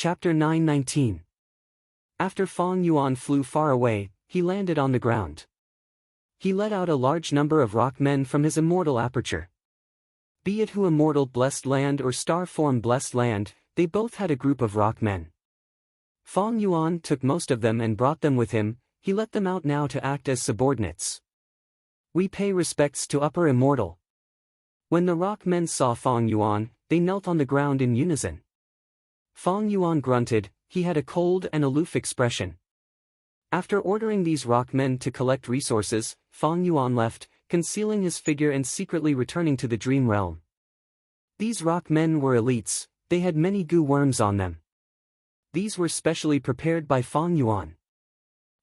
Chapter 919. After Fong Yuan flew far away, he landed on the ground. He let out a large number of rock men from his immortal aperture. Be it who immortal blessed land or star form blessed land, they both had a group of rock men. Fong Yuan took most of them and brought them with him. He let them out now to act as subordinates. We pay respects to upper immortal. When the rock men saw Fong Yuan, they knelt on the ground in unison. Fong Yuan grunted. He had a cold and aloof expression. After ordering these rock men to collect resources, Fong Yuan left, concealing his figure and secretly returning to the dream realm. These rock men were elites. They had many goo worms on them. These were specially prepared by Fong Yuan.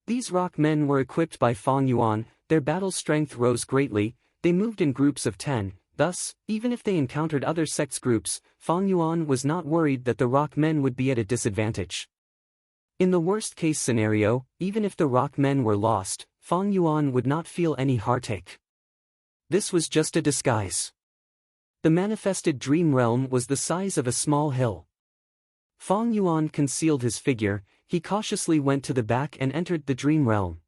These rock men were equipped by Fong Yuan. Their battle strength rose greatly. They moved in groups of 10. Thus, even if they encountered other sects groups, Fong Yuan was not worried that the rock men would be at a disadvantage. In the worst-case scenario, even if the rock men were lost, Fong Yuan would not feel any heartache. This was just a disguise. The manifested dream realm was the size of a small hill. Fong Yuan concealed his figure. He cautiously went to the back and entered the dream realm.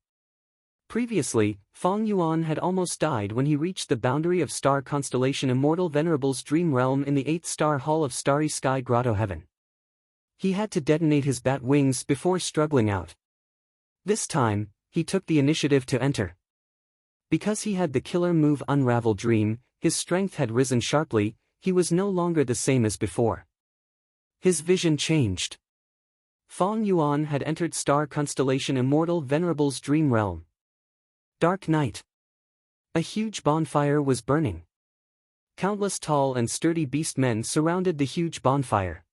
Previously, Fong Yuan had almost died when he reached the boundary of star constellation Immortal Venerable's dream realm in the 8th star hall of Starry Sky Grotto Heaven. He had to detonate his bat wings before struggling out. This time, he took the initiative to enter. Because he had the killer move Unravel Dream, his strength had risen sharply. He was no longer the same as before. His vision changed. Fong Yuan had entered star constellation Immortal Venerable's dream realm. Dark night. A huge bonfire was burning. Countless tall and sturdy beast men surrounded the huge bonfire.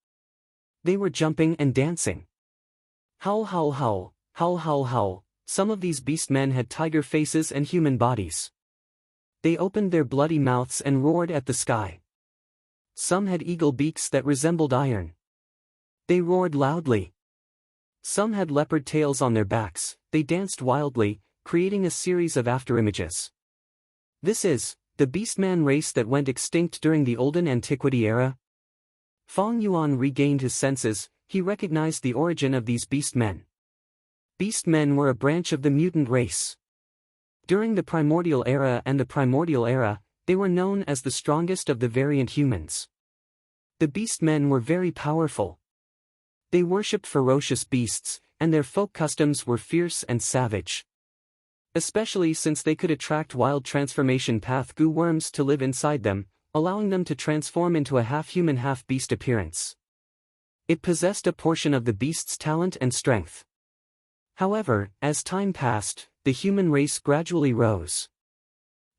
They were jumping and dancing. Howl, howl, howl, howl, howl, howl. Some of these beast men had tiger faces and human bodies. They opened their bloody mouths and roared at the sky. Some had eagle beaks that resembled iron. They roared loudly. Some had leopard tails on their backs. They danced wildly, creating a series of afterimages. This is the beastman race that went extinct during the Olden Antiquity era. Fong Yuan regained his senses. He recognized the origin of these beastmen. Beastmen were a branch of the mutant race. During the Primordial Era and the Primordial Era, they were known as the strongest of the variant humans. The beastmen were very powerful. They worshipped ferocious beasts, and their folk customs were fierce and savage. Especially since they could attract wild transformation path goo worms to live inside them, allowing them to transform into a half-human half-beast appearance. It possessed a portion of the beast's talent and strength. However, as time passed, the human race gradually rose.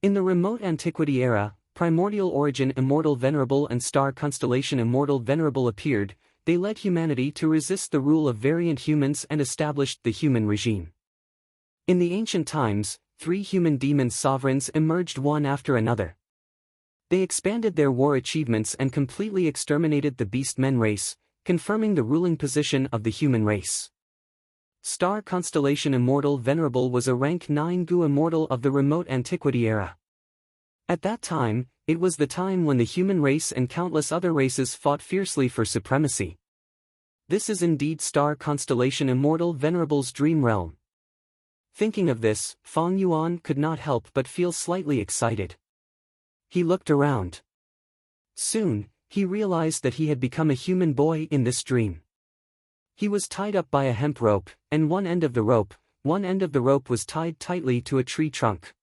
In the remote antiquity era, Primordial Origin Immortal Venerable and Star Constellation Immortal Venerable appeared. They led humanity to resist the rule of variant humans and established the human regime. In the ancient times, 3 human demon sovereigns emerged one after another. They expanded their war achievements and completely exterminated the beastmen race, confirming the ruling position of the human race. Star Constellation Immortal Venerable was a rank 9 goo immortal of the remote antiquity era. At that time, it was the time when the human race and countless other races fought fiercely for supremacy. This is indeed Star Constellation Immortal Venerable's dream realm. Thinking of this, Fong Yuan could not help but feel slightly excited. He looked around. Soon, he realized that he had become a human boy in this dream. He was tied up by a hemp rope, and one end of the rope was tied tightly to a tree trunk.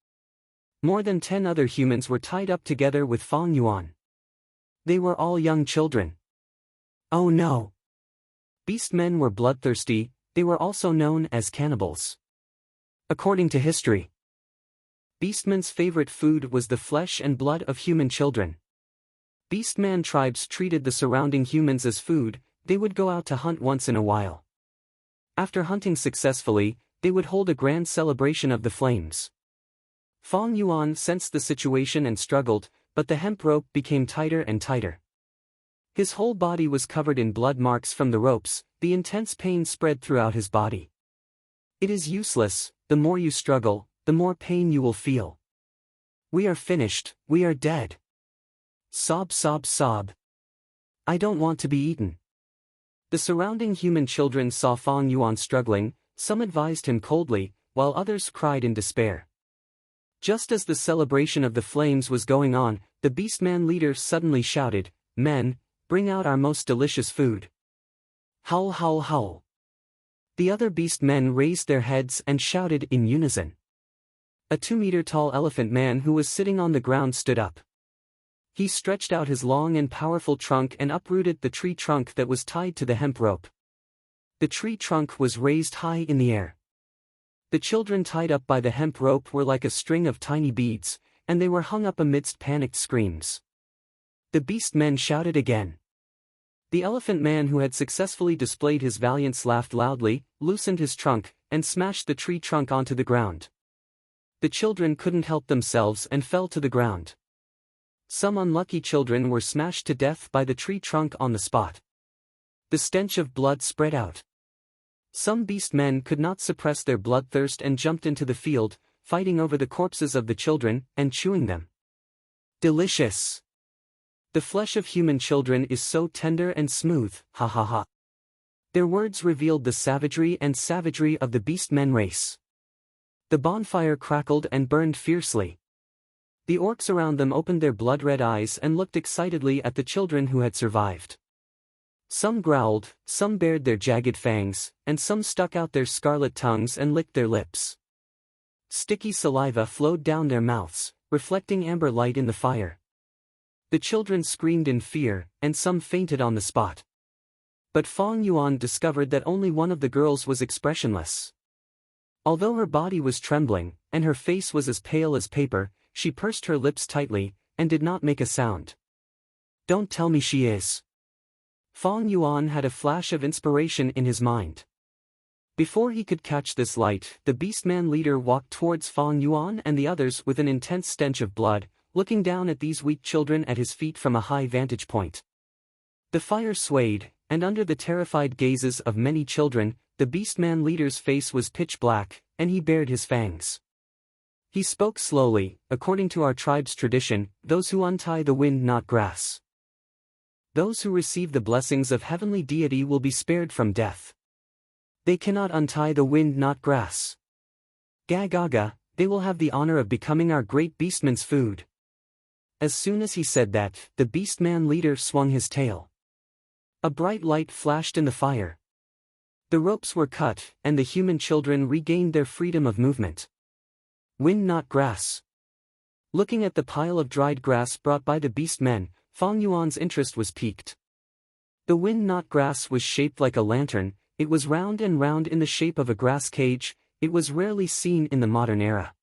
More than 10 other humans were tied up together with Fong Yuan. They were all young children. Oh no! Beastmen were bloodthirsty. They were also known as cannibals. According to history, beastmen's favorite food was the flesh and blood of human children. Beastman tribes treated the surrounding humans as food. They would go out to hunt once in a while. After hunting successfully, they would hold a grand celebration of the flames. Fong Yuan sensed the situation and struggled, but the hemp rope became tighter and tighter. His whole body was covered in blood marks from the ropes. The intense pain spread throughout his body. It is useless. The more you struggle, the more pain you will feel. We are finished. We are dead. Sob, sob, sob. I don't want to be eaten. The surrounding human children saw Fang Yuan struggling, some advised him coldly, while others cried in despair. Just as the celebration of the flames was going on, the beastman leader suddenly shouted, "Men, bring out our most delicious food." Howl, howl, howl. The other beastmen raised their heads and shouted in unison. A 2-meter-tall elephant man who was sitting on the ground stood up. He stretched out his long and powerful trunk and uprooted the tree trunk that was tied to the hemp rope. The tree trunk was raised high in the air. The children tied up by the hemp rope were like a string of tiny beads, and they were hung up amidst panicked screams. The beast men shouted again. The elephant man who had successfully displayed his valiance laughed loudly, loosened his trunk, and smashed the tree trunk onto the ground. The children couldn't help themselves and fell to the ground. Some unlucky children were smashed to death by the tree trunk on the spot. The stench of blood spread out. Some beast men could not suppress their bloodthirst and jumped into the field, fighting over the corpses of the children and chewing them. Delicious! The flesh of human children is so tender and smooth, ha ha ha. Their words revealed the savagery of the beast men race. The bonfire crackled and burned fiercely. The orcs around them opened their blood-red eyes and looked excitedly at the children who had survived. Some growled, some bared their jagged fangs, and some stuck out their scarlet tongues and licked their lips. Sticky saliva flowed down their mouths, reflecting amber light in the fire. The children screamed in fear, and some fainted on the spot. But Fang Yuan discovered that only one of the girls was expressionless. Although her body was trembling, and her face was as pale as paper, she pursed her lips tightly, and did not make a sound. "Don't tell me she is." Fang Yuan had a flash of inspiration in his mind. Before he could catch this light, the beastman leader walked towards Fang Yuan and the others with an intense stench of blood, looking down at these weak children at his feet from a high vantage point. The fire swayed, and under the terrified gazes of many children, the beastman leader's face was pitch black, and he bared his fangs. He spoke slowly, "According to our tribe's tradition, those who untie the wind not grass. Those who receive the blessings of heavenly deity will be spared from death. They cannot untie the wind not grass. Ga ga ga, they will have the honor of becoming our great beastman's food." As soon as he said that, the beastman leader swung his tail. A bright light flashed in the fire. The ropes were cut, and the human children regained their freedom of movement. Wind not grass. Looking at the pile of dried grass brought by the beast men, Fang Yuan's interest was piqued. The wind not grass was shaped like a lantern, it was round and round in the shape of a grass cage, it was rarely seen in the modern era.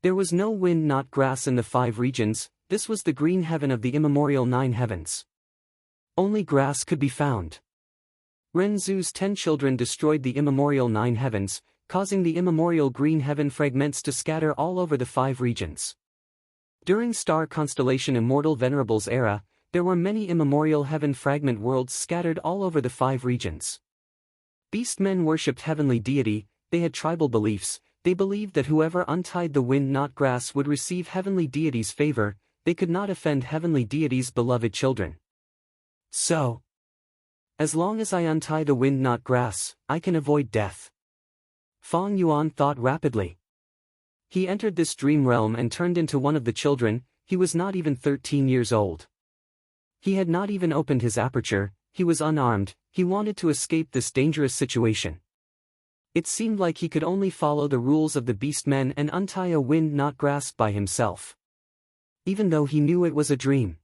There was no wind not grass in the 5 regions, this was the green heaven of the immemorial 9 heavens. Only grass could be found. Renzu's 10 children destroyed the immemorial 9 heavens, causing the immemorial green heaven fragments to scatter all over the 5 regions. During star constellation Immortal Venerable's era, there were many immemorial heaven fragment worlds scattered all over the 5 regions. Beastmen worshipped heavenly deity, they had tribal beliefs, they believed that whoever untied the wind not grass would receive heavenly deity's favor, they could not offend heavenly deity's beloved children. So, as long as I untie the wind not grass, I can avoid death. Fang Yuan thought rapidly. He entered this dream realm and turned into one of the children, he was not even 13 years old. He had not even opened his aperture, he was unarmed, he wanted to escape this dangerous situation. It seemed like he could only follow the rules of the beastmen and untie a wind not grass by himself. Even though he knew it was a dream.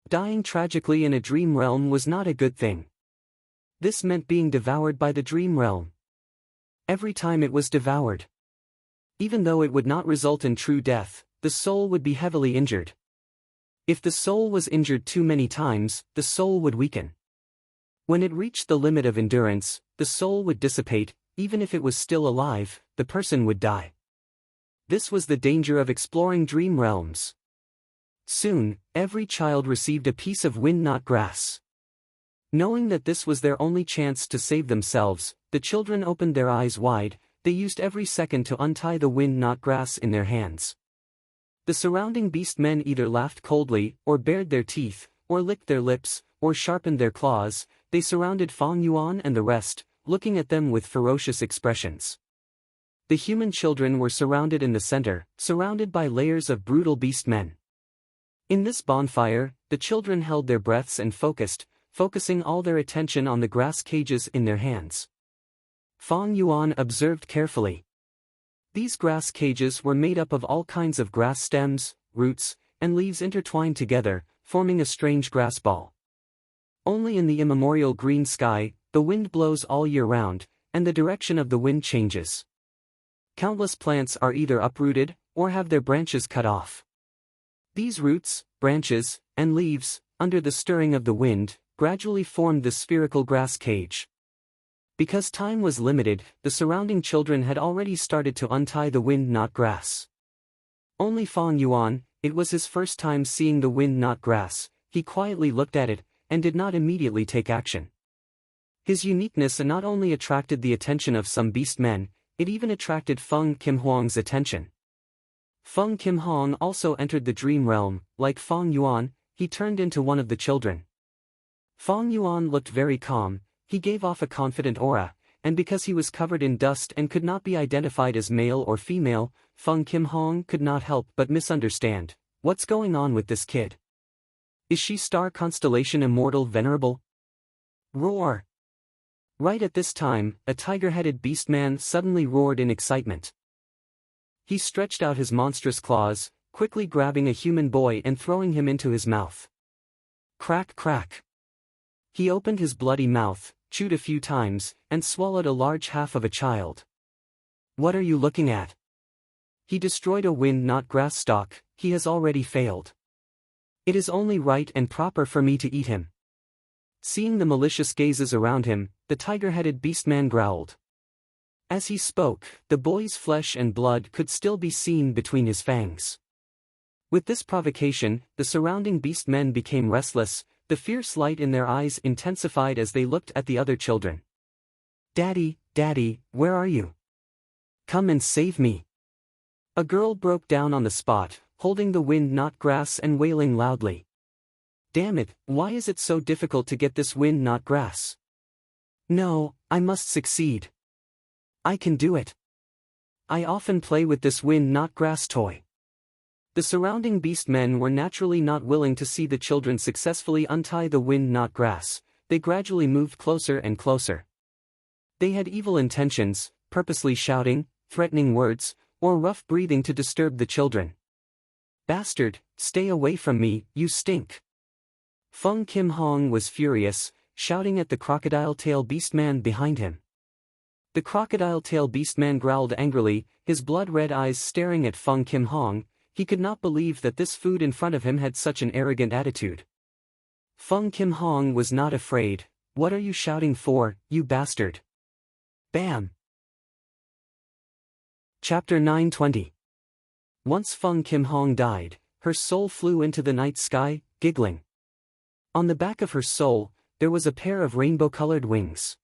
Dying tragically in a dream realm was not a good thing. This meant being devoured by the dream realm. Every time it was devoured. Even though it would not result in true death, the soul would be heavily injured. If the soul was injured too many times, the soul would weaken. When it reached the limit of endurance, the soul would dissipate, even if it was still alive, the person would die. This was the danger of exploring dream realms. Soon, every child received a piece of wind not grass. Knowing that this was their only chance to save themselves, the children opened their eyes wide, they used every second to untie the wind not grass in their hands. The surrounding beastmen either laughed coldly, or bared their teeth, or licked their lips, or sharpened their claws, they surrounded Fang Yuan and the rest, looking at them with ferocious expressions. The human children were surrounded in the center, surrounded by layers of brutal beast men. In this bonfire, the children held their breaths and focusing all their attention on the grass cages in their hands. Fang Yuan observed carefully. These grass cages were made up of all kinds of grass stems, roots, and leaves intertwined together, forming a strange grass ball. Only in the immemorial green sky, the wind blows all year round, and the direction of the wind changes. Countless plants are either uprooted, or have their branches cut off. These roots, branches, and leaves, under the stirring of the wind, gradually formed the spherical grass cage. Because time was limited, the surrounding children had already started to untie the wind-knot grass. Only Fang Yuan, it was his first time seeing the wind-knot grass, he quietly looked at it, and did not immediately take action. His uniqueness not only attracted the attention of some beast men, it even attracted Feng Qimhuang's attention. Feng Qimhuang also entered the dream realm. Like Fang Yuan, he turned into one of the children. Fang Yuan looked very calm, he gave off a confident aura, and because he was covered in dust and could not be identified as male or female, Feng Qimhuang could not help but misunderstand. What's going on with this kid? Is she star constellation immortal venerable? Roar! Right at this time, a tiger-headed beastman suddenly roared in excitement. He stretched out his monstrous claws, quickly grabbing a human boy and throwing him into his mouth. Crack crack. He opened his bloody mouth, chewed a few times, and swallowed a large half of a child. What are you looking at? He destroyed a wind-knot grass stalk, he has already failed. It is only right and proper for me to eat him. Seeing the malicious gazes around him, the tiger-headed beastman growled. As he spoke, the boy's flesh and blood could still be seen between his fangs. With this provocation, the surrounding beastmen became restless, the fierce light in their eyes intensified as they looked at the other children. Daddy, Daddy, where are you? Come and save me. A girl broke down on the spot, holding the wind-knot grass and wailing loudly. Damn it, why is it so difficult to get this wind-knot grass? No, I must succeed. I can do it. I often play with this wind-knot grass toy. The surrounding beastmen were naturally not willing to see the children successfully untie the wind-knot grass, they gradually moved closer and closer. They had evil intentions, purposely shouting, threatening words, or rough breathing to disturb the children. Bastard, stay away from me, you stink. Feng Qimhuang was furious, shouting at the crocodile tail beastman behind him. The crocodile tail beastman growled angrily, his blood-red eyes staring at Feng Qimhuang. He could not believe that this food in front of him had such an arrogant attitude. Feng Qimhuang was not afraid. What are you shouting for, you bastard? Bam! Chapter 920. Once Feng Qimhuang died, her soul flew into the night sky, giggling. On the back of her soul, there was a pair of rainbow-colored wings.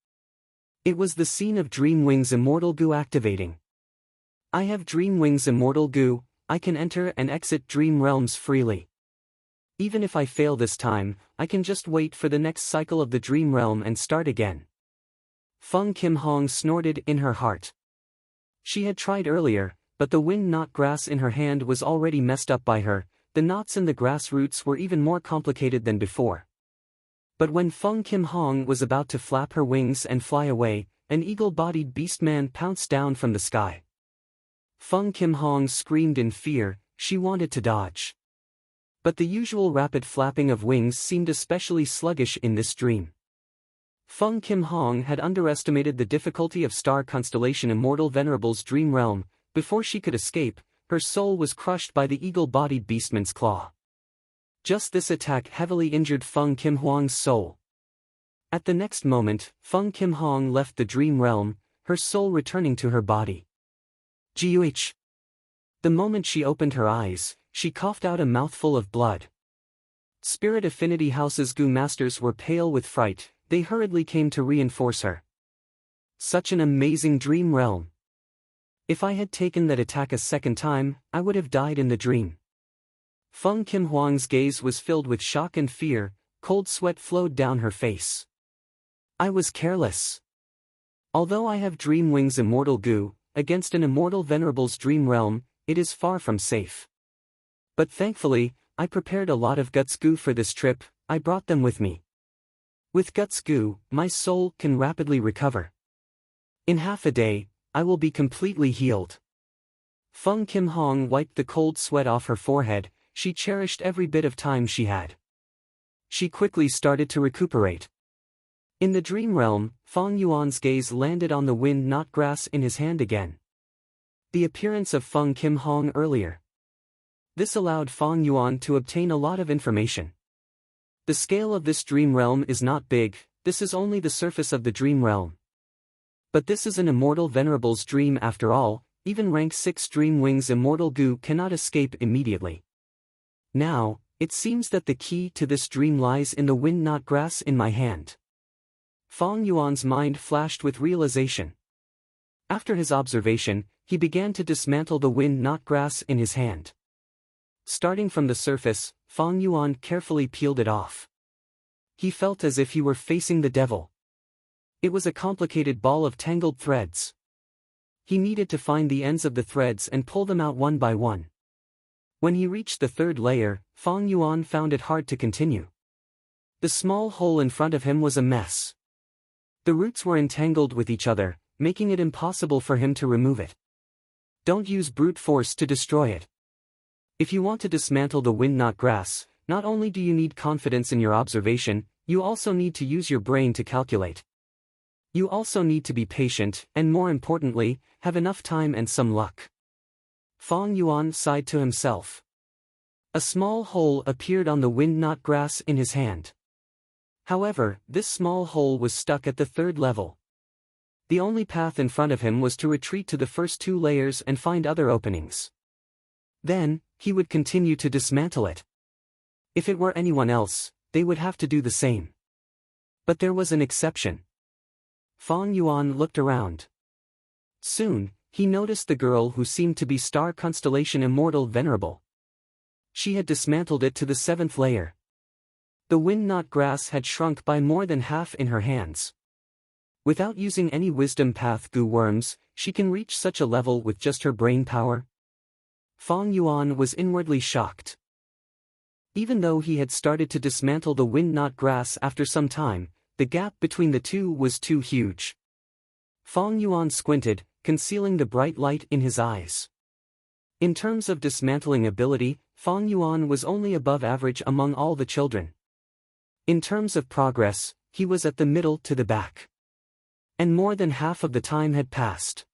It was the scene of Dream Wings Immortal Goo activating. I have Dream Wings Immortal Goo, I can enter and exit dream realms freely. Even if I fail this time, I can just wait for the next cycle of the dream realm and start again. Feng Qimhuang snorted in her heart. She had tried earlier, but the wind-knot grass in her hand was already messed up by her, the knots in the grass roots were even more complicated than before. But when Feng Qimhuang was about to flap her wings and fly away, an eagle-bodied beastman pounced down from the sky. Feng Qimhuang screamed in fear, she wanted to dodge. But the usual rapid flapping of wings seemed especially sluggish in this dream. Feng Qimhuang had underestimated the difficulty of star constellation Immortal Venerable's dream realm. Before she could escape, her soul was crushed by the eagle-bodied beastman's claw. Just this attack heavily injured Feng Qimhuang's soul. At the next moment, Feng Qimhuang left the dream realm, her soul returning to her body. Guh! The moment she opened her eyes, she coughed out a mouthful of blood. Spirit Affinity House's Goo Masters were pale with fright, they hurriedly came to reinforce her. Such an amazing dream realm. If I had taken that attack a second time, I would have died in the dream. Feng Qimhuang's gaze was filled with shock and fear, cold sweat flowed down her face. I was careless. Although I have dream wings immortal goo, against an immortal venerable's dream realm, it is far from safe. But thankfully, I prepared a lot of guts goo for this trip. I brought them with me. With guts goo, my soul can rapidly recover. In half a day, I will be completely healed. Feng Kim Hong wiped the cold sweat off her forehead. She cherished every bit of time she had. She quickly started to recuperate. In the dream realm, Feng Yuan's gaze landed on the wind not grass in his hand again. The appearance of Feng Kim Hong earlier. This allowed Feng Yuan to obtain a lot of information. The scale of this dream realm is not big, this is only the surface of the dream realm. But this is an immortal venerable's dream after all, even rank 6 dream wings immortal goo cannot escape immediately. Now, it seems that the key to this dream lies in the wind not grass in my hand. Feng Yuan's mind flashed with realization. After his observation, he began to dismantle the wind not grass in his hand. Starting from the surface, Feng Yuan carefully peeled it off. He felt as if he were facing the devil. It was a complicated ball of tangled threads. He needed to find the ends of the threads and pull them out one by one. When he reached the 3rd layer, Feng Yuan found it hard to continue. The small hole in front of him was a mess. The roots were entangled with each other, making it impossible for him to remove it. Don't use brute force to destroy it. If you want to dismantle the wind not grass, not only do you need confidence in your observation, you also need to use your brain to calculate. You also need to be patient, and more importantly, have enough time and some luck. Feng Yuan sighed to himself. A small hole appeared on the wind not grass in his hand. However, this small hole was stuck at the 3rd level. The only path in front of him was to retreat to the first 2 layers and find other openings. Then, he would continue to dismantle it. If it were anyone else, they would have to do the same. But there was an exception. Feng Yuan looked around. Soon, he noticed the girl who seemed to be star constellation immortal venerable. She had dismantled it to the 7th layer. The wind not grass had shrunk by more than half in her hands. Without using any wisdom path goo worms, she can reach such a level with just her brain power? Feng Yuan was inwardly shocked. Even though he had started to dismantle the wind not grass after some time, the gap between the two was too huge. Feng Yuan squinted, concealing the bright light in his eyes. In terms of dismantling ability, Feng Yuan was only above average among all the children. In terms of progress, he was at the middle to the back. And more than half of the time had passed.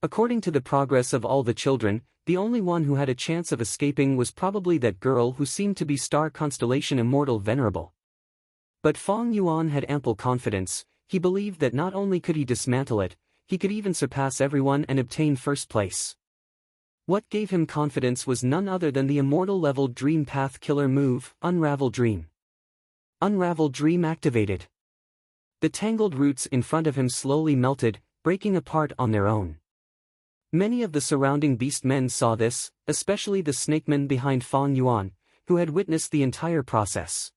According to the progress of all the children, the only one who had a chance of escaping was probably that girl who seemed to be star constellation immortal venerable. But Feng Yuan had ample confidence. He believed that not only could he dismantle it, he could even surpass everyone and obtain first place. What gave him confidence was none other than the immortal-level Dream Path killer move, Unravel Dream. Unravel Dream activated. The tangled roots in front of him slowly melted, breaking apart on their own. Many of the surrounding beastmen saw this, especially the snakemen behind Feng Yuan, who had witnessed the entire process.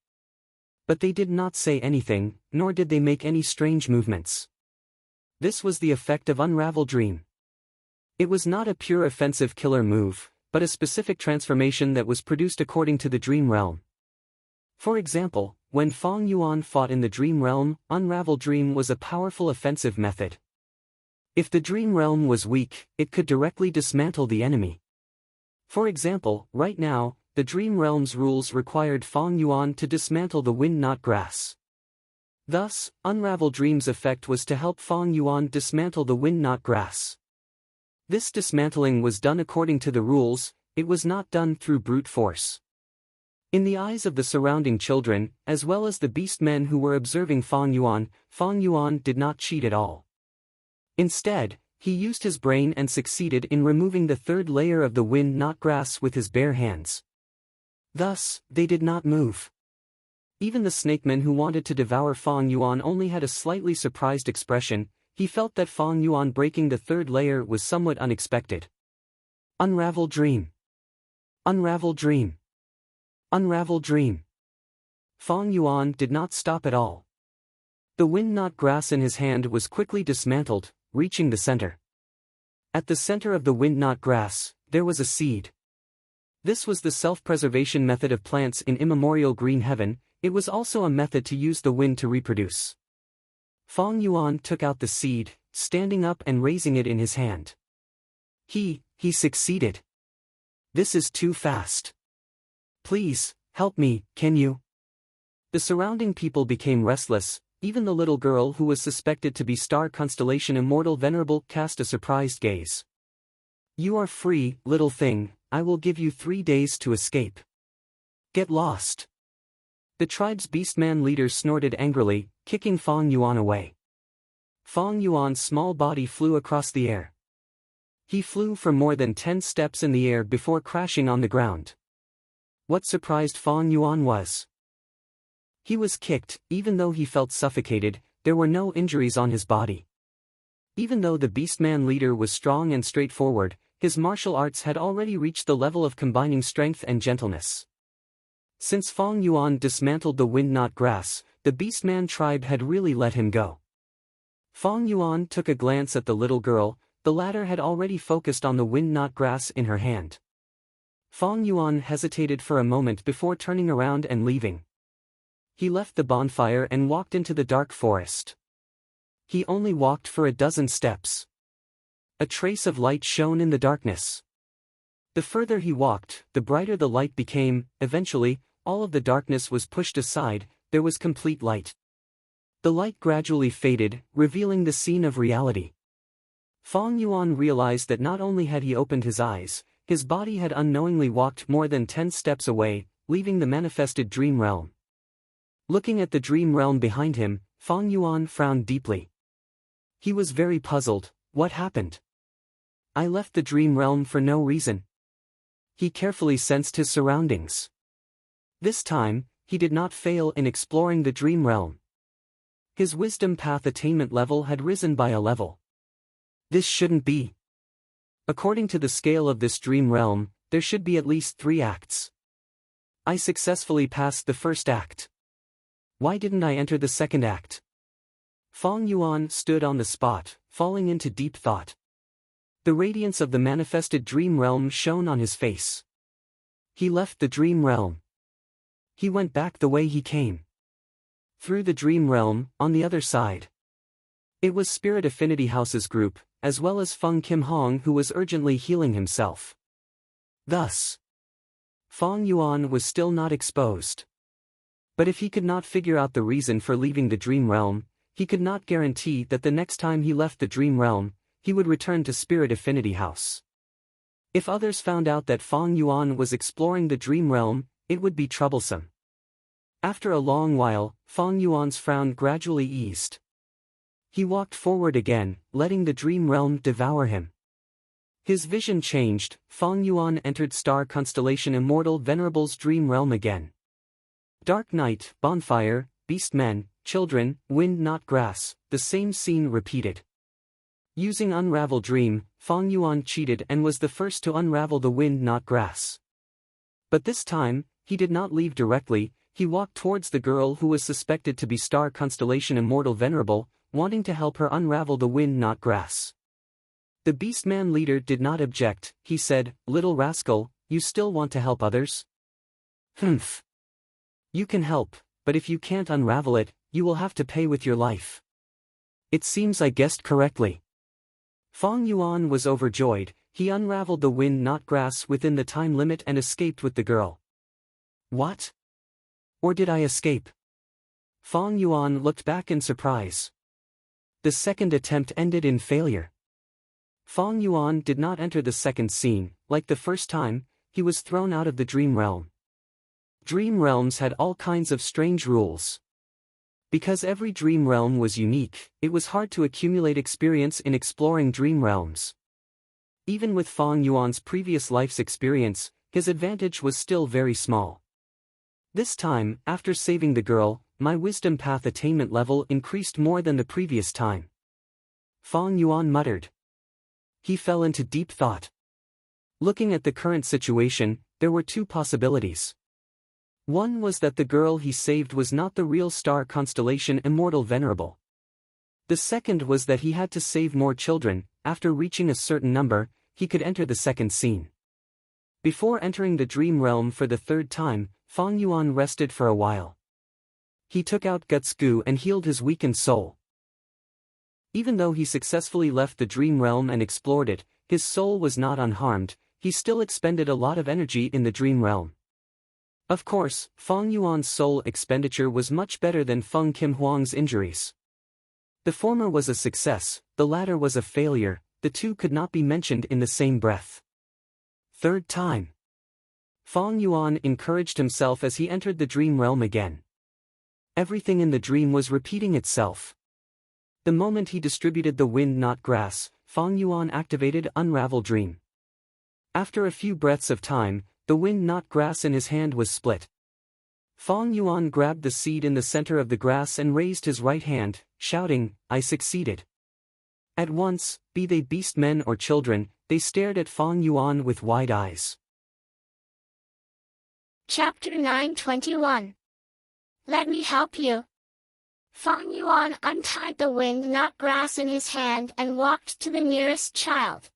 But they did not say anything, nor did they make any strange movements. This was the effect of Unravel Dream. It was not a pure offensive killer move, but a specific transformation that was produced according to the dream realm. For example, when Feng Yuan fought in the dream realm, Unravel Dream was a powerful offensive method. If the dream realm was weak, it could directly dismantle the enemy. For example, right now, the dream realm's rules required Feng Yuan to dismantle the wind not grass. Thus, Unravel Dream's effect was to help Feng Yuan dismantle the wind not grass. This dismantling was done according to the rules, it was not done through brute force. In the eyes of the surrounding children, as well as the beastmen who were observing Feng Yuan did not cheat at all. Instead, he used his brain and succeeded in removing the 3rd layer of the wind not grass with his bare hands. Thus, they did not move. Even the snakemen who wanted to devour Feng Yuan only had a slightly surprised expression. He felt that Feng Yuan breaking the 3rd layer was somewhat unexpected. Unravel Dream. Unravel Dream. Unravel Dream. Feng Yuan did not stop at all. The wind-knot grass in his hand was quickly dismantled, reaching the center. At the center of the wind-knot grass, there was a seed. This was the self-preservation method of plants in immemorial green heaven. It was also a method to use the wind to reproduce. Feng Yuan took out the seed, standing up and raising it in his hand. He succeeded. This is too fast. Please, help me, can you? The surrounding people became restless. Even the little girl who was suspected to be star constellation immortal venerable cast a surprised gaze. You are free, little thing, I will give you 3 days to escape. Get lost. The tribe's beastman leader snorted angrily, kicking Feng Yuan away. Feng Yuan's small body flew across the air. He flew for more than 10 steps in the air before crashing on the ground. What surprised Feng Yuan was, he was kicked. Even though he felt suffocated, there were no injuries on his body. Even though the beastman leader was strong and straightforward, his martial arts had already reached the level of combining strength and gentleness. Since Feng Yuan dismantled the wind-knot grass, the beastman tribe had really let him go. Feng Yuan took a glance at the little girl. The latter had already focused on the wind-knot grass in her hand. Feng Yuan hesitated for a moment before turning around and leaving. He left the bonfire and walked into the dark forest. He only walked for a dozen steps. A trace of light shone in the darkness. The further he walked, the brighter the light became. Eventually, all of the darkness was pushed aside. There was complete light. The light gradually faded, revealing the scene of reality. Feng Yuan realized that not only had he opened his eyes, his body had unknowingly walked more than 10 steps away, leaving the manifested dream realm. Looking at the dream realm behind him, Feng Yuan frowned deeply. He was very puzzled. What happened? I left the dream realm for no reason. He carefully sensed his surroundings. This time, he did not fail in exploring the dream realm. His wisdom path attainment level had risen by a level. This shouldn't be. According to the scale of this dream realm, there should be at least 3 acts. I successfully passed the first act. Why didn't I enter the second act? Feng Yuan stood on the spot, falling into deep thought. The radiance of the manifested dream realm shone on his face. He left the dream realm. He went back the way he came. Through the dream realm, on the other side. It was Spirit Affinity House's group, as well as Feng Kim Hong who was urgently healing himself. Thus, Feng Yuan was still not exposed. But if he could not figure out the reason for leaving the dream realm, he could not guarantee that the next time he left the dream realm, he would return to Spirit Affinity House. If others found out that Feng Yuan was exploring the dream realm, it would be troublesome. After a long while, Feng Yuan's frown gradually eased. He walked forward again, letting the dream realm devour him. His vision changed. Feng Yuan entered star constellation Immortal Venerable's dream realm again. Dark night, bonfire, beastmen, children, wind not grass, the same scene repeated. Using Unravel Dream, Feng Yuan cheated and was the first to unravel the wind not grass. But this time, he did not leave directly. He walked towards the girl who was suspected to be star constellation Immortal Venerable, wanting to help her unravel the wind not grass. The beastman leader did not object. He said, "Little rascal, you still want to help others? Humph. You can help, but if you can't unravel it, you will have to pay with your life." It seems I guessed correctly. Feng Yuan was overjoyed. He unraveled the wind not grass within the time limit and escaped with the girl. What? Or did I escape? Feng Yuan looked back in surprise. The second attempt ended in failure. Feng Yuan did not enter the second scene. Like the first time, he was thrown out of the dream realm. Dream realms had all kinds of strange rules. Because every dream realm was unique, it was hard to accumulate experience in exploring dream realms. Even with Feng Yuan's previous life's experience, his advantage was still very small. This time, after saving the girl, my wisdom path attainment level increased more than the previous time. Feng Yuan muttered. He fell into deep thought. Looking at the current situation, there were 2 possibilities. One was that the girl he saved was not the real star constellation Immortal Venerable. The second was that he had to save more children. After reaching a certain number, he could enter the second scene. Before entering the dream realm for the third time, Fang Yuan rested for a while. He took out Guts Gu and healed his weakened soul. Even though he successfully left the dream realm and explored it, his soul was not unharmed. He still expended a lot of energy in the dream realm. Of course, Fang Yuan's soul expenditure was much better than Feng Kim Huang's injuries. The former was a success, the latter was a failure. The two could not be mentioned in the same breath. Third time. Fang Yuan encouraged himself as he entered the dream realm again. Everything in the dream was repeating itself. The moment he distributed the wind not grass, Fang Yuan activated Unravel Dream. After a few breaths of time, the wind not grass in his hand was split. Fang Yuan grabbed the seed in the center of the grass and raised his right hand, shouting, "I succeeded." At once, be they beast men or children, they stared at Fang Yuan with wide eyes. Chapter 9:21. Let me help you. Fang Yuan untied the wind not grass in his hand and walked to the nearest child.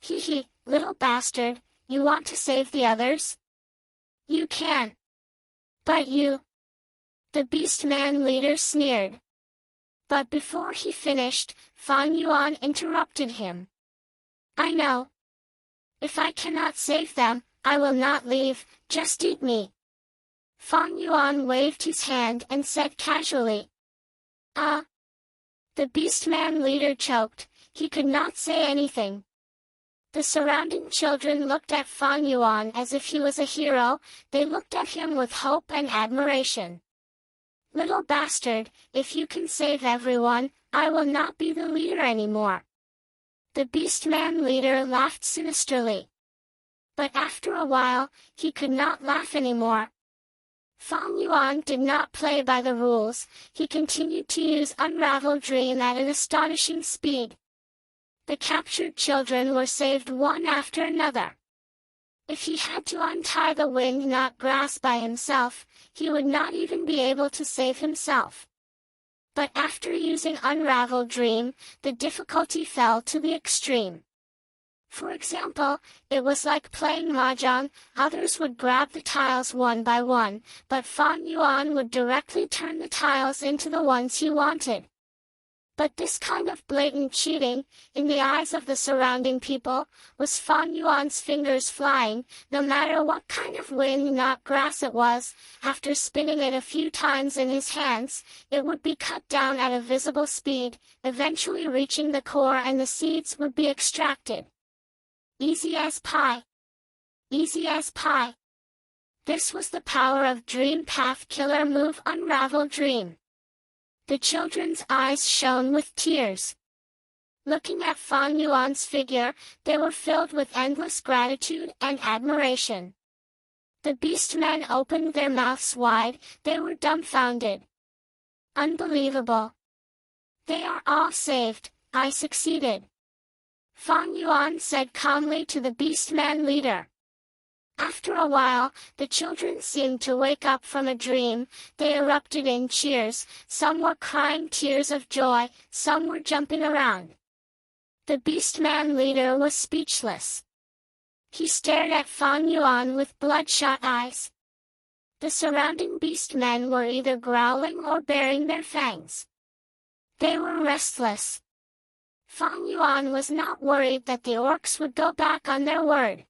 Hee, little bastard, you want to save the others? You can. But you. The beast-man leader sneered. But before he finished, Fang Yuan interrupted him. I know. If I cannot save them, I will not leave, just eat me. Fang Yuan waved his hand and said casually. The beast-man leader choked. He could not say anything. The surrounding children looked at Fang Yuan as if he was a hero. They looked at him with hope and admiration. Little bastard, if you can save everyone, I will not be the leader anymore. The beast-man leader laughed sinisterly. But after a while, he could not laugh anymore. Fang Yuan did not play by the rules. He continued to use Unravel Dream at an astonishing speed. The captured children were saved one after another. If he had to untie the wind not grass by himself, he would not even be able to save himself. But after using Unravel Dream, the difficulty fell to the extreme. For example, it was like playing mahjong. Others would grab the tiles one by one, but Fang Yuan would directly turn the tiles into the ones he wanted. But this kind of blatant cheating, in the eyes of the surrounding people, was Fang Yuan's fingers flying. No matter what kind of wind not grass it was, after spinning it a few times in his hands, it would be cut down at a visible speed, eventually reaching the core and the seeds would be extracted. Easy as pie. Easy as pie. This was the power of Dream Path Killer Move Unravel Dream. The children's eyes shone with tears. Looking at Fang Yuan's figure, they were filled with endless gratitude and admiration. The beastmen opened their mouths wide. They were dumbfounded. Unbelievable. They are all saved. I succeeded. Fang Yuan said calmly to the beastman leader. After a while, the children seemed to wake up from a dream. They erupted in cheers. Some were crying tears of joy, some were jumping around. The beastman leader was speechless. He stared at Fang Yuan with bloodshot eyes. The surrounding beastmen were either growling or baring their fangs. They were restless. Fang Yuan was not worried that the orcs would go back on their word.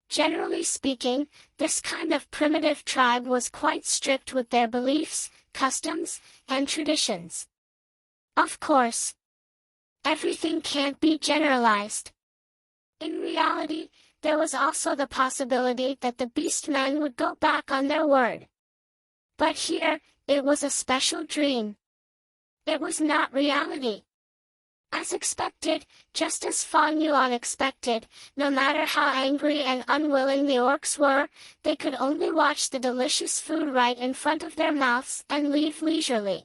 Generally speaking, this kind of primitive tribe was quite strict with their beliefs, customs, and traditions. Of course, everything can't be generalized. In reality, there was also the possibility that the beastmen would go back on their word. But here, it was a special dream. It was not reality. As expected, just as Fang Yuan expected, no matter how angry and unwilling the orcs were, they could only watch the delicious food right in front of their mouths and leave leisurely.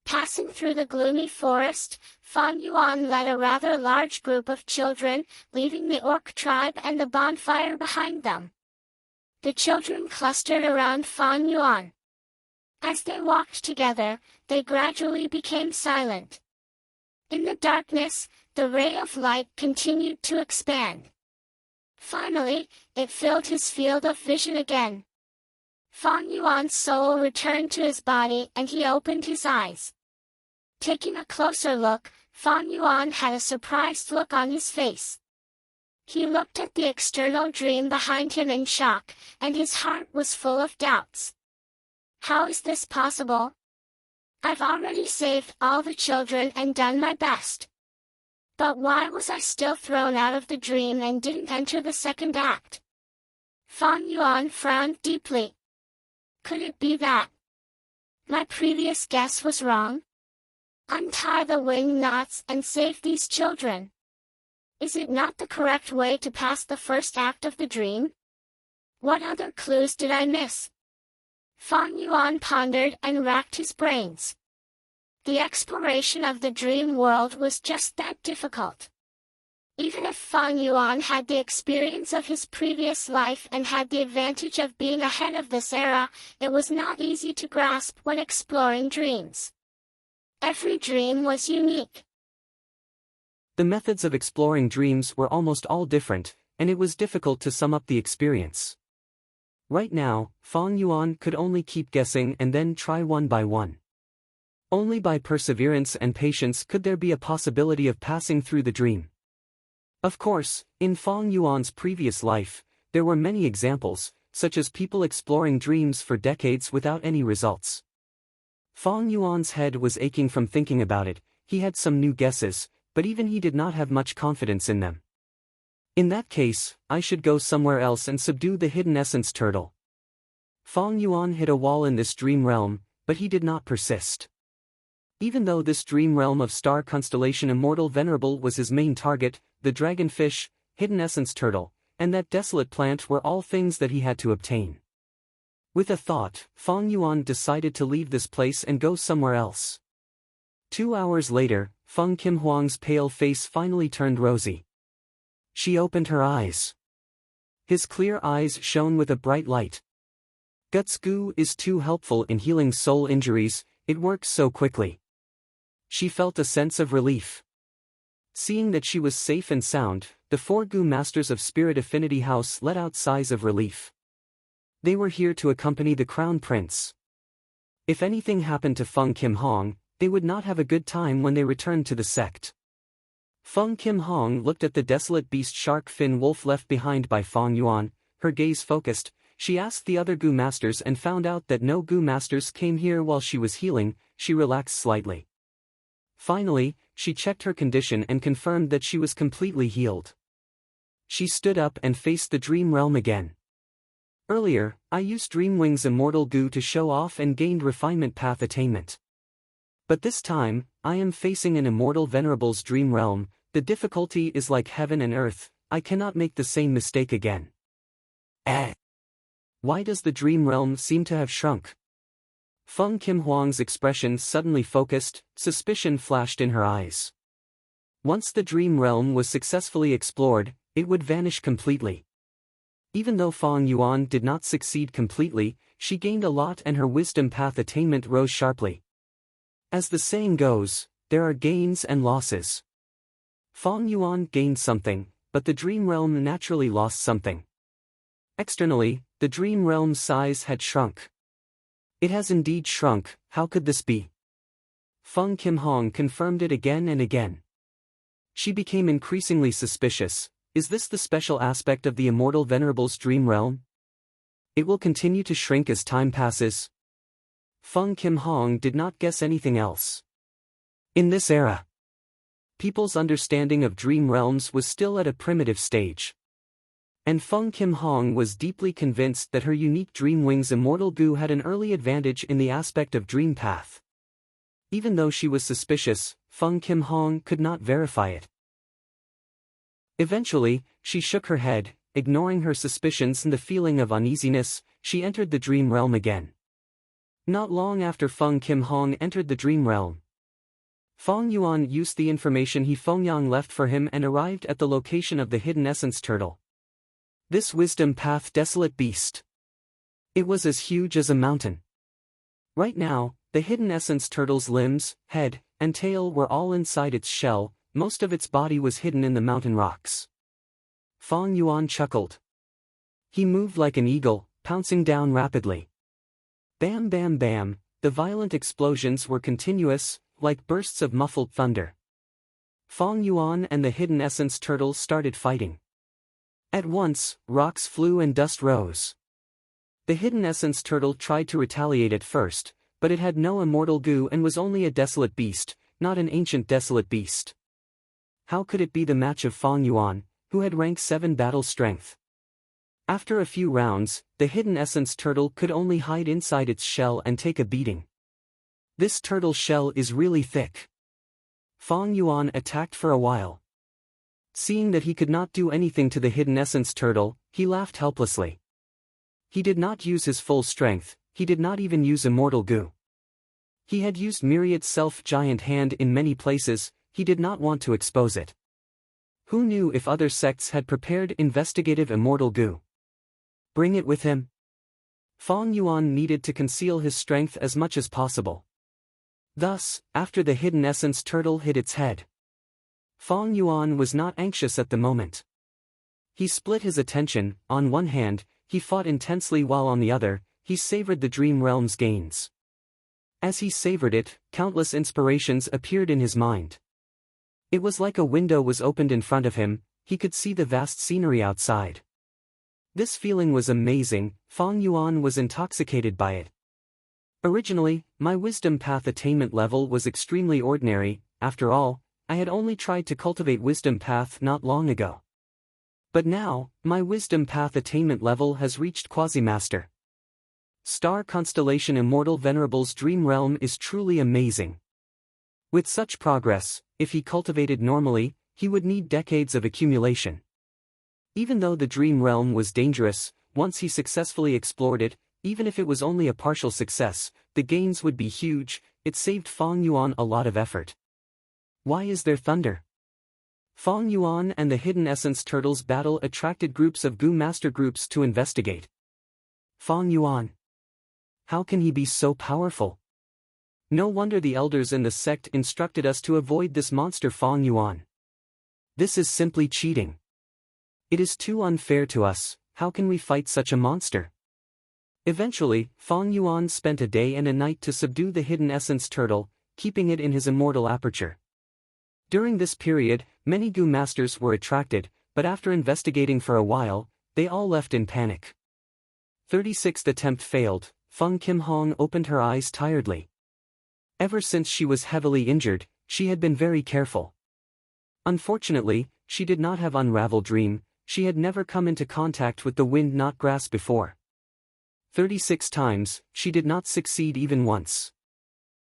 Passing through the gloomy forest, Fang Yuan led a rather large group of children, leaving the orc tribe and the bonfire behind them. The children clustered around Fang Yuan. As they walked together, they gradually became silent. In the darkness, the ray of light continued to expand. Finally, it filled his field of vision again. Fang Yuan's soul returned to his body and he opened his eyes. Taking a closer look, Fang Yuan had a surprised look on his face. He looked at the external dream behind him in shock, and his heart was full of doubts. How is this possible? I've already saved all the children and done my best. But why was I still thrown out of the dream and didn't enter the second act? Fang Yuan frowned deeply. Could it be that my previous guess was wrong? Untie the wing knots and save these children. Is it not the correct way to pass the first act of the dream? What other clues did I miss? Fang Yuan pondered and racked his brains. The exploration of the dream world was just that difficult. Even if Fang Yuan had the experience of his previous life and had the advantage of being ahead of this era, it was not easy to grasp when exploring dreams. Every dream was unique. The methods of exploring dreams were almost all different, and it was difficult to sum up the experience. Right now, Fang Yuan could only keep guessing and then try one by one. Only by perseverance and patience could there be a possibility of passing through the dream. Of course, in Fang Yuan's previous life, there were many examples, such as people exploring dreams for decades without any results. Fang Yuan's head was aching from thinking about it. He had some new guesses, but even he did not have much confidence in them. In that case, I should go somewhere else and subdue the hidden essence turtle. Fang Yuan hit a wall in this dream realm, but he did not persist. Even though this dream realm of star constellation Immortal Venerable was his main target, the dragonfish, hidden essence turtle, and that desolate plant were all things that he had to obtain. With a thought, Fang Yuan decided to leave this place and go somewhere else. 2 hours later, Feng Kim Huang's pale face finally turned rosy. She opened her eyes. His clear eyes shone with a bright light. Guts Goo is too helpful in healing soul injuries, it works so quickly. She felt a sense of relief. Seeing that she was safe and sound, the 4 Goo Masters of Spirit Affinity House let out sighs of relief. They were here to accompany the Crown Prince. If anything happened to Feng Kim Hong, they would not have a good time when they returned to the sect. Feng Kim Hong looked at the desolate beast shark fin wolf left behind by Fang Yuan, her gaze focused. She asked the other Goo Masters and found out that no Goo Masters came here while she was healing. She relaxed slightly. Finally, she checked her condition and confirmed that she was completely healed. She stood up and faced the dream realm again. Earlier, I used Dreamwing's immortal goo to show off and gained refinement path attainment. But this time, I am facing an Immortal Venerable's dream realm. The difficulty is like heaven and earth. I cannot make the same mistake again. Why does the dream realm seem to have shrunk? Feng Kim Huang's expression suddenly focused, suspicion flashed in her eyes. Once the dream realm was successfully explored, it would vanish completely. Even though Fang Yuan did not succeed completely, she gained a lot and her wisdom path attainment rose sharply. As the saying goes, there are gains and losses. Fang Yuan gained something, but the dream realm naturally lost something. Externally, the dream realm's size had shrunk. It has indeed shrunk. How could this be? Feng Kim Hong confirmed it again and again. She became increasingly suspicious. Is this the special aspect of the Immortal Venerable's dream realm? It will continue to shrink as time passes. Feng Kim Hong did not guess anything else. In this era, people's understanding of dream realms was still at a primitive stage. And Feng Kim Hong was deeply convinced that her unique Dreamwing's immortal goo had an early advantage in the aspect of dream path. Even though she was suspicious, Feng Kim Hong could not verify it. Eventually, she shook her head, ignoring her suspicions and the feeling of uneasiness. She entered the dream realm again. Not long after Feng Kim Hong entered the dream realm, Fang Yuan used the information he Fengyang left for him and arrived at the location of the hidden essence turtle. This wisdom path desolate beast. It was as huge as a mountain. Right now, the hidden essence turtle's limbs, head, and tail were all inside its shell. Most of its body was hidden in the mountain rocks. Fang Yuan chuckled. He moved like an eagle, pouncing down rapidly. Bam bam bam, the violent explosions were continuous, like bursts of muffled thunder. Fang Yuan and the hidden essence turtle started fighting. At once, rocks flew and dust rose. The hidden essence turtle tried to retaliate at first, but it had no immortal goo and was only a desolate beast, not an ancient desolate beast. How could it be the match of Fang Yuan, who had rank 7 battle strength? After a few rounds, the hidden essence turtle could only hide inside its shell and take a beating. This turtle shell is really thick. Fang Yuan attacked for a while. Seeing that he could not do anything to the hidden essence turtle, he laughed helplessly. He did not use his full strength, he did not even use immortal goo. He had used Myriad's self-giant hand in many places, he did not want to expose it. Who knew if other sects had prepared investigative immortal goo? Bring it with him. Fang Yuan needed to conceal his strength as much as possible. Thus, after the hidden essence turtle hit its head, Fang Yuan was not anxious at the moment. He split his attention. On one hand, he fought intensely, while on the other, he savored the dream realm's gains. As he savored it, countless inspirations appeared in his mind. It was like a window was opened in front of him, he could see the vast scenery outside. This feeling was amazing. Fang Yuan was intoxicated by it. Originally, my wisdom path attainment level was extremely ordinary. After all, I had only tried to cultivate wisdom path not long ago. But now, my wisdom path attainment level has reached Quasi-Master. Star Constellation Immortal Venerable's dream realm is truly amazing. With such progress, if he cultivated normally, he would need decades of accumulation. Even though the dream realm was dangerous, once he successfully explored it, even if it was only a partial success, the gains would be huge. It saved Fang Yuan a lot of effort. Why is there thunder? Fang Yuan and the hidden essence turtle's battle attracted groups of goo master groups to investigate. Fang Yuan. How can he be so powerful? No wonder the elders in the sect instructed us to avoid this monster Fang Yuan. This is simply cheating. It is too unfair to us. How can we fight such a monster? Eventually, Fang Yuan spent a day and a night to subdue the hidden essence turtle, keeping it in his immortal aperture. During this period, many goo masters were attracted, but after investigating for a while, they all left in panic. 36th attempt failed. Feng Kim Hong opened her eyes tiredly. Ever since she was heavily injured, she had been very careful. Unfortunately, she did not have Unravel Dream. She had never come into contact with the wind not grass before. 36 times, she did not succeed even once.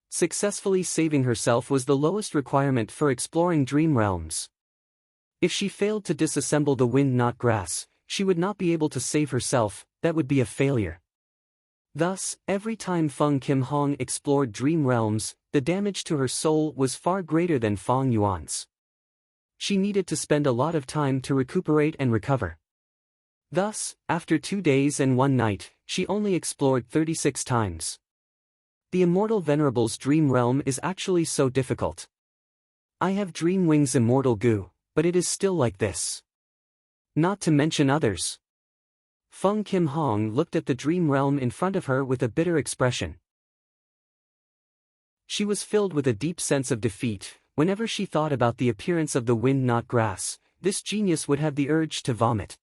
Successfully saving herself was the lowest requirement for exploring dream realms. If she failed to disassemble the wind not grass, she would not be able to save herself. That would be a failure. Thus, every time Feng Kim Hong explored dream realms, the damage to her soul was far greater than Fang Yuan's. She needed to spend a lot of time to recuperate and recover. Thus, after 2 days and 1 night, she only explored 36 times. The Immortal Venerable's dream realm is actually so difficult. I have Dream Wings Immortal Goo, but it is still like this. Not to mention others. Feng Kim Hong looked at the dream realm in front of her with a bitter expression. She was filled with a deep sense of defeat. Whenever she thought about the appearance of the wind not grass, this genius would have the urge to vomit.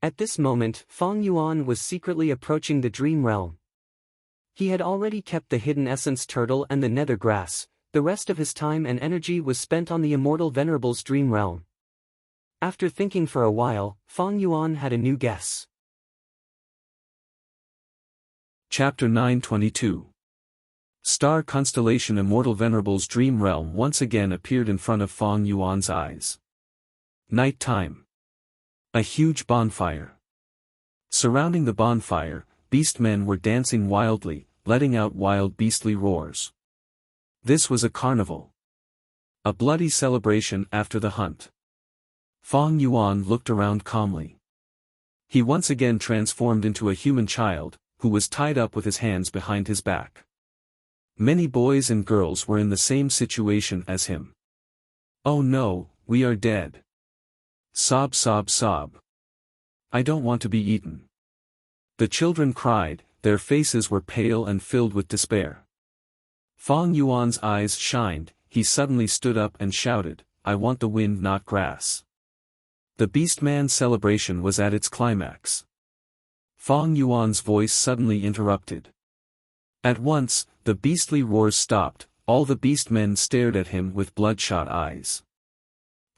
At this moment, Fang Yuan was secretly approaching the dream realm. He had already kept the hidden essence turtle and the nether grass. The rest of his time and energy was spent on the Immortal Venerable's dream realm. After thinking for a while, Fang Yuan had a new guess. Chapter 922. Star Constellation Immortal Venerable's dream realm once again appeared in front of Fang Yuan's eyes. Night time. A huge bonfire. Surrounding the bonfire, beastmen were dancing wildly, letting out wild beastly roars. This was a carnival. A bloody celebration after the hunt. Fang Yuan looked around calmly. He once again transformed into a human child. who was tied up with his hands behind his back. Many boys and girls were in the same situation as him. "Oh no, we are dead. Sob, sob, sob. I don't want to be eaten." The children cried, their faces were pale and filled with despair. Fong Yuan's eyes shined, he suddenly stood up and shouted, "I want the wind, not grass." The Beastman's celebration was at its climax. Fong Yuan's voice suddenly interrupted. At once, the beastly roars stopped, all the beastmen stared at him with bloodshot eyes.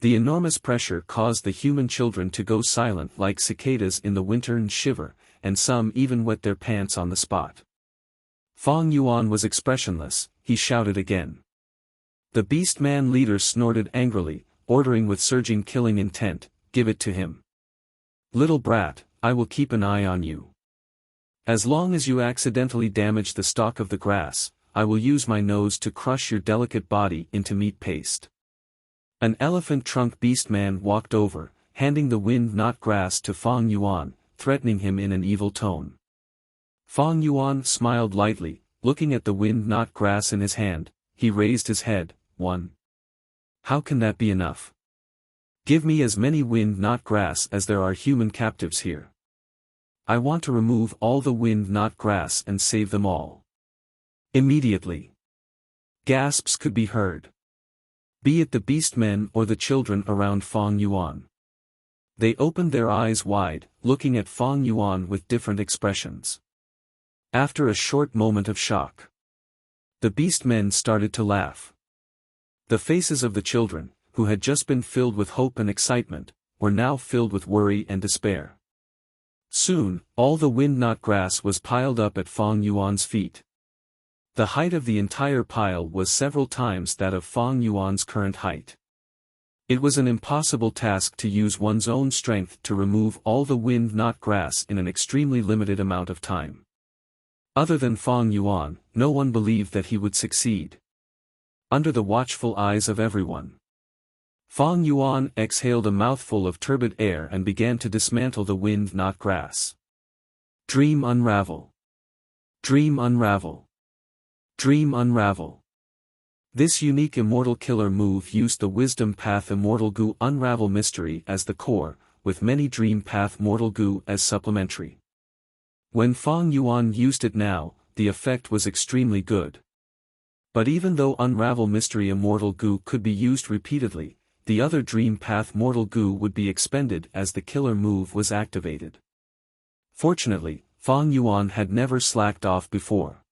The enormous pressure caused the human children to go silent like cicadas in the winter and shiver, and some even wet their pants on the spot. Fong Yuan was expressionless, he shouted again. The Beastman leader snorted angrily, ordering with surging killing intent, "Give it to him. Little brat, I will keep an eye on you. As long as you accidentally damage the stalk of the grass, I will use my nose to crush your delicate body into meat paste." An elephant trunk beastman walked over, handing the wind not grass to Fong Yuan, threatening him in an evil tone. Fong Yuan smiled lightly, looking at the wind not grass in his hand, he raised his head. "One. How can that be enough? Give me as many wind not grass as there are human captives here. I want to remove all the wind not grass and save them all." Immediately, gasps could be heard. Be it the beastmen or the children around Fong Yuan. They opened their eyes wide, looking at Fong Yuan with different expressions. After a short moment of shock, the beastmen started to laugh. The faces of the children, who had just been filled with hope and excitement, were now filled with worry and despair. Soon, all the wind not grass was piled up at Fong Yuan's feet. The height of the entire pile was several times that of Fong Yuan's current height. It was an impossible task to use one's own strength to remove all the wind not grass in an extremely limited amount of time. Other than Fong Yuan, no one believed that he would succeed. Under the watchful eyes of everyone, Fong Yuan exhaled a mouthful of turbid air and began to dismantle the wind not grass. Dream unravel. Dream unravel. Dream unravel. This unique immortal killer move used the Wisdom Path Immortal Goo Unravel Mystery as the core, with many Dream Path Mortal Goo as supplementary. When Fong Yuan used it now, the effect was extremely good. But even though Unravel Mystery Immortal Goo could be used repeatedly, the other Dream Path Mortal Goo would be expended as the killer move was activated. Fortunately, Fong Yuan had never slacked off before.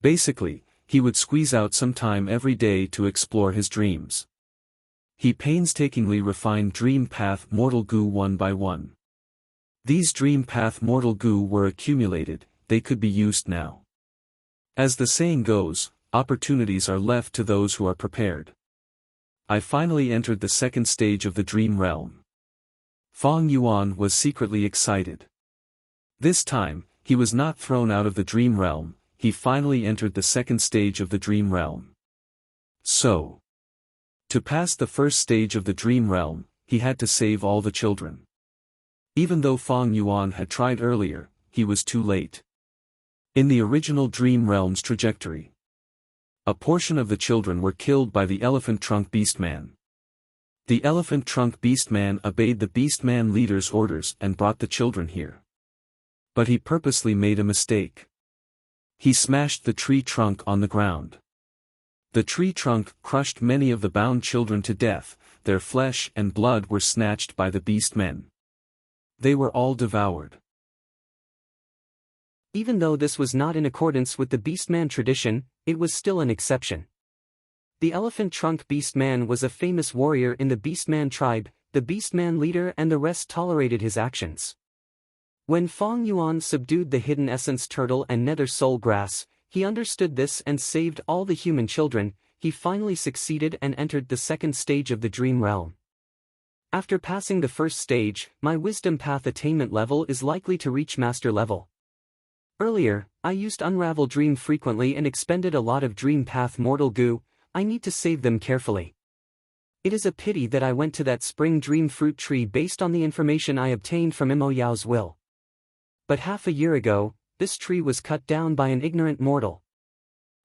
Basically, he would squeeze out some time every day to explore his dreams. He painstakingly refined Dream Path Mortal Goo one by one. These Dream Path Mortal Goo were accumulated, they could be used now. As the saying goes, opportunities are left to those who are prepared. I finally entered the second stage of the dream realm. Fong Yuan was secretly excited. This time, he was not thrown out of the dream realm, he finally entered the second stage of the dream realm. So, to pass the first stage of the dream realm, he had to save all the children. Even though Fong Yuan had tried earlier, he was too late. In the original dream realm's trajectory, a portion of the children were killed by the Elephant Trunk Beastman. The Elephant Trunk Beastman obeyed the Beastman leader's orders and brought the children here. But he purposely made a mistake. He smashed the tree trunk on the ground. The tree trunk crushed many of the bound children to death, their flesh and blood were snatched by the Beastmen. They were all devoured. Even though this was not in accordance with the Beastman tradition, it was still an exception. The Elephant Trunk Beastman was a famous warrior in the Beastman tribe, the Beastman leader and the rest tolerated his actions. When Fong Yuan subdued the Hidden Essence Turtle and Nether Soul Grass, he understood this and saved all the human children. He finally succeeded and entered the second stage of the Dream Realm. After passing the first stage, my Wisdom Path attainment level is likely to reach Master level. Earlier, I used Unravel Dream frequently and expended a lot of Dream Path Mortal Goo. I need to save them carefully. It is a pity that I went to that Spring Dream Fruit Tree based on the information I obtained from Imo Yao's will. But half a year ago, this tree was cut down by an ignorant mortal.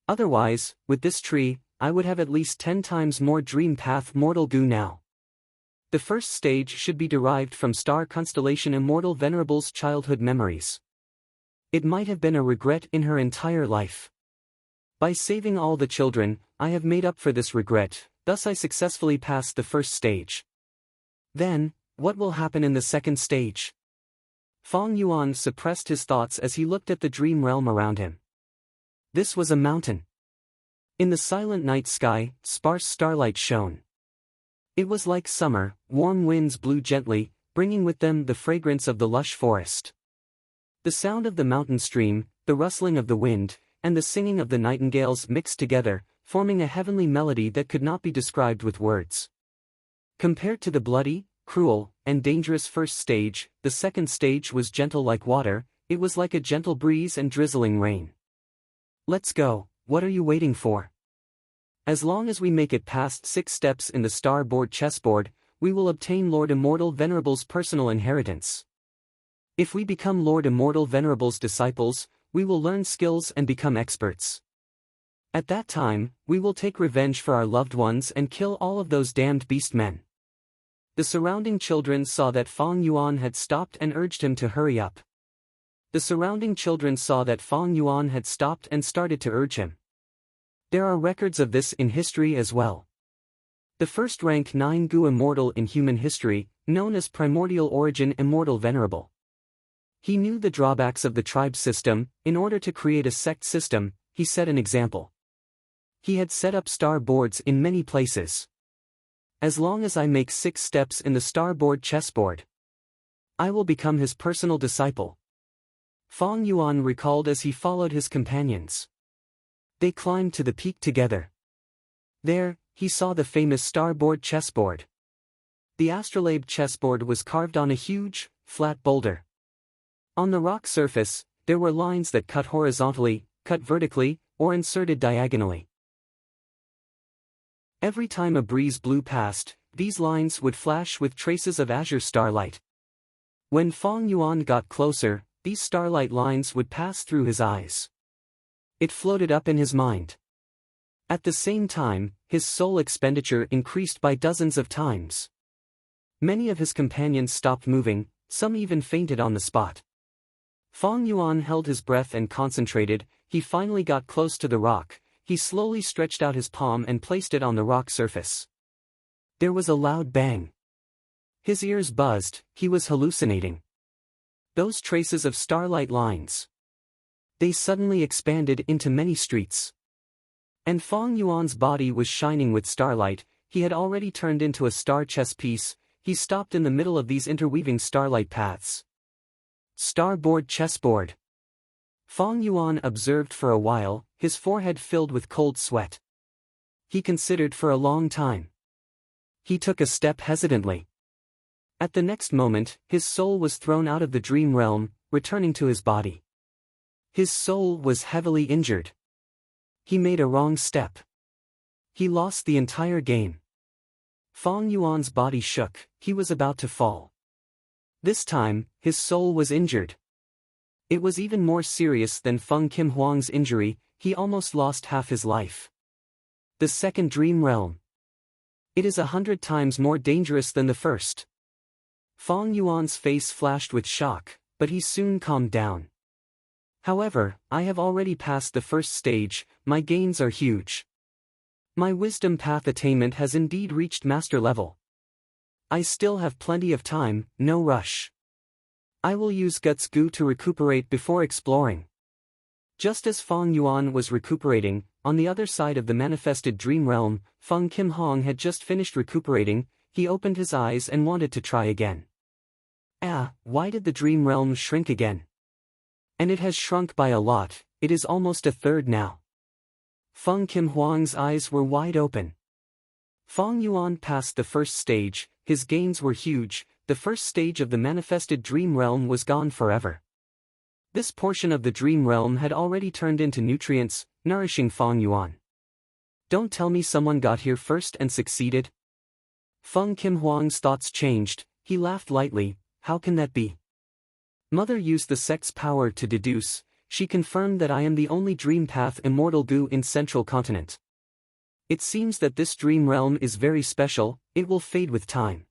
Otherwise, with this tree, I would have at least 10 times more dream path mortal goo now. The first stage should be derived from star constellation Immortal Venerable's childhood memories. It might have been a regret in her entire life. By saving all the children, I have made up for this regret, thus I successfully passed the first stage. Then, what will happen in the second stage? Fong Yuan suppressed his thoughts as he looked at the dream realm around him. This was a mountain. In the silent night sky, sparse starlight shone. It was like summer, warm winds blew gently, bringing with them the fragrance of the lush forest. The sound of the mountain stream, the rustling of the wind, and the singing of the nightingales mixed together, forming a heavenly melody that could not be described with words. Compared to the bloody, cruel, and dangerous first stage, the second stage was gentle like water, it was like a gentle breeze and drizzling rain. Let's go, what are you waiting for? As long as we make it past 6 steps in the starboard chessboard, we will obtain Lord Immortal Venerable's personal inheritance. If we become Lord Immortal Venerable's disciples, we will learn skills and become experts. At that time, we will take revenge for our loved ones and kill all of those damned beast men. The surrounding children saw that Fong Yuan had stopped and urged him to hurry up. The surrounding children saw that Fong Yuan had stopped and started to urge him. There are records of this in history as well. The first rank 9 Gu Immortal in human history, known as Primordial Origin Immortal Venerable. He knew the drawbacks of the tribe system. In order to create a sect system, he set an example. He had set up star boards in many places. As long as I make 6 steps in the starboard chessboard, I will become his personal disciple. Fong Yuan recalled as he followed his companions. They climbed to the peak together. There, he saw the famous starboard chessboard. The astrolabe chessboard was carved on a huge, flat boulder. On the rock surface, there were lines that cut horizontally, cut vertically, or inserted diagonally. Every time a breeze blew past, these lines would flash with traces of azure starlight. When Fong Yuan got closer, these starlight lines would pass through his eyes. It floated up in his mind. At the same time, his soul expenditure increased by dozens of times. Many of his companions stopped moving, some even fainted on the spot. Fong Yuan held his breath and concentrated. He finally got close to the rock. He slowly stretched out his palm and placed it on the rock surface. There was a loud bang. His ears buzzed, he was hallucinating. Those traces of starlight lines. They suddenly expanded into many streets. And Fong Yuan's body was shining with starlight. He had already turned into a star chess piece. He stopped in the middle of these interweaving starlight paths. Starboard chessboard. Fong Yuan observed for a while, his forehead filled with cold sweat. He considered for a long time. He took a step hesitantly. At the next moment, his soul was thrown out of the dream realm, returning to his body. His soul was heavily injured. He made a wrong step. He lost the entire game. Fong Yuan's body shook, he was about to fall. This time, his soul was injured. It was even more serious than Feng Kim Huang's injury. He almost lost half his life. The second dream realm. It is 100 times more dangerous than the first. Fong Yuan's face flashed with shock, but he soon calmed down. However, I have already passed the first stage, my gains are huge. My wisdom path attainment has indeed reached master level. I still have plenty of time, no rush. I will use Guts Gu to recuperate before exploring. Just as Fong Yuan was recuperating, on the other side of the manifested dream realm, Feng Kim Hong had just finished recuperating. He opened his eyes and wanted to try again. Why did the dream realm shrink again? And it has shrunk by a lot, it is almost a third now. Feng Kim Huang's eyes were wide open. Fong Yuan passed the first stage, his gains were huge. The first stage of the manifested dream realm was gone forever. This portion of the dream realm had already turned into nutrients, nourishing Fong Yuan. Don't tell me someone got here first and succeeded? Feng Kim Huang's thoughts changed, he laughed lightly. How can that be? Mother used the sect's power to deduce. she confirmed that I am the only dream path immortal Gu in Central Continent. It seems that this dream realm is very special, it will fade with time.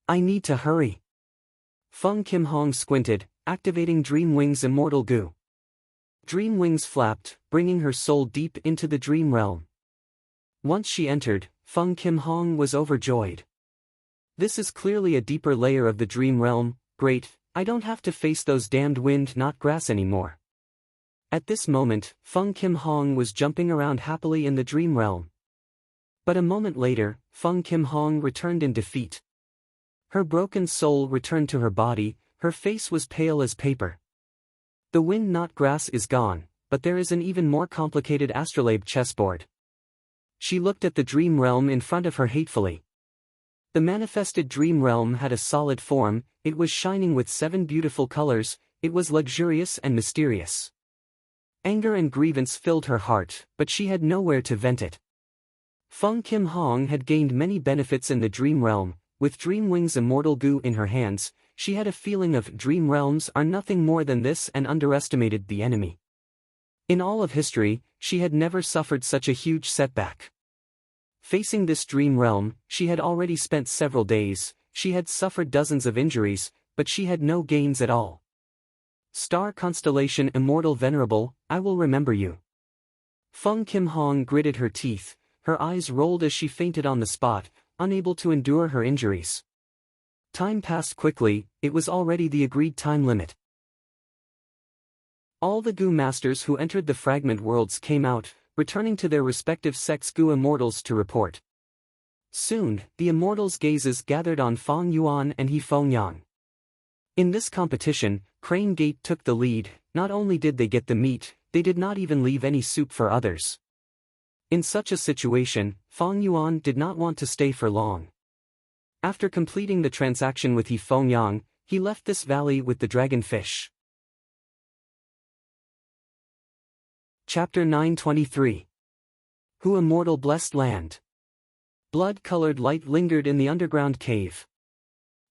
I need to hurry. Feng Kim Hong squinted, activating Dream Wings Immortal Gu. Dream wings flapped, bringing her soul deep into the dream realm. Once she entered, Feng Kim Hong was overjoyed. This is clearly a deeper layer of the dream realm. Great, I don't have to face those damned wind not grass anymore. At this moment, Feng Kim Hong was jumping around happily in the dream realm. But a moment later, Feng Kim Hong returned in defeat. Her broken soul returned to her body, her face was pale as paper. The wind not grass is gone, but there is an even more complicated astrolabe chessboard. She looked at the dream realm in front of her hatefully. The manifested dream realm had a solid form, it was shining with 7 beautiful colors, it was luxurious and mysterious. Anger and grievance filled her heart, but she had nowhere to vent it. Feng Kim Hong had gained many benefits in the dream realm. With Dream Wings Immortal Gu in her hands, she had a feeling of dream realms are nothing more than this and underestimated the enemy. In all of history, she had never suffered such a huge setback. Facing this dream realm, she had already spent several days, she had suffered dozens of injuries, but she had no gains at all. Star Constellation Immortal Venerable, I will remember you. Feng Kim Hong gritted her teeth, her eyes rolled as she fainted on the spot, unable to endure her injuries. Time passed quickly, it was already the agreed time limit. All the Gu masters who entered the fragment worlds came out, returning to their respective sects Gu immortals to report. Soon, the immortals' gazes gathered on Fang Yuan and He Fengyang. In this competition, Crane Gate took the lead. Not only did they get the meat, they did not even leave any soup for others. In such a situation, Fang Yuan did not want to stay for long. After completing the transaction with He Fengyang, he left this valley with the dragonfish. Chapter 923. Who Immortal Blessed Land. Blood-colored light lingered in the underground cave.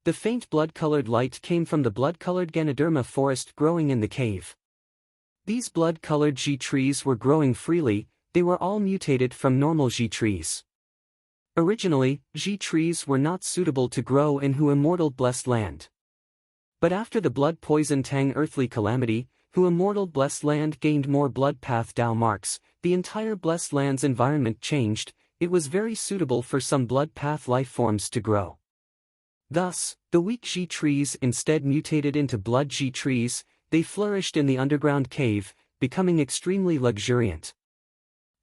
The faint blood-colored light came from the blood-colored Ganoderma forest growing in the cave. These blood-colored Ji trees were growing freely, they were all mutated from normal Ji trees. Originally, Ji trees were not suitable to grow in Hu Immortal Blessed Land. But after the blood poison Tang earthly calamity, Hu Immortal Blessed Land gained more blood path Dao marks, the entire Blessed Land's environment changed, it was very suitable for some blood path life forms to grow. Thus, the weak Ji trees instead mutated into blood Ji trees, they flourished in the underground cave, becoming extremely luxuriant.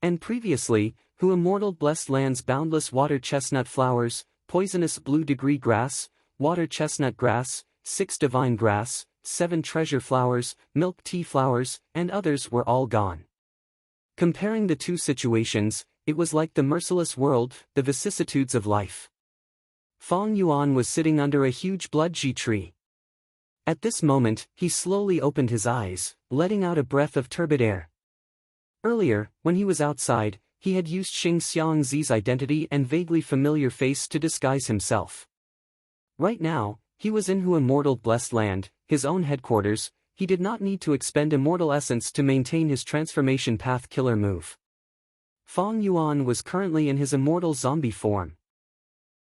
And previously, Hu Immortal Blessed Land's boundless water chestnut flowers, poisonous blue degree grass, water chestnut grass, 6 divine grass, 7 treasure flowers, milk tea flowers, and others were all gone. Comparing the two situations, it was like the merciless world, the vicissitudes of life. Fang Yuan was sitting under a huge blood Ji tree. At this moment, he slowly opened his eyes, letting out a breath of turbid air. Earlier, when he was outside, he had used Xing Xiangzi's identity and vaguely familiar face to disguise himself. Right now, he was in Hu Immortal Blessed Land, his own headquarters, he did not need to expend immortal essence to maintain his transformation path killer move. Fang Yuan was currently in his immortal zombie form.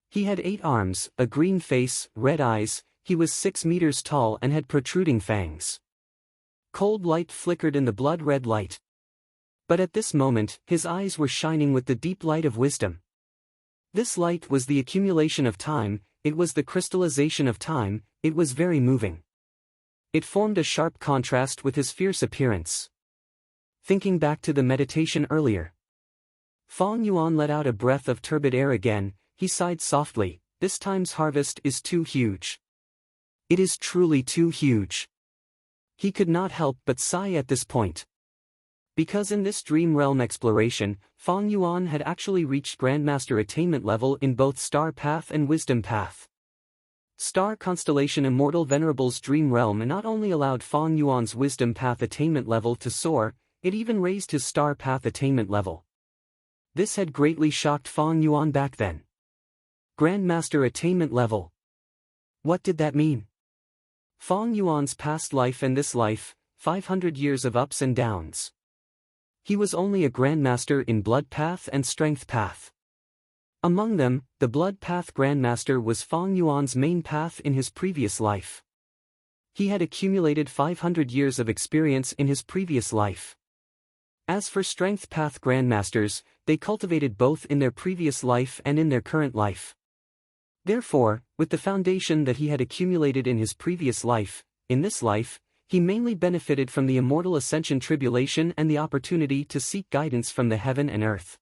He had 8 arms, a green face, red eyes, he was 6 meters tall and had protruding fangs. Cold light flickered in the blood-red light. But at this moment, his eyes were shining with the deep light of wisdom. This light was the accumulation of time, it was the crystallization of time, it was very moving. It formed a sharp contrast with his fierce appearance. Thinking back to the meditation earlier, Fang Yuan let out a breath of turbid air again, he sighed softly, this time's harvest is too huge. It is truly too huge. He could not help but sigh at this point. Because in this dream realm exploration, Fang Yuan had actually reached Grandmaster attainment level in both Star Path and Wisdom Path. Star Constellation Immortal Venerable's dream realm not only allowed Fang Yuan's Wisdom Path attainment level to soar, it even raised his Star Path attainment level. This had greatly shocked Fang Yuan back then. Grandmaster attainment level. What did that mean? Fang Yuan's past life and this life, 500 years of ups and downs. He was only a grandmaster in blood path and strength path. Among them, the blood path grandmaster was Fang Yuan's main path in his previous life. He had accumulated 500 years of experience in his previous life. As for strength path grandmasters, they cultivated both in their previous life and in their current life. Therefore, with the foundation that he had accumulated in his previous life, in this life, he mainly benefited from the immortal ascension tribulation and the opportunity to seek guidance from the heaven and earth.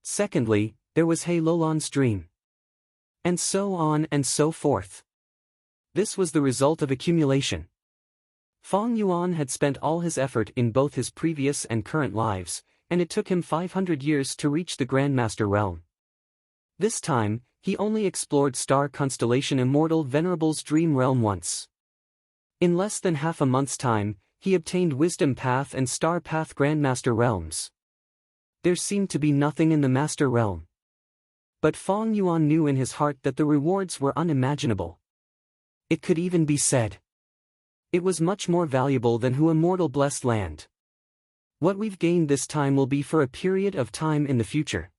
Secondly, there was He Lolan's dream. And so on and so forth. This was the result of accumulation. Fang Yuan had spent all his effort in both his previous and current lives, and it took him 500 years to reach the Grandmaster realm. This time, he only explored star constellation Immortal Venerable's dream realm once. In less than half a month's time, he obtained Wisdom Path and Star Path Grandmaster realms. There seemed to be nothing in the Master realm. But Fang Yuan knew in his heart that the rewards were unimaginable. It could even be said. It was much more valuable than Hu Immortal Blessed Land. What we've gained this time will be for a period of time in the future.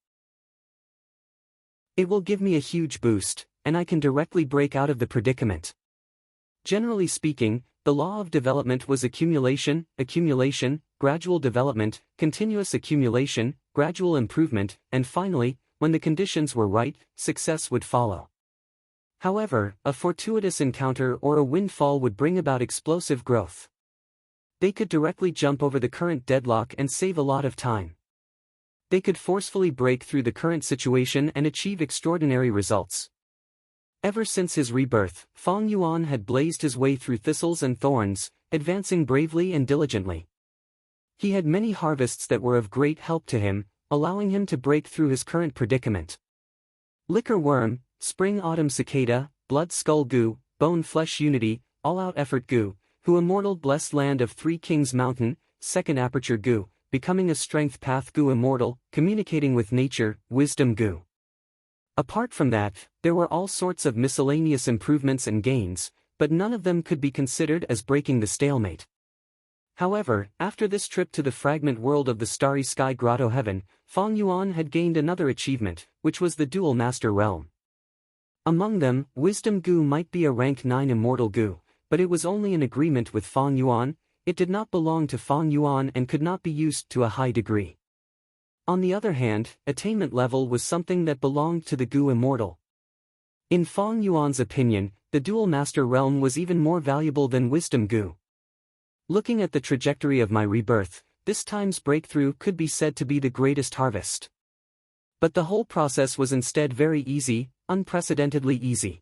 It will give me a huge boost, and I can directly break out of the predicament. Generally speaking, the law of development was accumulation, gradual development, continuous accumulation, gradual improvement, and finally, when the conditions were right, success would follow. However, a fortuitous encounter or a windfall would bring about explosive growth. They could directly jump over the current deadlock and save a lot of time. They could forcefully break through the current situation and achieve extraordinary results. Ever since his rebirth, Fang Yuan had blazed his way through thistles and thorns, advancing bravely and diligently. He had many harvests that were of great help to him, allowing him to break through his current predicament. Liquor worm, spring-autumn cicada, blood skull goo, bone-flesh unity, all-out effort goo, Hu Immortal Blessed Land of Three Kings Mountain, second aperture goo, becoming a strength path goo immortal, communicating with nature, wisdom goo. Apart from that, there were all sorts of miscellaneous improvements and gains, but none of them could be considered as breaking the stalemate. However, after this trip to the fragment world of the Starry Sky Grotto Heaven, Fang Yuan had gained another achievement, which was the Dual Master Realm. Among them, Wisdom Goo might be a rank 9 immortal goo, but it was only in agreement with Fang Yuan. It did not belong to Fang Yuan and could not be used to a high degree. On the other hand, attainment level was something that belonged to the Goo Immortal. In Fang Yuan's opinion, the Dual Master Realm was even more valuable than Wisdom Goo. Looking at the trajectory of my rebirth, this time's breakthrough could be said to be the greatest harvest. But the whole process was instead very easy, unprecedentedly easy.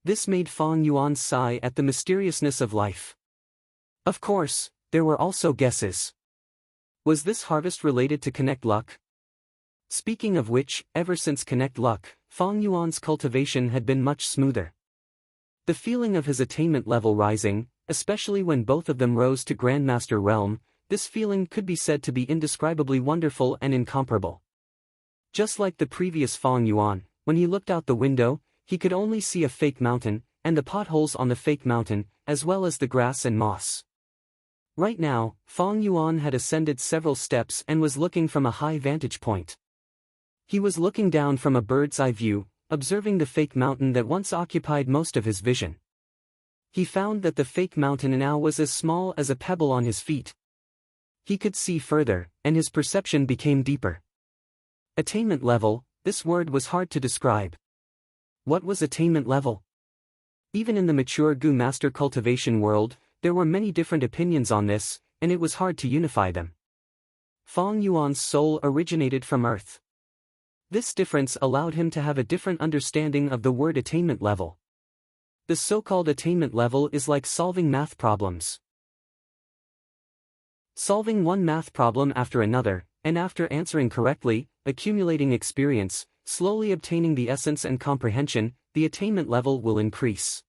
This made Fang Yuan sigh at the mysteriousness of life. Of course, there were also guesses. Was this harvest related to Connect Luck? Speaking of which, ever since Connect Luck, Fang Yuan's cultivation had been much smoother. The feeling of his attainment level rising, especially when both of them rose to Grandmaster Realm, this feeling could be said to be indescribably wonderful and incomparable. Just like the previous Fang Yuan, when he looked out the window, he could only see a fake mountain, and the potholes on the fake mountain, as well as the grass and moss. Right now, Fang Yuan had ascended several steps and was looking from a high vantage point. He was looking down from a bird's eye view, observing the fake mountain that once occupied most of his vision. He found that the fake mountain now was as small as a pebble on his feet. He could see further, and his perception became deeper. Attainment level, this word was hard to describe. What was attainment level? Even in the mature Goo Master cultivation world, there were many different opinions on this, and it was hard to unify them. Fang Yuan's soul originated from Earth. This difference allowed him to have a different understanding of the word attainment level. The so-called attainment level is like solving math problems. Solving one math problem after another, and after answering correctly, accumulating experience, slowly obtaining the essence and comprehension, the attainment level will increase.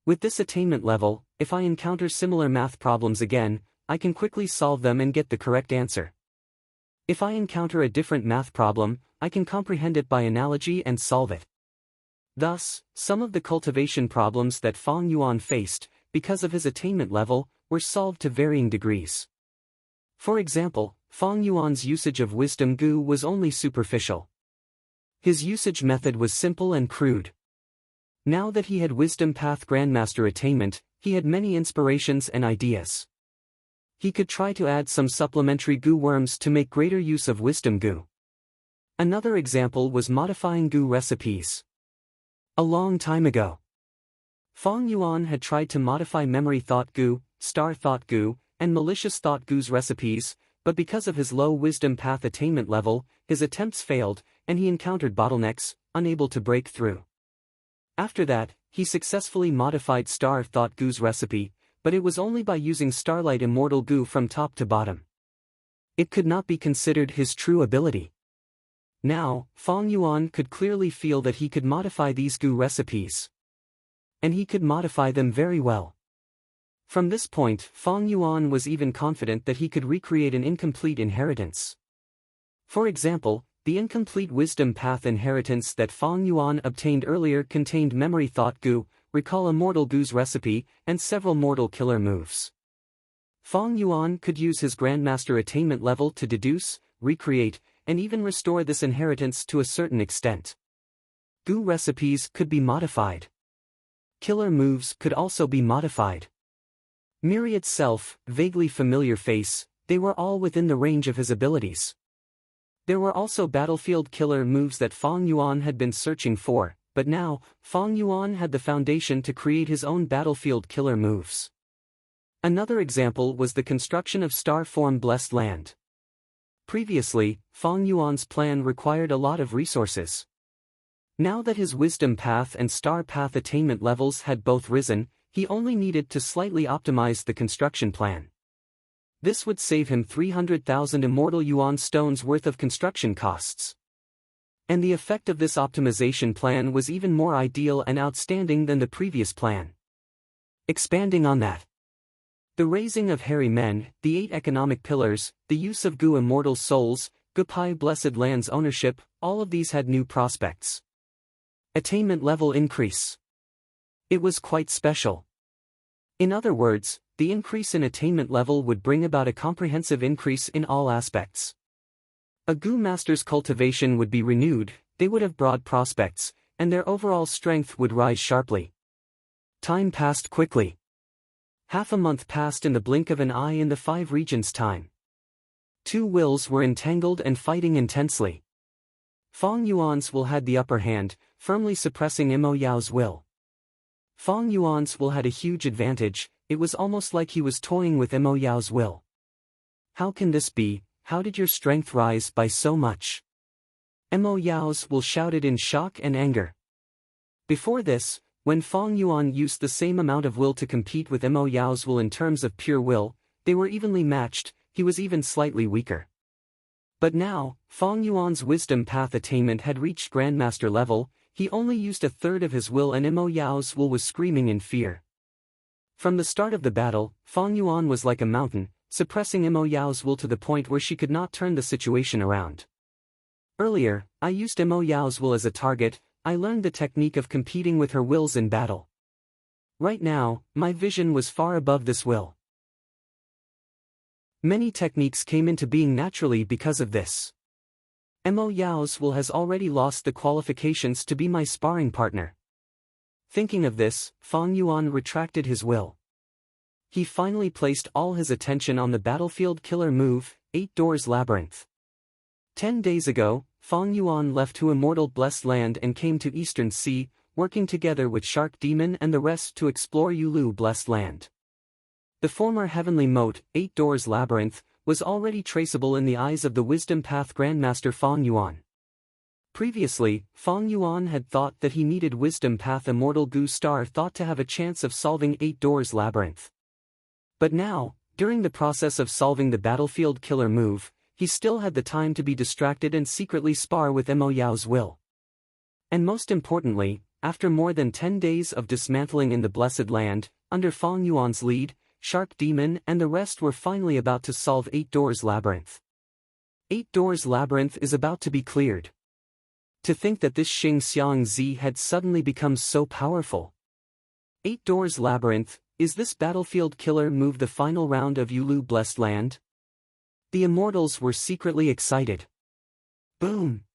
With this attainment level, if I encounter similar math problems again, I can quickly solve them and get the correct answer. If I encounter a different math problem, I can comprehend it by analogy and solve it. Thus, some of the cultivation problems that Fang Yuan faced, because of his attainment level, were solved to varying degrees. For example, Fong Yuan's usage of wisdom gu was only superficial. His usage method was simple and crude. Now that he had wisdom path grandmaster attainment, he had many inspirations and ideas. He could try to add some supplementary gu worms to make greater use of wisdom gu. Another example was modifying gu recipes. A long time ago, Fong Yuan had tried to modify memory thought gu, star thought gu, and malicious thought gu's recipes, but because of his low wisdom path attainment level, his attempts failed, and he encountered bottlenecks, unable to break through. After that, he successfully modified star thought gu's recipe, but it was only by using starlight immortal gu from top to bottom. It could not be considered his true ability. Now, Fong Yuan could clearly feel that he could modify these gu recipes. And he could modify them very well. From this point, Fong Yuan was even confident that he could recreate an incomplete inheritance. For example, the incomplete wisdom path inheritance that Fong Yuan obtained earlier contained memory thought gu, recall immortal gu's recipe, and several mortal killer moves. Fong Yuan could use his grandmaster attainment level to deduce, recreate, and even restore this inheritance to a certain extent. Gu recipes could be modified. Killer moves could also be modified. Myriad self, vaguely familiar face, they were all within the range of his abilities. There were also battlefield killer moves that Fong Yuan had been searching for, but now, Fong Yuan had the foundation to create his own battlefield killer moves. Another example was the construction of star form blessed land. Previously, Fong Yuan's plan required a lot of resources. Now that his wisdom path and star path attainment levels had both risen, he only needed to slightly optimize the construction plan. This would save him 300,000 immortal yuan stones worth of construction costs. And the effect of this optimization plan was even more ideal and outstanding than the previous plan. Expanding on that, the raising of hairy men, the 8 economic pillars, the use of gu immortal souls, Gupai blessed lands ownership, all of these had new prospects. Attainment level increase. It was quite special. In other words, the increase in attainment level would bring about a comprehensive increase in all aspects. A gu master's cultivation would be renewed, they would have broad prospects, and their overall strength would rise sharply. Time passed quickly. Half a month passed in the blink of an eye in the 5 regions' time. 2 wills were entangled and fighting intensely. Fong Yuan's will had the upper hand, firmly suppressing Mo Yao's will. Fong Yuan's will had a huge advantage, it was almost like he was toying with Mo Yao's will. How can this be? How did your strength rise by so much? Mo Yao's will shouted in shock and anger. Before this, when Fong Yuan used the same amount of will to compete with Mo Yao's will in terms of pure will, they were evenly matched, he was even slightly weaker. But now, Fong Yuan's wisdom path attainment had reached grandmaster level, he only used a third of his will and Mo Yao's will was screaming in fear. From the start of the battle, Fong Yuan was like a mountain, suppressing Mo Yao's will to the point where she could not turn the situation around. Earlier, I used Mo Yao's will as a target, I learned the technique of competing with her wills in battle. Right now, my vision was far above this will. Many techniques came into being naturally because of this. Mo Yao's will has already lost the qualifications to be my sparring partner. Thinking of this, Fong Yuan retracted his will. He finally placed all his attention on the battlefield killer move, 8 Doors Labyrinth. 10 days ago, Fong Yuan left to Immortal Blessed Land and came to Eastern Sea, working together with Shark Demon and the rest to explore Yulu Blessed Land. The former heavenly moat, 8 Doors Labyrinth, was already traceable in the eyes of the Wisdom Path Grandmaster Fong Yuan. Previously, Fong Yuan had thought that he needed Wisdom Path Immortal Gu Star thought to have a chance of solving 8 Doors Labyrinth. But now, during the process of solving the battlefield killer move, he still had the time to be distracted and secretly spar with Mo Yao's will. And most importantly, after more than 10 days of dismantling in the Blessed Land, under Fong Yuan's lead, Shark Demon and the rest were finally about to solve 8 Doors Labyrinth. 8 Doors Labyrinth is about to be cleared. To think that this Xing Xiang Zi had suddenly become so powerful. 8 Doors Labyrinth, is this battlefield killer move the final round of Yulu Blessed Land? The immortals were secretly excited. Boom!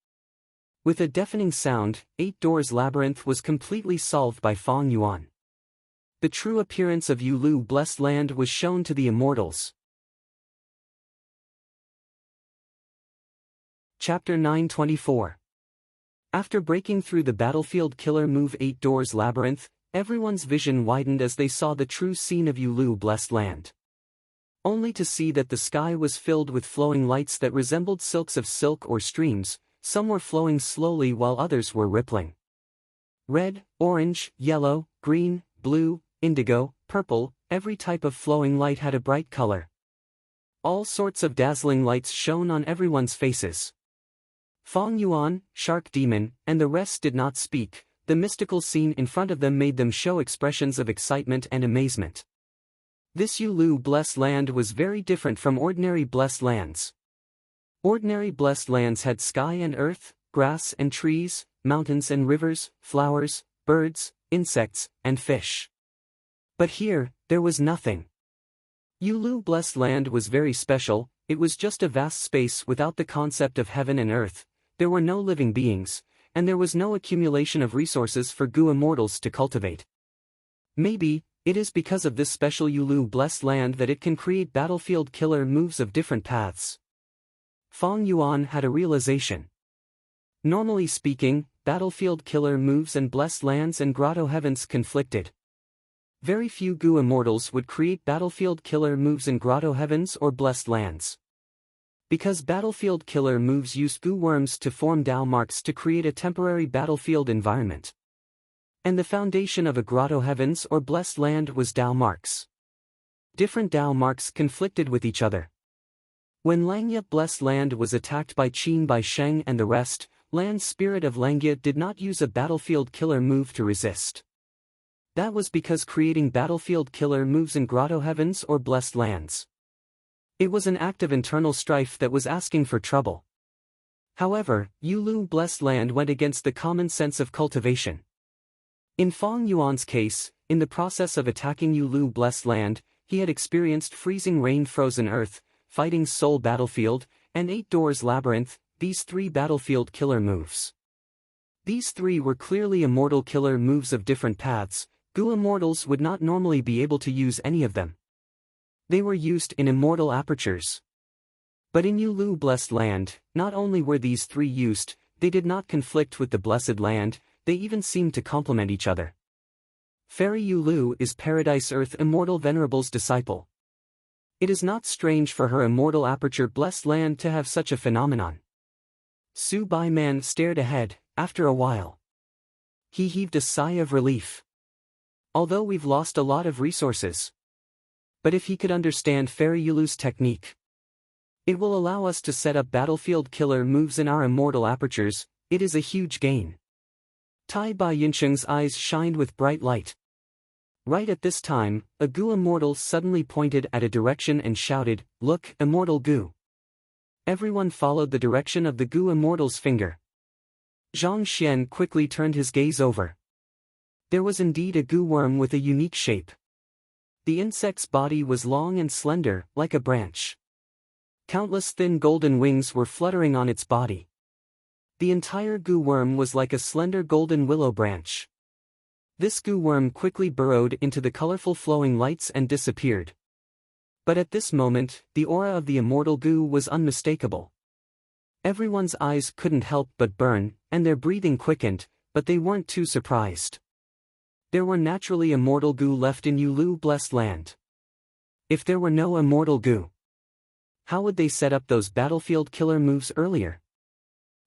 With a deafening sound, 8 Doors Labyrinth was completely solved by Fong Yuan. The true appearance of Yulu Blessed Land was shown to the immortals. Chapter 924. After breaking through the battlefield killer move 8 Doors Labyrinth, everyone's vision widened as they saw the true scene of Yulu Blessed Land. Only to see that the sky was filled with flowing lights that resembled silks of silk or streams, some were flowing slowly while others were rippling. Red, orange, yellow, green, blue, indigo, purple, every type of flowing light had a bright color. All sorts of dazzling lights shone on everyone's faces. Fong Yuan, Shark Demon, and the rest did not speak. The mystical scene in front of them made them show expressions of excitement and amazement. This Yulu Blessed Land was very different from ordinary blessed lands. Ordinary blessed lands had sky and earth, grass and trees, mountains and rivers, flowers, birds, insects, and fish. But here, there was nothing. Yulu Blessed Land was very special. It was just a vast space without the concept of heaven and earth. There were no living beings, and there was no accumulation of resources for Gu immortals to cultivate. Maybe, it is because of this special Yulu Blessed Land that it can create battlefield killer moves of different paths. Fong Yuan had a realization. Normally speaking, battlefield killer moves and blessed lands and grotto heavens conflicted. Very few Gu immortals would create battlefield killer moves in grotto heavens or blessed lands. Because battlefield killer moves use Gu worms to form Dao marks to create a temporary battlefield environment. And the foundation of a grotto heavens or blessed land was Dao marks. Different Dao marks conflicted with each other. When Langya Blessed Land was attacked by Qin Bai Sheng and the rest, Land Spirit of Langya did not use a battlefield killer move to resist. That was because creating battlefield killer moves in grotto heavens or blessed lands. It was an act of internal strife that was asking for trouble. However, Yulu Blessed Land went against the common sense of cultivation. In Fong Yuan's case, in the process of attacking Yulu Blessed Land, he had experienced freezing rain frozen earth, fighting soul battlefield, and 8 Doors Labyrinth, these 3 battlefield killer moves. These 3 were clearly immortal killer moves of different paths. Gu immortals would not normally be able to use any of them. They were used in immortal apertures. But in Yulu Blessed Land, not only were these 3 used, they did not conflict with the Blessed Land, they even seemed to complement each other. Fairy Yulu is Paradise Earth Immortal Venerable's disciple. It is not strange for her immortal aperture Blessed Land to have such a phenomenon. Su Bai Man stared ahead. After a while, he heaved a sigh of relief. Although we've lost a lot of resources. But if he could understand Fairy Yulu's technique, it will allow us to set up battlefield killer moves in our immortal apertures. It is a huge gain. Tai Bai Yinsheng's eyes shined with bright light. Right at this time, a Gu immortal suddenly pointed at a direction and shouted, "Look, immortal Gu." Everyone followed the direction of the Gu immortal's finger. Zhang Xian quickly turned his gaze over. There was indeed a Gu worm with a unique shape. The insect's body was long and slender, like a branch. Countless thin golden wings were fluttering on its body. The entire Gu worm was like a slender golden willow branch. This Gu worm quickly burrowed into the colorful flowing lights and disappeared. But at this moment, the aura of the immortal Gu was unmistakable. Everyone's eyes couldn't help but burn, and their breathing quickened, but they weren't too surprised. There were naturally immortal Gu left in Yulu Blessed Land. If there were no immortal Gu, how would they set up those battlefield killer moves earlier?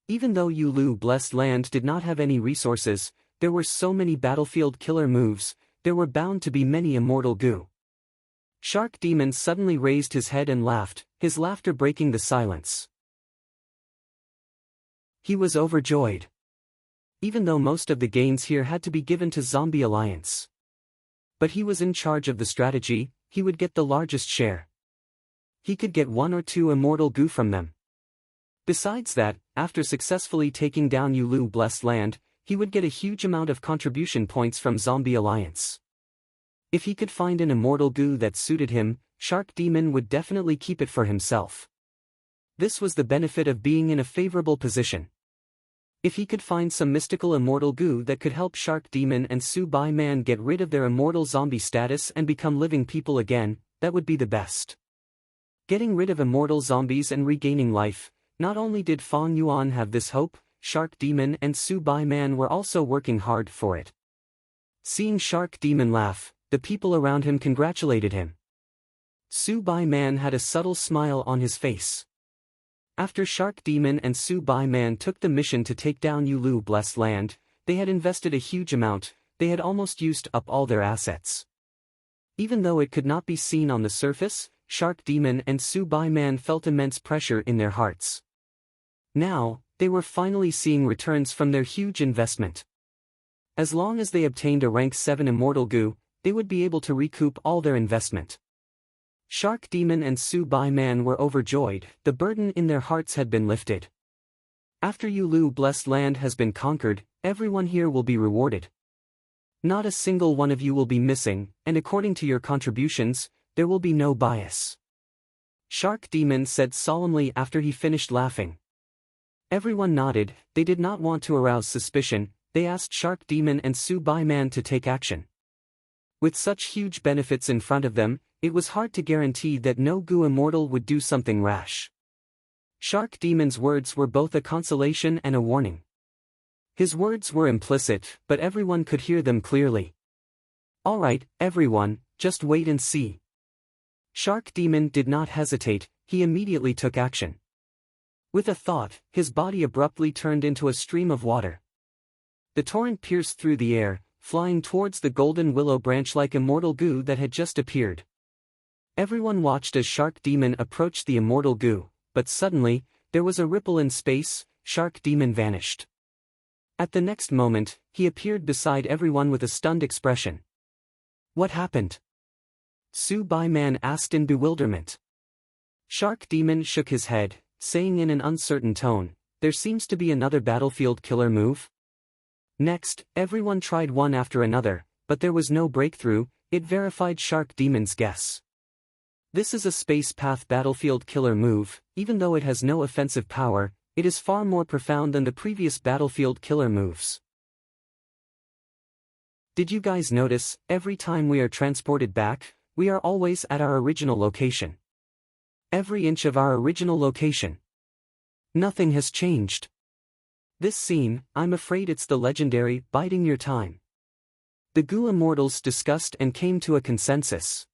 Even though Yulu Blessed Land did not have any resources, there were so many battlefield killer moves, there were bound to be many immortal Gu. Shark Demon suddenly raised his head and laughed, his laughter breaking the silence. He was overjoyed. Even though most of the gains here had to be given to Zombie Alliance. But he was in charge of the strategy, he would get the largest share. He could get 1 or 2 immortal Gu from them. Besides that, after successfully taking down Yulu Blessed Land, he would get a huge amount of contribution points from Zombie Alliance. If he could find an immortal goo that suited him, Shark Demon would definitely keep it for himself. This was the benefit of being in a favorable position. If he could find some mystical immortal goo that could help Shark Demon and Subai Man get rid of their immortal zombie status and become living people again, that would be the best. Getting rid of immortal zombies and regaining life. Not only did Fong Yuan have this hope, Shark Demon and Subai Man were also working hard for it. Seeing Shark Demon laugh, the people around him congratulated him. Subai Man had a subtle smile on his face. After Shark Demon and Subai Man took the mission to take down Yulu Blessed Land, they had invested a huge amount, they had almost used up all their assets. Even though it could not be seen on the surface, Shark Demon and Subai Man felt immense pressure in their hearts. Now, they were finally seeing returns from their huge investment. As long as they obtained a rank 7 immortal goo, they would be able to recoup all their investment. Shark Demon and Subai Man were overjoyed, the burden in their hearts had been lifted. After Yulu Blessed Land has been conquered, everyone here will be rewarded. Not a single one of you will be missing, and according to your contributions, there will be no bias. Shark Demon said solemnly after he finished laughing. Everyone nodded, they did not want to arouse suspicion, they asked Shark Demon and Subai Man to take action. With such huge benefits in front of them, it was hard to guarantee that no goo immortal would do something rash. Shark Demon's words were both a consolation and a warning. His words were implicit, but everyone could hear them clearly. Alright, everyone, just wait and see. Shark Demon did not hesitate, he immediately took action. With a thought, his body abruptly turned into a stream of water. The torrent pierced through the air, flying towards the golden willow branch-like immortal goo that had just appeared. Everyone watched as Shark Demon approached the immortal goo, but suddenly, there was a ripple in space, Shark Demon vanished. At the next moment, he appeared beside everyone with a stunned expression. What happened? Subai Man asked in bewilderment. Shark Demon shook his head, saying in an uncertain tone, there seems to be another battlefield killer move. Next, everyone tried one after another, but there was no breakthrough, it verified Shark Demon's guess. This is a space path battlefield killer move, even though it has no offensive power, it is far more profound than the previous battlefield killer moves. Did you guys notice, every time we are transported back, we are always at our original location. Every inch of our original location. Nothing has changed. This scene, I'm afraid it's the legendary, biding your time. The Goo Immortals discussed and came to a consensus.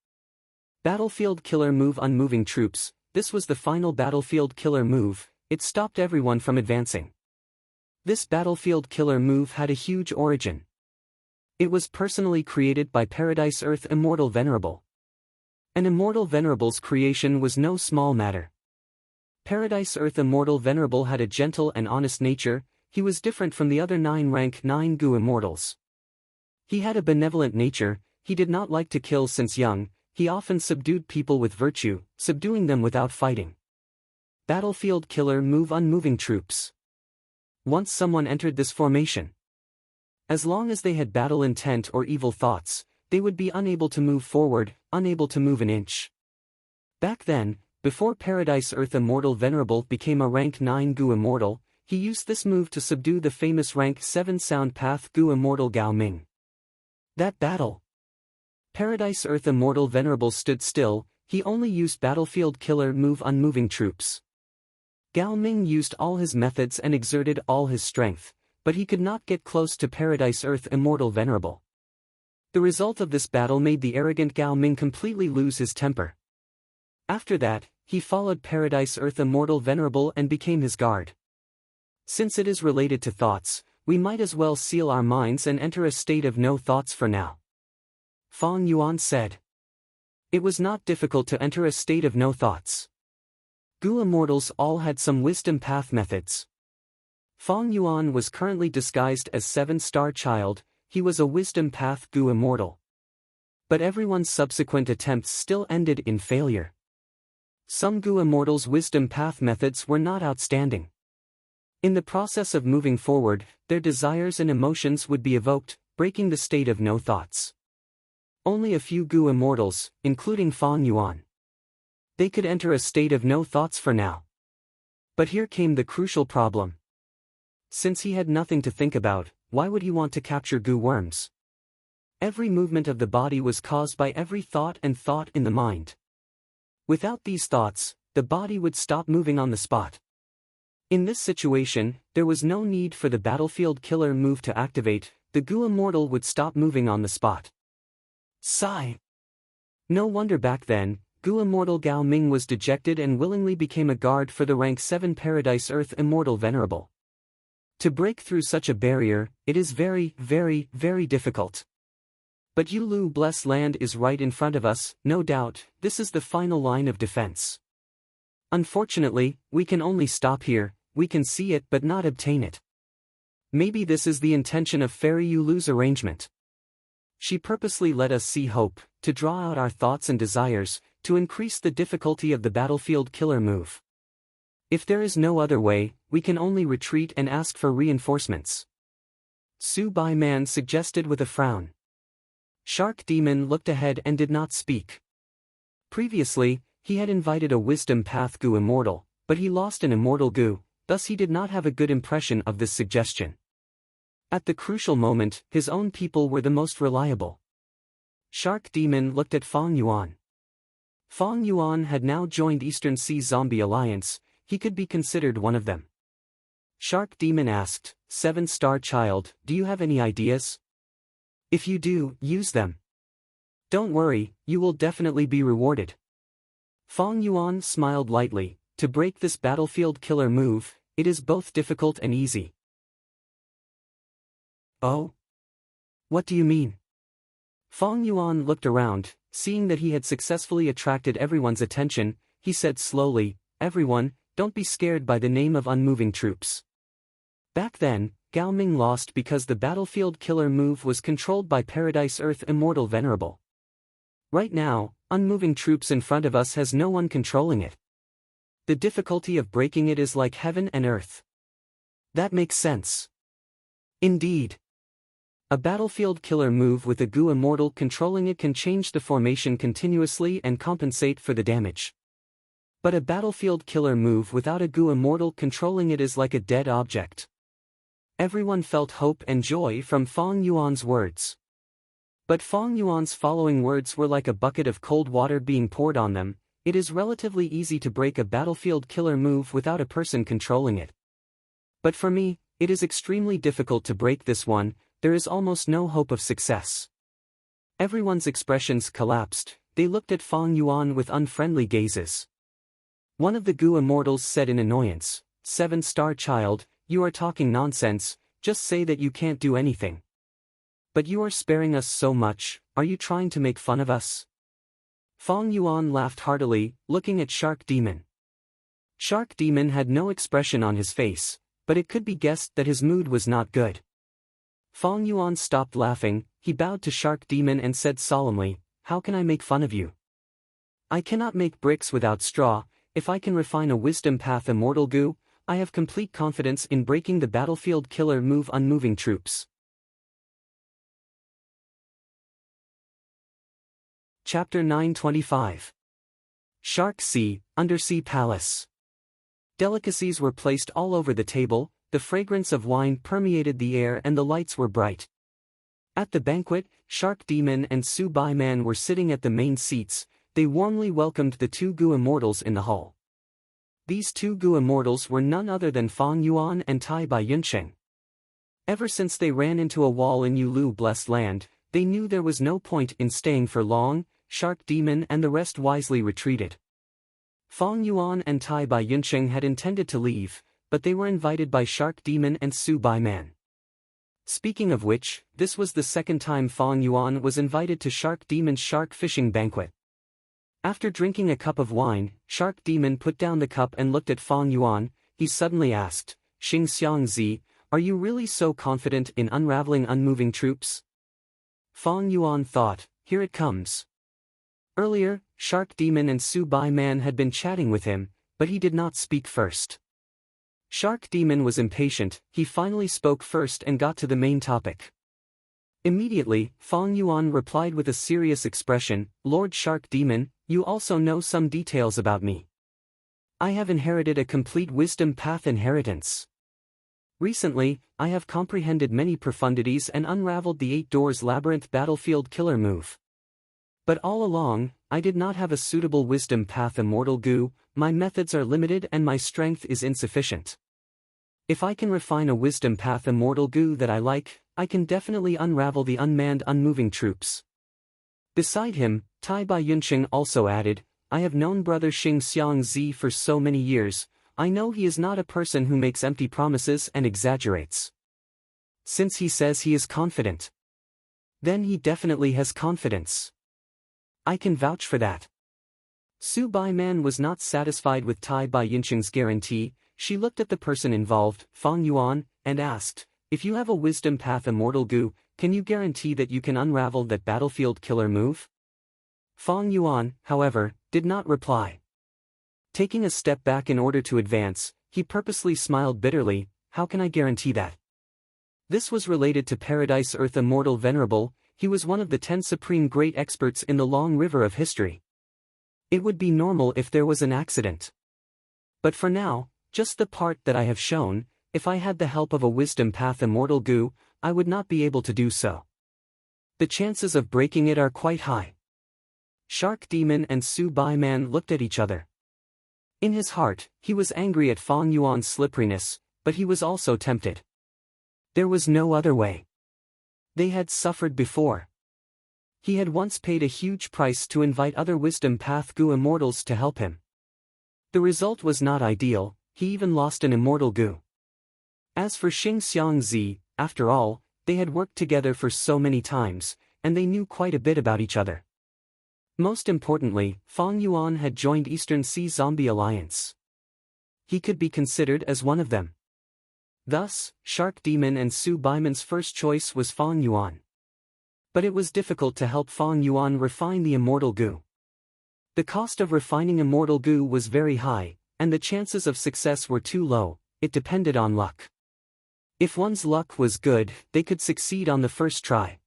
Battlefield killer move unmoving troops, this was the final battlefield killer move, it stopped everyone from advancing. This battlefield killer move had a huge origin. It was personally created by Paradise Earth Immortal Venerable. An Immortal Venerable's creation was no small matter. Paradise Earth Immortal Venerable had a gentle and honest nature, he was different from the other 9 rank 9 Goo Immortals. He had a benevolent nature, he did not like to kill since young, he often subdued people with virtue, subduing them without fighting. Battlefield killer move unmoving troops. Once someone entered this formation, as long as they had battle intent or evil thoughts, they would be unable to move forward, unable to move an inch. Back then, before Paradise Earth Immortal Venerable became a rank 9 Goo Immortal, he used this move to subdue the famous rank 7 Sound Path Goo Immortal Gao Ming. That battle. Paradise Earth Immortal Venerable stood still, he only used battlefield killer move unmoving troops. Gao Ming used all his methods and exerted all his strength, but he could not get close to Paradise Earth Immortal Venerable. The result of this battle made the arrogant Gao Ming completely lose his temper. After that, he followed Paradise Earth Immortal Venerable and became his guard. Since it is related to thoughts, we might as well seal our minds and enter a state of no thoughts for now. Fong Yuan said. It was not difficult to enter a state of no thoughts. Goo Immortals all had some wisdom path methods. Fong Yuan was currently disguised as 7-star child, he was a wisdom path Goo Immortal. But everyone's subsequent attempts still ended in failure. Some Goo Immortals' wisdom path methods were not outstanding. In the process of moving forward, their desires and emotions would be evoked, breaking the state of no thoughts. Only a few Gu immortals, including Fang Yuan. They could enter a state of no thoughts for now. But here came the crucial problem. Since he had nothing to think about, why would he want to capture Gu worms? Every movement of the body was caused by every thought and thought in the mind. Without these thoughts, the body would stop moving on the spot. In this situation, there was no need for the battlefield killer move to activate, the Gu immortal would stop moving on the spot. Sigh. No wonder back then, Gu immortal Gao Ming was dejected and willingly became a guard for the rank 7 Paradise Earth Immortal Venerable. To break through such a barrier, it is very, very, very difficult. But Yulu Blessed Land is right in front of us, no doubt, this is the final line of defense. Unfortunately, we can only stop here, we can see it but not obtain it. Maybe this is the intention of Fairy Yulu's arrangement. She purposely let us see hope, to draw out our thoughts and desires, to increase the difficulty of the battlefield killer move. If there is no other way, we can only retreat and ask for reinforcements. Su Bai Man suggested with a frown. Shark Demon looked ahead and did not speak. Previously, he had invited a Wisdom Path Gu immortal, but he lost an immortal Gu, thus he did not have a good impression of this suggestion. At the crucial moment, his own people were the most reliable. Shark Demon looked at Fang Yuan. Fang Yuan had now joined Eastern Sea Zombie Alliance, he could be considered one of them. Shark Demon asked, 7-star child, do you have any ideas? If you do, use them. Don't worry, you will definitely be rewarded. Fang Yuan smiled lightly, to break this battlefield killer move, it is both difficult and easy. Oh? What do you mean? Fang Yuan looked around, seeing that he had successfully attracted everyone's attention, he said slowly, everyone, don't be scared by the name of unmoving troops. Back then, Gao Ming lost because the battlefield killer move was controlled by Paradise Earth Immortal Venerable. Right now, unmoving troops in front of us has no one controlling it. The difficulty of breaking it is like heaven and earth. That makes sense. Indeed. A battlefield killer move with a Gu immortal controlling it can change the formation continuously and compensate for the damage. But a battlefield killer move without a Gu immortal controlling it is like a dead object. Everyone felt hope and joy from Fang Yuan's words. But Fang Yuan's following words were like a bucket of cold water being poured on them, it is relatively easy to break a battlefield killer move without a person controlling it. But for me, it is extremely difficult to break this one, there is almost no hope of success. Everyone's expressions collapsed, they looked at Fang Yuan with unfriendly gazes. One of the Gu immortals said in annoyance, 7-star child, you are talking nonsense, just say that you can't do anything. But you are sparing us so much, are you trying to make fun of us? Fang Yuan laughed heartily, looking at Shark Demon. Shark Demon had no expression on his face, but it could be guessed that his mood was not good. Fang Yuan stopped laughing, he bowed to Shark Demon and said solemnly, how can I make fun of you? I cannot make bricks without straw, if I can refine a Wisdom Path Immortal Gu, I have complete confidence in breaking the battlefield killer move unmoving troops. Chapter 925. Shark Sea, Undersea Palace. Delicacies were placed all over the table, the fragrance of wine permeated the air and the lights were bright. At the banquet, Shark Demon and Su Bai Man were sitting at the main seats, they warmly welcomed the two Gu immortals in the hall. These two Gu immortals were none other than Fang Yuan and Tai Bai Yunsheng. Ever since they ran into a wall in Yulu Blessed Land, they knew there was no point in staying for long, Shark Demon and the rest wisely retreated. Fang Yuan and Tai Bai Yunsheng had intended to leave, but they were invited by Shark Demon and Su Bai Man. Speaking of which, this was the second time Fang Yuan was invited to Shark Demon's shark fishing banquet. After drinking a cup of wine, Shark Demon put down the cup and looked at Fang Yuan, he suddenly asked, Xing Xiang Zi, are you really so confident in unraveling unmoving troops? Fang Yuan thought, here it comes. Earlier, Shark Demon and Su Bai Man had been chatting with him, but he did not speak first. Shark Demon was impatient, he finally spoke first and got to the main topic. Immediately, Fong Yuan replied with a serious expression, "Lord Shark Demon, you also know some details about me. I have inherited a complete wisdom path inheritance. Recently, I have comprehended many profundities and unraveled the 8 Doors Labyrinth battlefield killer move. But all along, I did not have a suitable wisdom path immortal goo, my methods are limited and my strength is insufficient. If I can refine a wisdom path immortal goo that I like, I can definitely unravel the unmanned unmoving troops." Beside him, Tai Bai Yunqing also added, "I have known Brother Xing Xiang Zi for so many years, I know he is not a person who makes empty promises and exaggerates. Since he says he is confident, then he definitely has confidence. I can vouch for that." Su Baiman was not satisfied with Tai Bai Yunqing's guarantee. She looked at the person involved, Fong Yuan, and asked, "If you have a wisdom path immortal goo, can you guarantee that you can unravel that battlefield killer move?" Fong Yuan, however, did not reply. Taking a step back in order to advance, he purposely smiled bitterly, "How can I guarantee that?" This was related to Paradise Earth Immortal Venerable. He was one of the 10 supreme great experts in the long river of history. It would be normal if there was an accident. But for now, just the part that I have shown, if I had the help of a wisdom path immortal goo, I would not be able to do so. The chances of breaking it are quite high. Shark Demon and Su Baiman looked at each other. In his heart, he was angry at Fong Yuan's slipperiness, but he was also tempted. There was no other way. They had suffered before. He had once paid a huge price to invite other wisdom path goo immortals to help him. The result was not ideal, he even lost an immortal goo. As for Xing Xiang Zi, after all, they had worked together for so many times, and they knew quite a bit about each other. Most importantly, Fong Yuan had joined Eastern Sea Zombie Alliance. He could be considered as one of them. Thus, Shark Demon and Su Baiman's first choice was Fong Yuan. But it was difficult to help Fong Yuan refine the immortal goo. The cost of refining immortal goo was very high, and the chances of success were too low. It depended on luck. If one's luck was good, they could succeed on the first try.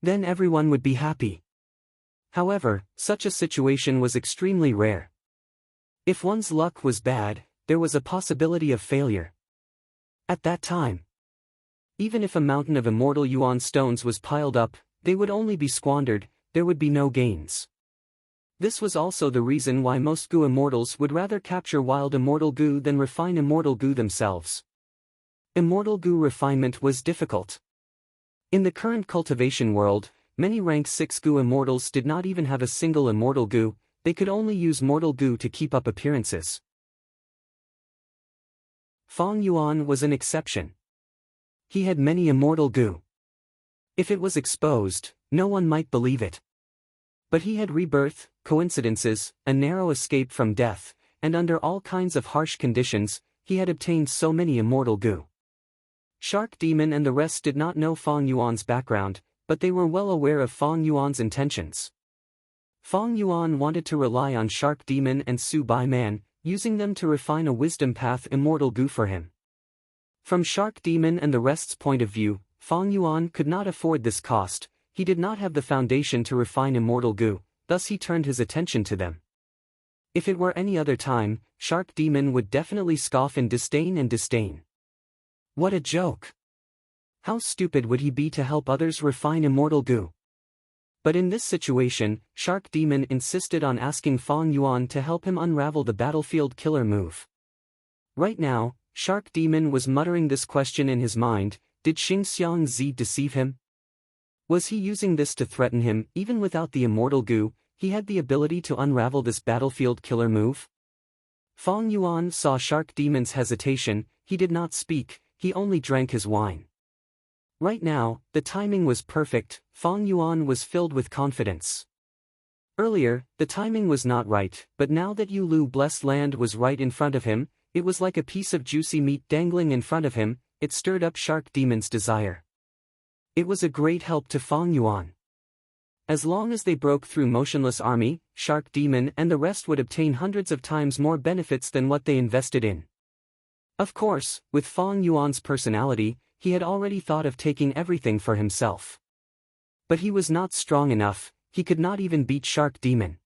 Then everyone would be happy. However, such a situation was extremely rare. If one's luck was bad, there was a possibility of failure. At that time, even if a mountain of immortal yuan stones was piled up, they would only be squandered, there would be no gains. This was also the reason why most goo immortals would rather capture wild immortal goo than refine immortal goo themselves. Immortal goo refinement was difficult. In the current cultivation world, many rank 6 goo immortals did not even have a single immortal goo, they could only use mortal goo to keep up appearances. Fong Yuan was an exception. He had many immortal goo. If it was exposed, no one might believe it. But he had rebirth, coincidences, a narrow escape from death, and under all kinds of harsh conditions, he had obtained so many immortal goo. Shark Demon and the rest did not know Fong Yuan's background, but they were well aware of Fong Yuan's intentions. Fong Yuan wanted to rely on Shark Demon and Su Baiman, using them to refine a wisdom path immortal goo for him. From Shark Demon and the rest's point of view, Fong Yuan could not afford this cost, he did not have the foundation to refine immortal goo, thus he turned his attention to them. If it were any other time, Shark Demon would definitely scoff in disdain. What a joke! How stupid would he be to help others refine immortal goo? But in this situation, Shark Demon insisted on asking Fong Yuan to help him unravel the battlefield killer move. Right now, Shark Demon was muttering this question in his mind, did Xing Xiang Zi deceive him? Was he using this to threaten him? Even without the immortal goo, he had the ability to unravel this battlefield killer move? Fong Yuan saw Shark Demon's hesitation, he did not speak, he only drank his wine. Right now, the timing was perfect, Fong Yuan was filled with confidence. Earlier, the timing was not right, but now that Yulu Blessed Land was right in front of him, it was like a piece of juicy meat dangling in front of him, it stirred up Shark Demon's desire. It was a great help to Fong Yuan. As long as they broke through Motionless Army, Shark Demon and the rest would obtain hundreds of times more benefits than what they invested in. Of course, with Fong Yuan's personality, he had already thought of taking everything for himself. But he was not strong enough, he could not even beat Shark Demon.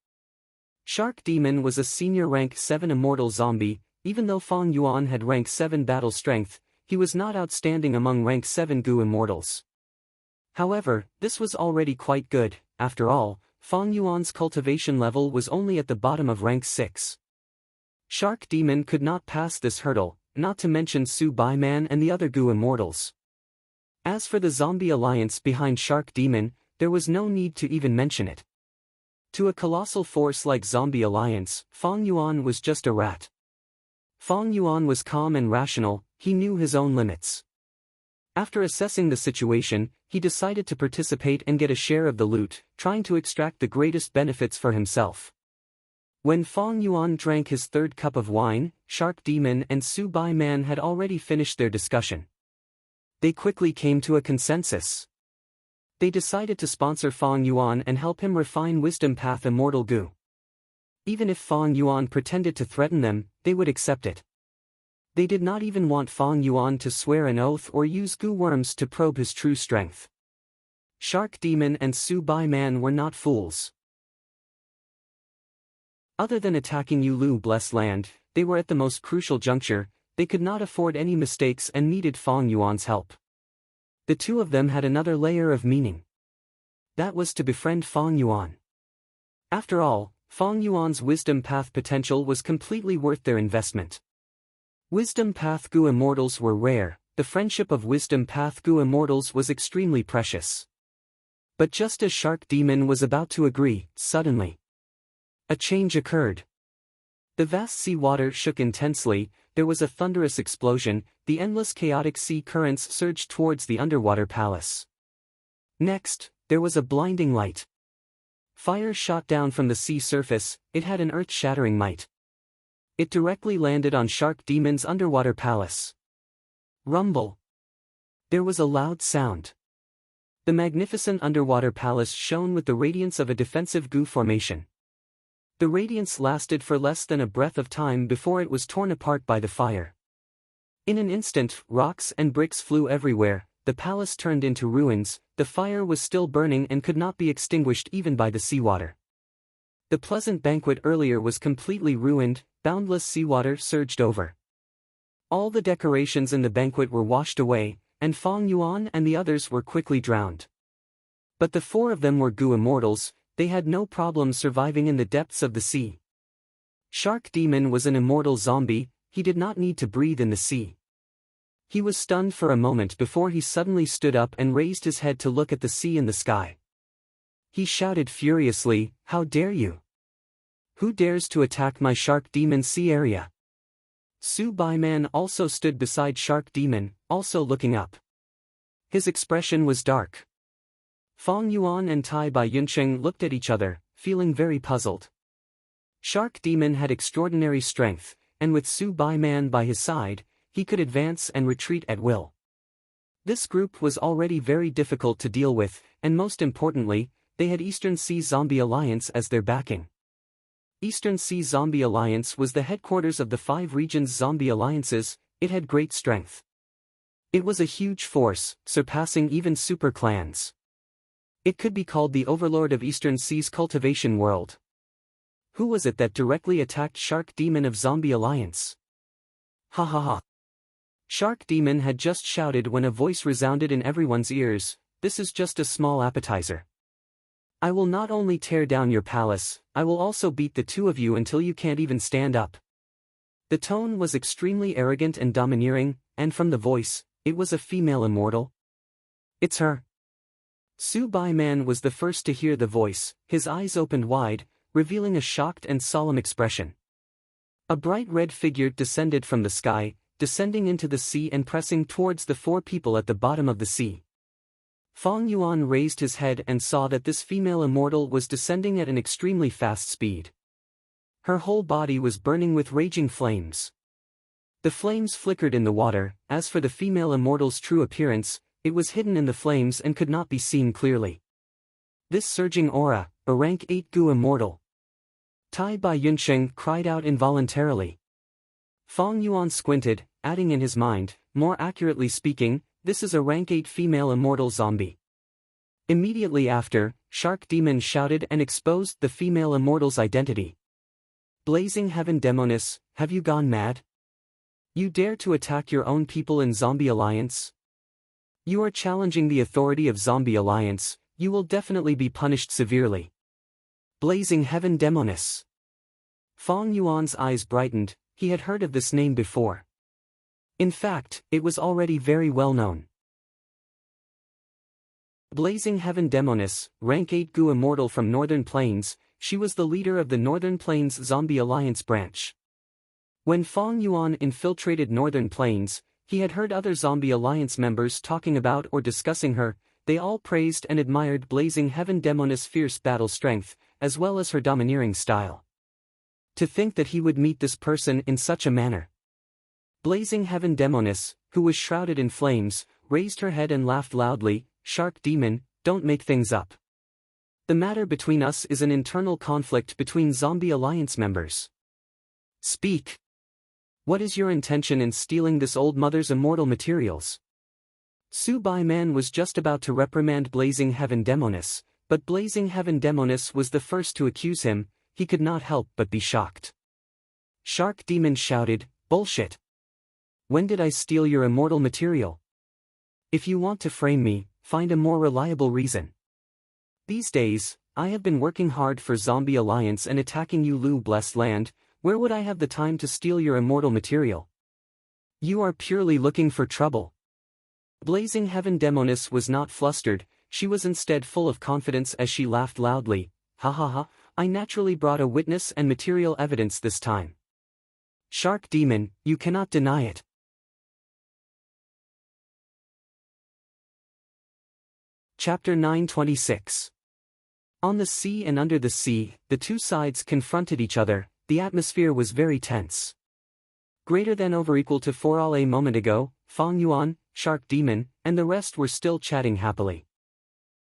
Shark Demon was a senior rank 7 immortal zombie. Even though Fong Yuan had rank 7 battle strength, he was not outstanding among rank 7 Gu immortals. However, this was already quite good. After all, Fong Yuan's cultivation level was only at the bottom of rank 6. Shark Demon could not pass this hurdle, not to mention Su Bai Man and the other Gu immortals. As for the zombie alliance behind Shark Demon, there was no need to even mention it. To a colossal force like Zombie Alliance, Fong Yuan was just a rat. Fong Yuan was calm and rational, he knew his own limits. After assessing the situation, he decided to participate and get a share of the loot, trying to extract the greatest benefits for himself. When Fong Yuan drank his third cup of wine, Shark Demon and Su Bai Man had already finished their discussion. They quickly came to a consensus. They decided to sponsor Fong Yuan and help him refine Wisdom Path Immortal Gu. Even if Fong Yuan pretended to threaten them, they would accept it. They did not even want Fong Yuan to swear an oath or use Gu worms to probe his true strength. Shark Demon and Su Bai Man were not fools. Other than attacking Yulu Blessed Land, they were at the most crucial juncture. They could not afford any mistakes and needed Fong Yuan's help. The two of them had another layer of meaning. That was to befriend Fong Yuan. After all, Fong Yuan's Wisdom Path potential was completely worth their investment. Wisdom Path Gu Immortals were rare, the friendship of Wisdom Path Gu Immortals was extremely precious. But just as Shark Demon was about to agree, suddenly a change occurred. The vast sea water shook intensely, there was a thunderous explosion, the endless chaotic sea currents surged towards the underwater palace. Next, there was a blinding light. Fire shot down from the sea surface, it had an earth-shattering might. It directly landed on Shark Demon's underwater palace. Rumble. There was a loud sound. The magnificent underwater palace shone with the radiance of a defensive Gu formation. The radiance lasted for less than a breath of time before it was torn apart by the fire. In an instant, rocks and bricks flew everywhere, the palace turned into ruins, the fire was still burning and could not be extinguished even by the seawater. The pleasant banquet earlier was completely ruined, boundless seawater surged over. All the decorations in the banquet were washed away, and Fong Yuan and the others were quickly drowned. But the four of them were Gu immortals, they had no problem surviving in the depths of the sea. Shark Demon was an immortal zombie, he did not need to breathe in the sea. He was stunned for a moment before he suddenly stood up and raised his head to look at the sea and the sky. He shouted furiously, "How dare you? Who dares to attack my Shark Demon sea area?" Su Bai Man also stood beside Shark Demon, also looking up. His expression was dark. Fong Yuan and Tai Bai Yunsheng looked at each other, feeling very puzzled. Shark Demon had extraordinary strength, and with Su Bai Man by his side, he could advance and retreat at will. This group was already very difficult to deal with, and most importantly, they had Eastern Sea Zombie Alliance as their backing. Eastern Sea Zombie Alliance was the headquarters of the 5 regions zombie alliances, it had great strength. It was a huge force, surpassing even super clans. It could be called the overlord of Eastern Sea's cultivation world. Who was it that directly attacked Shark Demon of Zombie Alliance? Ha ha ha. Shark Demon had just shouted when a voice resounded in everyone's ears, "This is just a small appetizer. I will not only tear down your palace, I will also beat the two of you until you can't even stand up." The tone was extremely arrogant and domineering, and from the voice, it was a female immortal. "It's her." Su Bai Man was the first to hear the voice, his eyes opened wide, revealing a shocked and solemn expression. A bright red figure descended from the sky, descending into the sea and pressing towards the 4 people at the bottom of the sea. Fong Yuan raised his head and saw that this female immortal was descending at an extremely fast speed. Her whole body was burning with raging flames. The flames flickered in the water. As for the female immortal's true appearance, it was hidden in the flames and could not be seen clearly. This surging aura, a rank 8 Gu immortal. Tai Bai Yunsheng cried out involuntarily. Fong Yuan squinted, adding in his mind, more accurately speaking, this is a rank 8 female immortal zombie. Immediately after, Shark Demon shouted and exposed the female immortal's identity. Blazing Heaven Demoness, have you gone mad? You dare to attack your own people in Zombie Alliance? You are challenging the authority of Zombie Alliance, you will definitely be punished severely. Blazing Heaven Demoness. Fong Yuan's eyes brightened, he had heard of this name before. In fact, it was already very well known. Blazing Heaven Demoness, rank 8 Gu immortal from Northern Plains, she was the leader of the Northern Plains Zombie Alliance branch. When Fong Yuan infiltrated Northern Plains, he had heard other Zombie Alliance members talking about or discussing her. They all praised and admired Blazing Heaven Demoness' fierce battle strength, as well as her domineering style. To think that he would meet this person in such a manner. Blazing Heaven Demoness, who was shrouded in flames, raised her head and laughed loudly. Shark Demon, don't make things up. The matter between us is an internal conflict between Zombie Alliance members. Speak. What is your intention in stealing this old mother's immortal materials? Su Bai Man was just about to reprimand Blazing Heaven Demoness, but Blazing Heaven Demoness was the first to accuse him. He could not help but be shocked. Shark Demon shouted, bullshit. When did I steal your immortal material? If you want to frame me, find a more reliable reason. These days, I have been working hard for Zombie Alliance and attacking you Lu Blessed Land. Where would I have the time to steal your immortal material? You are purely looking for trouble. Blazing Heaven Demoness was not flustered, she was instead full of confidence as she laughed loudly. Ha ha ha, I naturally brought a witness and material evidence this time. Shark Demon, you cannot deny it. Chapter 926. On the sea and under the sea, the two sides confronted each other. The atmosphere was very tense. Greater than over equal to 4 all a moment ago, Fong Yuan, Shark Demon, and the rest were still chatting happily.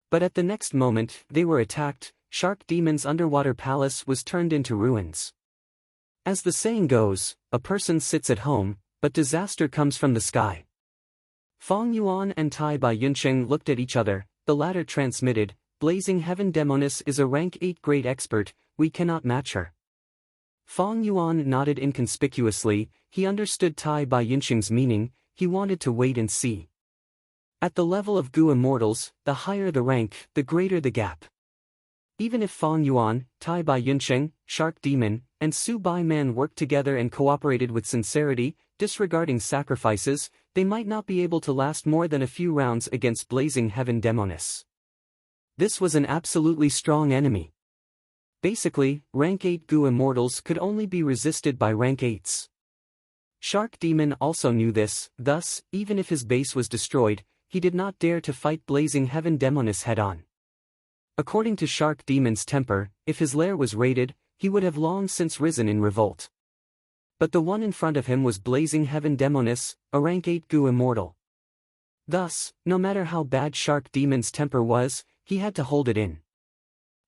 But at the next moment, they were attacked. Shark Demon's underwater palace was turned into ruins. As the saying goes, a person sits at home, but disaster comes from the sky. Fong Yuan and Tai Bai Yuncheng looked at each other, the latter transmitted, Blazing Heaven Demoness is a rank 8 great expert, we cannot match her. Fong Yuan nodded inconspicuously, he understood Tai Bai Yuncheng's meaning, he wanted to wait and see. At the level of Gu Immortals, the higher the rank, the greater the gap. Even if Fong Yuan, Tai Bai Yuncheng, Shark Demon, and Su Bai Man worked together and cooperated with sincerity, disregarding sacrifices, they might not be able to last more than a few rounds against Blazing Heaven Demoness. This was an absolutely strong enemy. Basically, rank 8 Gu Immortals could only be resisted by rank 8s. Shark Demon also knew this, thus, even if his base was destroyed, he did not dare to fight Blazing Heaven Demoness head-on. According to Shark Demon's temper, if his lair was raided, he would have long since risen in revolt. But the one in front of him was Blazing Heaven Demoness, a rank 8 Gu Immortal. Thus, no matter how bad Shark Demon's temper was, he had to hold it in.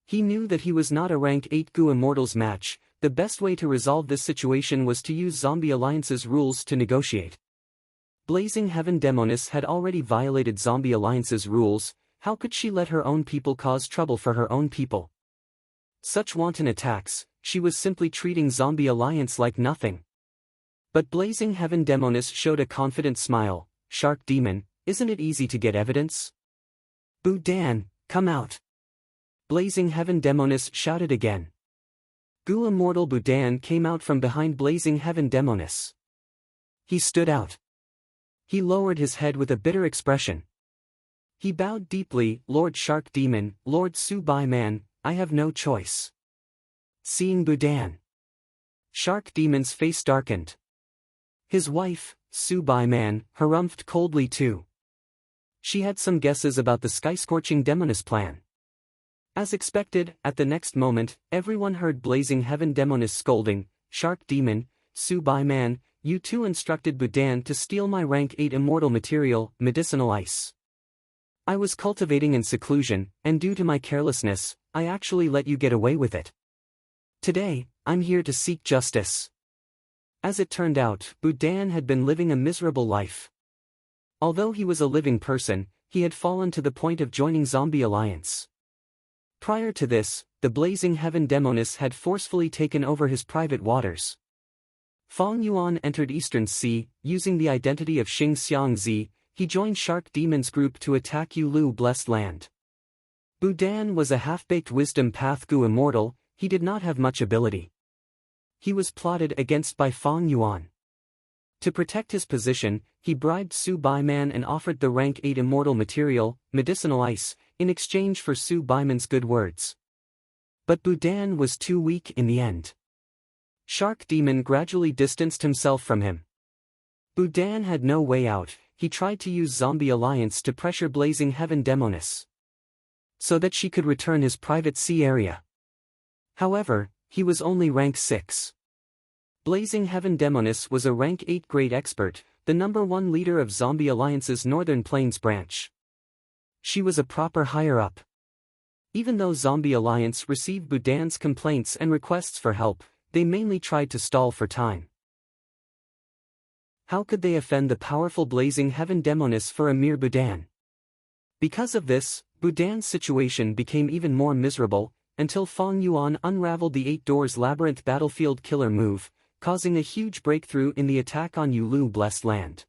He knew that he was not a rank 8 Gu Immortals match. The best way to resolve this situation was to use Zombie Alliance's rules to negotiate. Blazing Heaven Demoness had already violated Zombie Alliance's rules, how could she let her own people cause trouble for her own people? Such wanton attacks, she was simply treating Zombie Alliance like nothing. But Blazing Heaven Demoness showed a confident smile, Shark Demon, isn't it easy to get evidence? Budan, come out. Blazing Heaven Demoness shouted again. Gu Immortal Budan came out from behind Blazing Heaven Demoness. He stood out. He lowered his head with a bitter expression. He bowed deeply, Lord Shark Demon, Lord Su Bai Man, I have no choice. Seeing Budan, Shark Demon's face darkened. His wife, Su Bai Man, harumphed coldly too. She had some guesses about the sky-scorching Demoness plan. As expected, at the next moment, everyone heard Blazing Heaven Demoness scolding, Shark Demon, Su Bai Man, you too instructed Budan to steal my rank 8 immortal material, medicinal ice. I was cultivating in seclusion, and due to my carelessness, I actually let you get away with it. Today, I'm here to seek justice. As it turned out, Budan had been living a miserable life. Although he was a living person, he had fallen to the point of joining Zombie Alliance. Prior to this, the Blazing Heaven Demoness had forcefully taken over his private waters. Fong Yuan entered Eastern Sea, using the identity of Xing Xiangzi. He joined Shark Demon's group to attack Yulu Blessed Land. Budan was a half-baked wisdom path Gu immortal. He did not have much ability. He was plotted against by Fong Yuan. To protect his position, he bribed Su Baiman and offered the rank 8 immortal material, medicinal ice, in exchange for Su Baiman's good words. But Budan was too weak in the end. Shark Demon gradually distanced himself from him. Budan had no way out. He tried to use Zombie Alliance to pressure Blazing Heaven Demoness, so that she could return his private sea area. However, he was only rank 6. Blazing Heaven Demoness was a rank 8 great expert, the #1 leader of Zombie Alliance's Northern Plains branch. She was a proper higher-up. Even though Zombie Alliance received Budan's complaints and requests for help, they mainly tried to stall for time. How could they offend the powerful Blazing Heaven Demoness for a mere Budan? Because of this, Budan's situation became even more miserable, until Fong Yuan unraveled the 8 Doors Labyrinth battlefield killer move, causing a huge breakthrough in the attack on Yulu Blessed Land.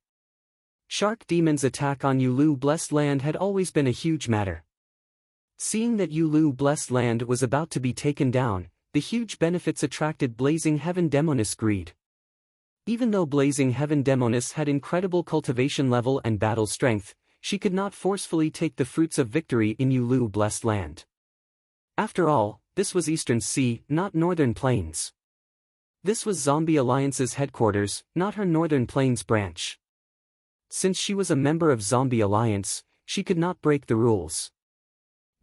Shark Demon's attack on Yulu Blessed Land had always been a huge matter. Seeing that Yulu Blessed Land was about to be taken down, the huge benefits attracted Blazing Heaven Demoness greed. Even though Blazing Heaven Demoness had incredible cultivation level and battle strength, she could not forcefully take the fruits of victory in Yulu Blessed Land. After all, this was Eastern Sea, not Northern Plains. This was Zombie Alliance's headquarters, not her Northern Plains branch. Since she was a member of Zombie Alliance, she could not break the rules.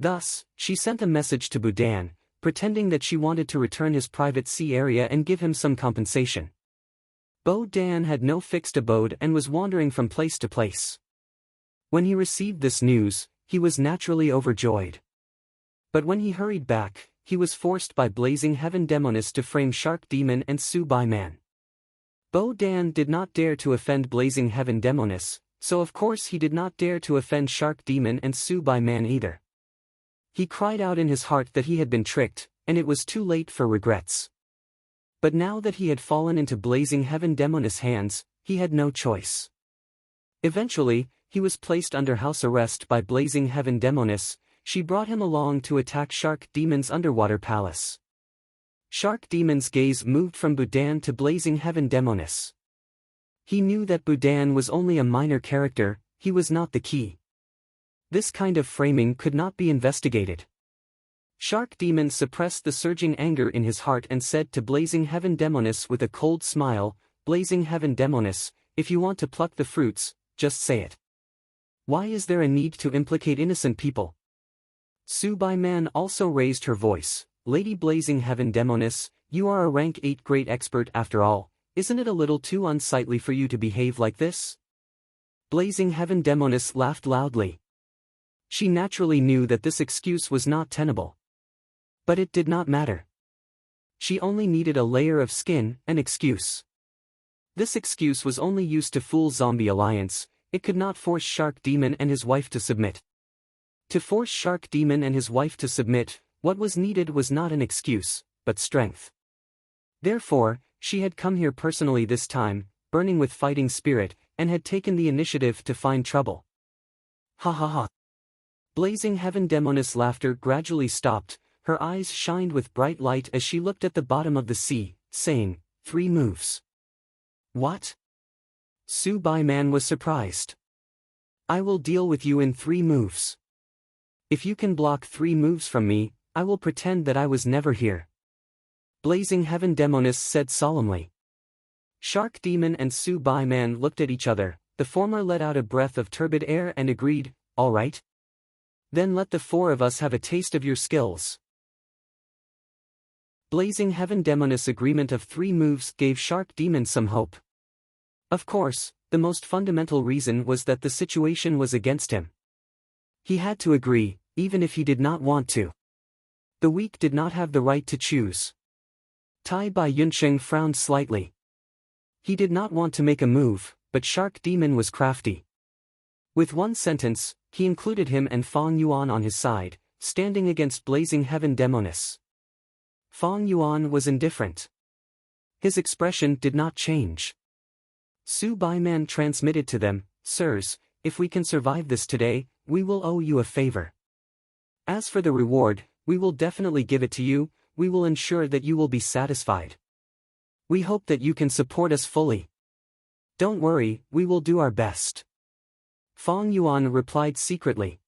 Thus, she sent a message to Budan, pretending that she wanted to return his private sea area and give him some compensation. Budan had no fixed abode and was wandering from place to place. When he received this news, he was naturally overjoyed. But when he hurried back, he was forced by Blazing Heaven Demoness to frame Shark Demon and Su Baiman. Budan did not dare to offend Blazing Heaven Demoness, so of course he did not dare to offend Shark Demon and Su Baiman either. He cried out in his heart that he had been tricked, and it was too late for regrets. But now that he had fallen into Blazing Heaven Demoness' hands, he had no choice. Eventually, he was placed under house arrest by Blazing Heaven Demoness. She brought him along to attack Shark Demon's underwater palace. Shark Demon's gaze moved from Budan to Blazing Heaven Demoness. He knew that Budan was only a minor character, he was not the key. This kind of framing could not be investigated. Shark Demon suppressed the surging anger in his heart and said to Blazing Heaven Demoness with a cold smile, "Blazing Heaven Demoness, if you want to pluck the fruits, just say it. Why is there a need to implicate innocent people?" Su Baiman also raised her voice, "Lady Blazing Heaven Demoness, you are a rank 8 great expert after all, isn't it a little too unsightly for you to behave like this?" Blazing Heaven Demoness laughed loudly. She naturally knew that this excuse was not tenable. But it did not matter. She only needed a layer of skin, an excuse. This excuse was only used to fool Zombie Alliance. It could not force Shark Demon and his wife to submit. To force Shark Demon and his wife to submit, what was needed was not an excuse, but strength. Therefore, she had come here personally this time, burning with fighting spirit, and had taken the initiative to find trouble. Ha ha ha. Blazing Heaven Demoness' laughter gradually stopped. Her eyes shined with bright light as she looked at the bottom of the sea, saying, 3 moves. What? Su Baiman was surprised. I will deal with you in 3 moves. If you can block 3 moves from me, I will pretend that I was never here. Blazing Heaven Demoness said solemnly. Shark Demon and Su Baiman looked at each other. The former let out a breath of turbid air and agreed, all right. Then let the 4 of us have a taste of your skills. Blazing Heaven Demoness' agreement of 3 moves gave Shark Demon some hope. Of course, the most fundamental reason was that the situation was against him. He had to agree, even if he did not want to. The weak did not have the right to choose. Tai Bai Yunsheng frowned slightly. He did not want to make a move, but Shark Demon was crafty. With one sentence, he included him and Fong Yuan on his side, standing against blazing heaven Demonis. Fong Yuan was indifferent. His expression did not change. Su Baiman transmitted to them, "Sirs, if we can survive this today, we will owe you a favor. As for the reward, we will definitely give it to you, we will ensure that you will be satisfied. We hope that you can support us fully. Don't worry, we will do our best." Fong Yuan replied secretly.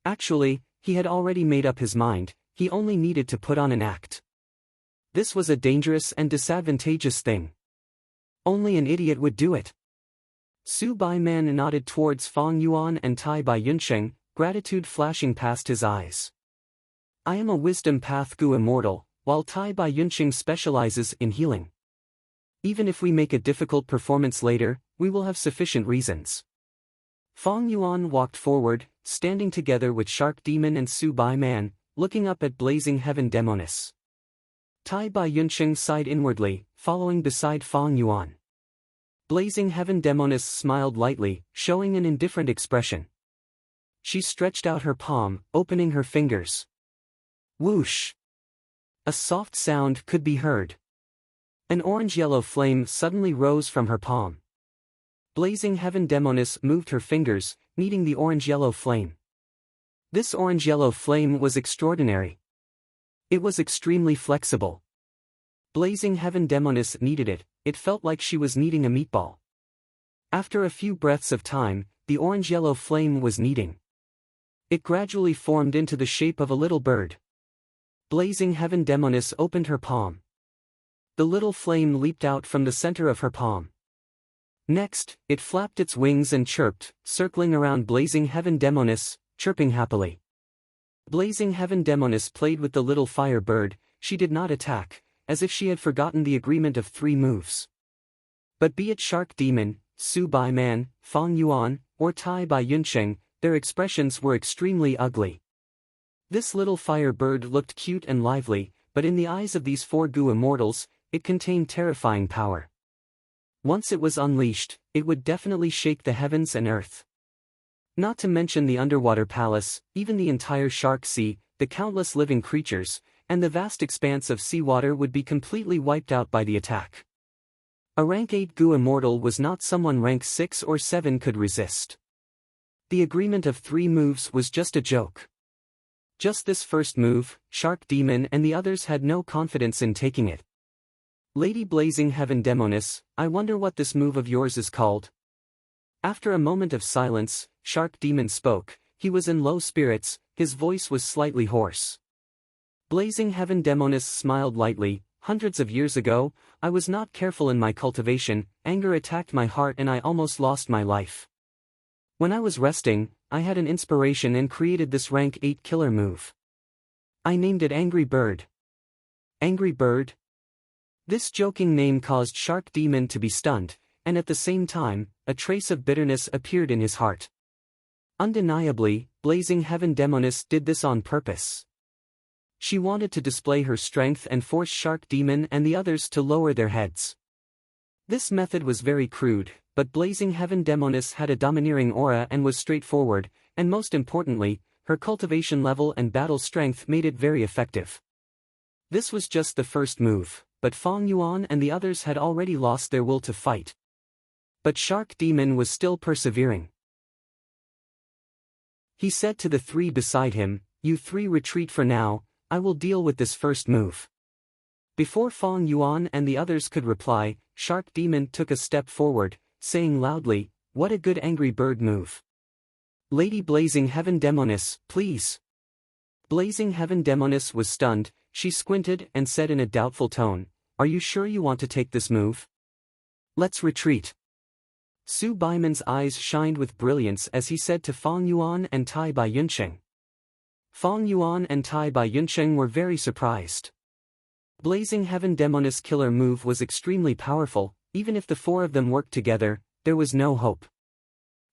Actually, he had already made up his mind, he only needed to put on an act. This was a dangerous and disadvantageous thing. Only an idiot would do it. Su Baiman nodded towards Fong Yuan and Tai Bai Yunsheng, gratitude flashing past his eyes. "I am a wisdom path Gu immortal, while Tai Bai Yunsheng specializes in healing. Even if we make a difficult performance later, we will have sufficient reasons." Fong Yuan walked forward, standing together with Shark Demon and Su Baiman, looking up at blazing heaven Demonis. Tai Bai Yunsheng sighed inwardly, following beside Fong Yuan. Blazing heaven Demonis smiled lightly, showing an indifferent expression. She stretched out her palm, opening her fingers. Whoosh! A soft sound could be heard. An orange-yellow flame suddenly rose from her palm. Blazing heaven Demonis moved her fingers, kneading the orange-yellow flame. This orange-yellow flame was extraordinary. It was extremely flexible. Blazing heaven Demonis kneaded it, it felt like she was kneading a meatball. After a few breaths of time, the orange-yellow flame was kneading. It gradually formed into the shape of a little bird. Blazing heaven Demonis opened her palm. The little flame leaped out from the center of her palm. Next, it flapped its wings and chirped, circling around blazing heaven Demonis, chirping happily. Blazing heaven Demonis played with the little fire bird, she did not attack, as if she had forgotten the agreement of 3 moves. But be it Shark Demon, Su Baiman, Fong Yuan, or Tai Bai Yunsheng, their expressions were extremely ugly. This little fire bird looked cute and lively, but in the eyes of these 4 Gu immortals, it contained terrifying power. Once it was unleashed, it would definitely shake the heavens and earth. Not to mention the underwater palace, even the entire shark sea, the countless living creatures, and the vast expanse of seawater would be completely wiped out by the attack. A rank 8 Gu immortal was not someone rank 6 or 7 could resist. The agreement of 3 moves was just a joke. Just this first move, Shark Demon and the others had no confidence in taking it. "Lady Blazing Heaven Demonis, I wonder what this move of yours is called?" After a moment of silence, Shark Demon spoke. He was in low spirits, his voice was slightly hoarse. Blazing Heaven Demonis smiled lightly. "Hundreds of years ago, I was not careful in my cultivation, anger attacked my heart and I almost lost my life. When I was resting, I had an inspiration and created this rank 8 killer move. I named it Angry Bird." Angry Bird? This joking name caused Shark Demon to be stunned, and at the same time, a trace of bitterness appeared in his heart. Undeniably, Blazing Heaven Demonis did this on purpose. She wanted to display her strength and force Shark Demon and the others to lower their heads. This method was very crude, but Blazing Heaven Demonis had a domineering aura and was straightforward, and most importantly, her cultivation level and battle strength made it very effective. This was just the first move, but Fong Yuan and the others had already lost their will to fight. But Shark Demon was still persevering. He said to the 3 beside him, "You 3 retreat for now, I will deal with this first move." Before Fong Yuan and the others could reply, Shark Demon took a step forward, saying loudly, "What a good Angry Bird move. Lady Blazing Heaven Demonis, please." Blazing Heaven Demonis was stunned, she squinted and said in a doubtful tone, "Are you sure you want to take this move? Let's retreat." Su Baiman's eyes shined with brilliance as he said to Fong Yuan and Tai Bai Yunsheng. Fong Yuan and Tai Bai Yunsheng were very surprised. Blazing Heaven Demonis' killer move was extremely powerful, even if the 4 of them worked together, there was no hope.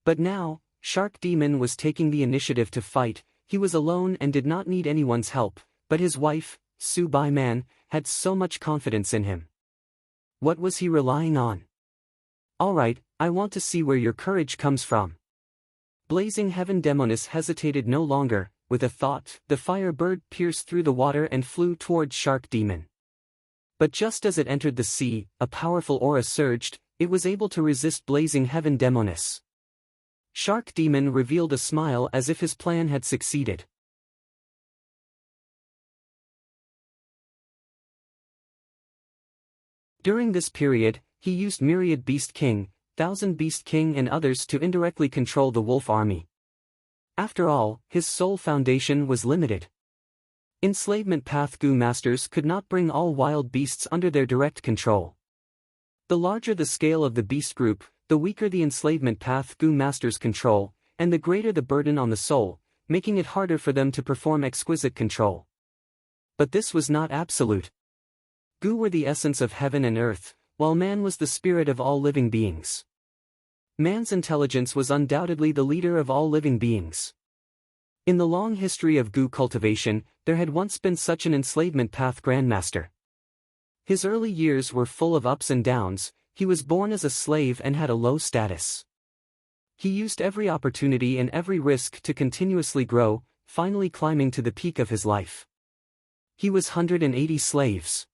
But now, Shark Demon was taking the initiative to fight. He was alone and did not need anyone's help, but his wife, Su Baiman, had so much confidence in him. What was he relying on? "Alright, I want to see where your courage comes from." Blazing Heaven Demonis hesitated no longer. With a thought, the fire bird pierced through the water and flew towards Shark Demon. But just as it entered the sea, a powerful aura surged. It was able to resist Blazing Heaven Demonis. Shark Demon revealed a smile as if his plan had succeeded. During this period, he used Myriad Beast King, Thousand Beast King and others to indirectly control the wolf army. After all, his sole foundation was limited. Enslavement Path Gu masters could not bring all wild beasts under their direct control. The larger the scale of the beast group, the weaker the enslavement path Gu masters control, and the greater the burden on the soul, making it harder for them to perform exquisite control. But this was not absolute. Gu were the essence of heaven and earth, while man was the spirit of all living beings. Man's intelligence was undoubtedly the leader of all living beings. In the long history of Gu cultivation, there had once been such an enslavement path grandmaster. His early years were full of ups and downs. He was born as a slave and had a low status. He used every opportunity and every risk to continuously grow, finally climbing to the peak of his life. He was 180 slaves.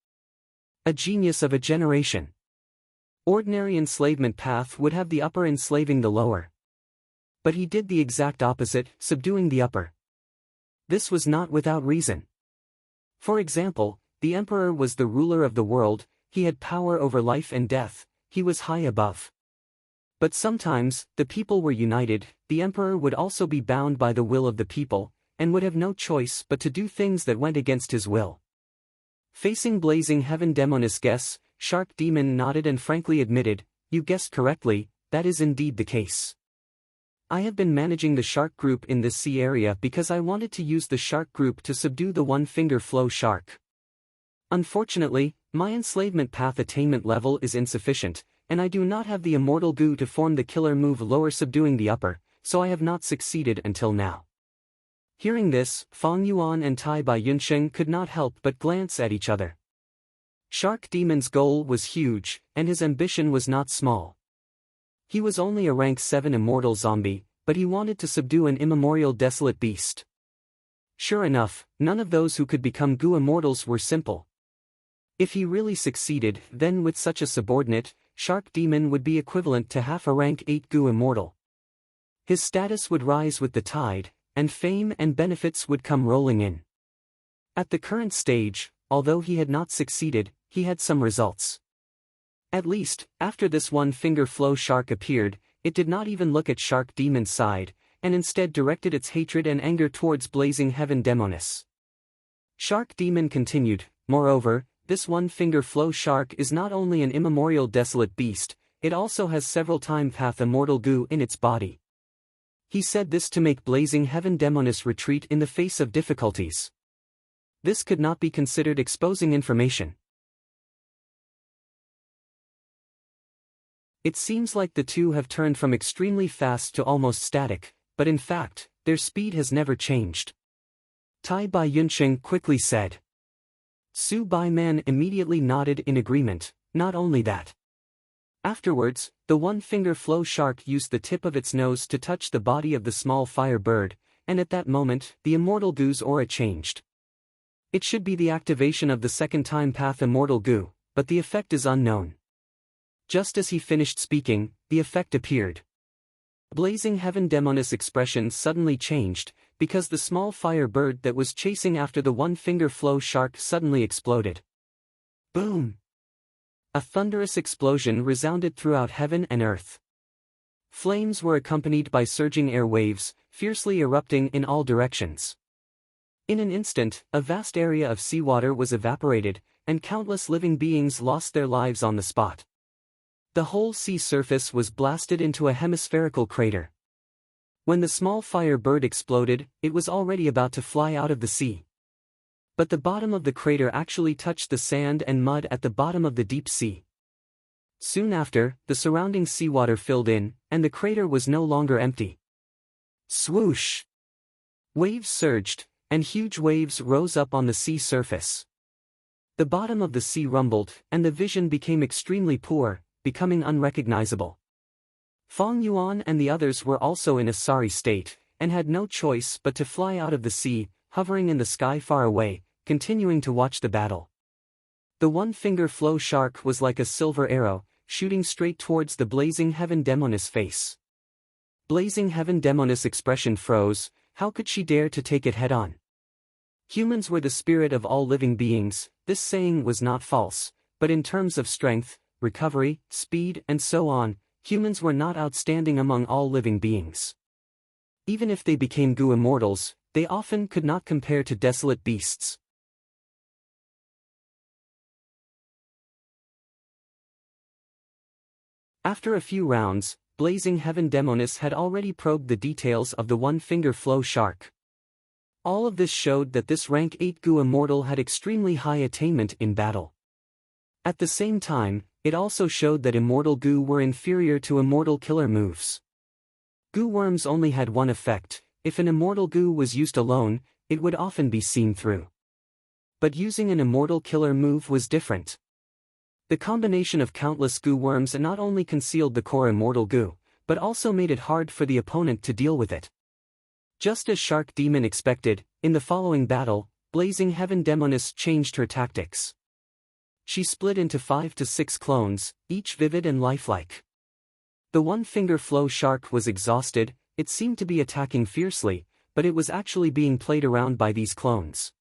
A genius of a generation. Ordinary enslavement path would have the upper enslaving the lower. But he did the exact opposite, subduing the upper. This was not without reason. For example, the emperor was the ruler of the world, he had power over life and death, he was high above. But sometimes, the people were united, the emperor would also be bound by the will of the people, and would have no choice but to do things that went against his will. Facing Blazing Heaven Demonis guess, Shark Demon nodded and frankly admitted, "You guessed correctly, that is indeed the case. I have been managing the shark group in this sea area because I wanted to use the shark group to subdue the one-finger flow shark. Unfortunately, my enslavement path attainment level is insufficient, and I do not have the immortal Gu to form the killer move lower subduing the upper, so I have not succeeded until now." Hearing this, Fang Yuan and Tai Bai Yunsheng could not help but glance at each other. Shark Demon's goal was huge, and his ambition was not small. He was only a rank 7 immortal zombie, but he wanted to subdue an immemorial desolate beast. Sure enough, none of those who could become Gu immortals were simple. If he really succeeded, then with such a subordinate, Shark Demon would be equivalent to half a rank 8 Gu immortal. His status would rise with the tide, and fame and benefits would come rolling in. At the current stage, although he had not succeeded, he had some results. At least, after this one-finger flow shark appeared, it did not even look at Shark Demon's side, and instead directed its hatred and anger towards Blazing Heaven Demonis. Shark Demon continued, "Moreover, this one-finger flow shark is not only an immemorial desolate beast, it also has several time path immortal Gu in its body." He said this to make Blazing Heaven Demonis retreat in the face of difficulties. This could not be considered exposing information. It seems like the two have turned from extremely fast to almost static, but in fact, their speed has never changed. Tai Bai Yunsheng quickly said. Su Bai Man immediately nodded in agreement, not only that. Afterwards, the one-finger flow shark used the tip of its nose to touch the body of the small fire bird, and at that moment, the immortal Gu's aura changed. It should be the activation of the second time path immortal Gu, but the effect is unknown. Just as he finished speaking, the effect appeared. Blazing Heaven Demonis' expression suddenly changed, because the small fire bird that was chasing after the one-finger flow shark suddenly exploded. Boom! A thunderous explosion resounded throughout heaven and earth. Flames were accompanied by surging air waves, fiercely erupting in all directions. In an instant, a vast area of seawater was evaporated, and countless living beings lost their lives on the spot. The whole sea surface was blasted into a hemispherical crater. When the small fire bird exploded, it was already about to fly out of the sea. But the bottom of the crater actually touched the sand and mud at the bottom of the deep sea. Soon after, the surrounding seawater filled in, and the crater was no longer empty. Swoosh! Waves surged, and huge waves rose up on the sea surface. The bottom of the sea rumbled, and the vision became extremely poor, becoming unrecognizable. Fong Yuan and the others were also in a sorry state, and had no choice but to fly out of the sea, hovering in the sky far away, continuing to watch the battle. The one-finger flow shark was like a silver arrow, shooting straight towards the Blazing Heaven Demoness face. Blazing Heaven Demoness' expression froze. How could she dare to take it head-on? Humans were the spirit of all living beings. This saying was not false, but in terms of strength, recovery, speed and so on, humans were not outstanding among all living beings. Even if they became Gu immortals, they often could not compare to desolate beasts. After a few rounds, Blazing Heaven Demoness had already probed the details of the one-finger flow shark. All of this showed that this rank 8 Gu immortal had extremely high attainment in battle. At the same time, it also showed that immortal Gu were inferior to immortal killer moves. Gu worms only had one effect. If an immortal Gu was used alone, it would often be seen through. But using an immortal killer move was different. The combination of countless Gu worms not only concealed the core immortal Gu, but also made it hard for the opponent to deal with it. Just as Shark Demon expected, in the following battle, Blazing Heaven Demoness changed her tactics. She split into 5 to 6 clones, each vivid and lifelike. The one-finger flow shark was exhausted. It seemed to be attacking fiercely, but it was actually being played around by these clones.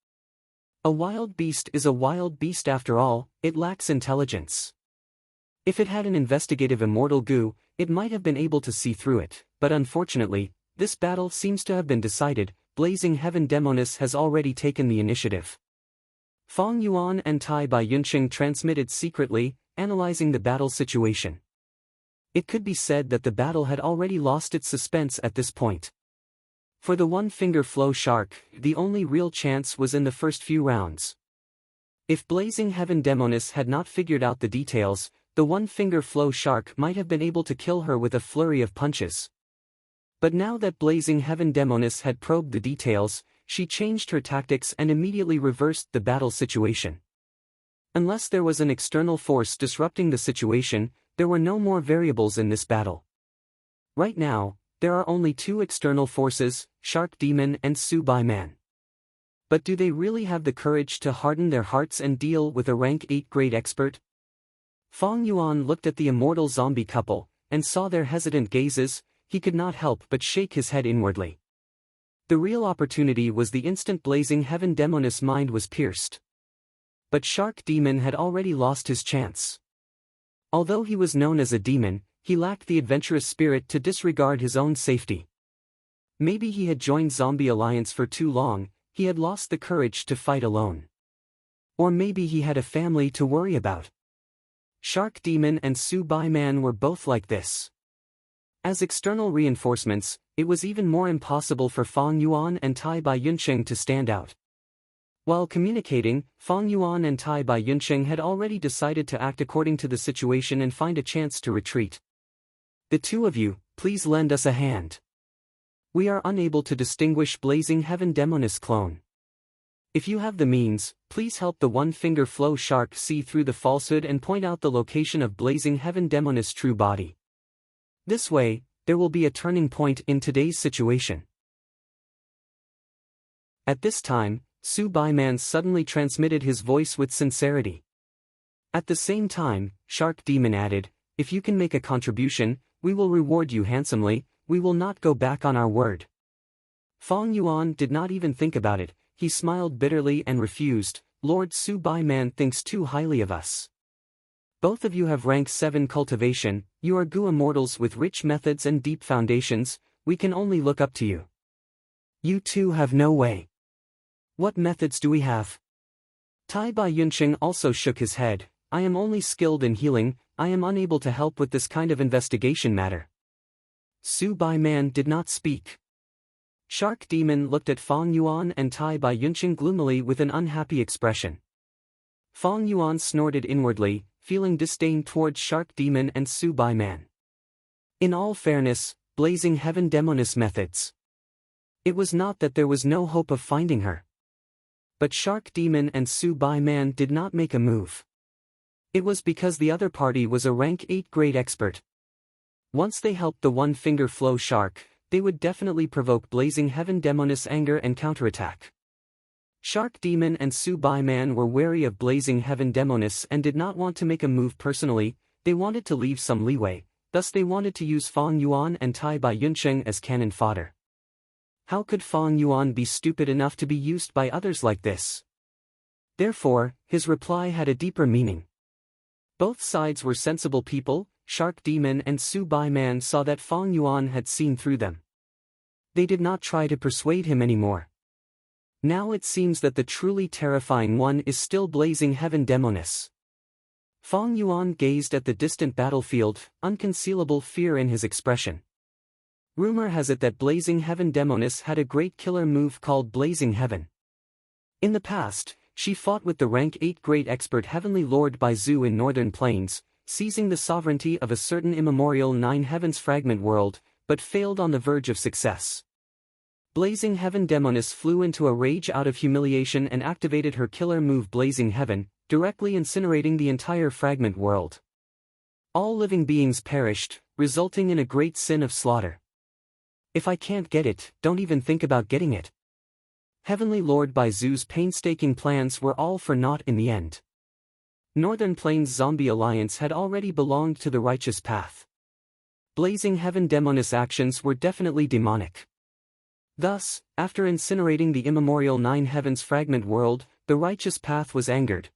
A wild beast is a wild beast after all. It lacks intelligence. If it had an investigative immortal Gu, it might have been able to see through it, but unfortunately, this battle seems to have been decided. Blazing Heaven Demoness has already taken the initiative. Fong Yuan and Tai Bai Yunqing transmitted secretly, analyzing the battle situation. It could be said that the battle had already lost its suspense at this point. For the one-finger flow shark, the only real chance was in the first few rounds. If Blazing Heaven Demoness had not figured out the details, the one-finger flow shark might have been able to kill her with a flurry of punches. But now that Blazing Heaven Demoness had probed the details, she changed her tactics and immediately reversed the battle situation. Unless there was an external force disrupting the situation, there were no more variables in this battle. Right now, there are only 2 external forces, Shark Demon and Su Bai Man. But do they really have the courage to harden their hearts and deal with a rank 8 grade expert? Fong Yuan looked at the immortal zombie couple, and saw their hesitant gazes. He could not help but shake his head inwardly. The real opportunity was the instant Blazing Heaven Demoness' mind was pierced. But Shark Demon had already lost his chance. Although he was known as a demon, he lacked the adventurous spirit to disregard his own safety. Maybe he had joined Zombie Alliance for too long. He had lost the courage to fight alone. Or maybe he had a family to worry about. Shark Demon and Su Bai Man were both like this. As external reinforcements, it was even more impossible for Fong Yuan and Tai Bai Yunqing to stand out. While communicating, Fong Yuan and Tai Bai Yunqing had already decided to act according to the situation and find a chance to retreat. The 2 of you, please lend us a hand. We are unable to distinguish Blazing Heaven Demoness clone. If you have the means, please help the one-finger flow shark see through the falsehood and point out the location of Blazing Heaven Demoness' true body. This way, there will be a turning point in today's situation. At this time, Su Bai Man suddenly transmitted his voice with sincerity. At the same time, Shark Demon added, "If you can make a contribution, we will reward you handsomely. We will not go back on our word." Fong Yuan did not even think about it. He smiled bitterly and refused. "Lord Su Bai Man thinks too highly of us. Both of you have rank 7 cultivation. You are Gu immortals with rich methods and deep foundations. We can only look up to you. You two have no way. What methods do we have?" Tai Bai Yunqing also shook his head. "I am only skilled in healing. I am unable to help with this kind of investigation matter." Su Bai Man did not speak. Shark Demon looked at Fong Yuan and Tai Bai Yunqing gloomily with an unhappy expression. Fong Yuan snorted inwardly, feeling disdain towards Shark Demon and Su Bai Man. In all fairness, Blazing Heaven Demoness methods. It was not that there was no hope of finding her. But Shark Demon and Su Bai Man did not make a move. It was because the other party was a rank 8 grade expert. Once they helped the one-finger flow shark, they would definitely provoke Blazing Heaven Demoness' anger and counterattack. Shark Demon and Su-Bai-Man were wary of Blazing Heaven Demoness and did not want to make a move personally. They wanted to leave some leeway, thus they wanted to use Fang Yuan and Tai Bai Yunsheng as cannon fodder. How could Fang Yuan be stupid enough to be used by others like this? Therefore, his reply had a deeper meaning. Both sides were sensible people. Shark Demon and Su-Bai-Man saw that Fang Yuan had seen through them. They did not try to persuade him anymore. Now it seems that the truly terrifying one is still Blazing Heaven Demoness. Fang Yuan gazed at the distant battlefield, unconcealable fear in his expression. Rumor has it that Blazing Heaven Demoness had a great killer move called Blazing Heaven. In the past, she fought with the rank 8 great expert Heavenly Lord Baizu in Northern Plains, seizing the sovereignty of a certain immemorial 9 heavens fragment world, but failed on the verge of success. Blazing Heaven Demoness flew into a rage out of humiliation and activated her killer move Blazing Heaven, directly incinerating the entire fragment world. All living beings perished, resulting in a great sin of slaughter. If I can't get it, don't even think about getting it. Heavenly Lord Baizu's painstaking plans were all for naught in the end. Northern Plains Zombie Alliance had already belonged to the righteous path. Blazing Heaven Demoness' actions were definitely demonic. Thus, after incinerating the immemorial 9 heavens fragment world, the righteous path was angered.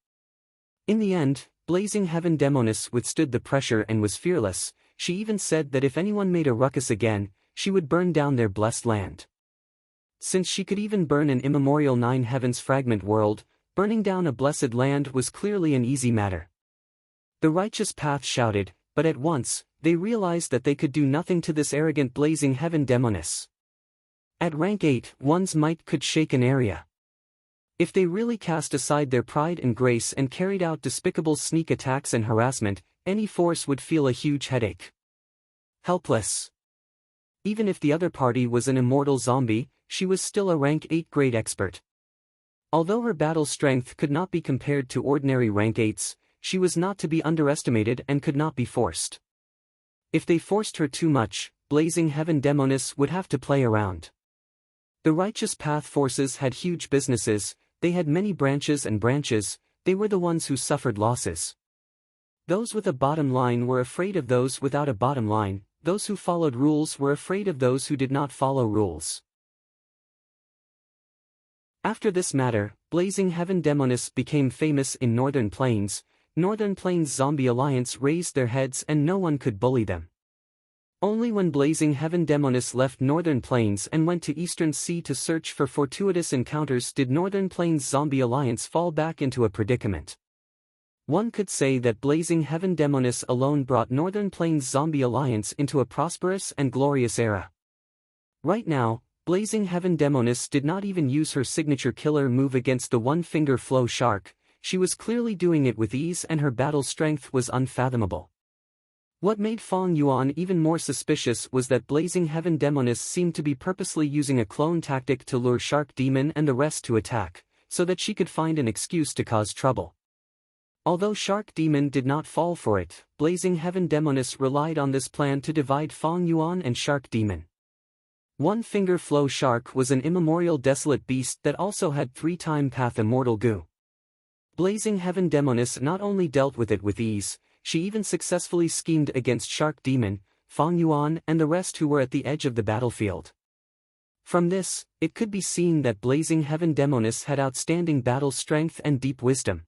In the end, Blazing Heaven Demoness withstood the pressure and was fearless. She even said that if anyone made a ruckus again, she would burn down their blessed land. Since she could even burn an immemorial 9 heavens fragment world, burning down a blessed land was clearly an easy matter. The righteous path shouted, but at once, they realized that they could do nothing to this arrogant Blazing Heaven Demoness. At rank 8, one's might could shake an area. If they really cast aside their pride and grace and carried out despicable sneak attacks and harassment, any force would feel a huge headache. Helpless. Even if the other party was an immortal zombie, she was still a rank 8 great expert. Although her battle strength could not be compared to ordinary rank 8s, she was not to be underestimated and could not be forced. If they forced her too much, Blazing Heaven Demoness would have to play around. The righteous path forces had huge businesses, they had many branches and branches, they were the ones who suffered losses. Those with a bottom line were afraid of those without a bottom line, those who followed rules were afraid of those who did not follow rules. After this matter, Blazing Heaven Demoness became famous in Northern Plains. Northern Plains Zombie Alliance raised their heads and no one could bully them. Only when Blazing Heaven Demoness left Northern Plains and went to Eastern Sea to search for fortuitous encounters did Northern Plains Zombie Alliance fall back into a predicament. One could say that Blazing Heaven Demoness alone brought Northern Plains Zombie Alliance into a prosperous and glorious era. Right now, Blazing Heaven Demoness did not even use her signature killer move against the one-finger flow shark. She was clearly doing it with ease and her battle strength was unfathomable. What made Fang Yuan even more suspicious was that Blazing Heaven Demoness seemed to be purposely using a clone tactic to lure Shark Demon and the rest to attack, so that she could find an excuse to cause trouble. Although Shark Demon did not fall for it, Blazing Heaven Demoness relied on this plan to divide Fang Yuan and Shark Demon. One-finger flow shark was an immemorial desolate beast that also had 3-time path immortal goo. Blazing Heaven Demoness not only dealt with it with ease, she even successfully schemed against Shark Demon, Fang Yuan and the rest who were at the edge of the battlefield. From this, it could be seen that Blazing Heaven Demoness had outstanding battle strength and deep wisdom.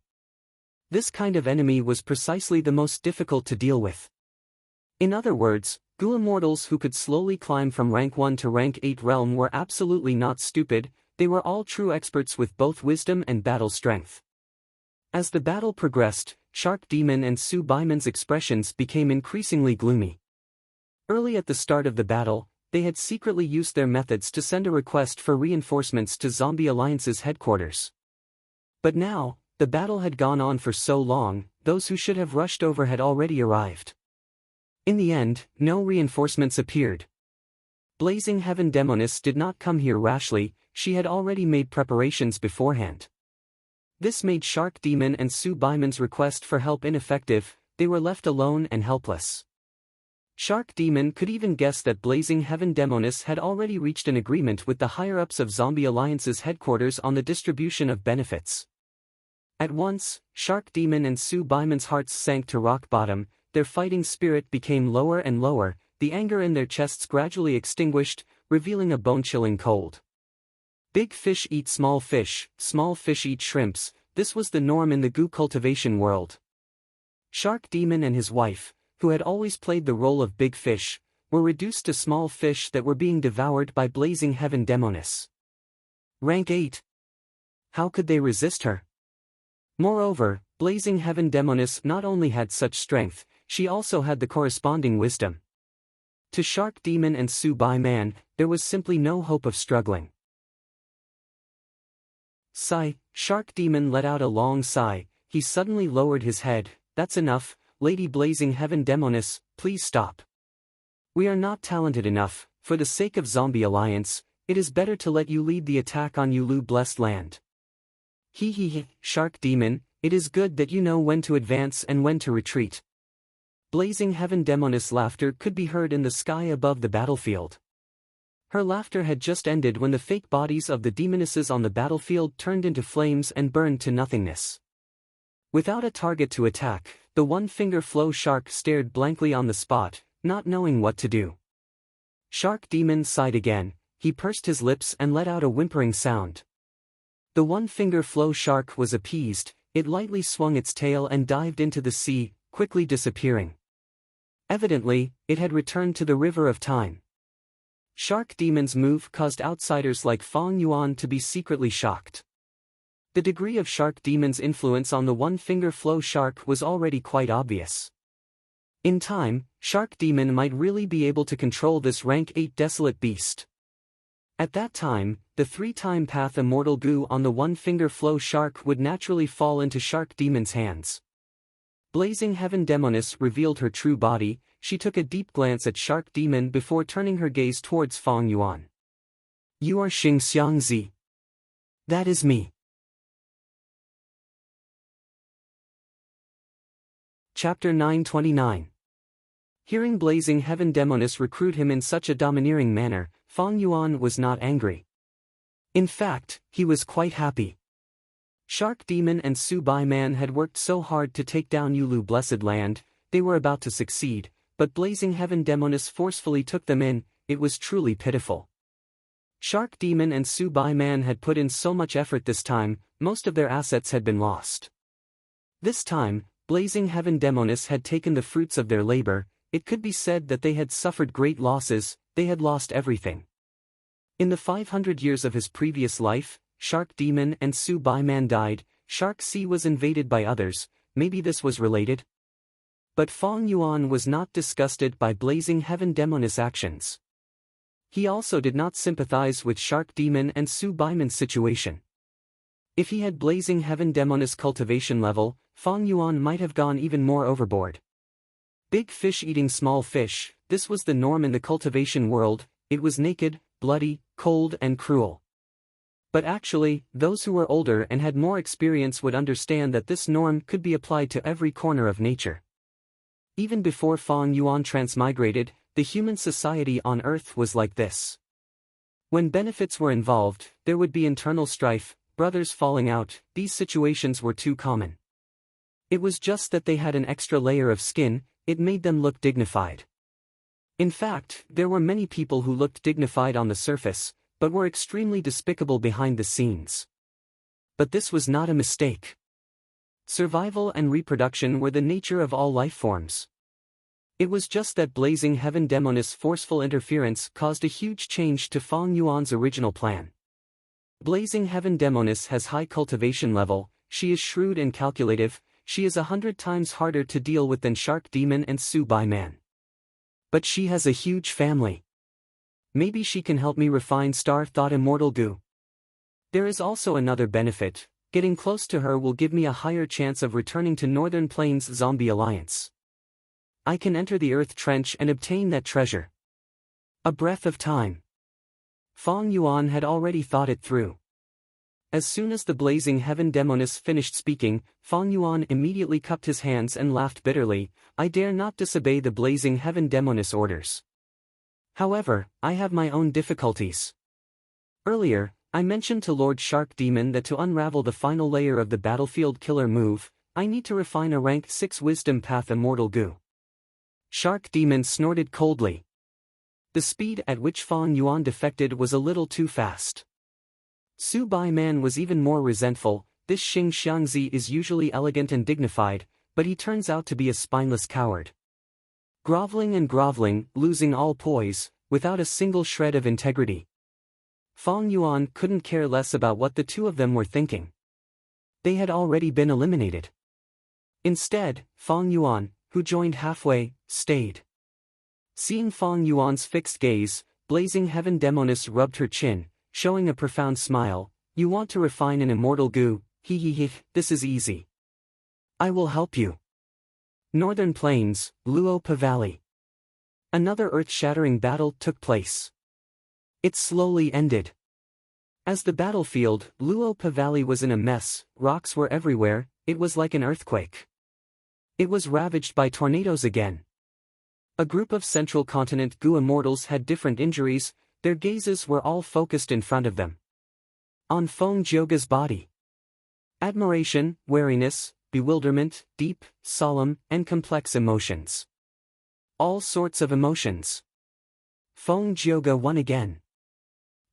This kind of enemy was precisely the most difficult to deal with. In other words, Goo immortals who could slowly climb from rank 1 to rank 8 realm were absolutely not stupid, they were all true experts with both wisdom and battle strength. As the battle progressed, Shark Demon and Su-Baiman's expressions became increasingly gloomy. Early at the start of the battle, they had secretly used their methods to send a request for reinforcements to Zombie Alliance's headquarters. But now, the battle had gone on for so long, those who should have rushed over had already arrived. In the end, no reinforcements appeared. Blazing Heaven Demoness did not come here rashly, she had already made preparations beforehand. This made Shark Demon and Su-Baiman's request for help ineffective, they were left alone and helpless. Shark Demon could even guess that Blazing Heaven Demonis had already reached an agreement with the higher-ups of Zombie Alliance's headquarters on the distribution of benefits. At once, Shark Demon and Sue Byman's hearts sank to rock bottom, their fighting spirit became lower and lower, the anger in their chests gradually extinguished, revealing a bone-chilling cold. Big fish eat small fish eat shrimps, this was the norm in the goo cultivation world. Shark Demon and his wife, who had always played the role of big fish, were reduced to small fish that were being devoured by Blazing Heaven Demonis. Rank 8. How could they resist her? Moreover, Blazing Heaven Demonis not only had such strength, she also had the corresponding wisdom. To Shark Demon and Sue Byman, there was simply no hope of struggling. Sigh. Shark Demon let out a long sigh, he suddenly lowered his head. That's enough, Lady Blazing Heaven Demonis, please stop. We are not talented enough, for the sake of Zombie Alliance, it is better to let you lead the attack on Yulu Blessed Land. He, Shark Demon, it is good that you know when to advance and when to retreat. Blazing Heaven Demonis' laughter could be heard in the sky above the battlefield. Her laughter had just ended when the fake bodies of the demonesses on the battlefield turned into flames and burned to nothingness. Without a target to attack, the one-finger flow shark stared blankly on the spot, not knowing what to do. Shark Demon sighed again, he pursed his lips and let out a whimpering sound. The one-finger flow shark was appeased, it lightly swung its tail and dived into the sea, quickly disappearing. Evidently, it had returned to the river of time. Shark Demon's move caused outsiders like Fong Yuan to be secretly shocked. The degree of Shark Demon's influence on the one-finger flow shark was already quite obvious. In time, Shark Demon might really be able to control this rank 8 desolate beast. At that time, the 3-time path immortal goo on the one-finger flow shark would naturally fall into Shark Demon's hands. Blazing Heaven Demonis revealed her true body, she took a deep glance at Shark Demon before turning her gaze towards Fong Yuan. You are Xing Xiangzi. That is me. Chapter 929. Hearing Blazing Heaven Demonis recruit him in such a domineering manner, Fong Yuan was not angry. In fact, he was quite happy. Shark Demon and Sue Byman had worked so hard to take down Yulu Blessed Land, they were about to succeed, but Blazing Heaven Demonis forcefully took them in, it was truly pitiful. Shark Demon and Sue Byman had put in so much effort this time, most of their assets had been lost. This time, Blazing Heaven Demonis had taken the fruits of their labor, it could be said that they had suffered great losses, they had lost everything. In the 500 years of his previous life, Shark Demon and Sue Byman died, Shark Sea was invaded by others, maybe this was related? But Fong Yuan was not disgusted by Blazing Heaven Demonis' actions. He also did not sympathize with Shark Demon and Sue Byman's situation. If he had Blazing Heaven Demonis' cultivation level, Fong Yuan might have gone even more overboard. Big fish eating small fish, this was the norm in the cultivation world, it was naked, bloody, cold and cruel. But actually, those who were older and had more experience would understand that this norm could be applied to every corner of nature. Even before Fong Yuan transmigrated, the human society on Earth was like this. When benefits were involved, there would be internal strife, brothers falling out, these situations were too common. It was just that they had an extra layer of skin, it made them look dignified. In fact, there were many people who looked dignified on the surface, but were extremely despicable behind the scenes. But this was not a mistake. Survival and reproduction were the nature of all life forms. It was just that Blazing Heaven Demonis' forceful interference caused a huge change to Fong Yuan's original plan. Blazing Heaven Demonis has high cultivation level, she is shrewd and calculative, she is 100 times harder to deal with than Shark Demon and Sue Byman. But she has a huge family. Maybe she can help me refine Star Thought Immortal Goo. There is also another benefit, getting close to her will give me a higher chance of returning to Northern Plains Zombie Alliance. I can enter the Earth Trench and obtain that treasure. A breath of time. Fong Yuan had already thought it through. As soon as the blazing heaven demoness finished speaking, Fong Yuan immediately cupped his hands and laughed bitterly. I dare not disobey the blazing heaven demoness orders. However, I have my own difficulties. Earlier, I mentioned to Lord Shark Demon that to unravel the final layer of the battlefield killer move, I need to refine a rank 6 wisdom path immortal goo. Shark Demon snorted coldly. The speed at which Fong Yuan defected was a little too fast. Su Bai Man was even more resentful. This Xing Xiangzi is usually elegant and dignified, but he turns out to be a spineless coward. Groveling and groveling, losing all poise, without a single shred of integrity. Fong Yuan couldn't care less about what the two of them were thinking. They had already been eliminated. Instead, Fong Yuan, who joined halfway, stayed. Seeing Fong Yuan's fixed gaze, blazing heaven demoness rubbed her chin, showing a profound smile. You want to refine an immortal goo, this is easy. I will help you. Northern Plains, Luopa Valley. Another earth-shattering battle took place. It slowly ended. As the battlefield, Luopa Valley was in a mess, rocks were everywhere, it was like an earthquake. It was ravaged by tornadoes again. A group of Central Continent goo immortals had different injuries, their gazes were all focused in front of them. On Feng Jioga's body. Admiration, wariness, bewilderment, deep, solemn, and complex emotions. All sorts of emotions. Feng Jioga won again.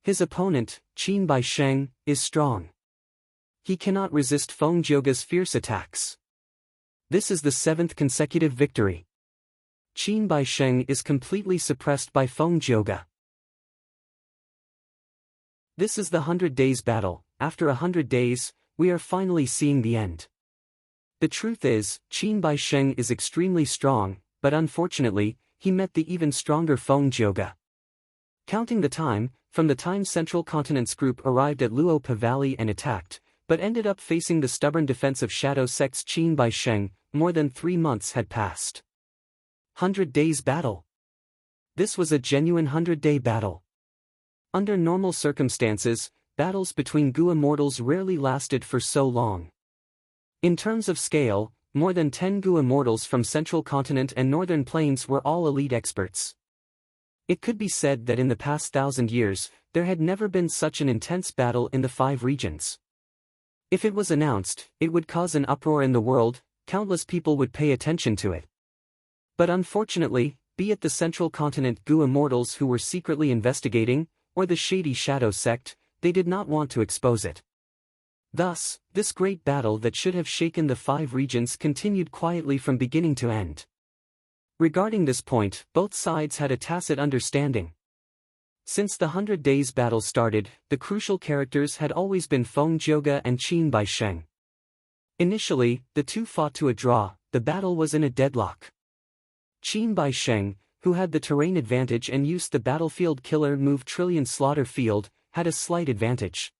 His opponent, Qin Bai Sheng, is strong. He cannot resist Feng Jioga's fierce attacks. This is the 7th consecutive victory. Qin Bai Sheng is completely suppressed by Feng Jioga. This is the 100 Days battle. After 100 days, we are finally seeing the end. The truth is, Qin Bai Sheng is extremely strong, but unfortunately, he met the even stronger Feng Jioga. Counting the time, from the time Central Continent's group arrived at Luopa Valley and attacked, but ended up facing the stubborn defense of Shadow Sect's Qin Bai Sheng, more than 3 months had passed. 100 Days battle. This was a genuine 100-day battle. Under normal circumstances, battles between goo immortals rarely lasted for so long. In terms of scale, more than 10 goo immortals from Central Continent and Northern Plains were all elite experts. It could be said that in the past 1,000 years, there had never been such an intense battle in the 5 regions. If it was announced, it would cause an uproar in the world, countless people would pay attention to it. But unfortunately, be it the Central Continent goo immortals who were secretly investigating, or the shady Shadow Sect, they did not want to expose it. Thus, this great battle that should have shaken the 5 regions continued quietly from beginning to end. Regarding this point, both sides had a tacit understanding. Since the 100 Days battle started, the crucial characters had always been Feng Jioga and Qin Bai Sheng. Initially, the two fought to a draw, the battle was in a deadlock. Qin Bai Sheng, who had the terrain advantage and used the battlefield killer move Trillion Slaughter Field, had a slight advantage.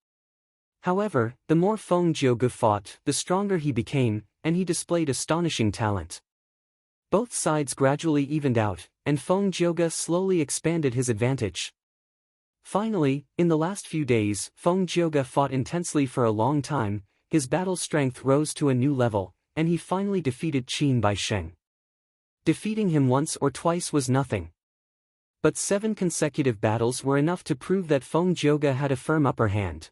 However, the more Feng Jioga fought, the stronger he became, and he displayed astonishing talent. Both sides gradually evened out, and Feng Jioga slowly expanded his advantage. Finally, in the last few days, Feng Jioga fought intensely for a long time, his battle strength rose to a new level, and he finally defeated Qin Bai Sheng. Defeating him once or twice was nothing. But 7 consecutive battles were enough to prove that Feng Jioga had a firm upper hand.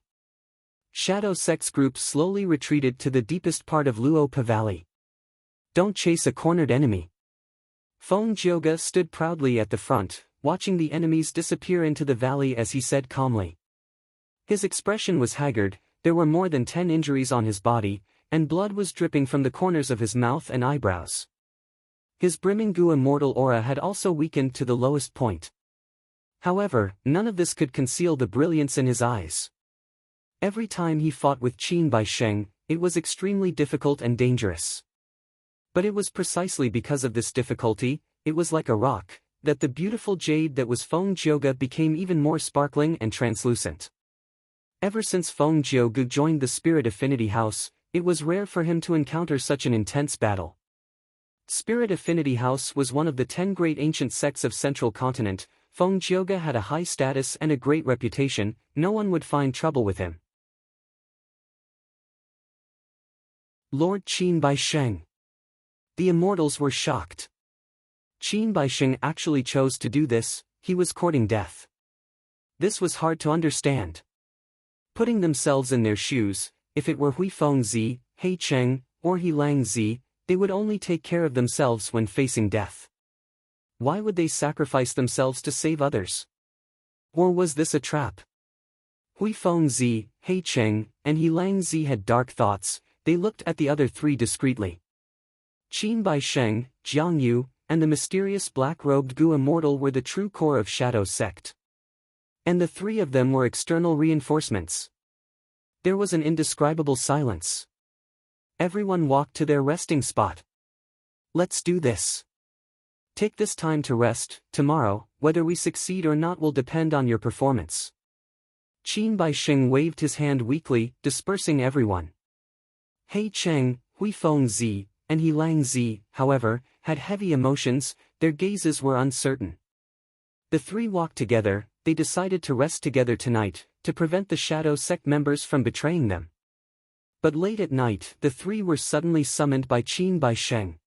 Shadow Sect's group slowly retreated to the deepest part of Luopa Valley. Don't chase a cornered enemy. Feng Jioga stood proudly at the front, watching the enemies disappear into the valley as he said calmly. His expression was haggard, there were more than 10 injuries on his body, and blood was dripping from the corners of his mouth and eyebrows. His brimming goo immortal aura had also weakened to the lowest point. However, none of this could conceal the brilliance in his eyes. Every time he fought with Qin Bai Sheng, it was extremely difficult and dangerous. But it was precisely because of this difficulty, it was like a rock, that the beautiful jade that was Feng Jioga became even more sparkling and translucent. Ever since Feng Jioga joined the Spirit Affinity House, it was rare for him to encounter such an intense battle. Spirit Affinity House was one of the 10 great ancient sects of Central Continent. Feng Jioga had a high status and a great reputation, no one would find trouble with him. Lord Qin Bai Sheng. The immortals were shocked. Qin Bai Sheng actually chose to do this, he was courting death. This was hard to understand. Putting themselves in their shoes, if it were Hui Fengzi, He Cheng, or He Langzi, they would only take care of themselves when facing death. Why would they sacrifice themselves to save others? Or was this a trap? Hui Fengzi, He Cheng, and He Langzi had dark thoughts. They looked at the other three discreetly. Qin Bai Sheng, Jiang Yu, and the mysterious black-robed Gu immortal were the true core of Shadow Sect. And the three of them were external reinforcements. There was an indescribable silence. Everyone walked to their resting spot. Let's do this. Take this time to rest. Tomorrow, whether we succeed or not will depend on your performance. Qin Bai Sheng waved his hand weakly, dispersing everyone. He Cheng, Hui Fengzi, and He Langzi, however, had heavy emotions, their gazes were uncertain. The three walked together. They decided to rest together tonight, to prevent the Shadow Sect members from betraying them. But late at night, the three were suddenly summoned by Qin Bai Sheng.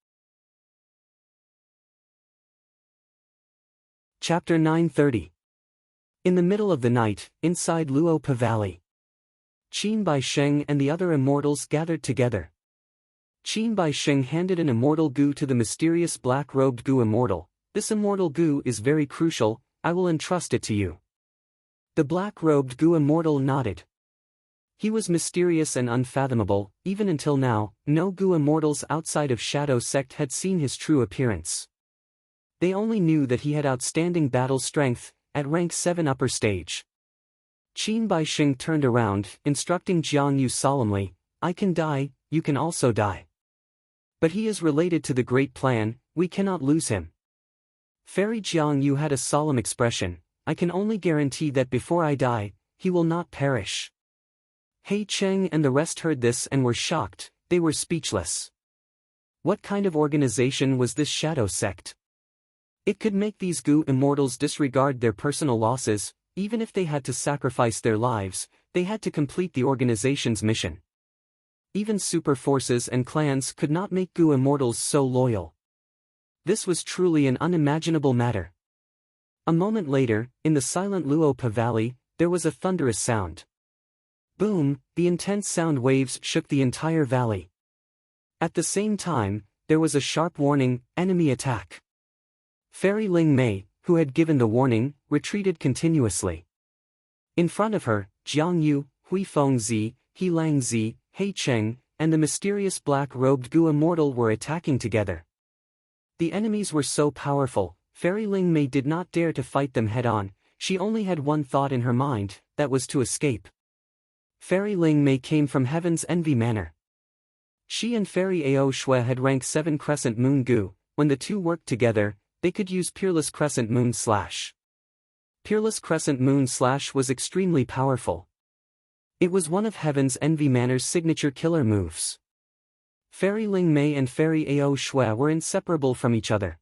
Chapter 930. In the middle of the night, inside Luo Pa Valley, Qin Bai Sheng and the other immortals gathered together. Qin Bai Sheng handed an immortal Gu to the mysterious black-robed Gu immortal. This immortal Gu is very crucial, I will entrust it to you. The black-robed Gu immortal nodded. He was mysterious and unfathomable. Even until now, no Gu immortals outside of Shadow Sect had seen his true appearance. They only knew that he had outstanding battle strength, at rank 7 upper stage. Qin Bai Sheng turned around, instructing Jiang Yu solemnly, I can die, you can also die. But he is related to the Great Plan, we cannot lose him. Fairy Jiang Yu had a solemn expression, I can only guarantee that before I die, he will not perish. He Cheng and the rest heard this and were shocked, they were speechless. What kind of organization was this Shadow Sect? It could make these Gu immortals disregard their personal losses. Even if they had to sacrifice their lives, they had to complete the organization's mission. Even super forces and clans could not make Gu immortals so loyal. This was truly an unimaginable matter. A moment later, in the silent Luo Pa Valley, there was a thunderous sound. Boom, the intense sound waves shook the entire valley. At the same time, there was a sharp warning, enemy attack. Fairy Ling Mei, who had given the warning, retreated continuously. In front of her, Jiang Yu, Hui Fengzi, He Langzi, He Cheng, and the mysterious black-robed Gu immortal were attacking together. The enemies were so powerful, Fairy Ling Mei did not dare to fight them head-on. She only had one thought in her mind, that was to escape. Fairy Ling Mei came from Heaven's Envy Manor. She and Fairy Ao Shui had rank 7 Crescent Moon Gu. When the two worked together, they could use Peerless Crescent Moon Slash. Peerless Crescent Moon Slash was extremely powerful. It was one of Heaven's Envy Manor's signature killer moves. Fairy Ling Mei and Fairy Ao Shui were inseparable from each other.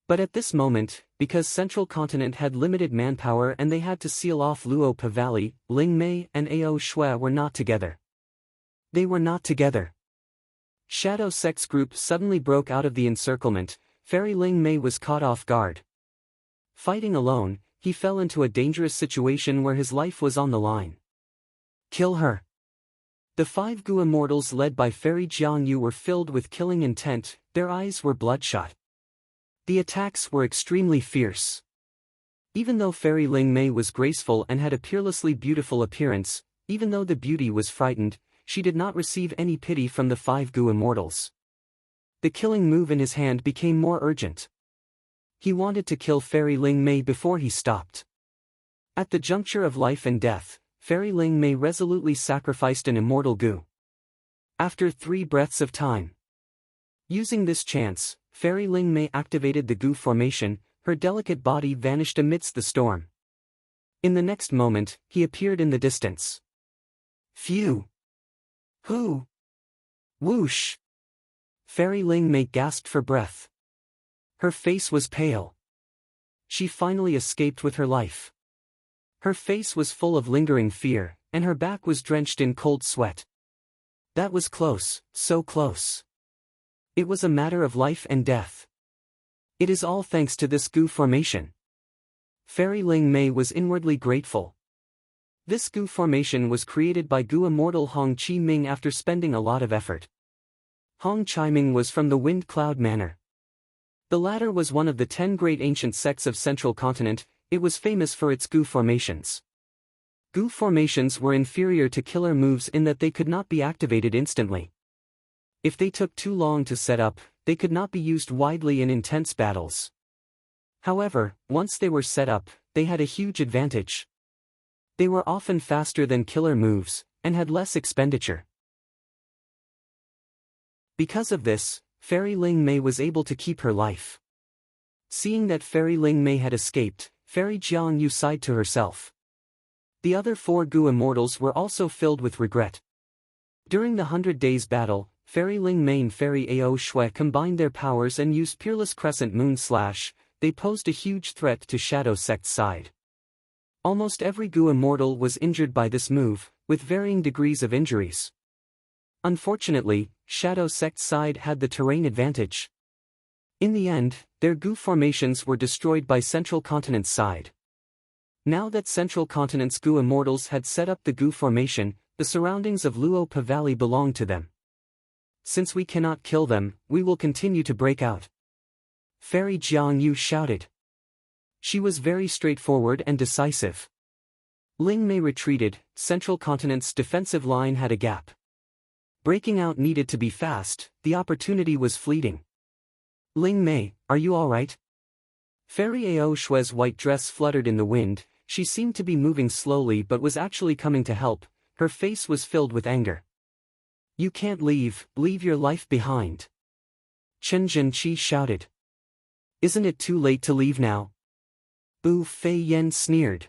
But at this moment, because Central Continent had limited manpower and they had to seal off Luo Pa Valley, Ling Mei and Ao Shui were not together. They were not together. Shadow Sect's group suddenly broke out of the encirclement. Fairy Ling Mei was caught off guard. Fighting alone, he fell into a dangerous situation where his life was on the line. Kill her. The 5 Gu immortals led by Fairy Jiang Yu were filled with killing intent, their eyes were bloodshot. The attacks were extremely fierce. Even though Fairy Ling Mei was graceful and had a peerlessly beautiful appearance, even though the beauty was frightened, she did not receive any pity from the 5 Gu immortals. The killing move in his hand became more urgent. He wanted to kill Fairy Ling Mei before he stopped. At the juncture of life and death, Fairy Ling Mei resolutely sacrificed an immortal Gu. After 3 breaths of time. Using this chance, Fairy Ling Mei activated the Gu formation, her delicate body vanished amidst the storm. In the next moment, he appeared in the distance. Phew! Who? Whoosh! Fairy Ling Mei gasped for breath. Her face was pale. She finally escaped with her life. Her face was full of lingering fear, and her back was drenched in cold sweat. That was close, so close. It was a matter of life and death. It is all thanks to this goo formation. Fairy Ling Mei was inwardly grateful. This goo formation was created by goo immortal Hong Chi Ming after spending a lot of effort. Hong Chi Ming was from the Wind Cloud Manor. The latter was one of the 10 great ancient sects of Central Continent. It was famous for its goo formations. Goo formations were inferior to killer moves in that they could not be activated instantly. If they took too long to set up, they could not be used widely in intense battles. However, once they were set up, they had a huge advantage. They were often faster than killer moves, and had less expenditure. Because of this, Fairy Ling Mei was able to keep her life. Seeing that Fairy Ling Mei had escaped, Fairy Jiang Yu sighed to herself. The other 4 goo immortals were also filled with regret. During the 100 Days battle, Fairy Ling Mei and Fairy Ao Shui combined their powers and used Peerless Crescent Moon Slash. They posed a huge threat to Shadow Sect's side. Almost every goo immortal was injured by this move, with varying degrees of injuries. Unfortunately, Shadow Sect's side had the terrain advantage. In the end, their goo formations were destroyed by Central Continent's side. Now that Central Continent's goo immortals had set up the goo formation, the surroundings of Luopa Valley belonged to them. Since we cannot kill them, we will continue to break out. Fairy Jiang Yu shouted. She was very straightforward and decisive. Ling Mei retreated. Central Continent's defensive line had a gap. Breaking out needed to be fast, the opportunity was fleeting. Ling Mei, are you alright? Fairy Ao Shui's white dress fluttered in the wind. She seemed to be moving slowly but was actually coming to help. Her face was filled with anger. You can't leave your life behind. Chen Zhenqi shouted. Isn't it too late to leave now? Bu Fei Yan sneered.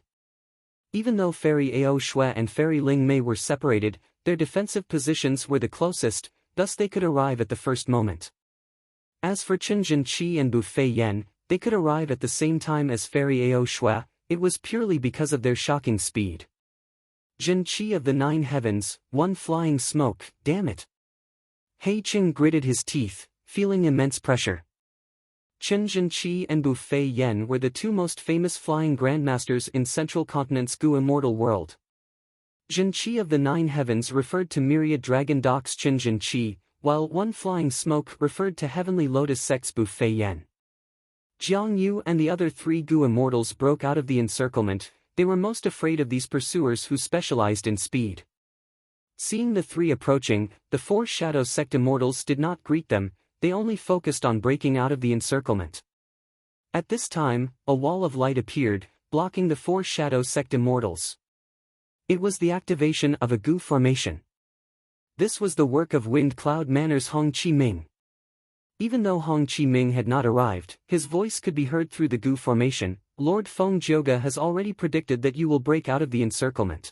Even though Fairy Ao Shui and Fairy Ling Mei were separated, their defensive positions were the closest, thus they could arrive at the first moment. As for Chen Zhenqi and Bu Fei Yan, they could arrive at the same time as Fairy Ao Shui. It was purely because of their shocking speed. Zhenqi of the 9 heavens, one flying smoke, damn it. He Qing gritted his teeth, feeling immense pressure. Chen Zhenqi and Bu Fei Yan were the 2 most famous flying grandmasters in Central Continent's goo immortal world. Zhenqi of the 9 heavens referred to myriad dragon docks Chen Zhenqi, while one flying smoke referred to heavenly lotus sect's Bu Fei Yan. Jiang Yu and the other 3 goo immortals broke out of the encirclement. They were most afraid of these pursuers who specialized in speed. Seeing the 3 approaching, the 4 Shadow Sect immortals did not greet them, they only focused on breaking out of the encirclement. At this time, a wall of light appeared, blocking the 4 Shadow Sect immortals. It was the activation of a goo formation. This was the work of Wind Cloud Manor's Hong Chi Ming. Even though Hong Chi Ming had not arrived, his voice could be heard through the goo formation. Lord Feng Jioge has already predicted that you will break out of the encirclement.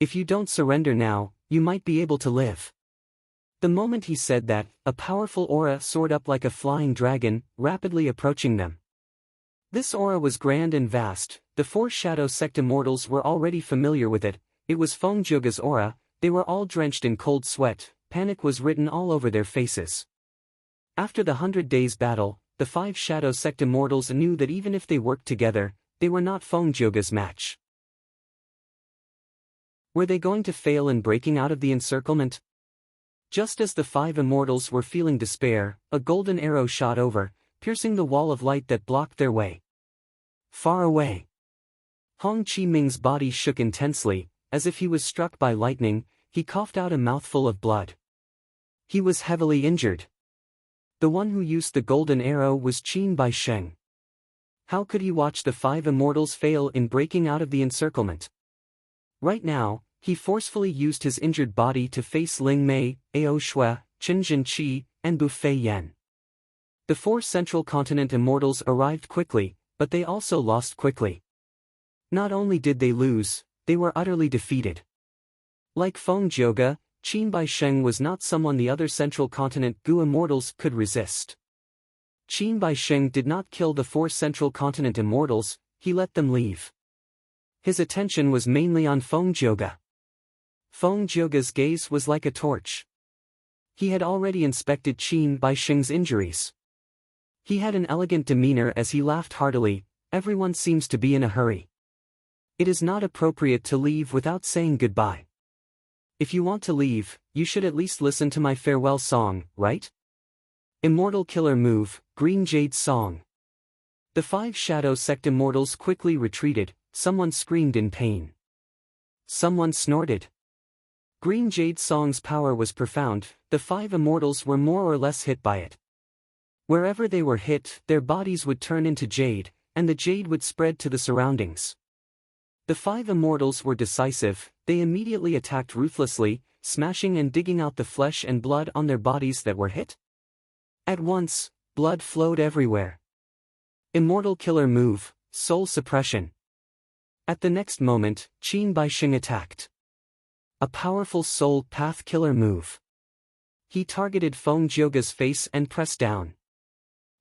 If you don't surrender now, you might be able to live. The moment he said that, a powerful aura soared up like a flying dragon, rapidly approaching them. This aura was grand and vast. The 4 Shadow Sect immortals were already familiar with it. It was Feng Jioge's aura. They were all drenched in cold sweat. Panic was written all over their faces. After the 100 Days battle, the 5 Shadow Sect immortals knew that even if they worked together, they were not Feng Jioge's match. Were they going to fail in breaking out of the encirclement? Just as the 5 immortals were feeling despair, a golden arrow shot over, piercing the wall of light that blocked their way. Far away. Hong Chi Ming's body shook intensely, as if he was struck by lightning. He coughed out a mouthful of blood. He was heavily injured. The one who used the golden arrow was Qin Bai Sheng. How could he watch the 5 immortals fail in breaking out of the encirclement? Right now, he forcefully used his injured body to face Ling Mei, Ao Shui, Chen Zhenqi, and Bu Fei Yan. The 4 Central Continent immortals arrived quickly, but they also lost quickly. Not only did they lose, they were utterly defeated. Like Feng Jioge, Qin Bai Sheng was not someone the other Central Continent goo immortals could resist. Qin Bai Sheng did not kill the 4 Central Continent immortals, he let them leave. His attention was mainly on Feng Jioge. Feng Jioge's gaze was like a torch. He had already inspected Qin Baixing's injuries. He had an elegant demeanor as he laughed heartily. Everyone seems to be in a hurry. It is not appropriate to leave without saying goodbye. If you want to leave, you should at least listen to my farewell song, right? Immortal Killer Move, Green Jade's Song. The 5 Shadow Sect immortals quickly retreated. Someone screamed in pain. Someone snorted. Green Jade's song's power was profound. The 5 immortals were more or less hit by it. Wherever they were hit, their bodies would turn into jade, and the jade would spread to the surroundings. The 5 immortals were decisive. They immediately attacked ruthlessly, smashing and digging out the flesh and blood on their bodies that were hit. At once, blood flowed everywhere. Immortal Killer Move, Soul Suppression. At the next moment, Qin Baixing attacked. A powerful Soul Path Killer move. He targeted Feng Jioge's face and pressed down.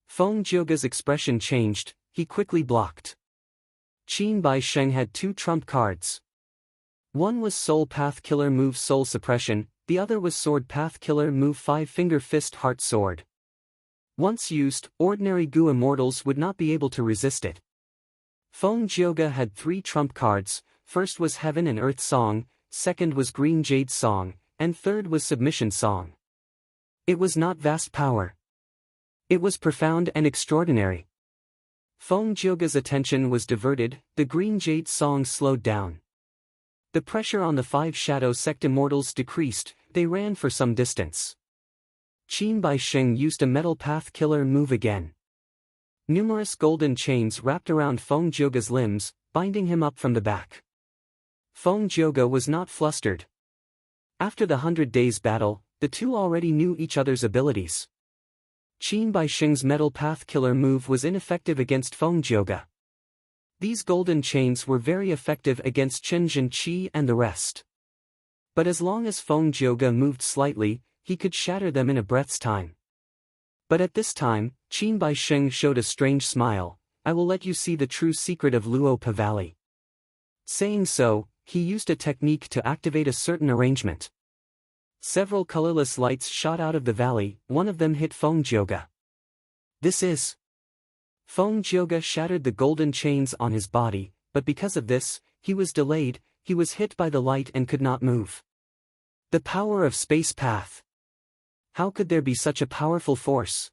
Feng Jioge's expression changed. He quickly blocked. Qin Baixing had 2 trump cards. One was Soul Path Killer Move Soul Suppression, the other was Sword Path Killer Move 5-Finger Fist Heart Sword. Once used, ordinary Gu immortals would not be able to resist it. Feng Jioge had 3 trump cards. First was Heaven and Earth Song, second was Green Jade Song, and third was Submission Song. It was not vast power. It was profound and extraordinary. Feng Jioge's attention was diverted. The Green Jade Song slowed down. The pressure on the 5 Shadow Sect immortals decreased. They ran for some distance. Qin Baixing used a Metal Path Killer move again. Numerous golden chains wrapped around Feng Jioge's limbs, binding him up from the back. Feng Jioge was not flustered. After the 100 Days battle, the two already knew each other's abilities. Qin Baixing's Metal Path Killer move was ineffective against Feng Jioge. These golden chains were very effective against Chen Zhenqi and the rest. But as long as Feng Jioge moved slightly, he could shatter them in a breath's time. But at this time, Qin Baixing showed a strange smile. I will let you see the true secret of Luopa Valley. Saying so, he used a technique to activate a certain arrangement. Several colorless lights shot out of the valley. One of them hit Feng Jioge. This is... Feng Jioge shattered the golden chains on his body, but because of this, he was delayed. He was hit by the light and could not move. The power of Space Path. How could there be such a powerful force?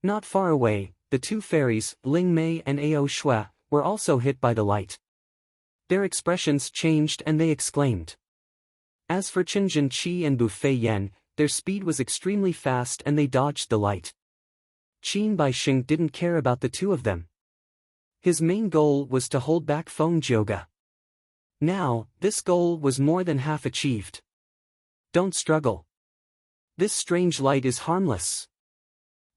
Not far away, the 2 fairies, Ling Mei and Ao Shui, were also hit by the light. Their expressions changed and they exclaimed. As for Chen Zhenqi and Bufei Yan, their speed was extremely fast and they dodged the light. Qin Baixing didn't care about the 2 of them. His main goal was to hold back Feng Jioge. Now, this goal was more than half achieved. Don't struggle. This strange light is harmless.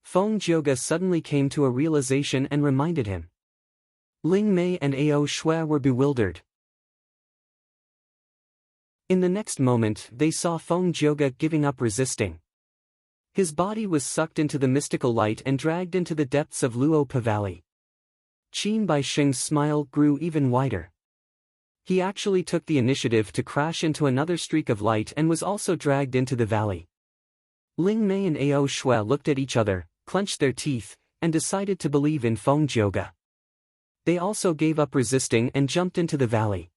Feng Jioge suddenly came to a realization and reminded him. Ling Mei and Ao Shui were bewildered. In the next moment they saw Feng Jioge giving up resisting. His body was sucked into the mystical light and dragged into the depths of Luopa Valley. Qin Baixing's smile grew even wider. He actually took the initiative to crash into another streak of light and was also dragged into the valley. Ling Mei and Ao Shui looked at each other, clenched their teeth, and decided to believe in Feng Jioge. They also gave up resisting and jumped into the valley.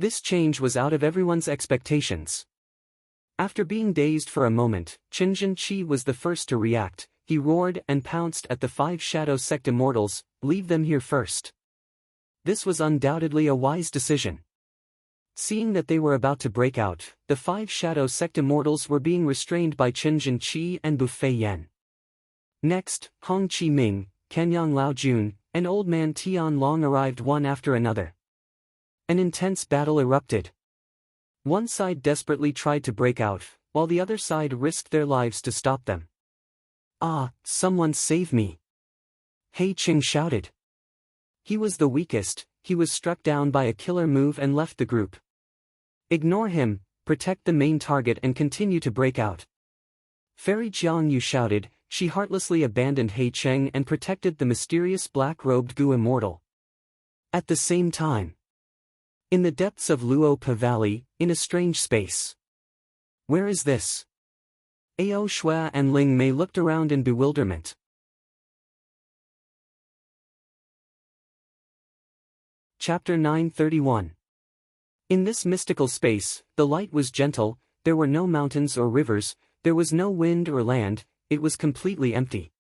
This change was out of everyone's expectations. After being dazed for a moment, Chen Zhenqi was the first to react. He roared and pounced at the 5 Shadow Sect immortals. Leave them here first. This was undoubtedly a wise decision. Seeing that they were about to break out, the 5 Shadow Sect immortals were being restrained by Chen Zhenqi and Bufei Yan. Next, Hong Chi Ming, Kenyang Lao Jun, and Old Man Tian Long arrived one after another. An intense battle erupted. One side desperately tried to break out, while the other side risked their lives to stop them. Ah, someone save me! He Qing shouted. He was the weakest. He was struck down by a killer move and left the group. Ignore him, protect the main target and continue to break out. Fairy Jiang Yu shouted. She heartlessly abandoned He Cheng and protected the mysterious black-robed Gu immortal. At the same time, In the depths of Luopa Valley, in a strange space. Where is this? Ao Shui and Ling Mei looked around in bewilderment. Chapter 931. In this mystical space, the light was gentle, there were no mountains or rivers, there was no wind or land, it was completely empty.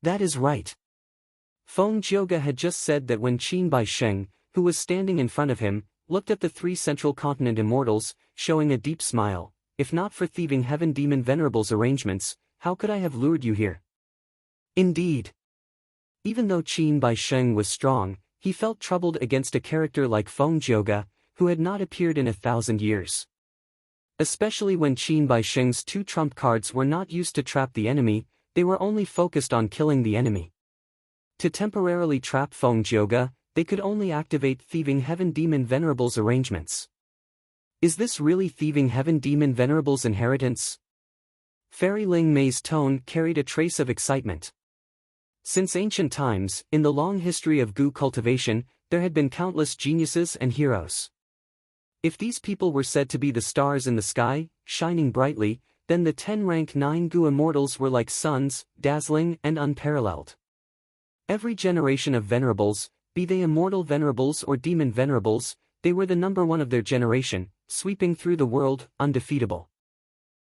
That is right. Feng Jioge had just said that when Qin Baisheng, who was standing in front of him, looked at the three central continent immortals, showing a deep smile. If not for thieving heaven demon venerables arrangements, how could I have lured you here? Indeed. Even though Qin Baisheng was strong, he felt troubled against a character like Feng Jioge, who had not appeared in 1,000 years. Especially when Qin Baisheng's two trump cards were not used to trap the enemy, they were only focused on killing the enemy. To temporarily trap Feng Jioge, they could only activate thieving heaven demon venerables arrangements. Is this really thieving heaven demon venerables inheritance? Fairy Ling Mei's tone carried a trace of excitement. Since ancient times, in the long history of Gu cultivation, there had been countless geniuses and heroes. If these people were said to be the stars in the sky, shining brightly, then the 10 rank 9 Gu immortals were like suns, dazzling and unparalleled. Every generation of venerables, be they immortal venerables or demon venerables, they were the number one of their generation, sweeping through the world, undefeatable.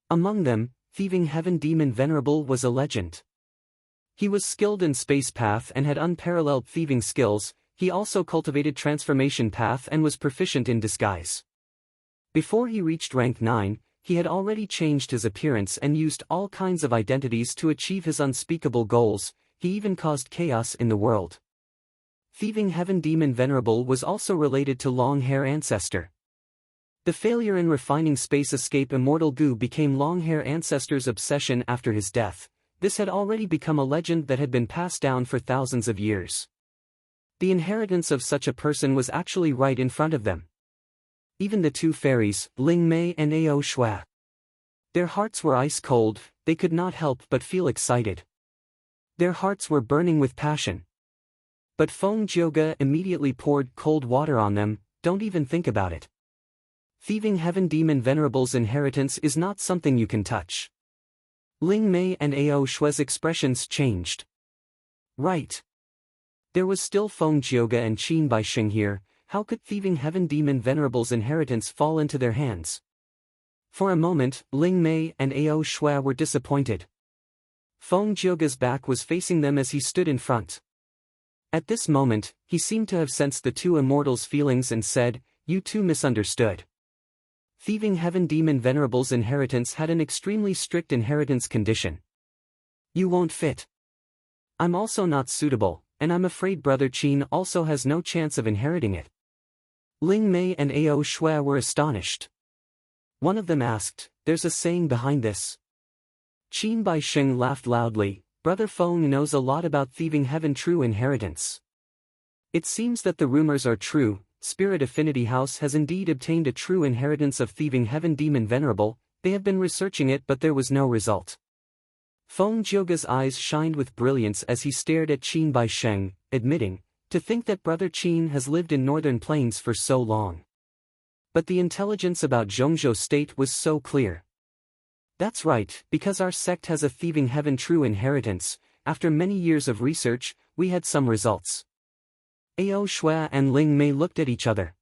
Among them, thieving heaven demon venerable was a legend. He was skilled in space path and had unparalleled thieving skills. He also cultivated transformation path and was proficient in disguise. Before he reached rank 9, he had already changed his appearance and used all kinds of identities to achieve his unspeakable goals. He even caused chaos in the world. Thieving heaven demon venerable was also related to long hair ancestor. The failure in refining space escape immortal Gu became long hair ancestor's obsession after his death. This had already become a legend that had been passed down for thousands of years. The inheritance of such a person was actually right in front of them. Even the two fairies, Ling Mei and Ao Shui. Their hearts were ice cold, they could not help but feel excited. Their hearts were burning with passion. But Feng Jioge immediately poured cold water on them. Don't even think about it. Thieving heaven demon venerable's inheritance is not something you can touch. Ling Mei and Ao Shui's expressions changed. Right. There was still Feng Jioge and Qin Baisheng here. How could thieving heaven demon venerable's inheritance fall into their hands? For a moment, Ling Mei and Ao Shui were disappointed. Feng Jioge's back was facing them as he stood in front. At this moment, he seemed to have sensed the two immortals' feelings and said, "You two misunderstood. Thieving heaven demon venerable's inheritance had an extremely strict inheritance condition. You won't fit. I'm also not suitable, and I'm afraid Brother Qin also has no chance of inheriting it." Ling Mei and Ao Shui were astonished. One of them asked, "There's a saying behind this?" Qin Baisheng laughed loudly. "Brother Feng knows a lot about thieving heaven true inheritance. It seems that the rumors are true. Spirit Affinity House has indeed obtained a true inheritance of thieving heaven demon venerable. They have been researching it but there was no result." Feng Jioge's eyes shined with brilliance as he stared at Qin Baisheng, admitting, "To think that Brother Qin has lived in northern plains for so long. But the intelligence about Zhongzhou state was so clear." "That's right, because our sect has a thieving heaven true inheritance. After many years of research, we had some results." Ao Shui and Ling Mei looked at each other.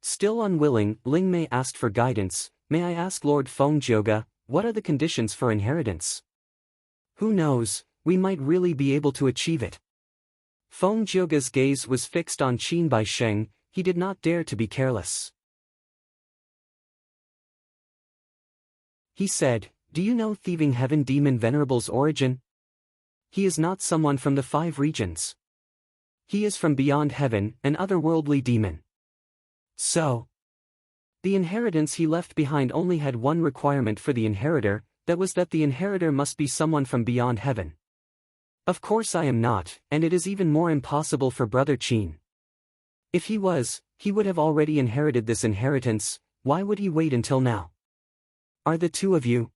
Still unwilling, Ling Mei asked for guidance. "May I ask Lord Feng Jioge, what are the conditions for inheritance? Who knows, we might really be able to achieve it." Feng Jioge's gaze was fixed on Qin Baisheng. He did not dare to be careless. He said, "Do you know thieving heaven demon venerable's origin? He is not someone from the 5 regions. He is from beyond heaven, an otherworldly demon. So, the inheritance he left behind only had one requirement for the inheritor, that was that the inheritor must be someone from beyond heaven. Of course I am not, and it is even more impossible for Brother Qin. If he was, he would have already inherited this inheritance. Why would he wait until now? Are the two of you?"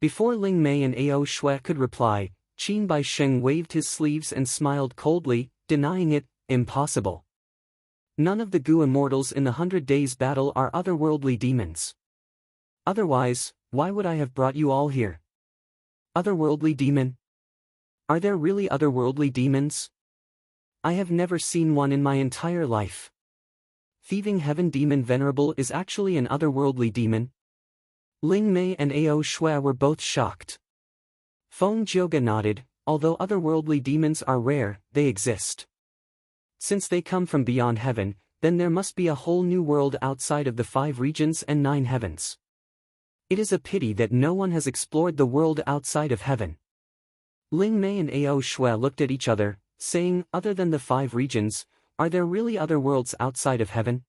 Before Ling Mei and Ao Shui could reply, Qin Baisheng waved his sleeves and smiled coldly, denying it. "Impossible. None of the Gu immortals in the 100 Days battle are otherworldly demons. Otherwise, why would I have brought you all here? Otherworldly demon? Are there really otherworldly demons? I have never seen one in my entire life. Thieving Heaven Demon Venerable is actually an otherworldly demon? Ling Mei and Ao Shui were both shocked. Feng Jioge nodded, although otherworldly demons are rare, they exist. Since they come from beyond heaven, then there must be a whole new world outside of the 5 regions and 9 heavens. It is a pity that no one has explored the world outside of heaven. Ling Mei and Ao Shui looked at each other, saying, other than the 5 regions, are there really other worlds outside of heaven?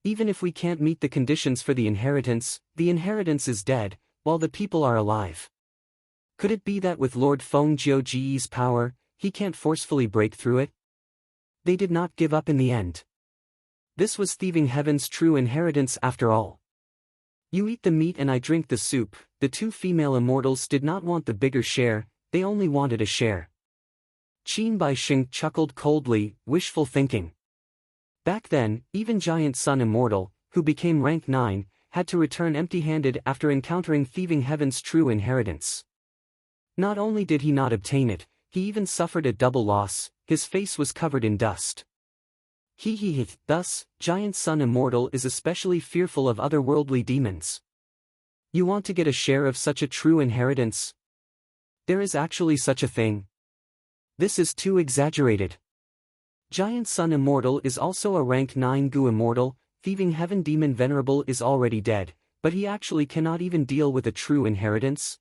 Even if we can't meet the conditions for the inheritance is dead, while the people are alive. Could it be that with Lord Feng Jioji's power, he can't forcefully break through it? They did not give up in the end. This was Thieving Heaven's true inheritance after all. You eat the meat and I drink the soup. The 2 female immortals did not want the bigger share, they only wanted a share. Qin Baixing chuckled coldly, wishful thinking. Back then, even Giant Sun Immortal, who became rank 9, had to return empty-handed after encountering Thieving Heaven's true inheritance. Not only did he not obtain it, he even suffered a double loss, his face was covered in dust. Thus, Giant Sun Immortal is especially fearful of otherworldly demons. You want to get a share of such a true inheritance? There is actually such a thing. This is too exaggerated. Giant Sun Immortal is also a rank 9 Gu Immortal. Thieving Heaven Demon Venerable is already dead, but he actually cannot even deal with a true inheritance?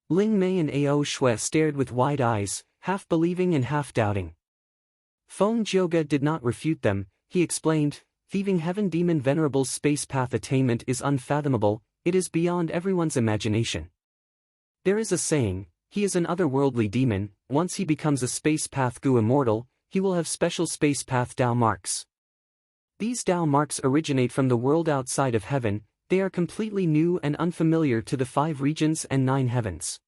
Ling Mei and Ao Shui stared with wide eyes, half believing and half doubting. Feng Jioge did not refute them, he explained, Thieving Heaven Demon Venerable's space path attainment is unfathomable, it is beyond everyone's imagination. There is a saying, he is an otherworldly demon, once he becomes a space path Gu Immortal, he will have special space path Dao marks. These Dao marks originate from the world outside of heaven, they are completely new and unfamiliar to the 5 regions and 9 heavens.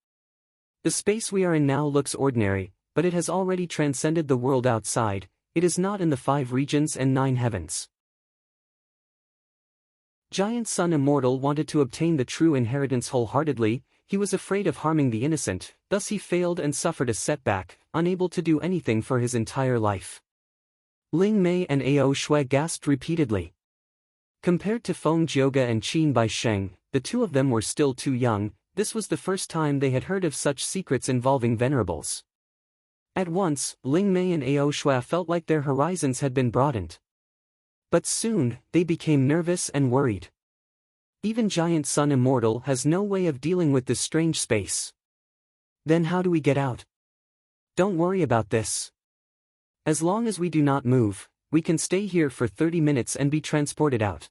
The space we are in now looks ordinary, but it has already transcended the world outside, it is not in the 5 regions and 9 heavens. Giant Sun Immortal wanted to obtain the true inheritance wholeheartedly, he was afraid of harming the innocent, thus he failed and suffered a setback, unable to do anything for his entire life. Ling Mei and Ao Shui gasped repeatedly. Compared to Feng Jioge and Qin Baixing, the 2 of them were still too young, this was the first time they had heard of such secrets involving venerables. At once, Ling Mei and Ao Shui felt like their horizons had been broadened. But soon, they became nervous and worried. Even Giant Sun Immortal has no way of dealing with this strange space. Then how do we get out? Don't worry about this. As long as we do not move, we can stay here for 30 minutes and be transported out.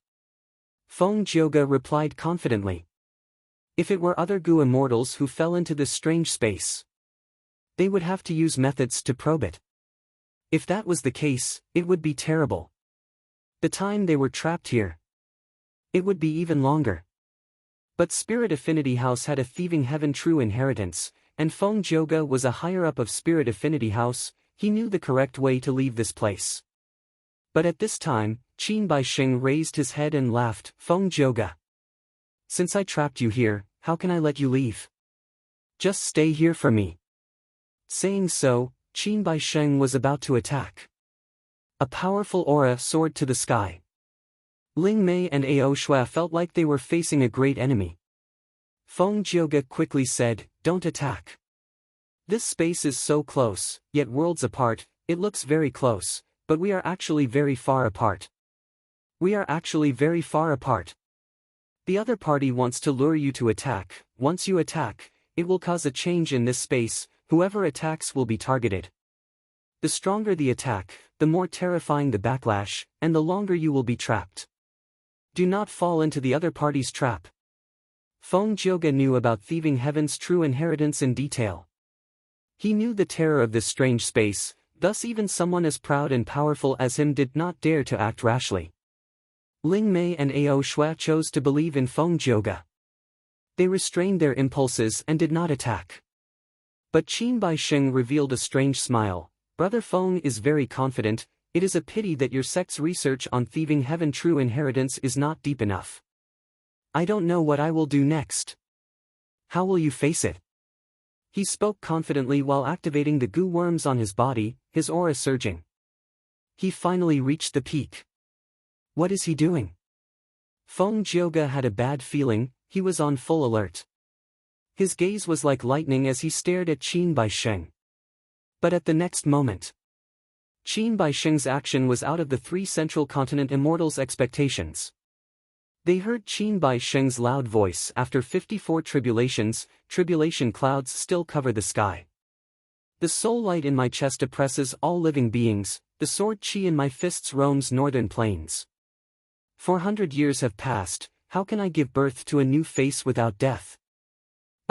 Feng Jioge replied confidently. If it were other Gu immortals who fell into this strange space, they would have to use methods to probe it. If that was the case, it would be terrible. The time they were trapped here, it would be even longer. But Spirit Affinity House had a Thieving Heaven true inheritance, and Feng Jioge was a higher-up of Spirit Affinity House, he knew the correct way to leave this place. But at this time, Qin Baixing raised his head and laughed, Feng Jioge. Since I trapped you here, how can I let you leave? Just stay here for me. Saying so, Qin Baixing was about to attack. A powerful aura soared to the sky. Ling Mei and Ao Shui felt like they were facing a great enemy. Feng Jioge quickly said, don't attack. This space is so close, yet worlds apart, it looks very close, but we are actually very far apart. We are actually very far apart. The other party wants to lure you to attack, once you attack, it will cause a change in this space, whoever attacks will be targeted. The stronger the attack, the more terrifying the backlash, and the longer you will be trapped. Do not fall into the other party's trap. Feng Jioge knew about Thieving Heaven's true inheritance in detail. He knew the terror of this strange space, thus even someone as proud and powerful as him did not dare to act rashly. Ling Mei and Ao Shui chose to believe in Feng Jioge. They restrained their impulses and did not attack. But Qin Baixing revealed a strange smile. Brother Feng is very confident, It is a pity that your sect's research on thieving heaven true inheritance is not deep enough. I don't know what I will do next. How will you face it? He spoke confidently while activating the goo worms on his body, his aura surging. He finally reached the peak. What is he doing? Feng Jioge had a bad feeling, he was on full alert. His gaze was like lightning as he stared at Qin Baisheng. But at the next moment, Qin Baisheng's action was out of the three Central Continent immortals' expectations. They heard Qin Baisheng's loud voice. After 54 tribulations, tribulation clouds still cover the sky. The soul light in my chest oppresses all living beings, the sword qi in my fists roams northern plains. 400 years have passed, how can I give birth to a new face without death?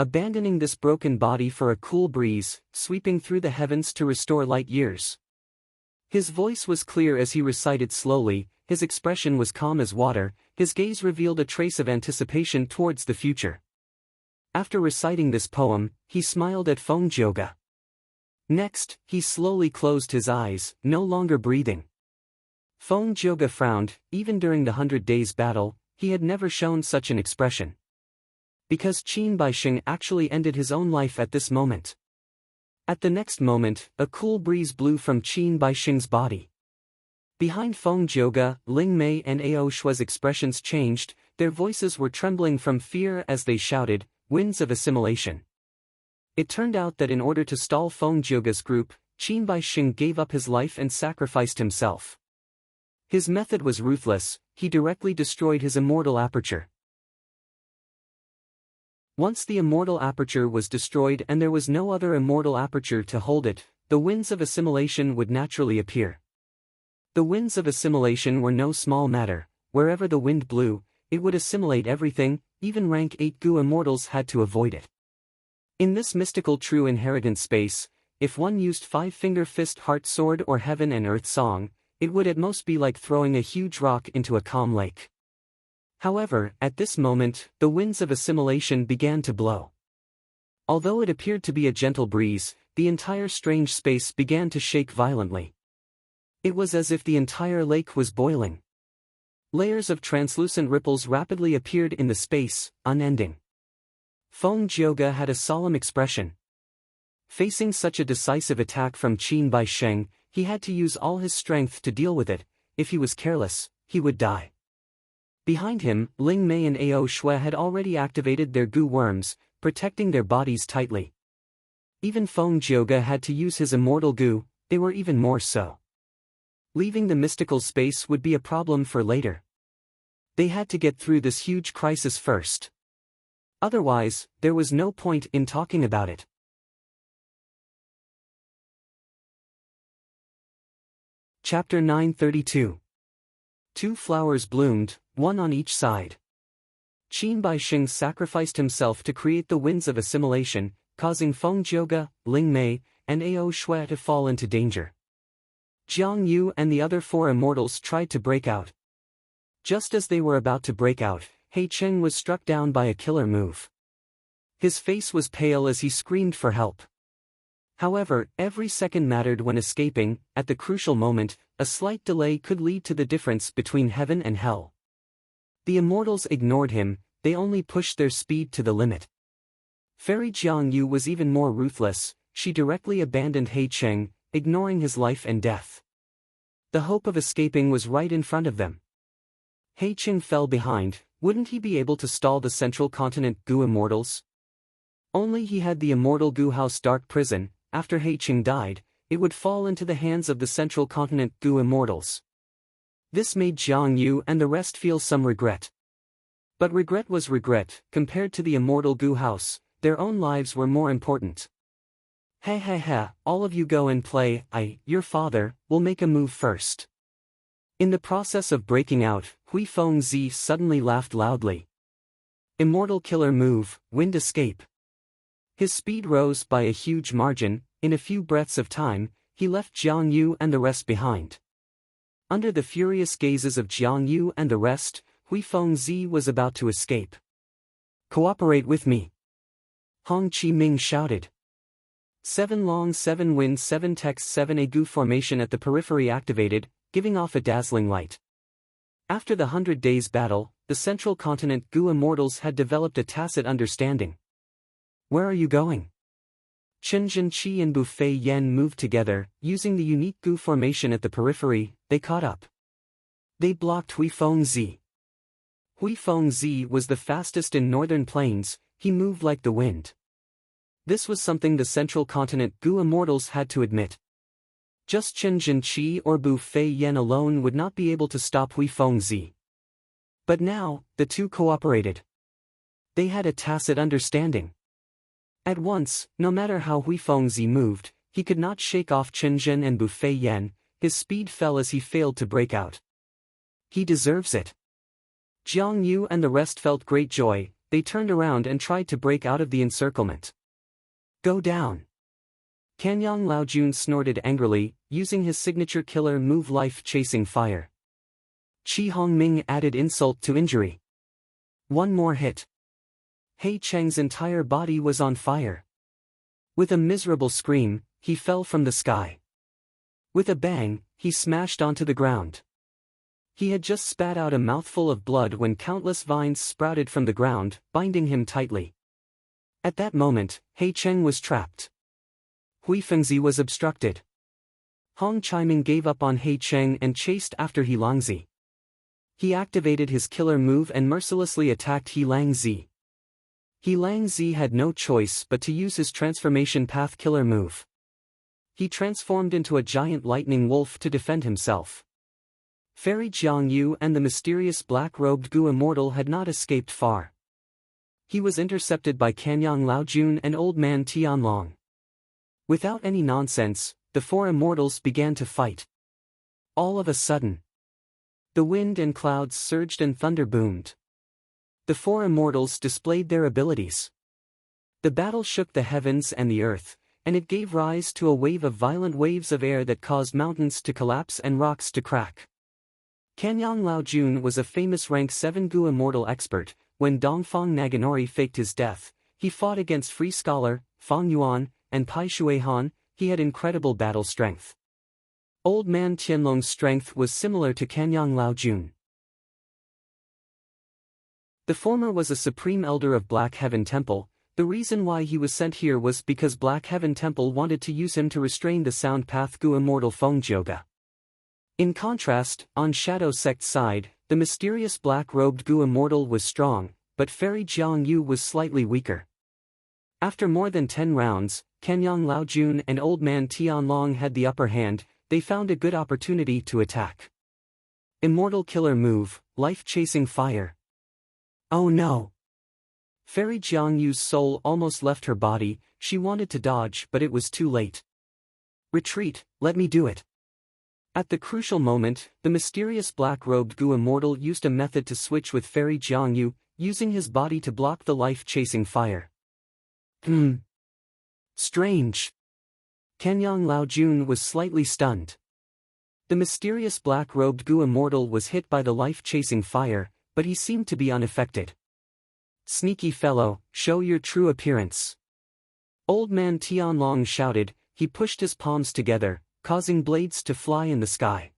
Abandoning this broken body for a cool breeze, sweeping through the heavens to restore light years. His voice was clear as he recited slowly, his expression was calm as water, his gaze revealed a trace of anticipation towards the future. After reciting this poem, he smiled at Feng Jioge. Next, he slowly closed his eyes, no longer breathing. Feng Jioge frowned. Even during the 100 Days battle, he had never shown such an expression. Because Qin Baisheng actually ended his own life at this moment. At the next moment, a cool breeze blew from Qin Baisheng's body. Behind Feng Jioge, Ling Mei and Ao Shue's expressions changed, their voices were trembling from fear as they shouted, "Winds of assimilation." It turned out that in order to stall Feng Jioge's group, Qin Baisheng gave up his life and sacrificed himself. His method was ruthless, he directly destroyed his immortal aperture. Once the immortal aperture was destroyed and there was no other immortal aperture to hold it, the winds of assimilation would naturally appear. The winds of assimilation were no small matter, wherever the wind blew, it would assimilate everything, even rank 8 goo immortals had to avoid it. In this mystical true inheritance space, if one used five-finger fist heart sword or heaven and earth song, it would at most be like throwing a huge rock into a calm lake. However, at this moment, the winds of assimilation began to blow. Although it appeared to be a gentle breeze, the entire strange space began to shake violently. It was as if the entire lake was boiling. Layers of translucent ripples rapidly appeared in the space, unending. Feng Jioge had a solemn expression. Facing such a decisive attack from Qin Baisheng, he had to use all his strength to deal with it. If he was careless, he would die. Behind him, Ling Mei and Ao Shue had already activated their goo worms, protecting their bodies tightly. Even Feng Jioge had to use his immortal goo, they were even more so. Leaving the mystical space would be a problem for later. They had to get through this huge crisis first. Otherwise, there was no point in talking about it. Chapter 932. Two flowers bloomed, one on each side. Qin Baisheng sacrificed himself to create the winds of assimilation, causing Feng Jioge, Ling Mei, and Ao Shue to fall into danger. Jiang Yu and the other 4 immortals tried to break out. Just as they were about to break out, He Cheng was struck down by a killer move. His face was pale as he screamed for help. However, every second mattered when escaping. At the crucial moment, a slight delay could lead to the difference between heaven and hell. The immortals ignored him, they only pushed their speed to the limit. Fairy Jiang Yu was even more ruthless, she directly abandoned He Cheng, ignoring his life and death. The hope of escaping was right in front of them. He Cheng fell behind, wouldn't he be able to stall the Central Continent goo immortals? Only he had the immortal goo house dark prison. After He Cheng died, it would fall into the hands of the Central Continent goo immortals. This made Jiang Yu and the rest feel some regret. But regret was regret, compared to the immortal goo house, their own lives were more important. Ha, all of you go and play, your father, will make a move first. In the process of breaking out, Hui Fengzi suddenly laughed loudly. Immortal killer move, wind escape. His speed rose by a huge margin. In a few breaths of time, he left Jiang Yu and the rest behind. Under the furious gazes of Jiang Yu and the rest, Hui Fengzi was about to escape. Cooperate with me. Hong Chi Ming shouted. 7 long 7 wind 7 text 7 a goo formation at the periphery activated, giving off a dazzling light. After the 100 Days battle, the central continent goo immortals had developed a tacit understanding. Where are you going? Chen Zhenqi and Bu Fei Yan moved together, using the unique goo formation at the periphery. They caught up. They blocked Hui Fengzi. Hui Fengzi was the fastest in northern plains, he moved like the wind. This was something the central continent goo immortals had to admit. Just Chen Zhenqi or Bu Fei Yan alone would not be able to stop Hui Fengzi. But now, the two cooperated. They had a tacit understanding. At once, no matter how Hui Fengzi moved, he could not shake off Chen Zhen and Bu Fei Yan. His speed fell as he failed to break out. He deserves it. Jiang Yu and the rest felt great joy. They turned around and tried to break out of the encirclement. Go down. Kanyang Laojun snorted angrily, using his signature killer move life-chasing fire. Qi Hongming added insult to injury. One more hit. He Cheng's entire body was on fire. With a miserable scream, he fell from the sky. With a bang, he smashed onto the ground. He had just spat out a mouthful of blood when countless vines sprouted from the ground, binding him tightly. At that moment, He Cheng was trapped. Hui Fengzi was obstructed. Hong Chaiming gave up on He Cheng and chased after He Langzi. He activated his killer move and mercilessly attacked He Langzi. He Langzi had no choice but to use his transformation path killer move. He transformed into a giant lightning wolf to defend himself. Fairy Jiang Yu and the mysterious black-robed goo immortal had not escaped far. He was intercepted by Kanyang Laojun and Old Man Tianlong. Without any nonsense, the four immortals began to fight. All of a sudden, the wind and clouds surged and thunder boomed. The four immortals displayed their abilities. The battle shook the heavens and the earth, and it gave rise to a wave of violent waves of air that caused mountains to collapse and rocks to crack. Kanyang Laojun was a famous rank 7 goo immortal expert. When Dongfang Naganori faked his death, he fought against Free Scholar, Fang Yuan, and Pai Shuihan. He had incredible battle strength. Old Man Tianlong's strength was similar to Kanyang Laojun. The former was a supreme elder of Black Heaven Temple. The reason why he was sent here was because Black Heaven Temple wanted to use him to restrain the Sound Path Goo immortal Feng Jioga. In contrast, on Shadow Sect's side, the mysterious black-robed goo immortal was strong, but Fairy Jiang Yu was slightly weaker. After more than 10 rounds, Kanyang Laojun and Old Man Tianlong had the upper hand. They found a good opportunity to attack. Immortal killer move, life-chasing fire. Oh no! Fairy Jiang Yu's soul almost left her body. She wanted to dodge but it was too late. Retreat, let me do it. At the crucial moment, the mysterious black-robed goo immortal used a method to switch with Fairy Jiang Yu, using his body to block the life-chasing fire. Strange. Kanyang Laojun was slightly stunned. The mysterious black-robed goo immortal was hit by the life-chasing fire, but he seemed to be unaffected. Sneaky fellow, show your true appearance. Old Man Tianlong shouted. He pushed his palms together, causing blades to fly in the sky.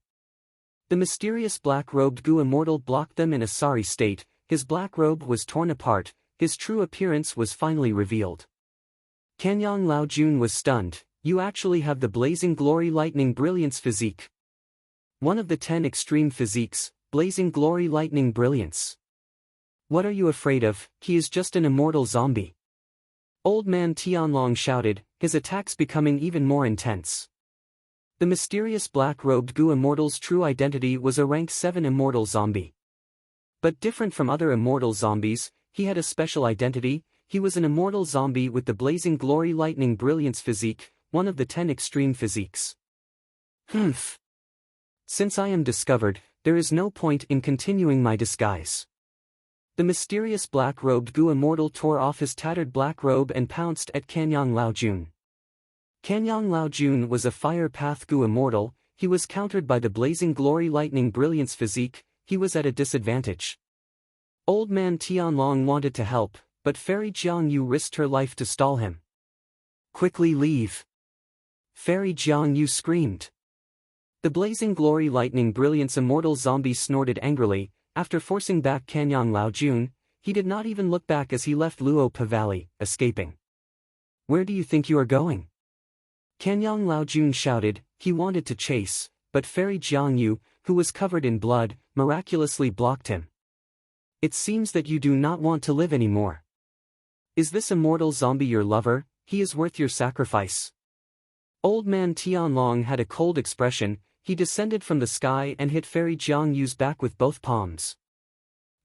The mysterious black-robed goo immortal blocked them in a sorry state. His black robe was torn apart. His true appearance was finally revealed. Kanyang Laojun was stunned. You actually have the Blazing Glory Lightning Brilliance physique. One of the 10 extreme physiques, Blazing Glory Lightning Brilliance. What are you afraid of? He is just an immortal zombie. Old Man Tianlong shouted, his attacks becoming even more intense. The mysterious black-robed goo immortal's true identity was a rank 7 immortal zombie. But different from other immortal zombies, he had a special identity. He was an immortal zombie with the Blazing Glory Lightning Brilliance physique, one of the 10 extreme physiques. Since I am discovered, there is no point in continuing my disguise. The mysterious black-robed goo immortal tore off his tattered black robe and pounced at Kanyang Laojun. Kanyang Laojun was a fire path goo immortal. He was countered by the Blazing Glory Lightning Brilliance physique. He was at a disadvantage. Old Man Tianlong wanted to help, but Fairy Jiang Yu risked her life to stall him. Quickly leave! Fairy Jiang Yu screamed. The blazing glory lightning brilliance immortal zombie snorted angrily. After forcing back Kanyang Laojun, he did not even look back as he left Luo Pa Valley, escaping. Where do you think you are going? Kanyang Laojun shouted. He wanted to chase, but Fairy Jiang Yu, who was covered in blood, miraculously blocked him. It seems that you do not want to live anymore. Is this immortal zombie your lover? He is worth your sacrifice. Old man Tianlong had a cold expression. He descended from the sky and hit Fairy Jiang Yu's back with both palms.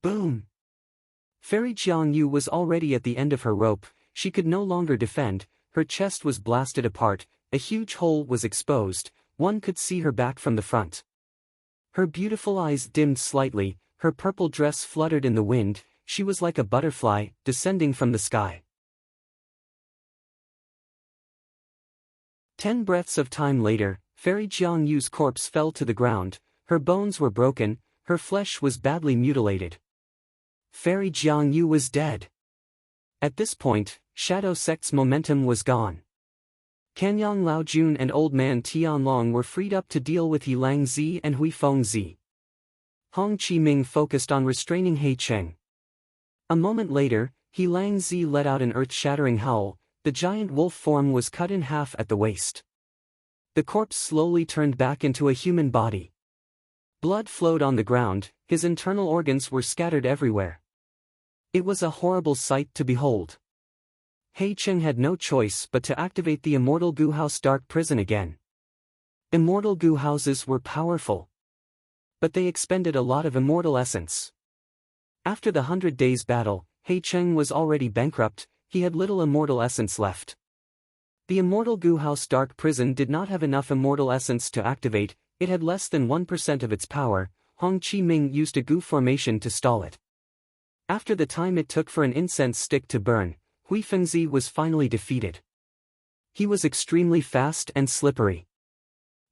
Boom! Fairy Jiang Yu was already at the end of her rope. She could no longer defend. Her chest was blasted apart. A huge hole was exposed. One could see her back from the front. Her beautiful eyes dimmed slightly. Her purple dress fluttered in the wind. She was like a butterfly, descending from the sky. 10 breaths of time later, Fairy Jiang Yu's corpse fell to the ground. Her bones were broken, her flesh was badly mutilated. Fairy Jiang Yu was dead. At this point, Shadow Sect's momentum was gone. Kanyang Laojun and Old Man Tianlong were freed up to deal with He Lang Zi and Hui Feng Zi. Hong Chi Ming focused on restraining He Cheng. A moment later, He Lang Zi let out an earth-shattering howl. The giant wolf form was cut in half at the waist. The corpse slowly turned back into a human body. Blood flowed on the ground, his internal organs were scattered everywhere. It was a horrible sight to behold. He Cheng had no choice but to activate the Immortal Goo House Dark Prison again. Immortal Goo Houses were powerful. But they expended a lot of immortal essence. After the 100 Days battle, He Cheng was already bankrupt. He had little immortal essence left. The Immortal Goo House Dark Prison did not have enough immortal essence to activate. It had less than 1% of its power. Hong Chi Ming used a goo formation to stall it. After the time it took for an incense stick to burn, Hui Fengzi was finally defeated. He was extremely fast and slippery.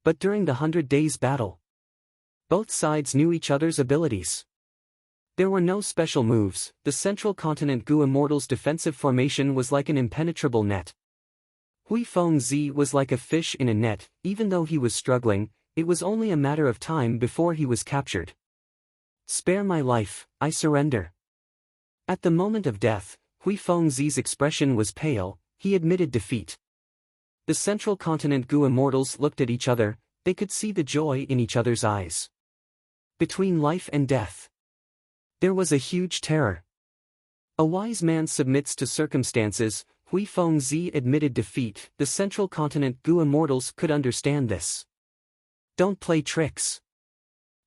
But during the 100 Days battle, both sides knew each other's abilities. There were no special moves. The Central Continent Goo Immortals' defensive formation was like an impenetrable net. Hui Feng Zi was like a fish in a net. Even though he was struggling, it was only a matter of time before he was captured. Spare my life, I surrender. At the moment of death, Hui Feng Zi's expression was pale. He admitted defeat. The Central Continent Goo Immortals looked at each other. They could see the joy in each other's eyes. Between life and death, there was a huge terror. A wise man submits to circumstances. Hui Feng Zi admitted defeat. The Central Continent Goo Immortals could understand this. Don't play tricks.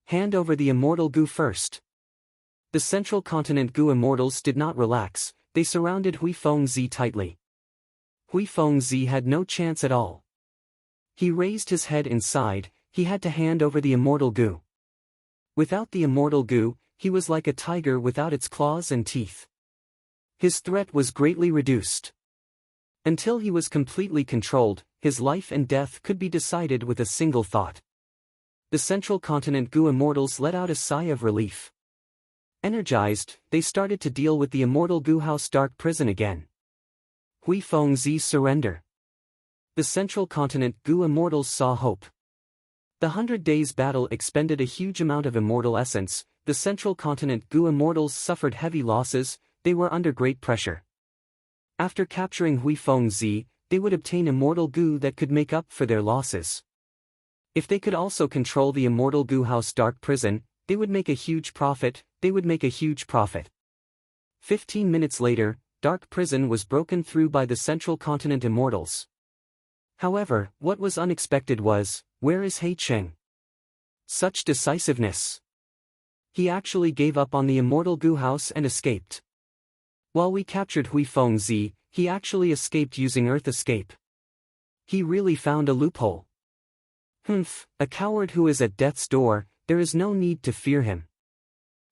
Hand over the Immortal Goo first. The Central Continent Goo Immortals did not relax. They surrounded Hui Feng Zi tightly. Hui Feng Zi had no chance at all. He raised his head inside. He had to hand over the Immortal Goo. Without the Immortal Goo, he was like a tiger without its claws and teeth. His threat was greatly reduced. Until he was completely controlled, his life and death could be decided with a single thought. The Central Continent Goo Immortals let out a sigh of relief. Energized, they started to deal with the Immortal Goo House Dark Prison again. Hui Feng Zi's surrender. The Central Continent Goo Immortals saw hope. The 100 Days battle expended a huge amount of immortal essence. The Central Continent Goo Immortals suffered heavy losses. They were under great pressure. After capturing Hui Feng Zi, they would obtain immortal goo that could make up for their losses. If they could also control the Immortal Goo House Dark Prison, they would make a huge profit. 15 minutes later, Dark Prison was broken through by the Central Continent Immortals. However, what was unexpected was, where is He Cheng? Such decisiveness. He actually gave up on the Immortal Goo House and escaped. While we captured Hui Feng Zi, he actually escaped using Earth Escape. He really found a loophole. Humph, a coward who is at death's door. There is no need to fear him.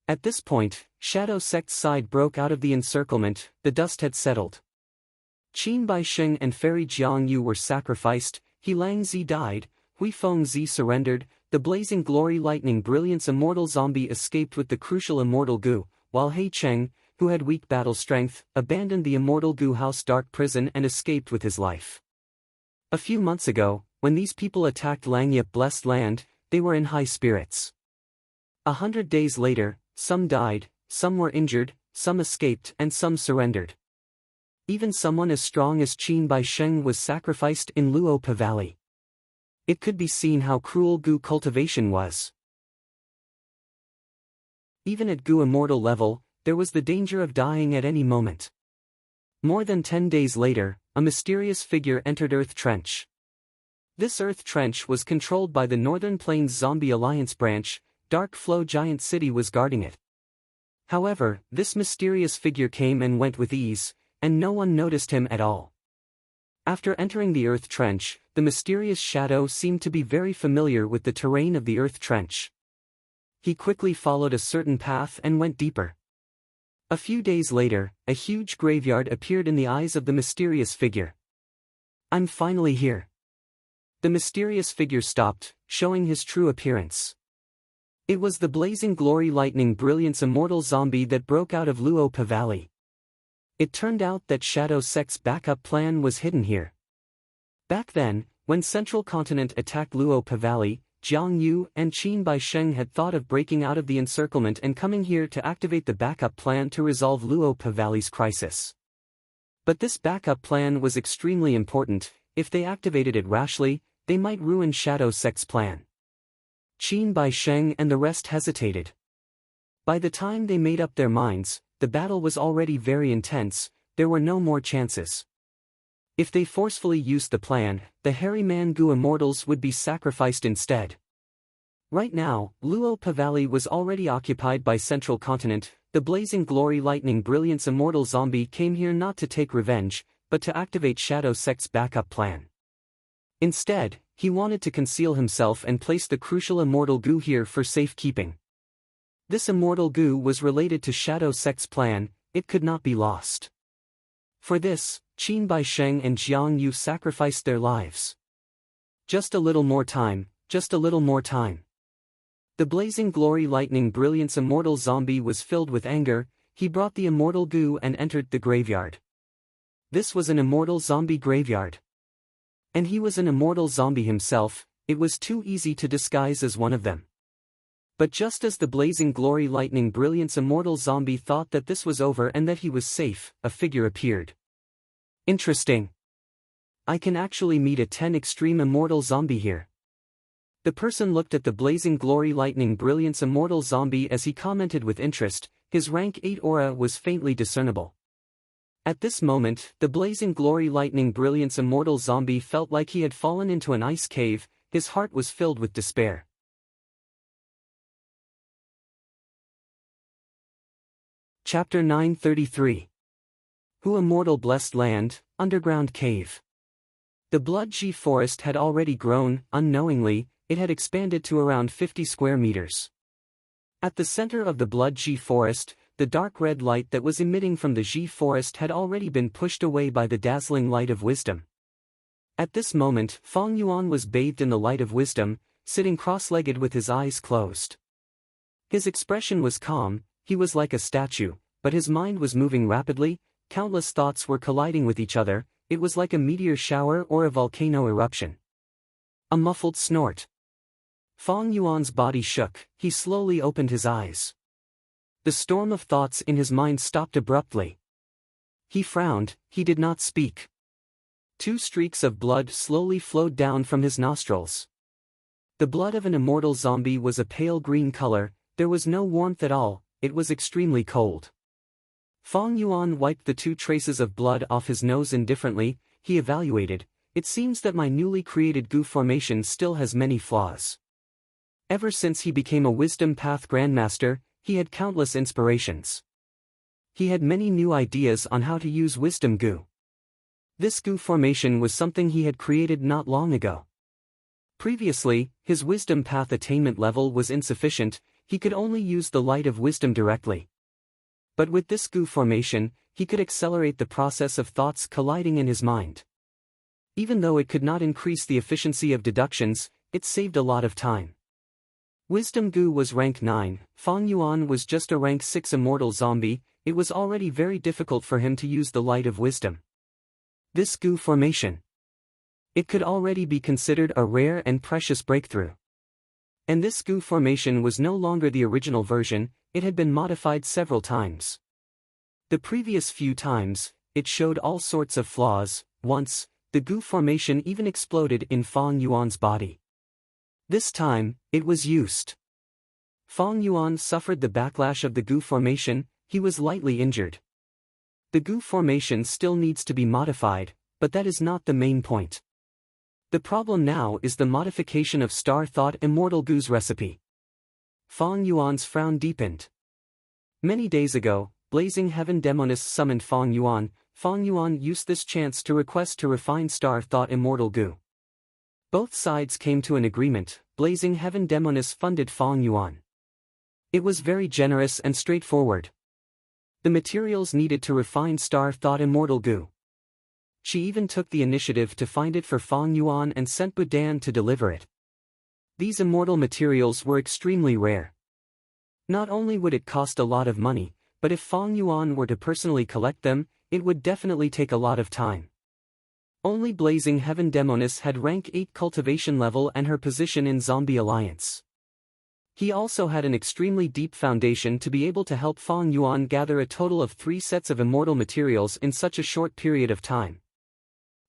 At this point, Shadow Sect's side broke out of the encirclement. The dust had settled. Qin Baisheng and Fairy Jiang Yu were sacrificed. He Lang Zi died. Hui Feng Zi surrendered. The blazing glory lightning brilliance immortal zombie escaped with the crucial immortal goo, while He Cheng, who had weak battle strength, abandoned the Immortal Goo House Dark Prison and escaped with his life. A few months ago, when these people attacked Langyup blessed land, they were in high spirits. 100 days later, some died, some were injured, some escaped and some surrendered. Even someone as strong as Qin Bai Sheng was sacrificed in Luopa Valley. It could be seen how cruel Gu cultivation was. Even at Gu immortal level, there was the danger of dying at any moment. More than 10 days later, a mysterious figure entered Earth Trench. This Earth Trench was controlled by the Northern Plains Zombie Alliance branch. Dark Flow Giant City was guarding it. However, this mysterious figure came and went with ease, and no one noticed him at all. After entering the Earth Trench, the mysterious shadow seemed to be very familiar with the terrain of the Earth Trench. He quickly followed a certain path and went deeper. A few days later, a huge graveyard appeared in the eyes of the mysterious figure. "I'm finally here." The mysterious figure stopped, showing his true appearance. It was the blazing glory lightning brilliance immortal zombie that broke out of Luopa Valley. It turned out that Shadow Sect's backup plan was hidden here. Back then, when Central Continent attacked Luopa Valley, Jiang Yu and Qin Bai Sheng had thought of breaking out of the encirclement and coming here to activate the backup plan to resolve Luopa Valley's crisis. But this backup plan was extremely important. If they activated it rashly, they might ruin Shadow Sect's plan. Qin Bai Sheng and the rest hesitated. By the time they made up their minds, the battle was already very intense. There were no more chances. If they forcefully used the plan, the Hairy Man Gu Immortals would be sacrificed instead. Right now, Luopa Valley was already occupied by Central Continent. The Blazing Glory Lightning Brilliance Immortal Zombie came here not to take revenge, but to activate Shadow Sect's backup plan. Instead, he wanted to conceal himself and place the crucial Immortal Gu here for safekeeping. This Immortal Gu was related to Shadow Sect's plan. It could not be lost. For this, Qin Bai Sheng and Jiang Yu sacrificed their lives. Just a little more time, just a little more time. The Blazing Glory Lightning Brilliance Immortal Zombie was filled with anger. He brought the Immortal Gu and entered the graveyard. This was an Immortal Zombie graveyard. And he was an Immortal Zombie himself. It was too easy to disguise as one of them. But just as the Blazing Glory Lightning Brilliance Immortal Zombie thought that this was over and that he was safe, a figure appeared. Interesting. I can actually meet a 10 extreme Immortal Zombie here. The person looked at the Blazing Glory Lightning Brilliance Immortal Zombie as he commented with interest. His rank 8 aura was faintly discernible. At this moment, the Blazing Glory Lightning Brilliance Immortal Zombie felt like he had fallen into an ice cave. His heart was filled with despair. Chapter 933. Who Immortal Blessed Land, Underground Cave. The Blood G forest had already grown. Unknowingly, it had expanded to around 50 square meters. At the center of the Blood G forest, the dark red light that was emitting from the G forest had already been pushed away by the dazzling light of wisdom. At this moment, Fong Yuan was bathed in the light of wisdom, sitting cross-legged with his eyes closed. His expression was calm. He was like a statue, but his mind was moving rapidly. Countless thoughts were colliding with each other. It was like a meteor shower or a volcano eruption. A muffled snort. Fong Yuan's body shook. He slowly opened his eyes. The storm of thoughts in his mind stopped abruptly. He frowned. He did not speak. 2 streaks of blood slowly flowed down from his nostrils. The blood of an immortal zombie was a pale green color. There was no warmth at all. It was extremely cold. Fong Yuan wiped the 2 traces of blood off his nose indifferently. He evaluated. It seems that my newly created Gu formation still has many flaws. Ever since he became a Wisdom Path Grandmaster, he had countless inspirations. He had many new ideas on how to use Wisdom Gu. This Gu formation was something he had created not long ago. Previously, his Wisdom Path attainment level was insufficient. He could only use the light of wisdom directly. But with this Gu formation, he could accelerate the process of thoughts colliding in his mind. Even though it could not increase the efficiency of deductions, it saved a lot of time. Wisdom Gu was rank 9, Fong Yuan was just a rank 6 immortal zombie. It was already very difficult for him to use the light of wisdom. This Gu formation. It could already be considered a rare and precious breakthrough. And this goo formation was no longer the original version, it had been modified several times. The previous few times, it showed all sorts of flaws. Once, the goo formation even exploded in Fong Yuan's body. This time, it was used. Fong Yuan suffered the backlash of the goo formation, he was lightly injured. The goo formation still needs to be modified, but that is not the main point. The problem now is the modification of Star Thought Immortal Goo's recipe. Fong Yuan's frown deepened. Many days ago, Blazing Heaven Demonists summoned Fong Yuan. Fong Yuan used this chance to request to refine Star Thought Immortal Goo. Both sides came to an agreement. Blazing Heaven Demonists funded Fong Yuan. It was very generous and straightforward. The materials needed to refine Star Thought Immortal Goo. She even took the initiative to find it for Fong Yuan and sent Budan to deliver it. These immortal materials were extremely rare. Not only would it cost a lot of money, but if Fong Yuan were to personally collect them, it would definitely take a lot of time. Only Blazing Heaven Demonis had rank 8 cultivation level and her position in Zombie Alliance. He also had an extremely deep foundation to be able to help Fong Yuan gather a total of 3 sets of immortal materials in such a short period of time.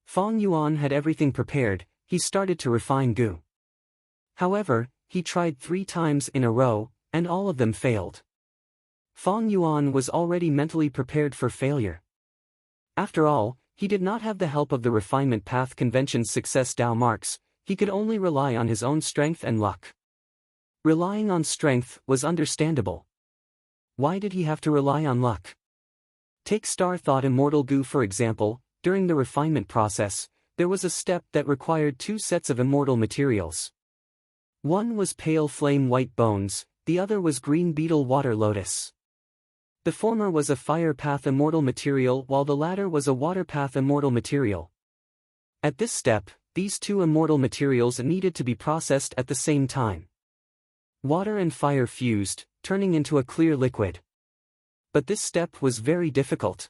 Fong Yuan had everything prepared, he started to refine goo. However, he tried 3 times in a row, and all of them failed. Fong Yuan was already mentally prepared for failure. After all, he did not have the help of the Refinement Path Convention's success Dao marks, he could only rely on his own strength and luck. Relying on strength was understandable. Why did he have to rely on luck? Take Star Thought Immortal Goo for example. During the refinement process, there was a step that required 2 sets of immortal materials. One was Pale Flame White Bones, the other was Green Beetle Water Lotus. The former was a Fire Path Immortal material while the latter was a Water Path Immortal material. At this step, these 2 immortal materials needed to be processed at the same time. Water and fire fused, turning into a clear liquid. But this step was very difficult.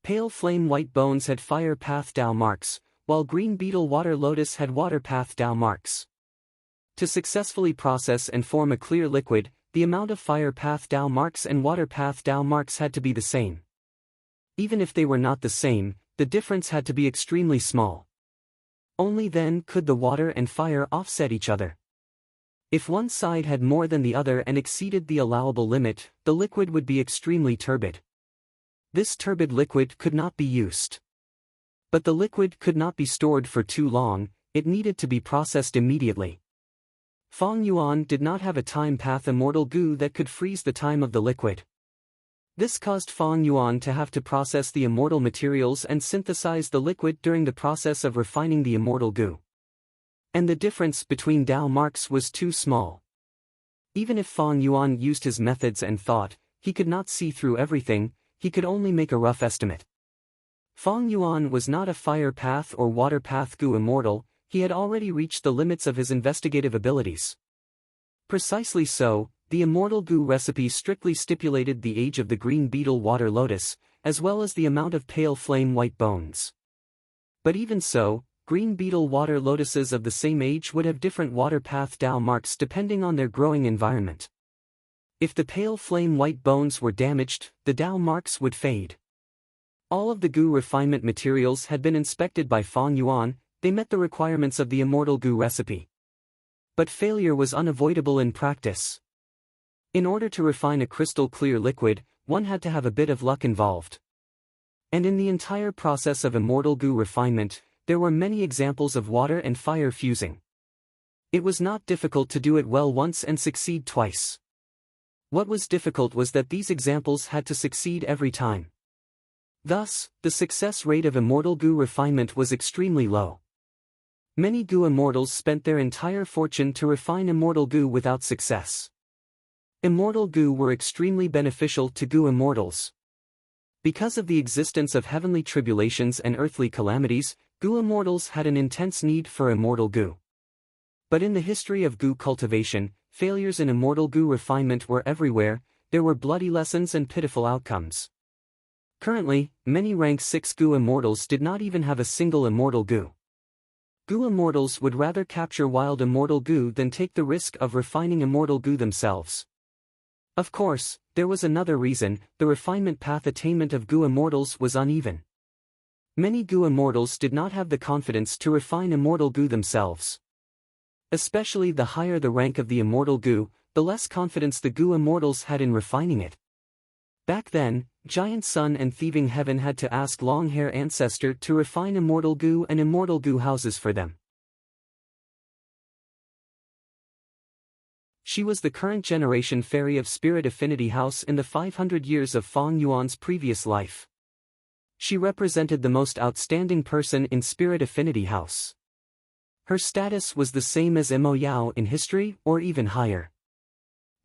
Pale Flame White Bones had Fire Path Dao marks, while Green Beetle Water Lotus had Water Path Dao marks. To successfully process and form a clear liquid, the amount of Fire Path Dao marks and Water Path Dao marks had to be the same. Even if they were not the same, the difference had to be extremely small. Only then could the water and fire offset each other. If one side had more than the other and exceeded the allowable limit, the liquid would be extremely turbid. This turbid liquid could not be used. But the liquid could not be stored for too long, it needed to be processed immediately. Fong Yuan did not have a time path immortal goo that could freeze the time of the liquid. This caused Fong Yuan to have to process the immortal materials and synthesize the liquid during the process of refining the immortal goo. And the difference between Dao marks was too small. Even if Fong Yuan used his methods and thought, he could not see through everything, he could only make a rough estimate. Fong Yuan was not a Fire Path or Water Path Goo immortal, he had already reached the limits of his investigative abilities. Precisely so, the immortal goo recipe strictly stipulated the age of the Green Beetle Water Lotus, as well as the amount of Pale Flame White Bones. But even so, Green Beetle Water Lotuses of the same age would have different Water Path Dao marks depending on their growing environment. If the Pale Flame White Bones were damaged, the Dao marks would fade. All of the goo refinement materials had been inspected by Fong Yuan, they met the requirements of the immortal goo recipe. But failure was unavoidable in practice. In order to refine a crystal clear liquid, one had to have a bit of luck involved. And in the entire process of immortal goo refinement, there were many examples of water and fire fusing. It was not difficult to do it well once and succeed twice. What was difficult was that these examples had to succeed every time. Thus, the success rate of immortal goo refinement was extremely low. Many goo immortals spent their entire fortune to refine immortal goo without success. Immortal goo were extremely beneficial to goo immortals. Because of the existence of heavenly tribulations and earthly calamities, goo immortals had an intense need for immortal goo. But in the history of goo cultivation, failures in immortal goo refinement were everywhere, there were bloody lessons and pitiful outcomes. Currently, many rank 6 Gu immortals did not even have a single immortal Gu. Gu immortals would rather capture wild immortal Gu than take the risk of refining immortal Gu themselves. Of course, there was another reason: the refinement path attainment of Gu immortals was uneven. Many Gu immortals did not have the confidence to refine immortal Gu themselves. Especially the higher the rank of the immortal Gu, the less confidence the Gu immortals had in refining it. Back then, Giant Sun and Thieving Heaven had to ask Long-Hair Ancestor to refine immortal Gu and immortal Gu houses for them. She was the current generation fairy of Spirit Affinity House in the 500 years of Fong Yuan's previous life. She represented the most outstanding person in Spirit Affinity House. Her status was the same as Mo Yao in history, or even higher.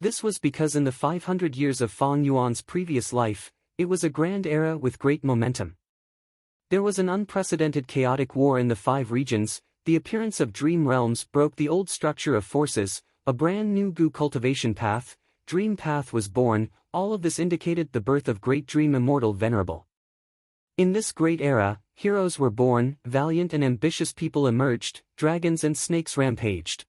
This was because in the 500 years of Fong Yuan's previous life, it was a grand era with great momentum. There was an unprecedented chaotic war in the 5 regions. The appearance of dream realms broke the old structure of forces. A brand new Gu cultivation path, Dream Path, was born. All of this indicated the birth of Great Dream Immortal Venerable. In this great era, heroes were born, valiant and ambitious people emerged, dragons and snakes rampaged.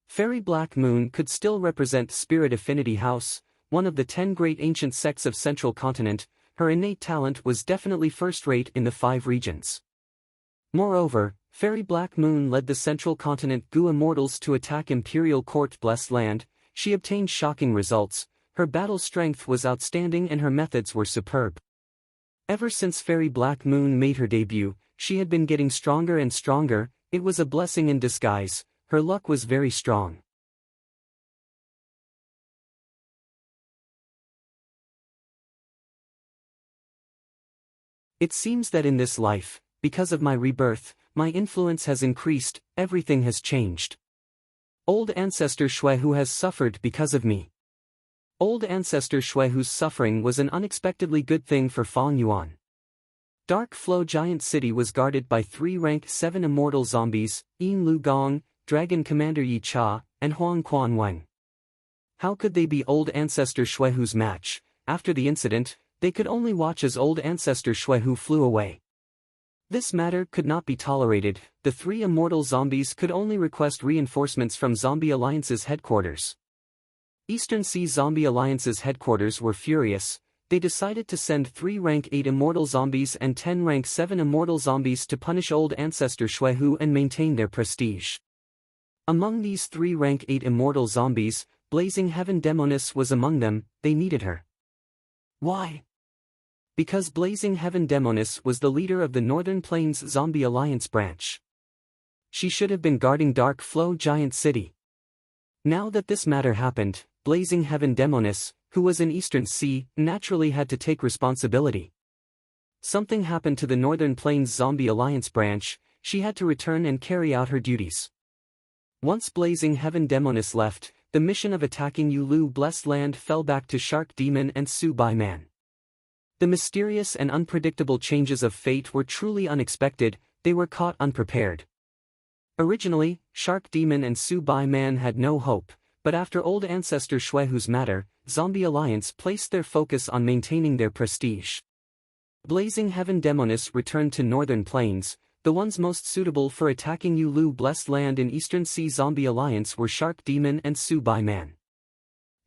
Fairy Black Moon could still represent Spirit Affinity House, one of the 10 great ancient sects of Central Continent. Her innate talent was definitely first-rate in the 5 regions. Moreover, Fairy Black Moon led the Central Continent Gu Immortals to attack Imperial Court Blessed Land. She obtained shocking results. Her battle strength was outstanding and her methods were superb. Ever since Fairy Black Moon made her debut, she had been getting stronger and stronger. It was a blessing in disguise. Her luck was very strong. It seems that in this life, because of my rebirth, my influence has increased, everything has changed. Old Ancestor Shuehu has suffered because of me. Old Ancestor Shuehu's suffering was an unexpectedly good thing for Fong Yuan. Dark Flow Giant City was guarded by 3 rank 7 immortal zombies, Yin Lu Gong, Dragon Commander Yi Cha, and Huang Quan Wang. How could they be Old Ancestor Shuehu's match? After the incident, they could only watch as Old Ancestor Shuehu flew away. This matter could not be tolerated. The 3 immortal zombies could only request reinforcements from Zombie Alliance's headquarters. Eastern Sea Zombie Alliance's headquarters were furious. They decided to send 3 rank 8 immortal zombies and 10 rank 7 immortal zombies to punish Old Ancestor Shuehu and maintain their prestige. Among these 3 rank 8 immortal zombies, Blazing Heaven Demoness was among them. They needed her. Why? Because Blazing Heaven Demoness was the leader of the Northern Plains Zombie Alliance branch. She should have been guarding Dark Flow Giant City. Now that this matter happened, Blazing Heaven Demoness, who was in Eastern Sea, naturally had to take responsibility. Something happened to the Northern Plains Zombie Alliance branch. She had to return and carry out her duties. Once Blazing Heaven Demoness left, the mission of attacking Yulu Blessed Land fell back to Shark Demon and Su Bai Man. The mysterious and unpredictable changes of fate were truly unexpected. They were caught unprepared. Originally, Shark Demon and Su Bai Man had no hope, but after Old Ancestor Shuehu's matter, Zombie Alliance placed their focus on maintaining their prestige. Blazing Heaven Demoness returned to Northern Plains. The ones most suitable for attacking Yulu Blessed Land in Eastern Sea Zombie Alliance were Shark Demon and Su Bai Man.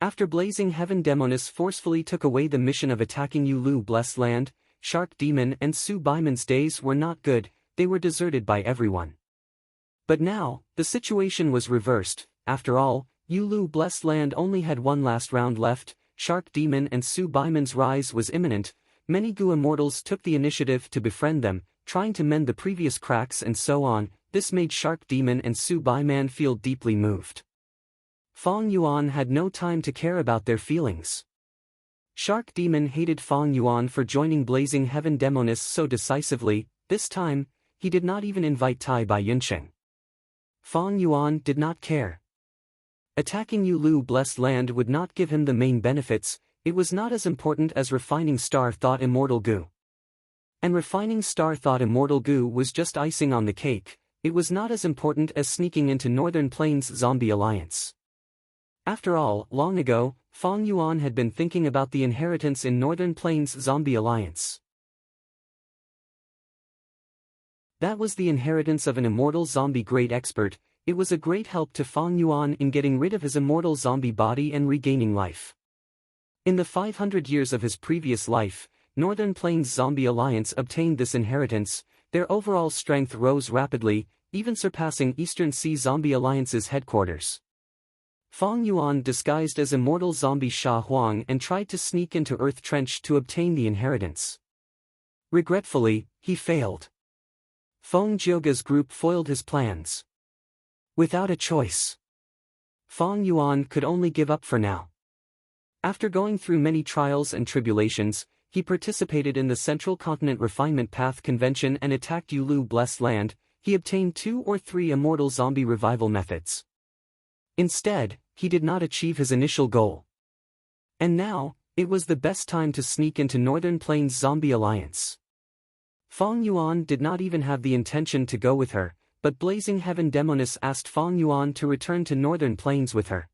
After Blazing Heaven Demoness forcefully took away the mission of attacking Yulu Blessed Land, Shark Demon and Su Bai Man's days were not good. They were deserted by everyone. But now, the situation was reversed. After all, Yulu Blessed Land only had one last round left. Shark Demon and Su Bai Man's rise was imminent. Many Gu Immortals took the initiative to befriend them, trying to mend the previous cracks and so on. This made Shark Demon and Su Bai Man feel deeply moved. Fong Yuan had no time to care about their feelings. Shark Demon hated Fong Yuan for joining Blazing Heaven Demoness so decisively. This time, he did not even invite Tai Bai Yunsheng. Fong Yuan did not care. Attacking Yulu Blessed Land would not give him the main benefits. It was not as important as refining Star Thought Immortal Gu. And refining Star Thought Immortal Gu was just icing on the cake. It was not as important as sneaking into Northern Plains Zombie Alliance. After all, long ago, Fong Yuan had been thinking about the inheritance in Northern Plains Zombie Alliance. That was the inheritance of an immortal zombie great expert. It was a great help to Fong Yuan in getting rid of his immortal zombie body and regaining life. In the 500 years of his previous life, Northern Plains Zombie Alliance obtained this inheritance. Their overall strength rose rapidly, even surpassing Eastern Sea Zombie Alliance's headquarters. Fong Yuan disguised as immortal zombie Sha Huang and tried to sneak into Earth Trench to obtain the inheritance. Regretfully, he failed. Feng Jioga's group foiled his plans. Without a choice, Fong Yuan could only give up for now. After going through many trials and tribulations, he participated in the Central Continent Refinement Path Convention and attacked Yulu Blessed Land. He obtained 2 or 3 immortal zombie revival methods. Instead, he did not achieve his initial goal. And now, it was the best time to sneak into Northern Plains Zombie Alliance. Fong Yuan did not even have the intention to go with her, but Blazing Heaven Demoness asked Fong Yuan to return to Northern Plains with her.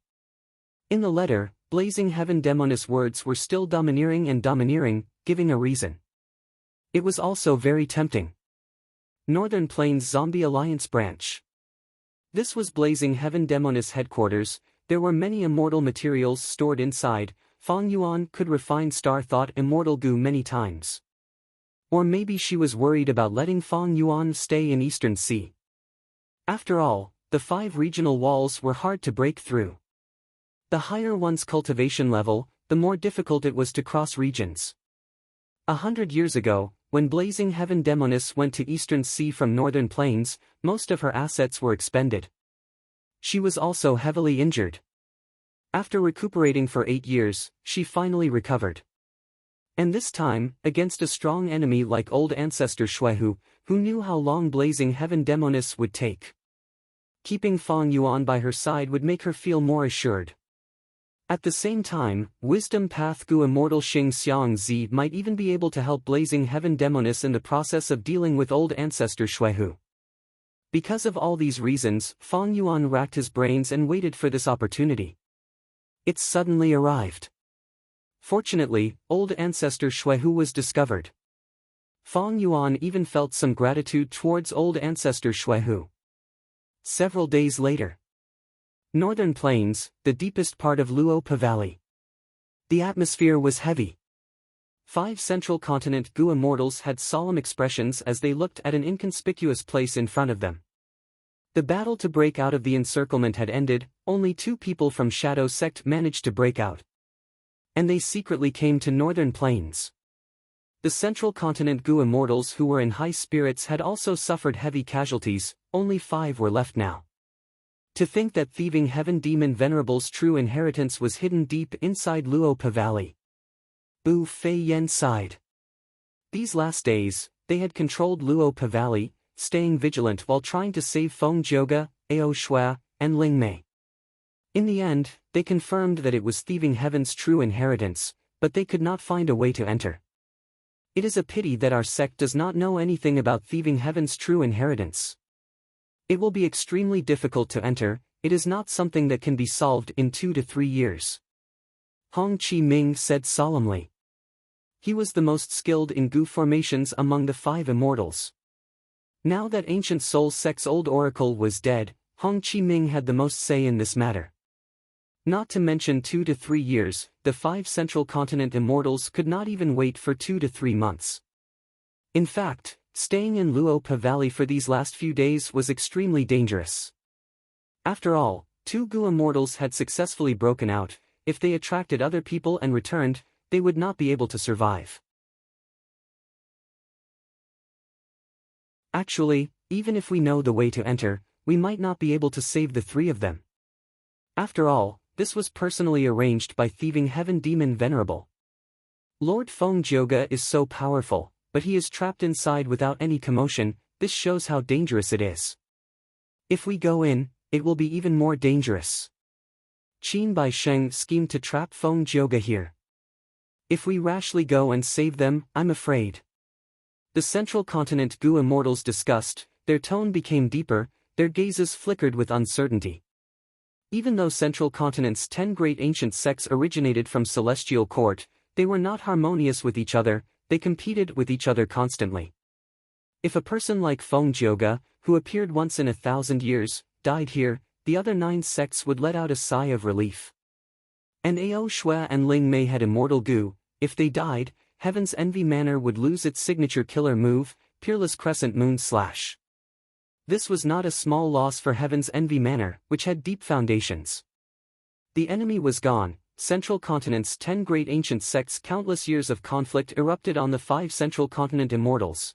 In the letter, Blazing Heaven Demoness' words were still domineering, giving a reason. It was also very tempting. Northern Plains Zombie Alliance Branch. This was Blazing Heaven Demoness' headquarters. There were many immortal materials stored inside. Fong Yuan could refine Star Thought immortal goo many times. Or maybe she was worried about letting Fong Yuan stay in Eastern Sea. After all, the 5 regional walls were hard to break through. The higher one's cultivation level, the more difficult it was to cross regions. 100 years ago, when Blazing Heaven Demoness went to Eastern Sea from Northern Plains, most of her assets were expended. She was also heavily injured. After recuperating for 8 years, she finally recovered. And this time, against a strong enemy like Old Ancestor Shuehu, who knew how long Blazing Heaven Demoness would take. Keeping Fong Yuan by her side would make her feel more assured. At the same time, Wisdom Path Gu Immortal Xing Xiang Zi might even be able to help Blazing Heaven Demoness in the process of dealing with Old Ancestor Shuehu. Because of all these reasons, Fong Yuan racked his brains and waited for this opportunity. It suddenly arrived. Fortunately, Old Ancestor Shuehu was discovered. Fong Yuan even felt some gratitude towards Old Ancestor Shuehu. Several days later. Northern Plains, the deepest part of Luopa Valley. The atmosphere was heavy. 5 Central Continent Gu immortals had solemn expressions as they looked at an inconspicuous place in front of them. The battle to break out of the encirclement had ended. Only 2 people from Shadow Sect managed to break out. And they secretly came to Northern Plains. The Central Continent Gu immortals who were in high spirits had also suffered heavy casualties. Only 5 were left now. To think that Thieving Heaven Demon Venerable's true inheritance was hidden deep inside Luopa Valley. Bu Fei Yen sighed. These last days, they had controlled Luopa Valley, staying vigilant while trying to save Feng Jioga, Ao Shua, and Ling Mei. In the end, they confirmed that it was Thieving Heaven's true inheritance, but they could not find a way to enter. It is a pity that our sect does not know anything about Thieving Heaven's true inheritance. It will be extremely difficult to enter. It is not something that can be solved in 2 to 3 years. Hong Chi Ming said solemnly. He was the most skilled in Gu formations among the 5 immortals. Now that Ancient Soul Sect's old oracle was dead, Hong Chi Ming had the most say in this matter. Not to mention 2 to 3 years, the 5 Central Continent immortals could not even wait for 2 to 3 months. In fact, staying in Luopa Valley for these last few days was extremely dangerous. After all, 2 Gu immortals had successfully broken out. If they attracted other people and returned, they would not be able to survive. Actually, even if we know the way to enter, we might not be able to save the 3 of them. After all, this was personally arranged by Thieving Heaven Demon Venerable. Lord Feng Jioga is so powerful, but he is trapped inside without any commotion. This shows how dangerous it is. If we go in, it will be even more dangerous. Qin Bai Sheng schemed to trap Feng Jioga here. If we rashly go and save them, I'm afraid. The Central Continent Gu immortals discussed. Their tone became deeper, their gazes flickered with uncertainty. Even though Central Continent's 10 great ancient sects originated from Celestial Court, they were not harmonious with each other, they competed with each other constantly. If a person like Feng Jioge, who appeared once in 1,000 years, died here, the other 9 sects would let out a sigh of relief. And Ao Shui and Ling Mei had immortal Gu. If they died, Heaven's Envy Manor would lose its signature killer move, Peerless Crescent Moon Slash. This was not a small loss for Heaven's Envy Manor, which had deep foundations. The enemy was gone. Central Continent's 10 great ancient sects. Countless years of conflict erupted on the 5 Central Continent immortals.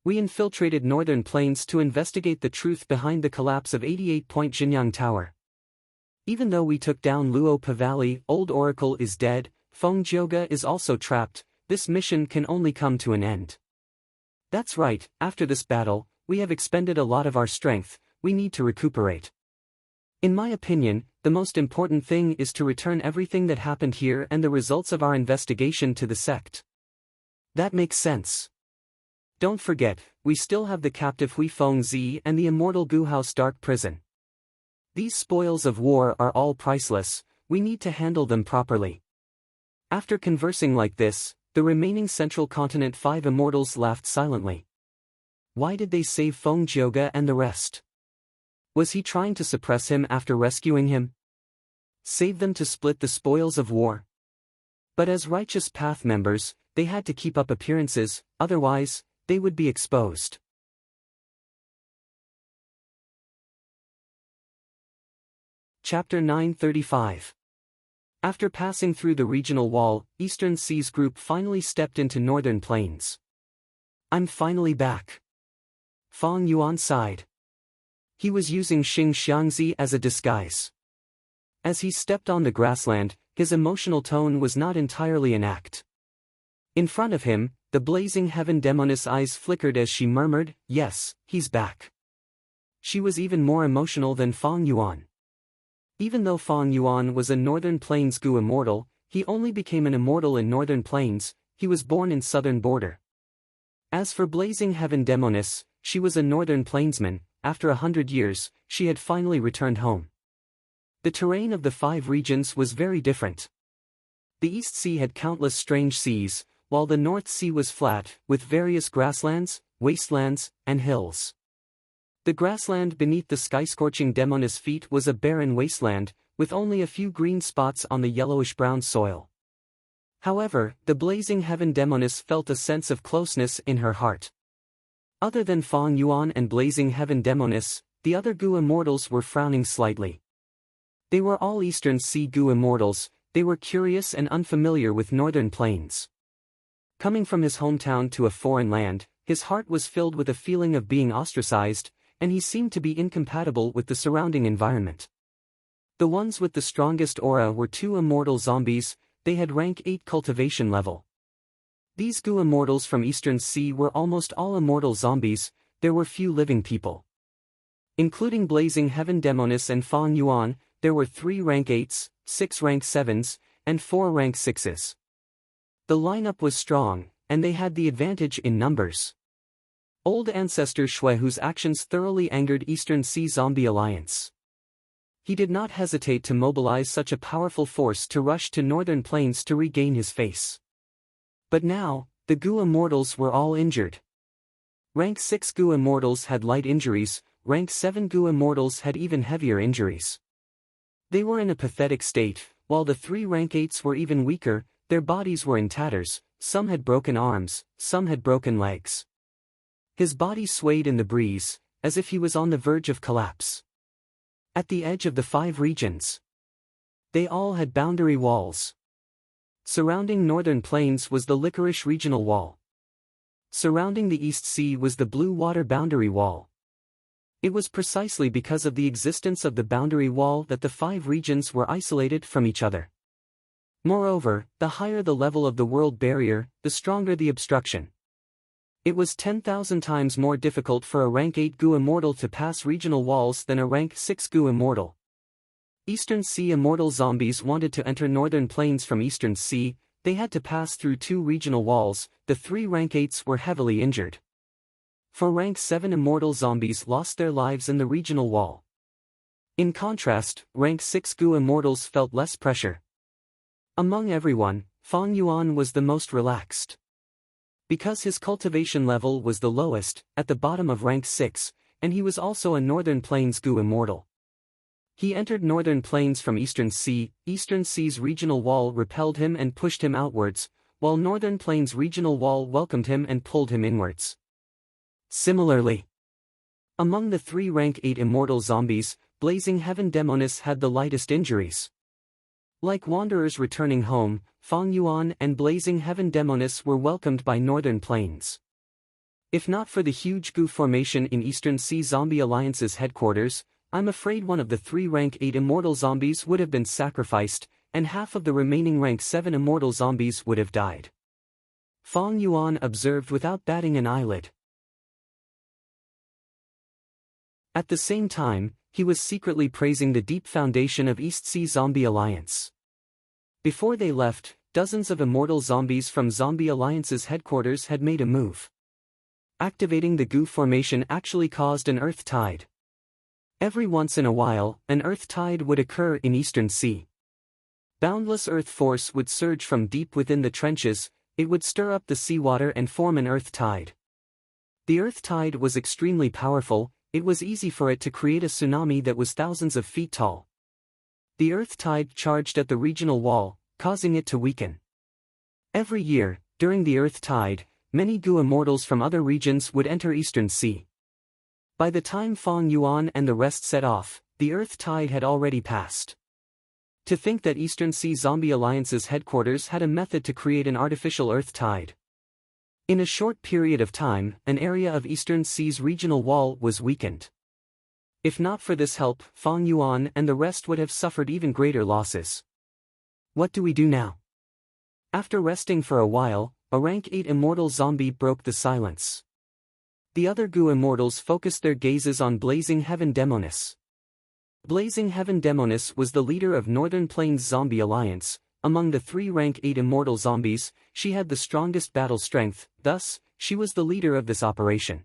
We infiltrated Northern Plains to investigate the truth behind the collapse of 88-point Jinyang Tower. Even though we took down Luo Pavali, Old Oracle is dead, Feng Jioge is also trapped, this mission can only come to an end. That's right, after this battle, we have expended a lot of our strength, we need to recuperate. In my opinion, the most important thing is to return everything that happened here and the results of our investigation to the sect. That makes sense. Don't forget, we still have the captive Hui Feng Zi and the immortal Gu House Dark Prison. These spoils of war are all priceless, we need to handle them properly. After conversing like this, the remaining Central Continent 5 immortals laughed silently. Why did they save Feng Jioge and the rest? Was he trying to suppress him after rescuing him? Save them to split the spoils of war? But as Righteous Path members, they had to keep up appearances, otherwise, they would be exposed. Chapter 935. After passing through the regional wall, Eastern Seas Group finally stepped into Northern Plains. I'm finally back. Feng Yuan sighed. He was using Xing Xiangzi as a disguise. As he stepped on the grassland, his emotional tone was not entirely an act. In front of him, the blazing heaven demoness eyes flickered as she murmured, "Yes, he's back." She was even more emotional than Feng Yuan. Even though Feng Yuan was a Northern Plains Gu immortal, he only became an immortal in Northern Plains, he was born in Southern Border. As for blazing heaven demoness, she was a Northern Plainsman. After 100 years, she had finally returned home. The terrain of the 5 regions was very different. The East Sea had countless strange seas, while the North Sea was flat, with various grasslands, wastelands, and hills. The grassland beneath the sky-scorching demoness feet was a barren wasteland, with only a few green spots on the yellowish-brown soil. However, the blazing heaven demoness felt a sense of closeness in her heart. Other than Feng Yuan and blazing heaven demoness, the other Gu immortals were frowning slightly. They were all Eastern Sea Gu immortals, they were curious and unfamiliar with Northern Plains. Coming from his hometown to a foreign land, his heart was filled with a feeling of being ostracized, and he seemed to be incompatible with the surrounding environment. The ones with the strongest aura were 2 immortal zombies, they had rank 8 cultivation level. These Gu immortals from Eastern Sea were almost all immortal zombies, there were few living people. Including blazing heaven demoness and Feng Yuan, there were 3 rank 8s, 6 rank 7s, and 4 rank 6s. The lineup was strong, and they had the advantage in numbers. Old Ancestor Shui, whose actions thoroughly angered Eastern Sea Zombie Alliance. He did not hesitate to mobilize such a powerful force to rush to Northern Plains to regain his face. But now, the Gu immortals were all injured. Rank 6 Gu immortals had light injuries, rank 7 Gu immortals had even heavier injuries. They were in a pathetic state, while the 3 rank 8s were even weaker, their bodies were in tatters, some had broken arms, some had broken legs. His body swayed in the breeze, as if he was on the verge of collapse. At the edge of the 5 regions, they all had boundary walls. Surrounding Northern Plains was the Licorice Regional Wall. Surrounding the East Sea was the Blue Water Boundary Wall. It was precisely because of the existence of the boundary wall that the 5 regions were isolated from each other. Moreover, the higher the level of the world barrier, the stronger the obstruction. It was 10,000 times more difficult for a rank 8 Gu immortal to pass regional walls than a rank 6 Gu immortal. Eastern Sea immortal zombies wanted to enter Northern Plains from Eastern Sea, they had to pass through 2 regional walls, the 3 rank 8s were heavily injured. 4 rank 7 immortal zombies lost their lives in the regional wall. In contrast, rank 6 Gu immortals felt less pressure. Among everyone, Fang Yuan was the most relaxed. Because his cultivation level was the lowest, at the bottom of rank 6, and he was also a Northern Plains Gu immortal. He entered Northern Plains from Eastern Sea. Eastern Sea's regional wall repelled him and pushed him outwards, while Northern Plains' regional wall welcomed him and pulled him inwards. Similarly, among the 3 rank 8 immortal zombies, Blazing Heaven Demonis had the lightest injuries. Like wanderers returning home, Fang Yuan and Blazing Heaven Demonis were welcomed by Northern Plains. If not for the huge Gu formation in Eastern Sea Zombie Alliance's headquarters, I'm afraid one of the 3 rank 8 immortal zombies would have been sacrificed, and half of the remaining rank 7 immortal zombies would have died. Fang Yuan observed without batting an eyelid. At the same time, he was secretly praising the deep foundation of East Sea Zombie Alliance. Before they left, dozens of immortal zombies from Zombie Alliance's headquarters had made a move. Activating the Gu formation actually caused an earth tide. Every once in a while, an earth tide would occur in Eastern Sea. Boundless earth force would surge from deep within the trenches, it would stir up the seawater and form an earth tide. The earth tide was extremely powerful. It was easy for it to create a tsunami that was thousands of feet tall. The earth tide charged at the regional wall, causing it to weaken. Every year, during the earth tide, many Gu immortals from other regions would enter Eastern Sea. By the time Fang Yuan and the rest set off, the earth tide had already passed. To think that Eastern Sea Zombie Alliance's headquarters had a method to create an artificial earth tide. In a short period of time, an area of Eastern Sea's regional wall was weakened. If not for this help, Fang Yuan and the rest would have suffered even greater losses. What do we do now? After resting for a while, a rank 8 immortal zombie broke the silence. The other Gu immortals focused their gazes on Blazing Heaven Demonis. Blazing Heaven Demonis was the leader of Northern Plains Zombie Alliance. Among the 3 rank 8 immortal zombies, she had the strongest battle strength, thus, she was the leader of this operation.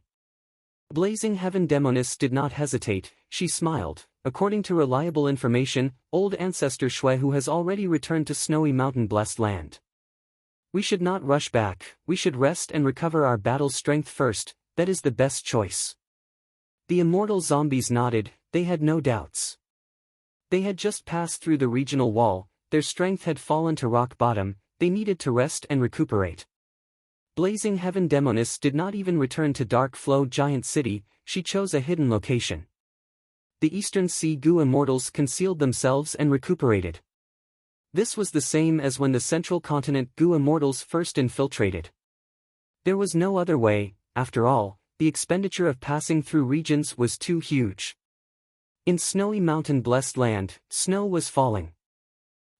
Blazing Heaven Demonis did not hesitate, she smiled. According to reliable information, old ancestor Shui Hu has already returned to snowy mountain-blessed land. We should not rush back, we should rest and recover our battle strength first, that is the best choice. The immortal zombies nodded, they had no doubts. They had just passed through the regional wall. Their strength had fallen to rock bottom, they needed to rest and recuperate. Blazing Heaven Demonis did not even return to Dark Flow Giant City, she chose a hidden location. The Eastern Sea Gu immortals concealed themselves and recuperated. This was the same as when the Central Continent Gu immortals first infiltrated. There was no other way, after all, the expenditure of passing through regions was too huge. In snowy mountain-blessed land, snow was falling.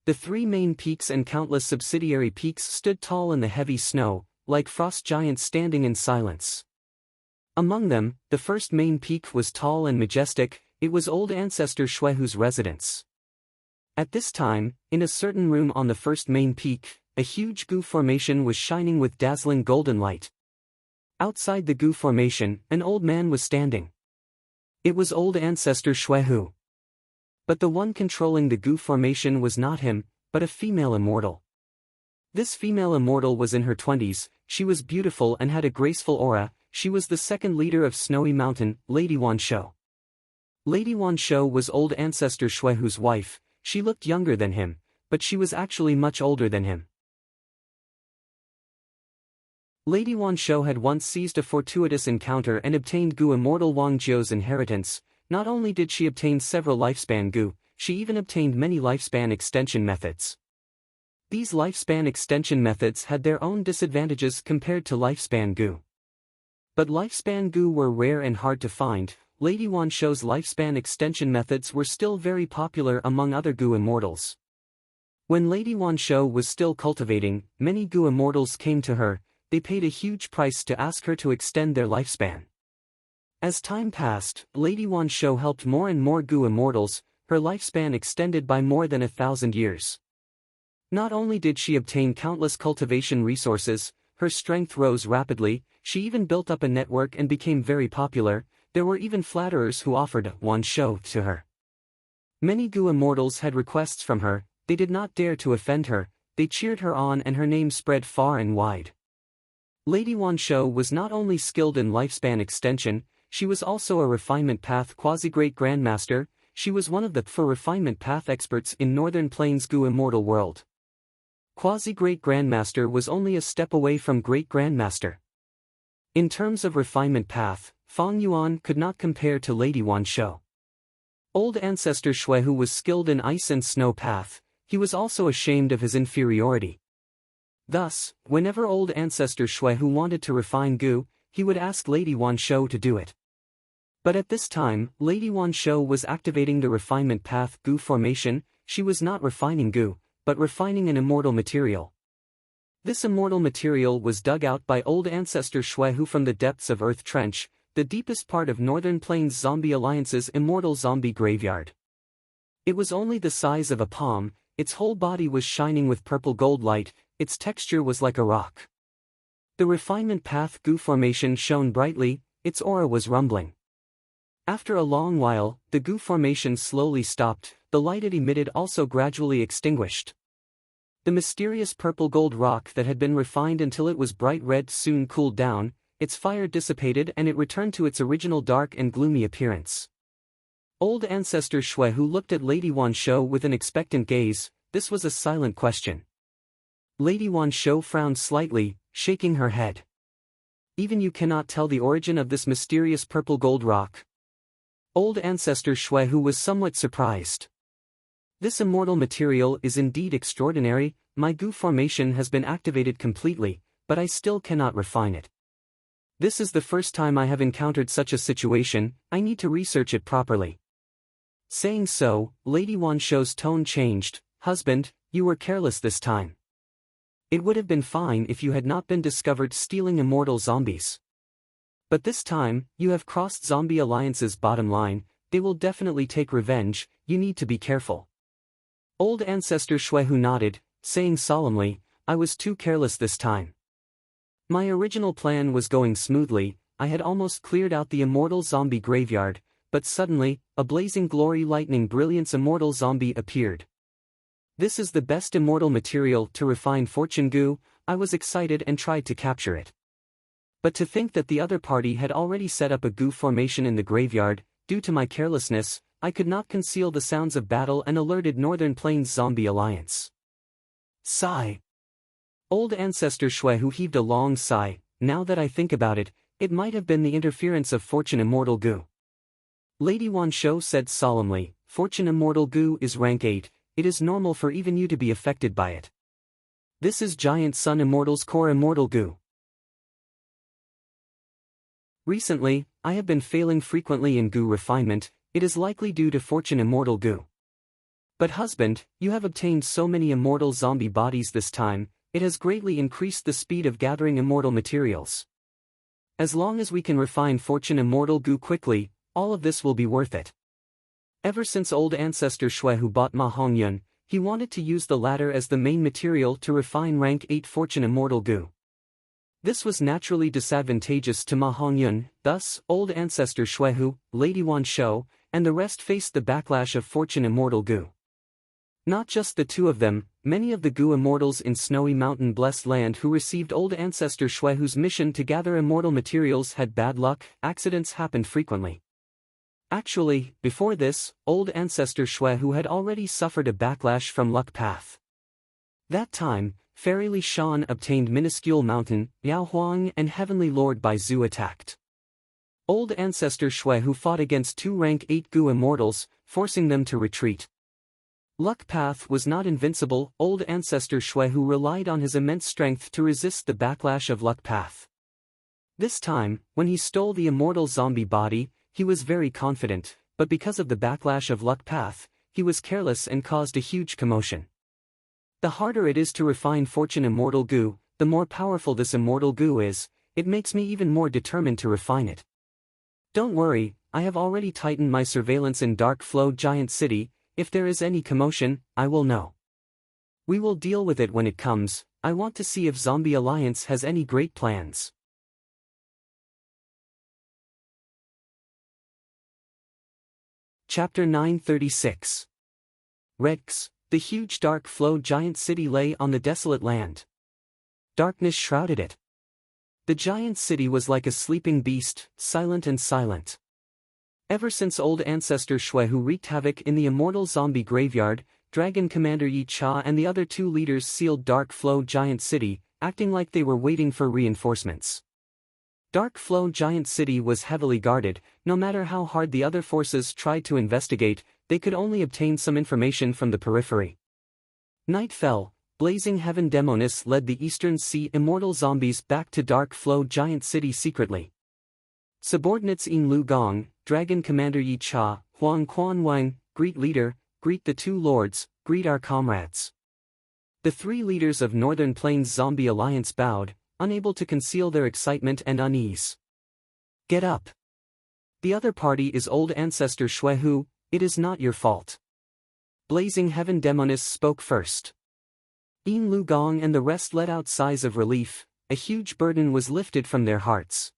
The 3 main peaks and countless subsidiary peaks stood tall in the heavy snow, like frost giants standing in silence. Among them, the first main peak was tall and majestic, it was old ancestor Shui Hu's residence. At this time, in a certain room on the first main peak, a huge Gu formation was shining with dazzling golden light. Outside the Gu formation, an old man was standing. It was old ancestor Shui Hu. But the one controlling the Gu formation was not him, but a female immortal. This female immortal was in her 20s, she was beautiful and had a graceful aura, she was the second leader of Snowy Mountain, Lady Wanshou. Lady Wanshou was old ancestor Shui Hu's wife, she looked younger than him, but she was actually much older than him. Lady Wanshou had once seized a fortuitous encounter and obtained Gu immortal Wang Jiu's inheritance. Not only did she obtain several lifespan Gu, she even obtained many lifespan extension methods. These lifespan extension methods had their own disadvantages compared to lifespan Gu. But lifespan Gu were rare and hard to find. Lady Wanshou's lifespan extension methods were still very popular among other Gu immortals. When Lady Wanshou was still cultivating, many Gu immortals came to her, they paid a huge price to ask her to extend their lifespan. As time passed, Lady Wanshou helped more and more Gu immortals, her lifespan extended by more than 1,000 years. Not only did she obtain countless cultivation resources, her strength rose rapidly, she even built up a network and became very popular. There were even flatterers who offered Wanshou to her. Many Gu immortals had requests from her, they did not dare to offend her, they cheered her on and her name spread far and wide. Lady Wanshou was not only skilled in lifespan extension, she was also a refinement path quasi-great grandmaster. She was one of the refinement path experts in Northern Plains Gu immortal world. Quasi-great grandmaster was only a step away from great grandmaster. In terms of refinement path, Fang Yuan could not compare to Lady Wanshou. Old ancestor Xuehu was skilled in ice and snow path, he was also ashamed of his inferiority. Thus, whenever old ancestor Xuehu wanted to refine Gu, he would ask Lady Wanshou to do it. But at this time, Lady Wanshou was activating the refinement path Gu formation. She was not refining Gu, but refining an immortal material. This immortal material was dug out by old ancestor Xuehu from the depths of Earth Trench, the deepest part of Northern Plains Zombie Alliance's immortal zombie graveyard. It was only the size of a palm, its whole body was shining with purple gold light, its texture was like a rock. The refinement path Gu formation shone brightly, its aura was rumbling. After a long while, the Gu formation slowly stopped, the light it emitted also gradually extinguished. The mysterious purple gold rock that had been refined until it was bright red soon cooled down, its fire dissipated and it returned to its original dark and gloomy appearance. Old ancestor Xuehu looked at Lady Wanshou with an expectant gaze. This was a silent question. Lady Wanshou frowned slightly, shaking her head. Even you cannot tell the origin of this mysterious purple gold rock? Old ancestor Xuehu was somewhat surprised. This immortal material is indeed extraordinary. My Gu formation has been activated completely, but I still cannot refine it. This is the first time I have encountered such a situation, I need to research it properly. Saying so, Lady Wanshou's tone changed. Husband, you were careless this time. It would have been fine if you had not been discovered stealing immortal zombies. But this time, you have crossed Zombie Alliance's bottom line, they will definitely take revenge, you need to be careful. Old ancestor Xuehu nodded, saying solemnly, I was too careless this time. My original plan was going smoothly, I had almost cleared out the immortal zombie graveyard, but suddenly, a blazing glory lightning brilliance immortal zombie appeared. This is the best immortal material to refine Fortune Gu. I was excited and tried to capture it. But to think that the other party had already set up a Gu formation in the graveyard, due to my carelessness, I could not conceal the sounds of battle and alerted Northern Plains Zombie Alliance. Sigh. Old ancestor Xuehu heaved a long sigh. Now that I think about it, it might have been the interference of Fortune Immortal Gu. Lady Wanshou said solemnly, Fortune Immortal Gu is rank 8, it is normal for even you to be affected by it. This is Giant Sun Immortal's core Immortal Gu. Recently, I have been failing frequently in Gu refinement, it is likely due to Fortune Immortal Gu. But husband, you have obtained so many immortal zombie bodies this time, it has greatly increased the speed of gathering immortal materials. As long as we can refine Fortune Immortal Gu quickly, all of this will be worth it. Ever since old ancestor Xuehu bought Ma Hongyun, he wanted to use the latter as the main material to refine rank 8 Fortune Immortal Gu. This was naturally disadvantageous to Ma Hongyun, thus, old ancestor Xuehu, Lady Wanshou, and the rest faced the backlash of Fortune Immortal Gu. Not just the two of them, many of the Gu immortals in Snowy Mountain Blessed Land who received old ancestor Xuehu's mission to gather immortal materials had bad luck, accidents happened frequently. Actually, before this, old ancestor Xuehu had already suffered a backlash from Luck Path. That time, Fairy Li Shan obtained Minuscule Mountain, Yao Huang and Heavenly Lord Bai Zhu attacked. Old ancestor Xuehu fought against two rank 8 Gu immortals, forcing them to retreat. Luck Path was not invincible, old ancestor Xuehu relied on his immense strength to resist the backlash of Luck Path. This time, when he stole the immortal zombie body, he was very confident, but because of the backlash of Luck Path, he was careless and caused a huge commotion. The harder it is to refine Fortune Immortal Gu, the more powerful this Immortal Gu is, it makes me even more determined to refine it. Don't worry, I have already tightened my surveillance in Dark Flow Giant City, if there is any commotion, I will know. We will deal with it when it comes, I want to see if Zombie Alliance has any great plans. Chapter 936. Rex, the huge dark flow giant city lay on the desolate land. Darkness shrouded it. The giant city was like a sleeping beast, silent and silent. Ever since old ancestor Shui, who wreaked havoc in the immortal zombie graveyard, Dragon Commander Yi Cha and the other two leaders sealed Dark Flow Giant City, acting like they were waiting for reinforcements. Dark Flow Giant City was heavily guarded. No matter how hard the other forces tried to investigate, they could only obtain some information from the periphery. Night fell. Blazing Heaven Demonis led the Eastern Sea immortal zombies back to Dark Flow Giant City secretly. Subordinates In Lu Gong, Dragon Commander Yi Cha, Huang Quan Wang, greet leader, greet the two lords, greet our comrades. The three leaders of Northern Plains Zombie Alliance bowed, unable to conceal their excitement and unease. Get up. The other party is old ancestor Shui Hu, it is not your fault. Blazing Heaven Demonis spoke first. In Lu Gong and the rest let out sighs of relief. A huge burden was lifted from their hearts.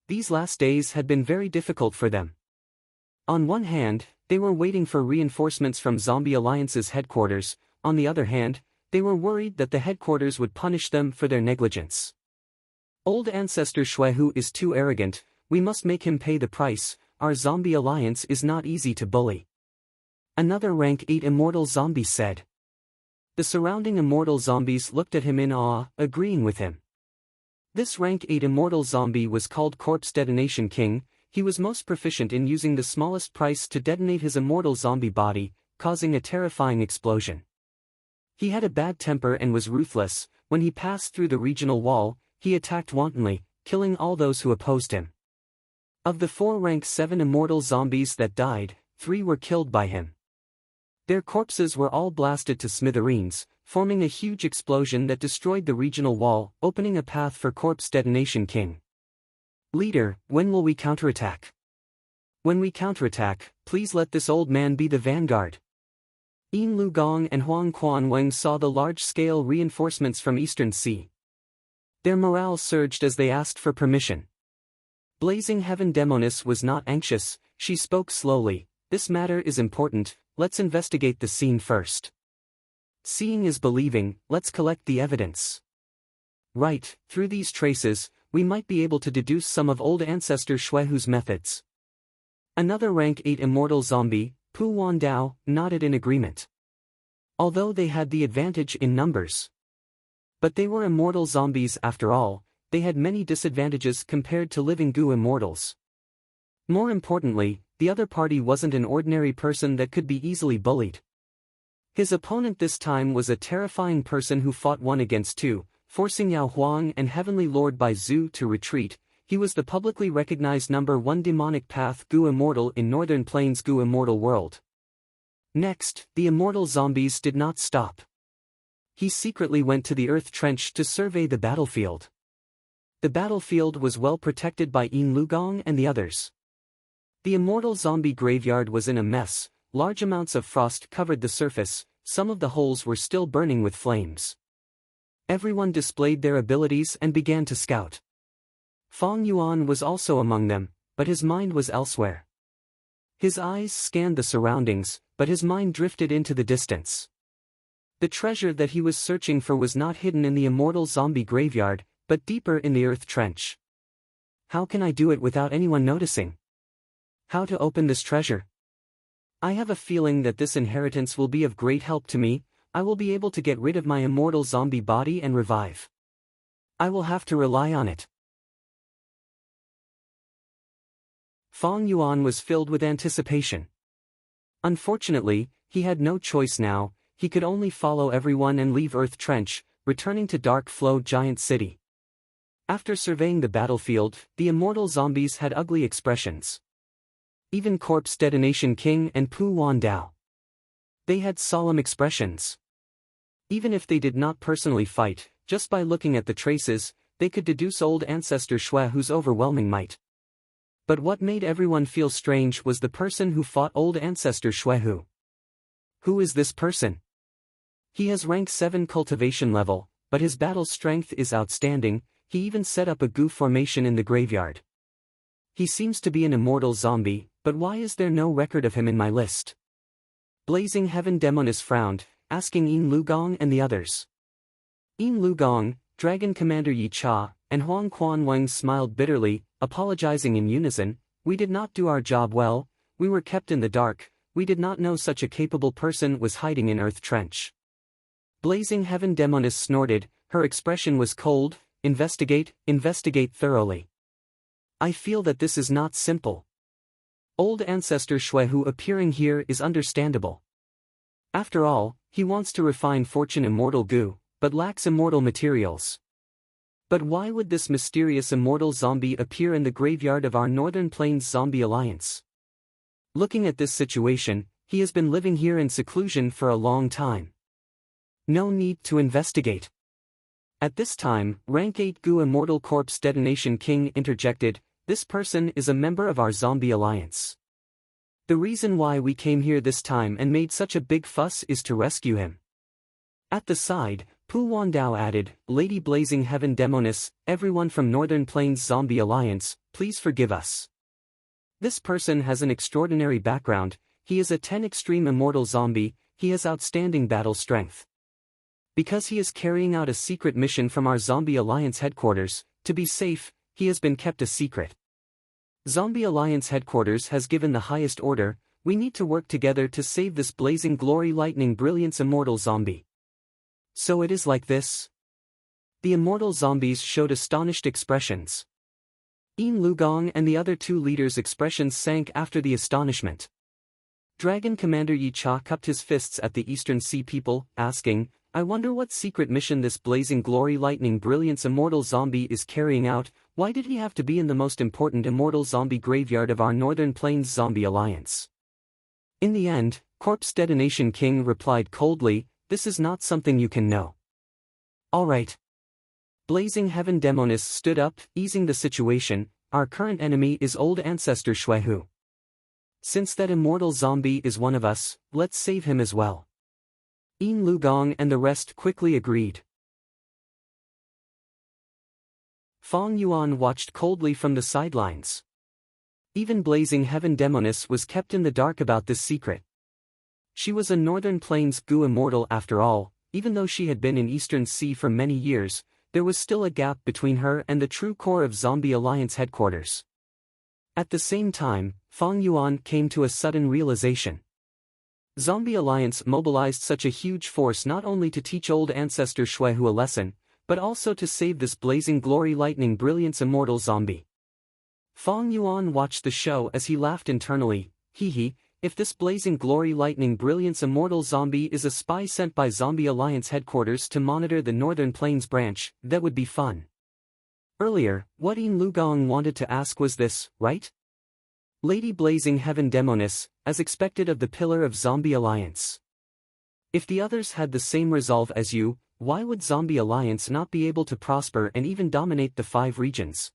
These last days had been very difficult for them. On one hand, they were waiting for reinforcements from Zombie Alliance's headquarters. On the other hand, they were worried that the headquarters would punish them for their negligence. Old ancestor Shui Hu is too arrogant, we must make him pay the price. Our Zombie Alliance is not easy to bully. Another rank 8 immortal zombie said. The surrounding immortal zombies looked at him in awe, agreeing with him. This rank 8 immortal zombie was called Corpse Detonation King. He was most proficient in using the smallest price to detonate his immortal zombie body, causing a terrifying explosion. He had a bad temper and was ruthless. When he passed through the regional wall, he attacked wantonly, killing all those who opposed him. Of the 4 rank 7 immortal zombies that died, 3 were killed by him. Their corpses were all blasted to smithereens, forming a huge explosion that destroyed the regional wall, opening a path for Corpse Detonation King. Leader, when will we counterattack? When we counterattack, please let this old man be the vanguard. In Lu Gong and Huang Quan Wang saw the large-scale reinforcements from Eastern Sea. Their morale surged as they asked for permission. Blazing Heaven Demonis was not anxious, she spoke slowly, this matter is important, let's investigate the scene first. Seeing is believing, let's collect the evidence. Right, through these traces, we might be able to deduce some of old ancestor Shui Hu's methods. Another rank 8 immortal zombie, Pu Wan Dao, nodded in agreement. Although they had the advantage in numbers. But they were immortal zombies after all, they had many disadvantages compared to living goo immortals. More importantly, the other party wasn't an ordinary person that could be easily bullied. His opponent this time was a terrifying person who fought 1 against 2, forcing Yao Huang and Heavenly Lord Bai Zhu to retreat. He was the publicly recognized number 1 demonic path goo immortal in Northern Plains goo immortal world. Next, the immortal zombies did not stop. He secretly went to the earth trench to survey the battlefield. The battlefield was well protected by In Lu Gong and the others. The immortal zombie graveyard was in a mess, large amounts of frost covered the surface, some of the holes were still burning with flames. Everyone displayed their abilities and began to scout. Fong Yuan was also among them, but his mind was elsewhere. His eyes scanned the surroundings, but his mind drifted into the distance. The treasure that he was searching for was not hidden in the immortal zombie graveyard, but deeper in the earth trench. How can I do it without anyone noticing? How to open this treasure? I have a feeling that this inheritance will be of great help to me. I will be able to get rid of my immortal zombie body and revive. I will have to rely on it. Fong Yuan was filled with anticipation. Unfortunately, he had no choice now, he could only follow everyone and leave Earth Trench, returning to Dark Flow Giant City. After surveying the battlefield, the immortal zombies had ugly expressions. Even Corpse Detonation King and Pu Wan Dao. They had solemn expressions. Even if they did not personally fight, just by looking at the traces, they could deduce old ancestor Shui Hu's overwhelming might. But what made everyone feel strange was the person who fought old ancestor Shui Hu. Who is this person? He has rank 7 cultivation level, but his battle strength is outstanding, he even set up a goo formation in the graveyard. He seems to be an immortal zombie, but why is there no record of him in my list? Blazing Heaven Demonis frowned, asking Yin Lugong and the others. Yin Lugong, Dragon Commander Yi Cha, and Huang Quan Wang smiled bitterly, apologizing in unison. We did not do our job well, we were kept in the dark, we did not know such a capable person was hiding in Earth Trench. Blazing Heaven Demonis snorted, her expression was cold. Investigate thoroughly. I feel that this is not simple. Old Ancestor Shuehu appearing here is understandable. After all, he wants to refine Fortune Immortal Goo, but lacks immortal materials. But why would this mysterious immortal zombie appear in the graveyard of our Northern Plains Zombie Alliance? Looking at this situation, he has been living here in seclusion for a long time. No need to investigate. At this time, Rank 8 Goo Immortal Corpse Detonation King interjected, this person is a member of our Zombie Alliance. The reason why we came here this time and made such a big fuss is to rescue him. At the side, Pu Wandao added, Lady Blazing Heaven Demonis, everyone from Northern Plains Zombie Alliance, please forgive us. This person has an extraordinary background, he is a 10 extreme immortal zombie, he has outstanding battle strength. Because he is carrying out a secret mission from our Zombie Alliance headquarters, to be safe, he has been kept a secret. Zombie Alliance headquarters has given the highest order, we need to work together to save this blazing glory lightning brilliance immortal zombie. So it is like this? The immortal zombies showed astonished expressions. Yin Lugong and the other two leaders' expressions sank after the astonishment. Dragon Commander Yi Cha cupped his fists at the Eastern Sea people, asking, I wonder what secret mission this blazing glory lightning brilliance immortal zombie is carrying out. Why did he have to be in the most important immortal zombie graveyard of our Northern Plains Zombie Alliance? In the end, Corpse Detonation King replied coldly, this is not something you can know. Alright. Blazing Heaven Demonis stood up, easing the situation, our current enemy is Old Ancestor Shuehu. Since that immortal zombie is one of us, let's save him as well. Yin Lugong and the rest quickly agreed. Fong Yuan watched coldly from the sidelines. Even Blazing Heaven Demonis was kept in the dark about this secret. She was a Northern Plains Goo immortal after all, even though she had been in Eastern Sea for many years, there was still a gap between her and the true core of Zombie Alliance headquarters. At the same time, Fong Yuan came to a sudden realization. Zombie Alliance mobilized such a huge force not only to teach Old Ancestor Shuehu a lesson, but also to save this blazing glory lightning brilliance immortal zombie. Fong Yuan watched the show as he laughed internally, hee, if this blazing glory lightning brilliance immortal zombie is a spy sent by Zombie Alliance headquarters to monitor the Northern Plains branch, that would be fun. Earlier, what Yin Lugong wanted to ask was this, right? Lady Blazing Heaven Demonis, as expected of the pillar of Zombie Alliance. If the others had the same resolve as you, why would Zombie Alliance not be able to prosper and even dominate the 5 regions?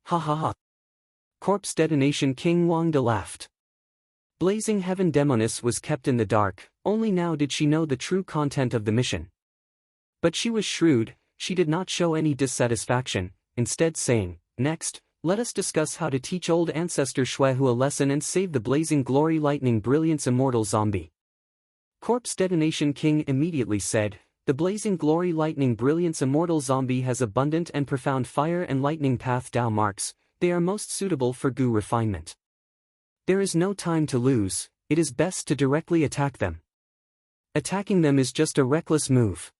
Ha ha ha. Corpse Detonation King Wangda laughed. Blazing Heaven Demonis was kept in the dark, only now did she know the true content of the mission. But she was shrewd, she did not show any dissatisfaction, instead saying, next, let us discuss how to teach Old Ancestor Shuehu a lesson and save the blazing glory lightning brilliance immortal zombie. Corpse Detonation King immediately said, the blazing glory lightning brilliance immortal zombie has abundant and profound fire and lightning path Dao marks, they are most suitable for Goo refinement. There is no time to lose, it is best to directly attack them. Attacking them is just a reckless move.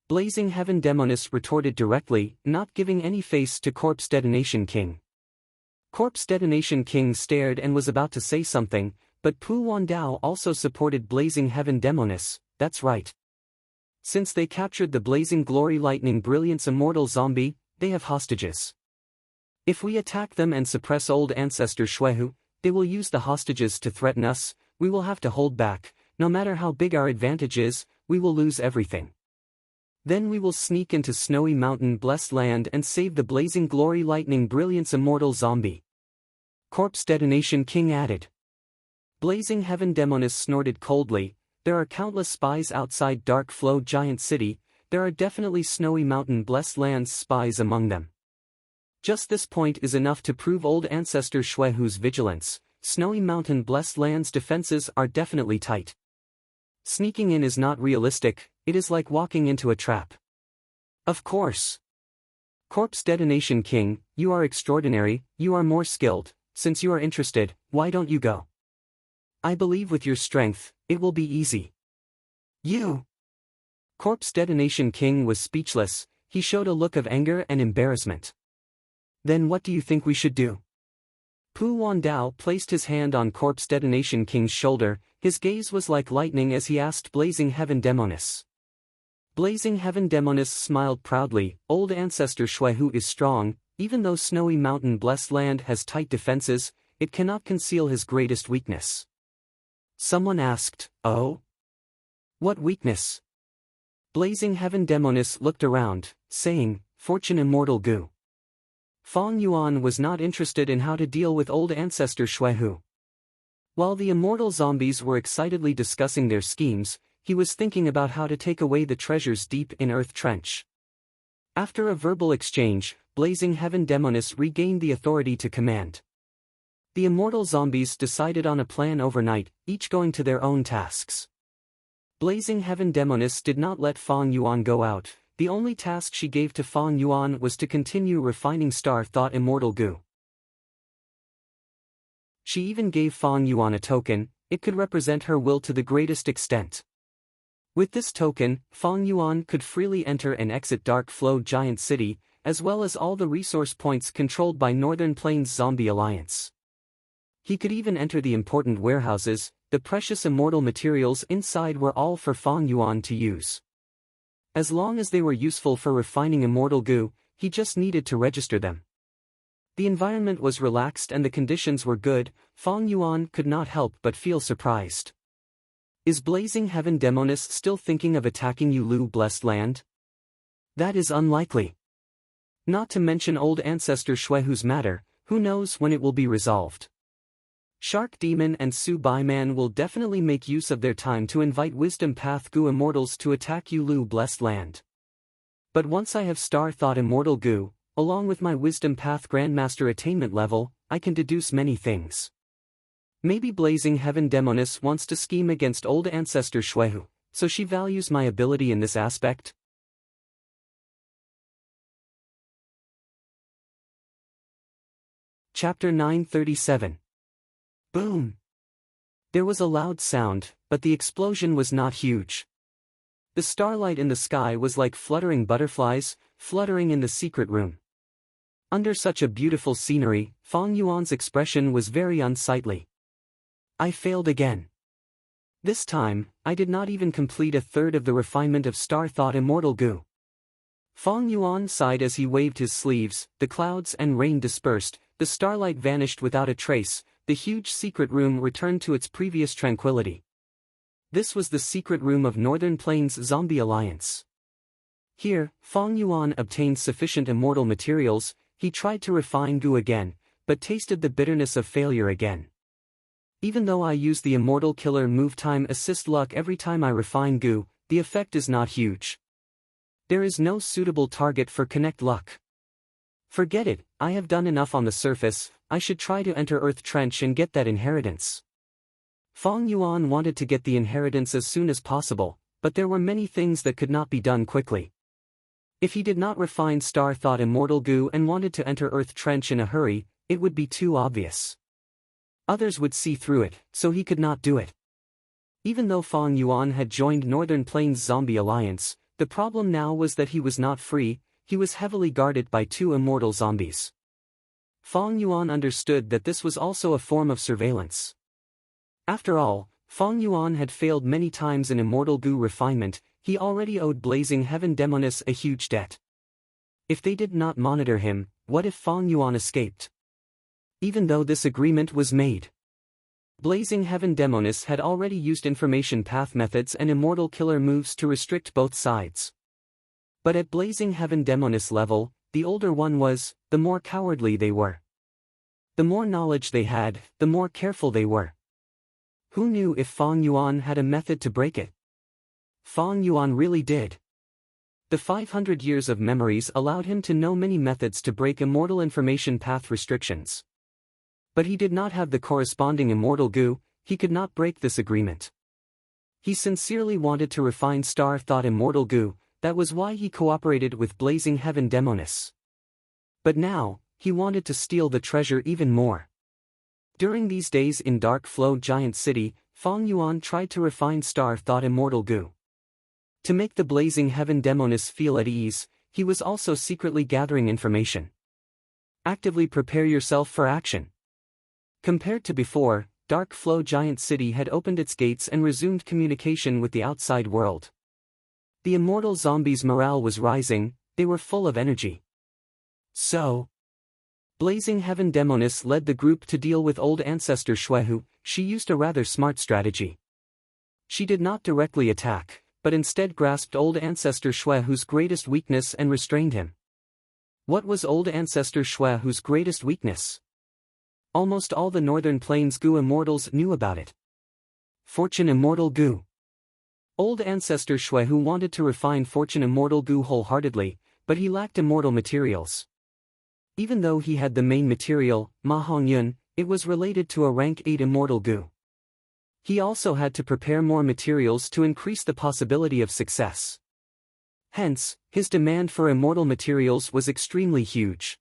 Blazing Heaven Demonis retorted directly, not giving any face to Corpse Detonation King. Corpse Detonation King stared and was about to say something, but Pu Wandao also supported Blazing Heaven Demonis, that's right. Since they captured the blazing glory lightning brilliance immortal zombie, they have hostages. If we attack them and suppress Old Ancestor Shuehu, they will use the hostages to threaten us, we will have to hold back, no matter how big our advantage is, we will lose everything. Then we will sneak into Snowy Mountain blessed land and save the blazing glory lightning brilliance immortal zombie. Corpse Detonation King added. Blazing Heaven Demonis snorted coldly, there are countless spies outside Dark Flow Giant City, there are definitely Snowy Mountain blessed lands spies among them. Just this point is enough to prove old ancestor Xuehu's vigilance. Snowy Mountain Blessed Land's defenses are definitely tight. Sneaking in is not realistic, it is like walking into a trap. Of course. Corpse Detonation King, you are extraordinary, you are more skilled. Since you are interested, why don't you go? I believe with your strength, it will be easy. You! Corpse Detonation King was speechless, he showed a look of anger and embarrassment. Then what do you think we should do? Pu Wandao placed his hand on Corpse Detonation King's shoulder, his gaze was like lightning as he asked Blazing Heaven Demonis. Blazing Heaven Demonis smiled proudly, old ancestor Xuehu is strong, even though Snowy Mountain Blessed Land has tight defenses, it cannot conceal his greatest weakness. Someone asked, oh? What weakness? Blazing Heaven Demonis looked around, saying, Fortune Immortal Gu. Fong Yuan was not interested in how to deal with old ancestor Xuehu. While the immortal zombies were excitedly discussing their schemes, he was thinking about how to take away the treasures deep in Earth Trench. After a verbal exchange, Blazing Heaven Demonis regained the authority to command. The immortal zombies decided on a plan overnight, each going to their own tasks. Blazing Heaven Demonis did not let Fong Yuan go out. The only task she gave to Fong Yuan was to continue refining Star Thought Immortal Gu. She even gave Fong Yuan a token, it could represent her will to the greatest extent. With this token, Fong Yuan could freely enter and exit Dark Flow Giant City, as well as all the resource points controlled by Northern Plains Zombie Alliance. He could even enter the important warehouses, the precious immortal materials inside were all for Fong Yuan to use. As long as they were useful for refining Immortal Gu, he just needed to register them. The environment was relaxed and the conditions were good, Fong Yuan could not help but feel surprised. Is Blazing Heaven Demonis still thinking of attacking Yulu Blessed Land? That is unlikely. Not to mention old ancestor Xuehu's matter, who knows when it will be resolved. Shark Demon and Su Bai Man will definitely make use of their time to invite Wisdom Path Gu Immortals to attack Yulu Blessed Land. But once I have Star Thought Immortal Gu, along with my Wisdom Path Grandmaster attainment level, I can deduce many things. Maybe Blazing Heaven Demonis wants to scheme against old ancestor Xuehu, so she values my ability in this aspect? Chapter 937. Boom! There was a loud sound, but the explosion was not huge. The starlight in the sky was like fluttering butterflies, fluttering in the secret room. Under such a beautiful scenery, Fong Yuan's expression was very unsightly. I failed again. This time, I did not even complete a third of the refinement of Star Thought Immortal Gu. Fong Yuan sighed as he waved his sleeves, the clouds and rain dispersed, the starlight vanished without a trace, the huge secret room returned to its previous tranquility. This was the secret room of Northern Plains Zombie Alliance. Here, Fong Yuan obtained sufficient immortal materials, he tried to refine Gu again, but tasted the bitterness of failure again. Even though I use the Immortal Killer move time assist luck every time I refine Gu, the effect is not huge. There is no suitable target for connect luck. Forget it, I have done enough on the surface, I should try to enter Earth Trench and get that inheritance. Fong Yuan wanted to get the inheritance as soon as possible, but there were many things that could not be done quickly. If he did not refine Star Thought Immortal Gu and wanted to enter Earth Trench in a hurry, it would be too obvious. Others would see through it, so he could not do it. Even though Fong Yuan had joined Northern Plains Zombie Alliance, the problem now was that he was not free, he was heavily guarded by two immortal zombies. Fong Yuan understood that this was also a form of surveillance. After all, Fong Yuan had failed many times in Immortal Gu refinement, he already owed Blazing Heaven Demonis a huge debt. If they did not monitor him, what if Fong Yuan escaped? Even though this agreement was made, Blazing Heaven Demonis had already used information path methods and immortal killer moves to restrict both sides. But at Blazing Heaven Demonis level, the older one was, the more cowardly they were. The more knowledge they had, the more careful they were. Who knew if Fong Yuan had a method to break it? Fong Yuan really did. The 500 years of memories allowed him to know many methods to break immortal information path restrictions. But he did not have the corresponding immortal goo. He could not break this agreement. He sincerely wanted to refine star thought immortal goo, that was why he cooperated with Blazing Heaven Demonis. But now, he wanted to steal the treasure even more. During these days in Dark Flow Giant City, Fong Yuan tried to refine star thought immortal goo. To make the Blazing Heaven Demonis feel at ease, he was also secretly gathering information. Actively prepare yourself for action. Compared to before, Dark Flow Giant City had opened its gates and resumed communication with the outside world. The immortal zombies' morale was rising, they were full of energy. So, Blazing Heaven Demonis led the group to deal with old ancestor Shuehu. She used a rather smart strategy. She did not directly attack, but instead grasped old ancestor Shuehu's greatest weakness and restrained him. What was old ancestor Shuehu's greatest weakness? Almost all the Northern Plains Goo immortals knew about it. Fortune Immortal Goo. Old ancestor Shuehu wanted to refine Fortune Immortal Goo wholeheartedly, but he lacked immortal materials. Even though he had the main material, Ma Hongyun, it was related to a rank 8 immortal goo. He also had to prepare more materials to increase the possibility of success. Hence, his demand for immortal materials was extremely huge.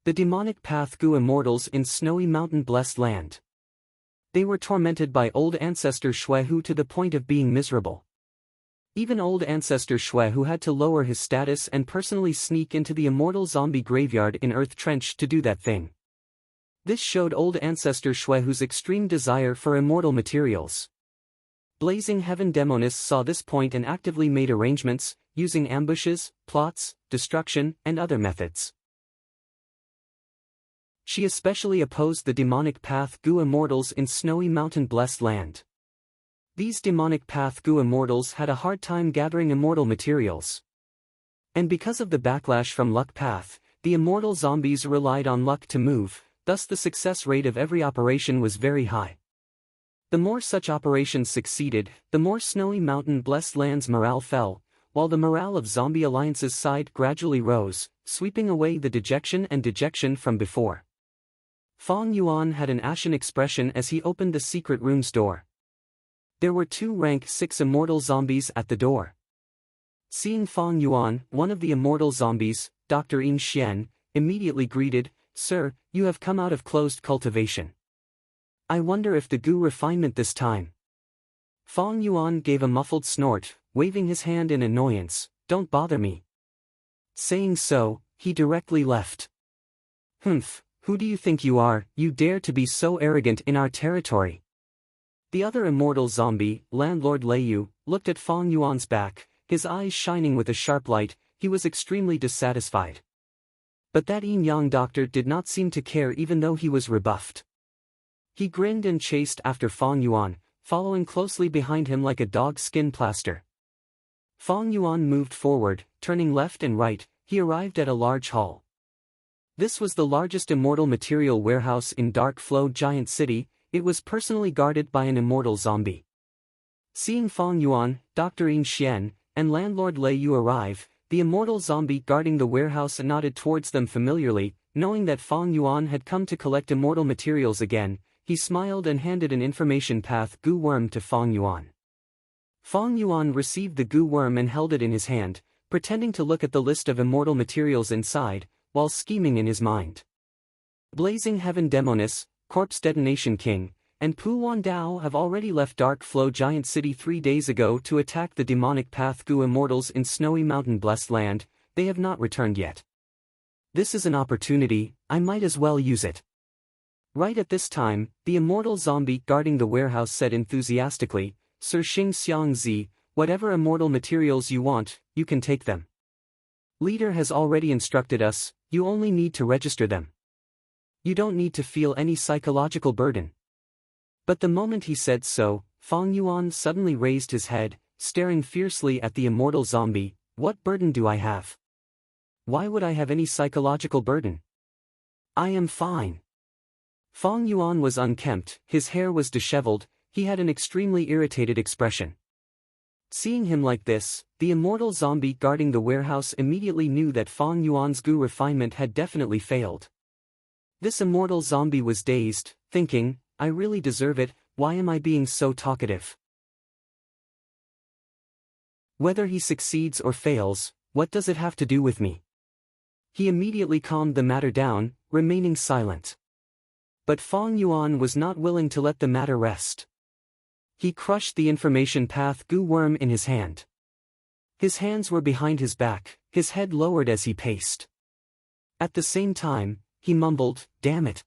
The demonic path goo immortals in Snowy Mountain Blessed Land. They were tormented by old ancestor Shuehu to the point of being miserable. Even old ancestor Shuehu had to lower his status and personally sneak into the immortal zombie graveyard in Earth Trench to do that thing. This showed old ancestor Shuehu's extreme desire for immortal materials. Blazing Heaven Demonis saw this point and actively made arrangements, using ambushes, plots, destruction, and other methods. She especially opposed the demonic path goo immortals in Snowy Mountain Blessed Land. These demonic path goo immortals had a hard time gathering immortal materials. And because of the backlash from luck path, the immortal zombies relied on luck to move, thus the success rate of every operation was very high. The more such operations succeeded, the more Snowy Mountain Blessed Land's morale fell, while the morale of Zombie Alliance's side gradually rose, sweeping away the dejection from before. Fong Yuan had an ashen expression as he opened the secret room's door. There were 2 rank 6 immortal zombies at the door. Seeing Fong Yuan, one of the immortal zombies, Dr. Yin Xian, immediately greeted, "Sir, you have come out of closed cultivation. I wonder if the goo refinement this time." Fong Yuan gave a muffled snort, waving his hand in annoyance, "Don't bother me." Saying so, he directly left. "Humph, who do you think you are, you dare to be so arrogant in our territory?" The other immortal zombie, Landlord Leiyu, looked at Fong Yuan's back, his eyes shining with a sharp light. He was extremely dissatisfied. But that yin-yang doctor did not seem to care even though he was rebuffed. He grinned and chased after Fong Yuan, following closely behind him like a dog's skin plaster. Fong Yuan moved forward, turning left and right. He arrived at a large hall. This was the largest immortal material warehouse in Dark Flow Giant City. It was personally guarded by an immortal zombie. Seeing Fong Yuan, Dr. Yin Xian, and Landlord Leiyu arrive, the immortal zombie guarding the warehouse nodded towards them familiarly. Knowing that Fong Yuan had come to collect immortal materials again, he smiled and handed an information path goo worm to Fong Yuan. Fong Yuan received the goo worm and held it in his hand, pretending to look at the list of immortal materials inside, while scheming in his mind. Blazing Heaven Demonis, Corpse Detonation King, and Pu Wandao have already left Dark Flow Giant City 3 days ago to attack the demonic path goo immortals in Snowy Mountain Blessed Land. They have not returned yet. This is an opportunity, I might as well use it. Right at this time, the immortal zombie guarding the warehouse said enthusiastically, "Sir Xing Xiang Zi, whatever immortal materials you want, you can take them. Leader has already instructed us, you only need to register them. You don't need to feel any psychological burden." But the moment he said so, Fong Yuan suddenly raised his head, staring fiercely at the immortal zombie. "What burden do I have? Why would I have any psychological burden? I am fine." Fong Yuan was unkempt, his hair was disheveled, he had an extremely irritated expression. Seeing him like this, the immortal zombie guarding the warehouse immediately knew that Fong Yuan's goo refinement had definitely failed. This immortal zombie was dazed, thinking, I really deserve it, why am I being so talkative? Whether he succeeds or fails, what does it have to do with me? He immediately calmed the matter down, remaining silent. But Fong Yuan was not willing to let the matter rest. He crushed the information path goo worm in his hand. His hands were behind his back, his head lowered as he paced. At the same time, he mumbled, damn it.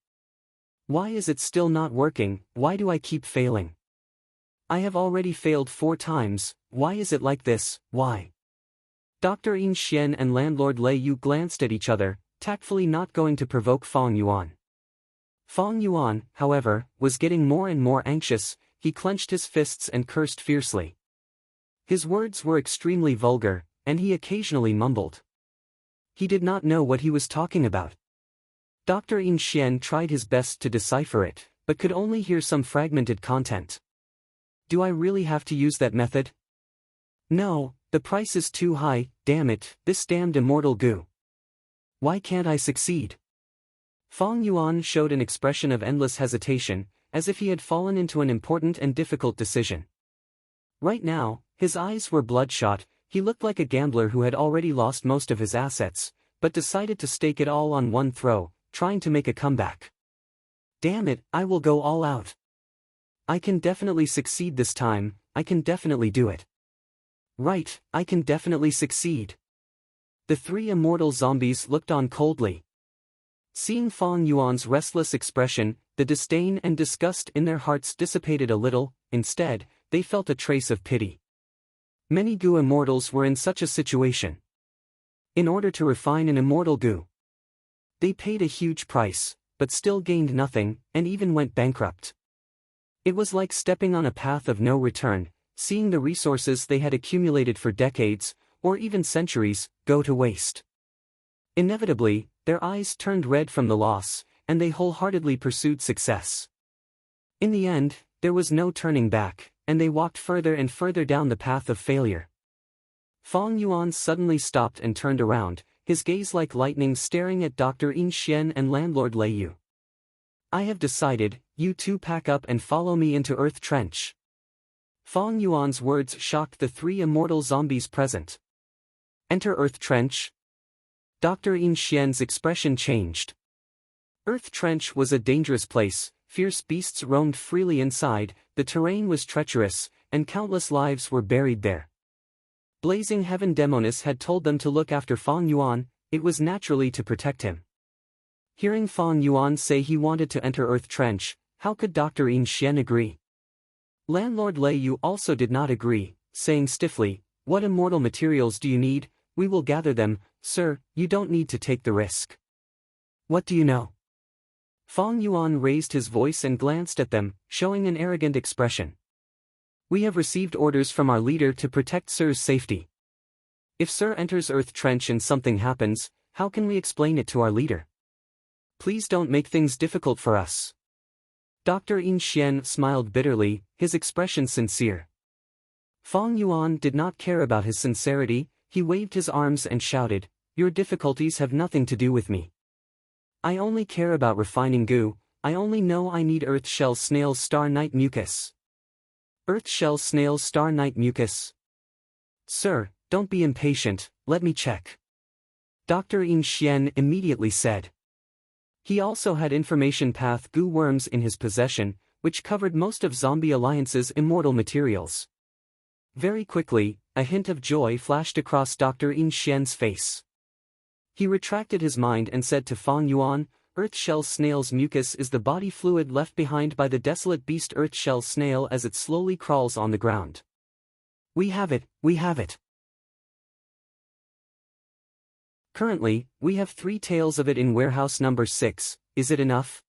Why is it still not working, why do I keep failing? I have already failed 4 times, why is it like this, why? Dr. Yin Xian and landlord Lei Yu glanced at each other, tactfully not going to provoke Fong Yuan. Fong Yuan, however, was getting more and more anxious, he clenched his fists and cursed fiercely. His words were extremely vulgar, and he occasionally mumbled. He did not know what he was talking about. Dr. Yin Xian tried his best to decipher it, but could only hear some fragmented content. Do I really have to use that method? No, the price is too high, damn it, this damned immortal goo. Why can't I succeed? Fong Yuan showed an expression of endless hesitation, as if he had fallen into an important and difficult decision. Right now, his eyes were bloodshot, he looked like a gambler who had already lost most of his assets, but decided to stake it all on one throw, trying to make a comeback. Damn it, I will go all out. I can definitely succeed this time, I can definitely do it. Right, I can definitely succeed. The 3 immortal zombies looked on coldly. Seeing Fong Yuan's restless expression, the disdain and disgust in their hearts dissipated a little, instead, they felt a trace of pity. Many goo immortals were in such a situation. In order to refine an immortal goo, they paid a huge price, but still gained nothing, and even went bankrupt. It was like stepping on a path of no return, seeing the resources they had accumulated for decades, or even centuries, go to waste. Inevitably, their eyes turned red from the loss, and they wholeheartedly pursued success. In the end, there was no turning back, and they walked further and further down the path of failure. Fong Yuan suddenly stopped and turned around, his gaze like lightning staring at Dr. Yin Xian and landlord Lei Yu. I have decided, you 2 pack up and follow me into Earth Trench. Fong Yuan's words shocked the 3 immortal zombies present. Enter Earth Trench? Dr. Yin Xian's expression changed. Earth Trench was a dangerous place, fierce beasts roamed freely inside, the terrain was treacherous, and countless lives were buried there. Blazing Heaven Demonis had told them to look after Fong Yuan, it was naturally to protect him. Hearing Fong Yuan say he wanted to enter Earth Trench, how could Dr. Yin Xian agree? Landlord Lei Yu also did not agree, saying stiffly, what immortal materials do you need? We will gather them, sir, you don't need to take the risk. What do you know? Fong Yuan raised his voice and glanced at them, showing an arrogant expression. We have received orders from our leader to protect Sir's safety. If Sir enters Earth Trench and something happens, how can we explain it to our leader? Please don't make things difficult for us. Dr. Yin Xian smiled bitterly, his expression sincere. Fong Yuan did not care about his sincerity, he waved his arms and shouted, your difficulties have nothing to do with me. I only care about refining goo, I only know I need Earth Shell Snail's Star Night Mucus. Earth Shell Snail's Star Night Mucus? Sir, don't be impatient, let me check. Dr. Yin Xian immediately said. He also had information path goo worms in his possession, which covered most of Zombie Alliance's immortal materials. Very quickly, a hint of joy flashed across Dr. Yin Xian's face. He retracted his mind and said to Fong Yuan, Earth Shell Snail's mucus is the body fluid left behind by the desolate beast Earth Shell Snail as it slowly crawls on the ground. We have it, we have it. Currently, we have 3 tails of it in warehouse number 6, is it enough?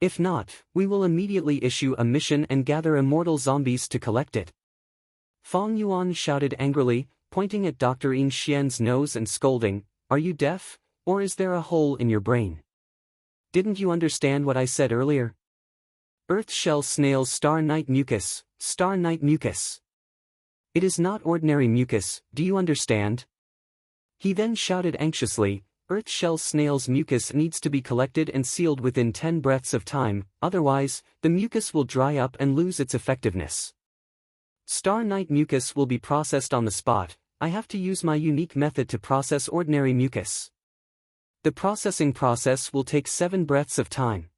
If not, we will immediately issue a mission and gather immortal zombies to collect it. Fong Yuan shouted angrily, pointing at Dr. Yin Xian's nose and scolding, are you deaf, or is there a hole in your brain? Didn't you understand what I said earlier? Earth Shell Snail's Star Night Mucus, Star Night Mucus. It is not ordinary mucus, do you understand? He then shouted anxiously, Earth shell snail's mucus needs to be collected and sealed within 10 breaths of time, otherwise, the mucus will dry up and lose its effectiveness. Star night mucus will be processed on the spot. I have to use my unique method to process ordinary mucus. The processing process will take 7 breaths of time.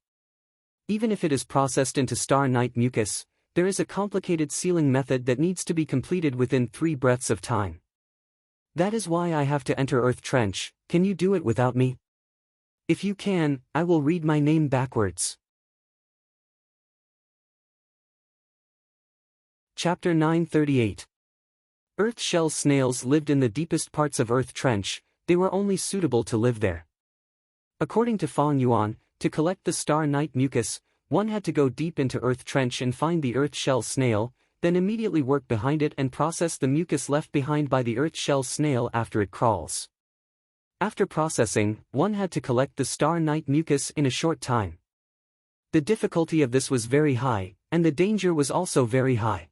Even if it is processed into star night mucus, there is a complicated sealing method that needs to be completed within 3 breaths of time. That is why I have to enter Earth Trench. Can you do it without me? If you can, I will read my name backwards. Chapter 938. Earth shell snails lived in the deepest parts of Earth Trench. They were only suitable to live there. According to Fong Yuan, to collect the star night mucus, one had to go deep into Earth Trench and find the Earth shell snail, then immediately work behind it and process the mucus left behind by the Earth shell snail after it crawls. After processing, one had to collect the star night mucus in a short time. The difficulty of this was very high, and the danger was also very high.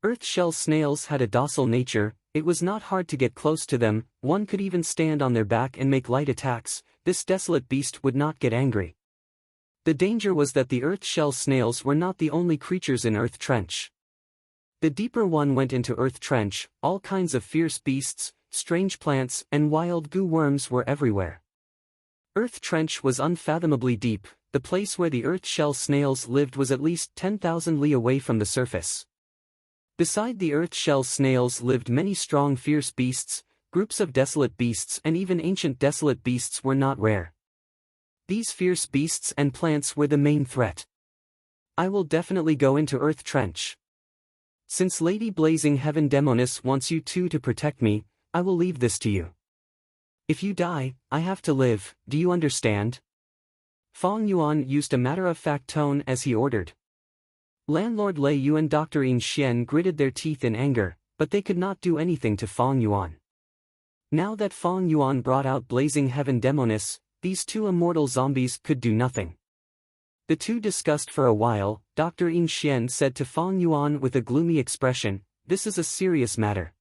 Earth shell snails had a docile nature. It was not hard to get close to them, one could even stand on their back and make light attacks. This desolate beast would not get angry. The danger was that the Earth shell snails were not the only creatures in Earth Trench. The deeper one went into Earth Trench, all kinds of fierce beasts, strange plants, and wild goo worms were everywhere. Earth Trench was unfathomably deep. The place where the Earth shell snails lived was at least 10,000 li away from the surface. Beside the Earth shell snails lived many strong fierce beasts. Groups of desolate beasts and even ancient desolate beasts were not rare. These fierce beasts and plants were the main threat. I will definitely go into Earth Trench. Since Lady Blazing Heaven Demonis wants you two to protect me, I will leave this to you. If you die, I have to live, do you understand? Fong Yuan used a matter-of-fact tone as he ordered. Landlord Lei Yu and Dr. Yin Xian gritted their teeth in anger, but they could not do anything to Fong Yuan. Now that Fong Yuan brought out Blazing Heaven Demonis, these two immortal zombies could do nothing. The two discussed for a while. Dr. Yin Xian said to Fong Yuan with a gloomy expression, "This is a serious matter.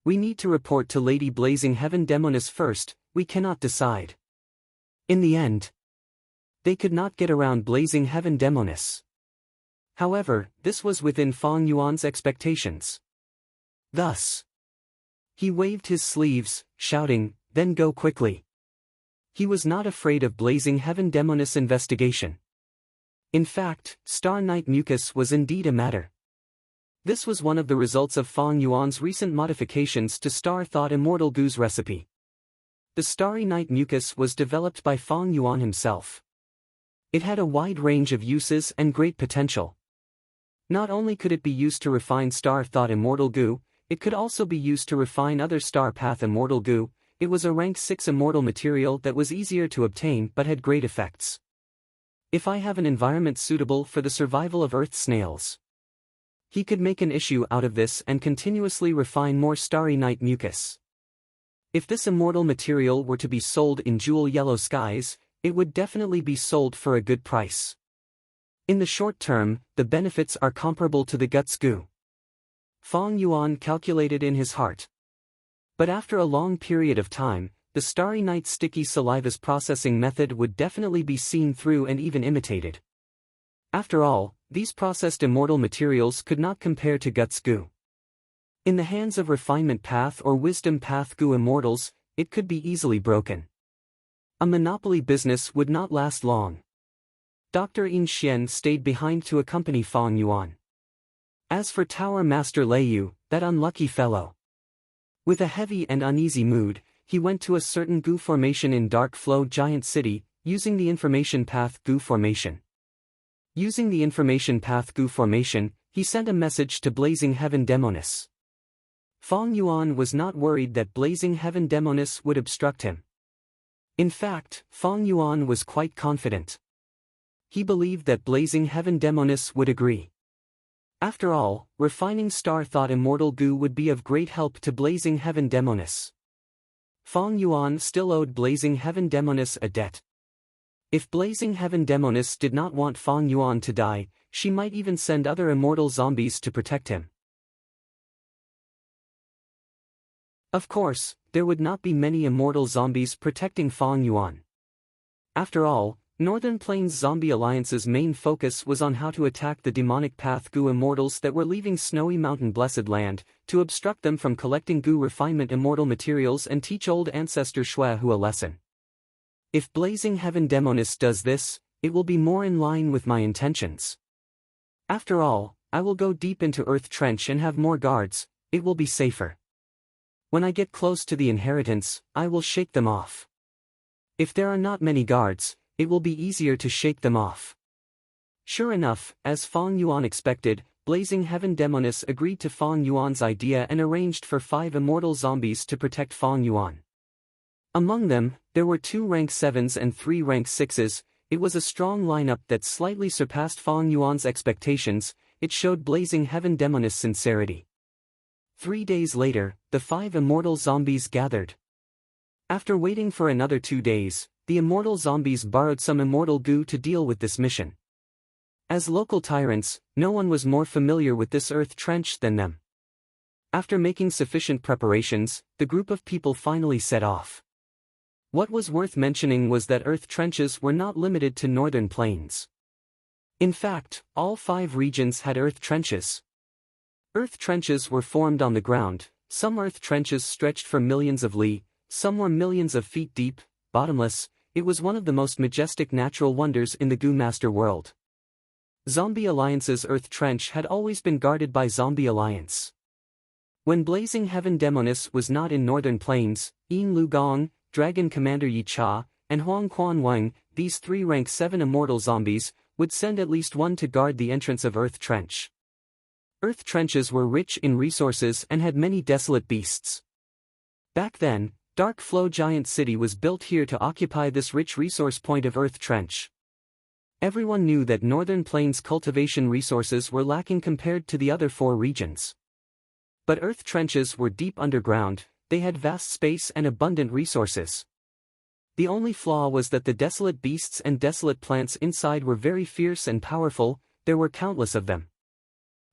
We need to report to Lady Blazing Heaven Demonis first. We cannot decide." In the end, they could not get around Blazing Heaven Demonis. However, this was within Fong Yuan's expectations. Thus, he waved his sleeves, shouting, "Then go quickly." He was not afraid of Blazing Heaven Demonis investigation. In fact, Star Night Mucus was indeed a matter. This was one of the results of Fong Yuan's recent modifications to Star Thought Immortal Goo's recipe. The Starry Night Mucus was developed by Fong Yuan himself. It had a wide range of uses and great potential. Not only could it be used to refine Star Thought Immortal Goo, it could also be used to refine other Star Path Immortal Goo. It was a rank 6 immortal material that was easier to obtain but had great effects. If I have an environment suitable for the survival of Earth snails, he could make an issue out of this and continuously refine more Starry Night Mucus. If this immortal material were to be sold in jewel yellow skies, it would definitely be sold for a good price. In the short term, the benefits are comparable to the Guts Goo. Fong Yuan calculated in his heart. But after a long period of time, the Starry Night Sticky Saliva's processing method would definitely be seen through and even imitated. After all, these processed immortal materials could not compare to Guts Goo. In the hands of Refinement Path or Wisdom Path Goo immortals, it could be easily broken. A monopoly business would not last long. Dr. Yin Xian stayed behind to accompany Fong Yuan. As for Tower Master Lei Yu, that unlucky fellow. With a heavy and uneasy mood, he went to a certain Goo formation in Dark Flow Giant City, using the Information Path Goo formation. Using the Information Path Goo formation, he sent a message to Blazing Heaven Demonis. Fong Yuan was not worried that Blazing Heaven Demonis would obstruct him. In fact, Fong Yuan was quite confident. He believed that Blazing Heaven Demonis would agree. After all, refining Star Thought Immortal Goo would be of great help to Blazing Heaven Demonis. Fong Yuan still owed Blazing Heaven Demonis a debt. If Blazing Heaven Demonis did not want Fong Yuan to die, she might even send other immortal zombies to protect him. Of course, there would not be many immortal zombies protecting Fang Yuan. After all, Northern Plains Zombie Alliance's main focus was on how to attack the demonic path Gu immortals that were leaving Snowy Mountain Blessed Land, to obstruct them from collecting Gu refinement immortal materials and teach old ancestor Shui Hu a lesson. If Blazing Heaven Demonis does this, it will be more in line with my intentions. After all, I will go deep into Earth Trench and have more guards, it will be safer. When I get close to the inheritance, I will shake them off. If there are not many guards, it will be easier to shake them off. Sure enough, as Fang Yuan expected, Blazing Heaven Demonis agreed to Fang Yuan's idea and arranged for 5 immortal zombies to protect Fang Yuan. Among them, there were 2 rank 7s and 3 rank 6s. It was a strong lineup that slightly surpassed Fang Yuan's expectations. It showed Blazing Heaven Demonis' sincerity. 3 days later, the 5 immortal zombies gathered. After waiting for another 2 days, the immortal zombies borrowed some immortal goo to deal with this mission. As local tyrants, no one was more familiar with this earth trench than them. After making sufficient preparations, the group of people finally set off. What was worth mentioning was that earth trenches were not limited to northern plains. In fact, all 5 regions had earth trenches. Earth trenches were formed on the ground. Some earth trenches stretched for millions of li, some were millions of feet deep, bottomless. It was one of the most majestic natural wonders in the Goo Master world. Zombie Alliance's Earth Trench had always been guarded by Zombie Alliance. When Blazing Heaven Demonis was not in Northern Plains, Yin Lu Gong, Dragon Commander Yi Cha, and Huang Quan Wang, these 3 rank 7 immortal zombies, would send at least one to guard the entrance of Earth Trench. Earth Trenches were rich in resources and had many desolate beasts. Back then, Dark Flow Giant City was built here to occupy this rich resource point of Earth Trench. Everyone knew that Northern Plains cultivation resources were lacking compared to the other 4 regions. But Earth Trenches were deep underground, they had vast space and abundant resources. The only flaw was that the desolate beasts and desolate plants inside were very fierce and powerful. There were countless of them.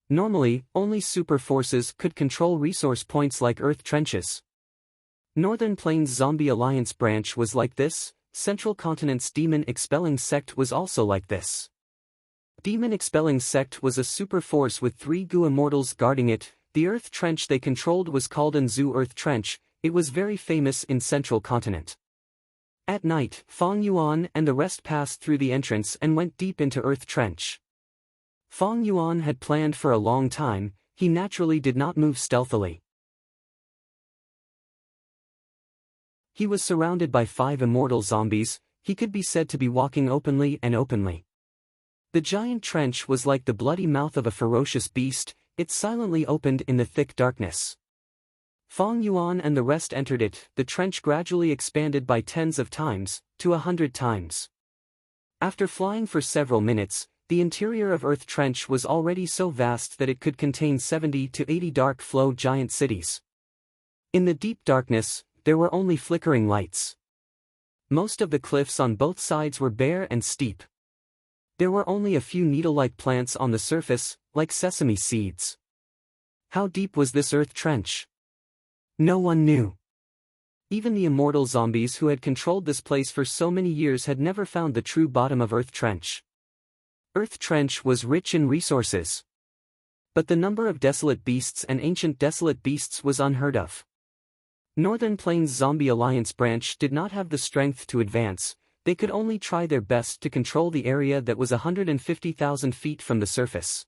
Normally, only super forces could control resource points like Earth Trenches. Northern Plains Zombie Alliance branch was like this. Central Continent's Demon Expelling Sect was also like this. Demon Expelling Sect was a super force with 3 Goo immortals guarding it. The Earth Trench they controlled was called Anzu Earth Trench. It was very famous in Central Continent. At night, Fang Yuan and the rest passed through the entrance and went deep into Earth Trench. Fang Yuan had planned for a long time. He naturally did not move stealthily. He was surrounded by 5 immortal zombies. He could be said to be walking openly and openly. The giant trench was like the bloody mouth of a ferocious beast. It silently opened in the thick darkness. Fang Yuan and the rest entered it. The trench gradually expanded by tens of times, to 100 times. After flying for several minutes, the interior of Earth Trench was already so vast that it could contain 70 to 80 dark flow giant cities. In the deep darkness, there were only flickering lights. Most of the cliffs on both sides were bare and steep. There were only a few needle-like plants on the surface, like sesame seeds. How deep was this Earth Trench? No one knew. Even the immortal zombies who had controlled this place for so many years had never found the true bottom of Earth Trench. Earth Trench was rich in resources. But the number of desolate beasts and ancient desolate beasts was unheard of. Northern Plains Zombie Alliance branch did not have the strength to advance. They could only try their best to control the area that was 150,000 feet from the surface.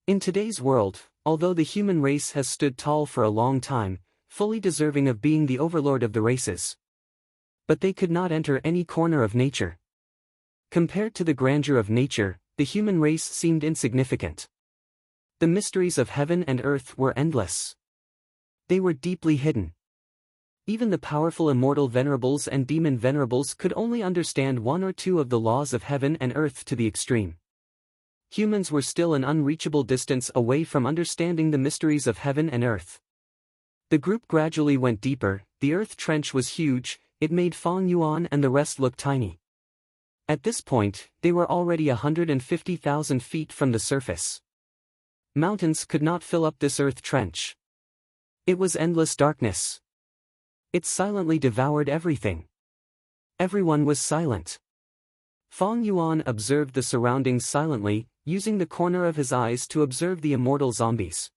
In today's world, although the human race has stood tall for a long time, fully deserving of being the overlord of the races. But they could not enter any corner of nature. Compared to the grandeur of nature, the human race seemed insignificant. The mysteries of heaven and earth were endless. They were deeply hidden. Even the powerful immortal venerables and demon venerables could only understand 1 or 2 of the laws of heaven and earth to the extreme. Humans were still an unreachable distance away from understanding the mysteries of heaven and earth. The group gradually went deeper. The Earth Trench was huge. It made Fang Yuan and the rest look tiny. At this point, they were already 150,000 feet from the surface. Mountains could not fill up this Earth Trench. It was endless darkness. It silently devoured everything. Everyone was silent. Fong Yuan observed the surroundings silently, using the corner of his eyes to observe the immortal zombies.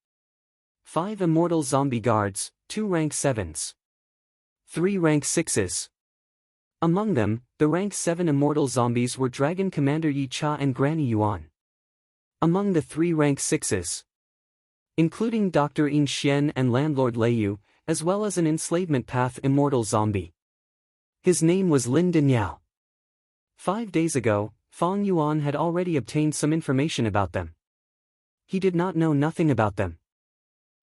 5 immortal zombie guards, 2 rank 7s. 3 rank 6s. Among them, the rank 7 immortal zombies were Dragon Commander Yi Cha and Granny Yuan. Among the 3 rank 6s, including Dr. In Xian and Landlord Leiyu, as well as an enslavement path immortal zombie. His name was Lin Dinyao. 5 days ago, Fong Yuan had already obtained some information about them. He did not know nothing about them.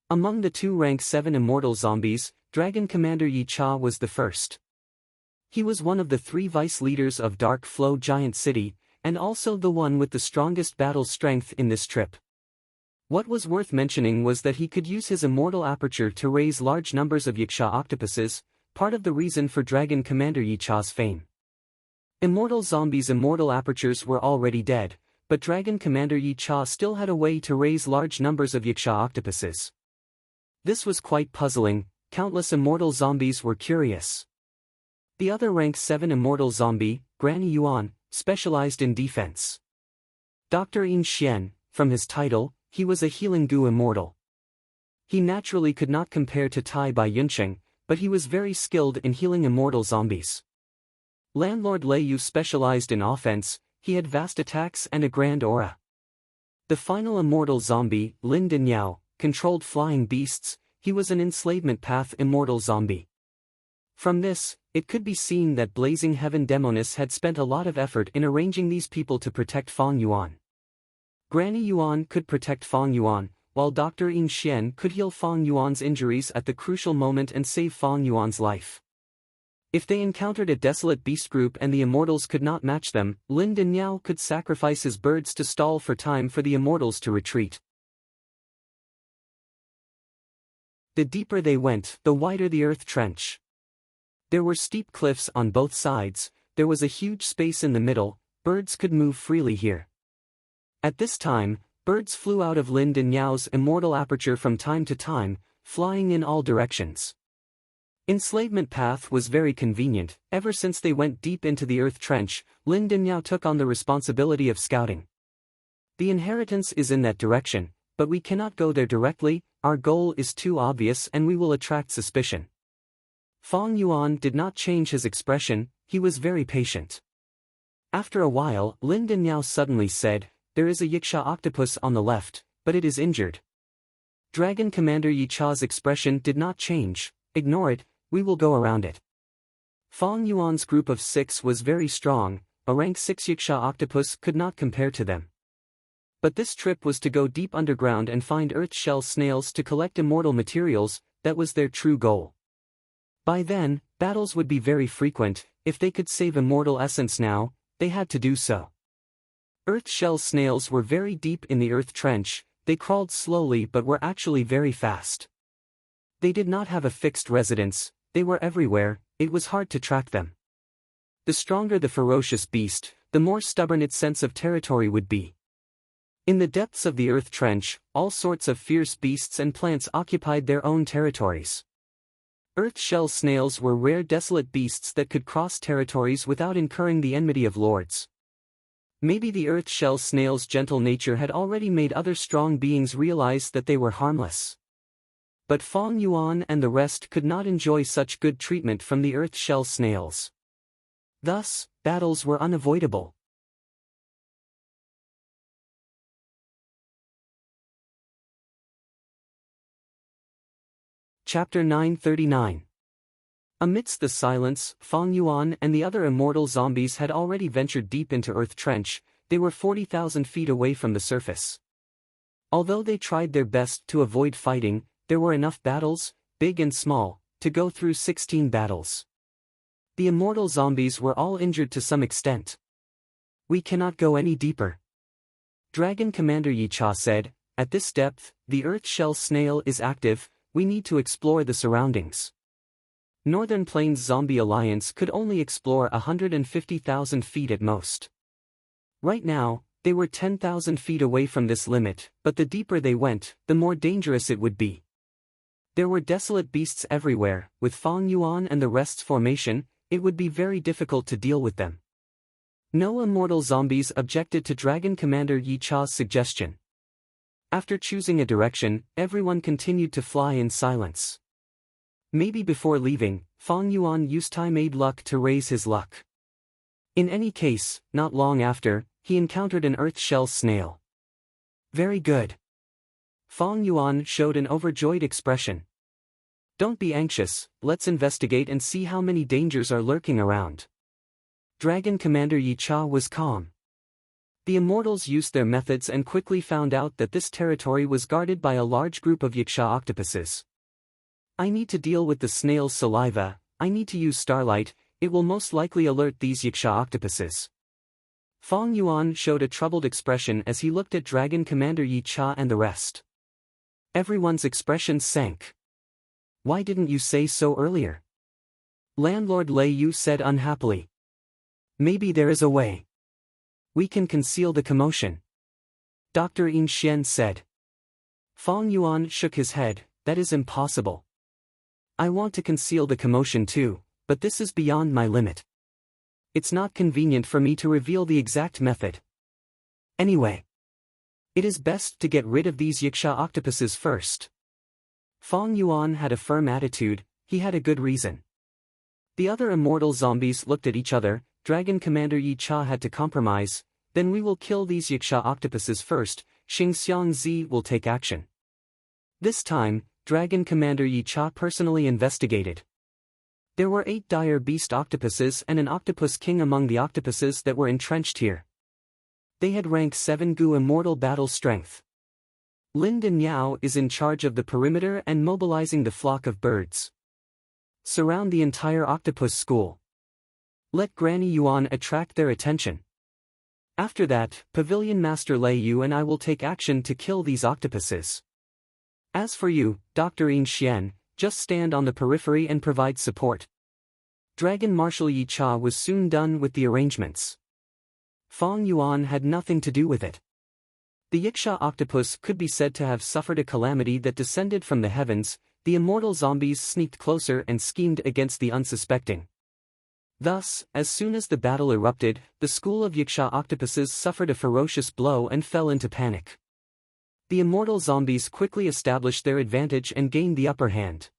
Among the 2 rank 7 immortal zombies, Dragon Commander Yi Cha was the first. He was one of the 3 vice leaders of Dark Flow Giant City, and also the one with the strongest battle strength in this trip. What was worth mentioning was that he could use his immortal aperture to raise large numbers of Yiksha octopuses, part of the reason for Dragon Commander Yi Cha's fame. Immortal zombies' immortal apertures were already dead, but Dragon Commander Yi Cha still had a way to raise large numbers of Yiksha octopuses. This was quite puzzling. Countless immortal zombies were curious. The other rank 7 immortal zombie, Granny Yuan, specialized in defense. Dr. In Xian, from his title, he was a healing goo immortal. He naturally could not compare to Tai Bai Yunsheng, but he was very skilled in healing immortal zombies. Landlord Leiyu specialized in offense, he had vast attacks and a grand aura. The final immortal zombie, Lin Dinyao, controlled flying beasts, he was an enslavement path immortal zombie. From this, it could be seen that Blazing Heaven Demonis had spent a lot of effort in arranging these people to protect Fong Yuan. Granny Yuan could protect Fong Yuan, while Dr. In Xian could heal Fong Yuan's injuries at the crucial moment and save Fong Yuan's life. If they encountered a desolate beast group and the immortals could not match them, Lin Dinyao could sacrifice his birds to stall for time for the immortals to retreat. The deeper they went, the wider the earth trench. There were steep cliffs on both sides, there was a huge space in the middle, birds could move freely here. At this time, birds flew out of Lin Dinyao's immortal aperture from time to time, flying in all directions. Enslavement path was very convenient. Ever since they went deep into the earth trench, Lin Dinyao took on the responsibility of scouting. The inheritance is in that direction, but we cannot go there directly, our goal is too obvious and we will attract suspicion. Fong Yuan did not change his expression, he was very patient. After a while, Lin Dinyao suddenly said, "There is a Yiksha octopus on the left, but it is injured." Dragon Commander Yi Cha's expression did not change. "Ignore it, we will go around it." Fong Yuan's group of 6 was very strong, a rank 6 Yiksha octopus could not compare to them. But this trip was to go deep underground and find earth shell snails to collect immortal materials, that was their true goal. By then, battles would be very frequent. If they could save immortal essence now, they had to do so. Earth shell snails were very deep in the earth trench, they crawled slowly but were actually very fast. They did not have a fixed residence, they were everywhere, it was hard to track them. The stronger the ferocious beast, the more stubborn its sense of territory would be. In the depths of the earth trench, all sorts of fierce beasts and plants occupied their own territories. Earth shell snails were rare desolate beasts that could cross territories without incurring the enmity of lords. Maybe the earth shell snail's gentle nature had already made other strong beings realize that they were harmless. But Fong Yuan and the rest could not enjoy such good treatment from the earth shell snails. Thus, battles were unavoidable. Chapter 939. Amidst the silence, Fong Yuan and the other immortal zombies had already ventured deep into Earth Trench, they were 40,000 feet away from the surface. Although they tried their best to avoid fighting, there were enough battles, big and small, to go through 16 battles. The immortal zombies were all injured to some extent. "We cannot go any deeper," Dragon Commander Yi Cha said. "At this depth, the Earth Shell Snail is active, we need to explore the surroundings." Northern Plains Zombie Alliance could only explore 150,000 feet at most. Right now, they were 10,000 feet away from this limit, but the deeper they went, the more dangerous it would be. There were desolate beasts everywhere. With Fang Yuan and the rest's formation, it would be very difficult to deal with them. No immortal zombies objected to Dragon Commander Yi Cha's suggestion. After choosing a direction, everyone continued to fly in silence. Maybe before leaving, Fang Yuan used time-made luck to raise his luck. In any case, not long after, he encountered an earth shell snail. Very good. Fang Yuan showed an overjoyed expression. Don't be anxious, let's investigate and see how many dangers are lurking around. Dragon Commander Yi Cha was calm. The immortals used their methods and quickly found out that this territory was guarded by a large group of Yiksha octopuses. I need to deal with the snail's saliva. I need to use starlight, it will most likely alert these Yiksha octopuses. Fang Yuan showed a troubled expression as he looked at Dragon Commander Yi Cha and the rest. Everyone's expressions sank. Why didn't you say so earlier? Landlord Lei Yu said unhappily. Maybe there is a way. We can conceal the commotion. Dr. Yin Xian said. Fang Yuan shook his head, that is impossible. I want to conceal the commotion too, but this is beyond my limit. It's not convenient for me to reveal the exact method. Anyway, it is best to get rid of these Yiksha octopuses first. Fang Yuan had a firm attitude, he had a good reason. The other immortal zombies looked at each other. Dragon Commander Yi Cha had to compromise. Then we will kill these Yiksha octopuses first, Xingxiang Zi will take action. This time, Dragon Commander Yi Cha personally investigated. There were 8 dire beast octopuses and an octopus king among the octopuses that were entrenched here. They had rank 7 Gu immortal battle strength. Lin Dan Yao is in charge of the perimeter and mobilizing the flock of birds. Surround the entire octopus school. Let Granny Yuan attract their attention. After that, Pavilion Master Lei Yu and I will take action to kill these octopuses. As for you, Dr. Yin Xian, just stand on the periphery and provide support. Dragon Marshal Yi Cha was soon done with the arrangements. Fang Yuan had nothing to do with it. The Yiksha octopus could be said to have suffered a calamity that descended from the heavens. The immortal zombies sneaked closer and schemed against the unsuspecting. Thus, as soon as the battle erupted, the school of Yiksha octopuses suffered a ferocious blow and fell into panic. The immortal zombies quickly established their advantage and gained the upper hand.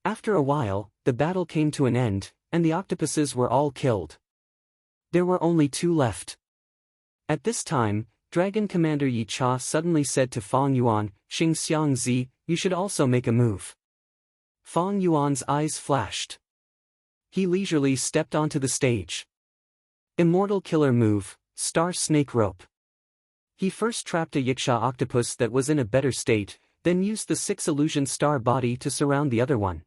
After a while, the battle came to an end, and the octopuses were all killed. There were only 2 left. At this time, Dragon Commander Yi Cha suddenly said to Fang Yuan, Xingxiang Zi, you should also make a move. Fang Yuan's eyes flashed. He leisurely stepped onto the stage. Immortal killer move, Star Snake Rope. He first trapped a Yiksha octopus that was in a better state, then used the 6 illusion star body to surround the other one.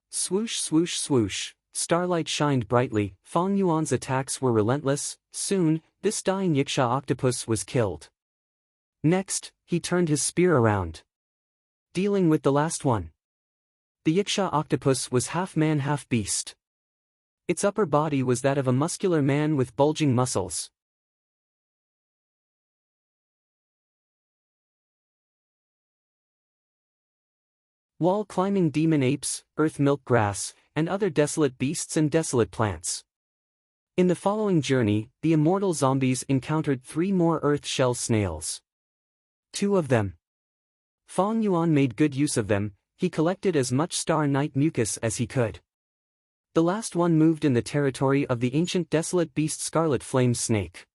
Swoosh swoosh swoosh, starlight shined brightly. Fang Yuan's attacks were relentless. Soon, this dying Yiksha octopus was killed. Next, he turned his spear around. Dealing with the last one. The Yiksha octopus was half man half beast. Its upper body was that of a muscular man with bulging muscles. Wall-climbing demon apes, earth milk grass, and other desolate beasts and desolate plants. In the following journey, the immortal zombies encountered 3 more earth shell snails. 2 of them. Fang Yuan made good use of them. He collected as much star night mucus as he could. The last one moved in the territory of the ancient desolate beast Scarlet Flame Snake.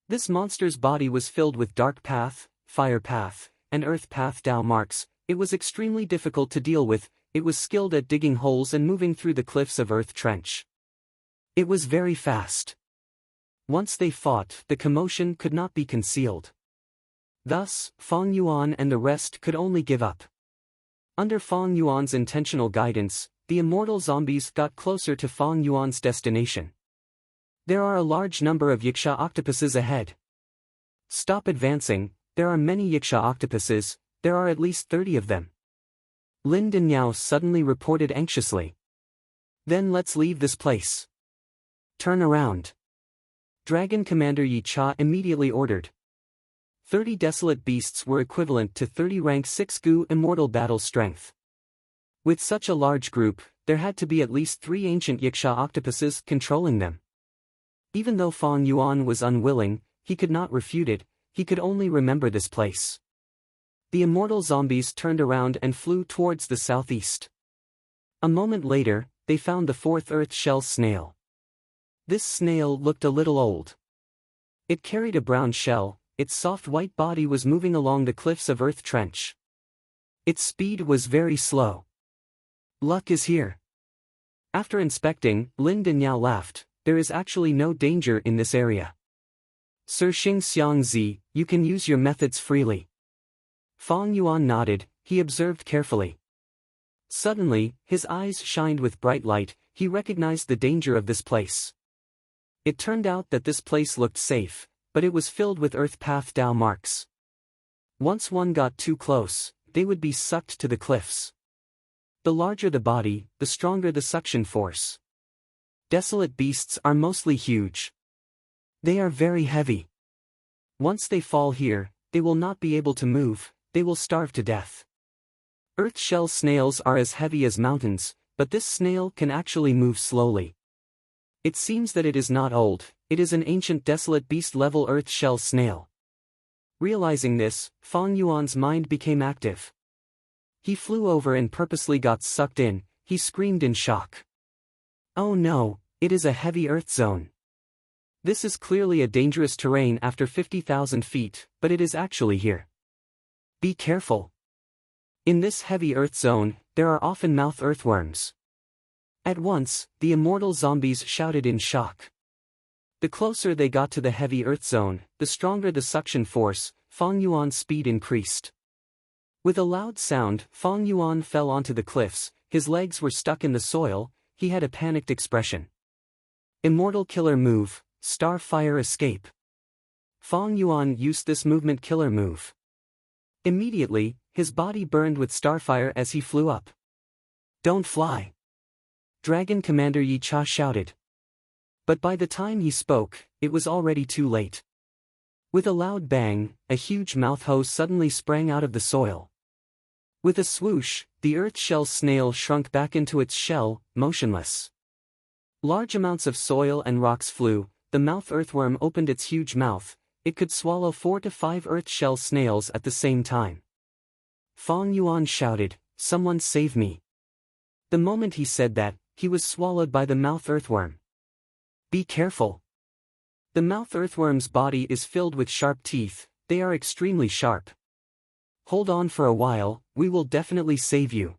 This monster's body was filled with dark path, fire path, and earth path Dao marks. It was extremely difficult to deal with. It was skilled at digging holes and moving through the cliffs of Earth Trench. It was very fast. Once they fought, the commotion could not be concealed. Thus, Fang Yuan and the rest could only give up. Under Fang Yuan's intentional guidance, the immortal zombies got closer to Fang Yuan's destination. There are a large number of Yiksha octopuses ahead. Stop advancing, there are many Yiksha octopuses, there are at least 30 of them. Lin Dan Yao suddenly reported anxiously. Then let's leave this place. Turn around. Dragon Commander Yi Cha immediately ordered. 30 desolate beasts were equivalent to 30 rank 6 Gu immortal battle strength. With such a large group, there had to be at least 3 ancient Yiksha octopuses controlling them. Even though Fang Yuan was unwilling, he could not refute it, he could only remember this place. The immortal zombies turned around and flew towards the southeast. A moment later, they found the 4th earth shell snail. This snail looked a little old. It carried a brown shell, its soft white body was moving along the cliffs of Earth Trench. Its speed was very slow. Luck is here. After inspecting, Lin Danyao laughed, there is actually no danger in this area. Sir Xing Xiangzi, you can use your methods freely. Fang Yuan nodded, he observed carefully. Suddenly, his eyes shined with bright light, he recognized the danger of this place. It turned out that this place looked safe, but it was filled with earth path Dao marks. Once one got too close, they would be sucked to the cliffs. The larger the body, the stronger the suction force. Desolate beasts are mostly huge. They are very heavy. Once they fall here, they will not be able to move, they will starve to death. Earth shell snails are as heavy as mountains, but this snail can actually move slowly. It seems that it is not old, it is an ancient desolate beast-level earth shell snail. Realizing this, Fang Yuan's mind became active. He flew over and purposely got sucked in, he screamed in shock. Oh no, it is a heavy earth zone. This is clearly a dangerous terrain after 50,000 feet, but it is actually here. Be careful. In this heavy earth zone, there are often mouth earthworms. At once, the immortal zombies shouted in shock. The closer they got to the heavy earth zone, the stronger the suction force, Fang Yuan's speed increased. With a loud sound, Fang Yuan fell onto the cliffs, his legs were stuck in the soil, he had a panicked expression. Immortal killer move, star fire escape. Fang Yuan used this movement killer move. Immediately, his body burned with starfire as he flew up. Don't fly! Dragon Commander Yi Cha shouted. But by the time he spoke, it was already too late. With a loud bang, a huge mouth hose suddenly sprang out of the soil. With a swoosh, the earth shell snail shrunk back into its shell, motionless. Large amounts of soil and rocks flew, the mouth earthworm opened its huge mouth, it could swallow 4 to 5 earth shell snails at the same time. Fang Yuan shouted, "Someone save me." The moment he said that, he was swallowed by the mouth earthworm. Be careful. The mouth earthworm's body is filled with sharp teeth, they are extremely sharp. Hold on for a while, we will definitely save you.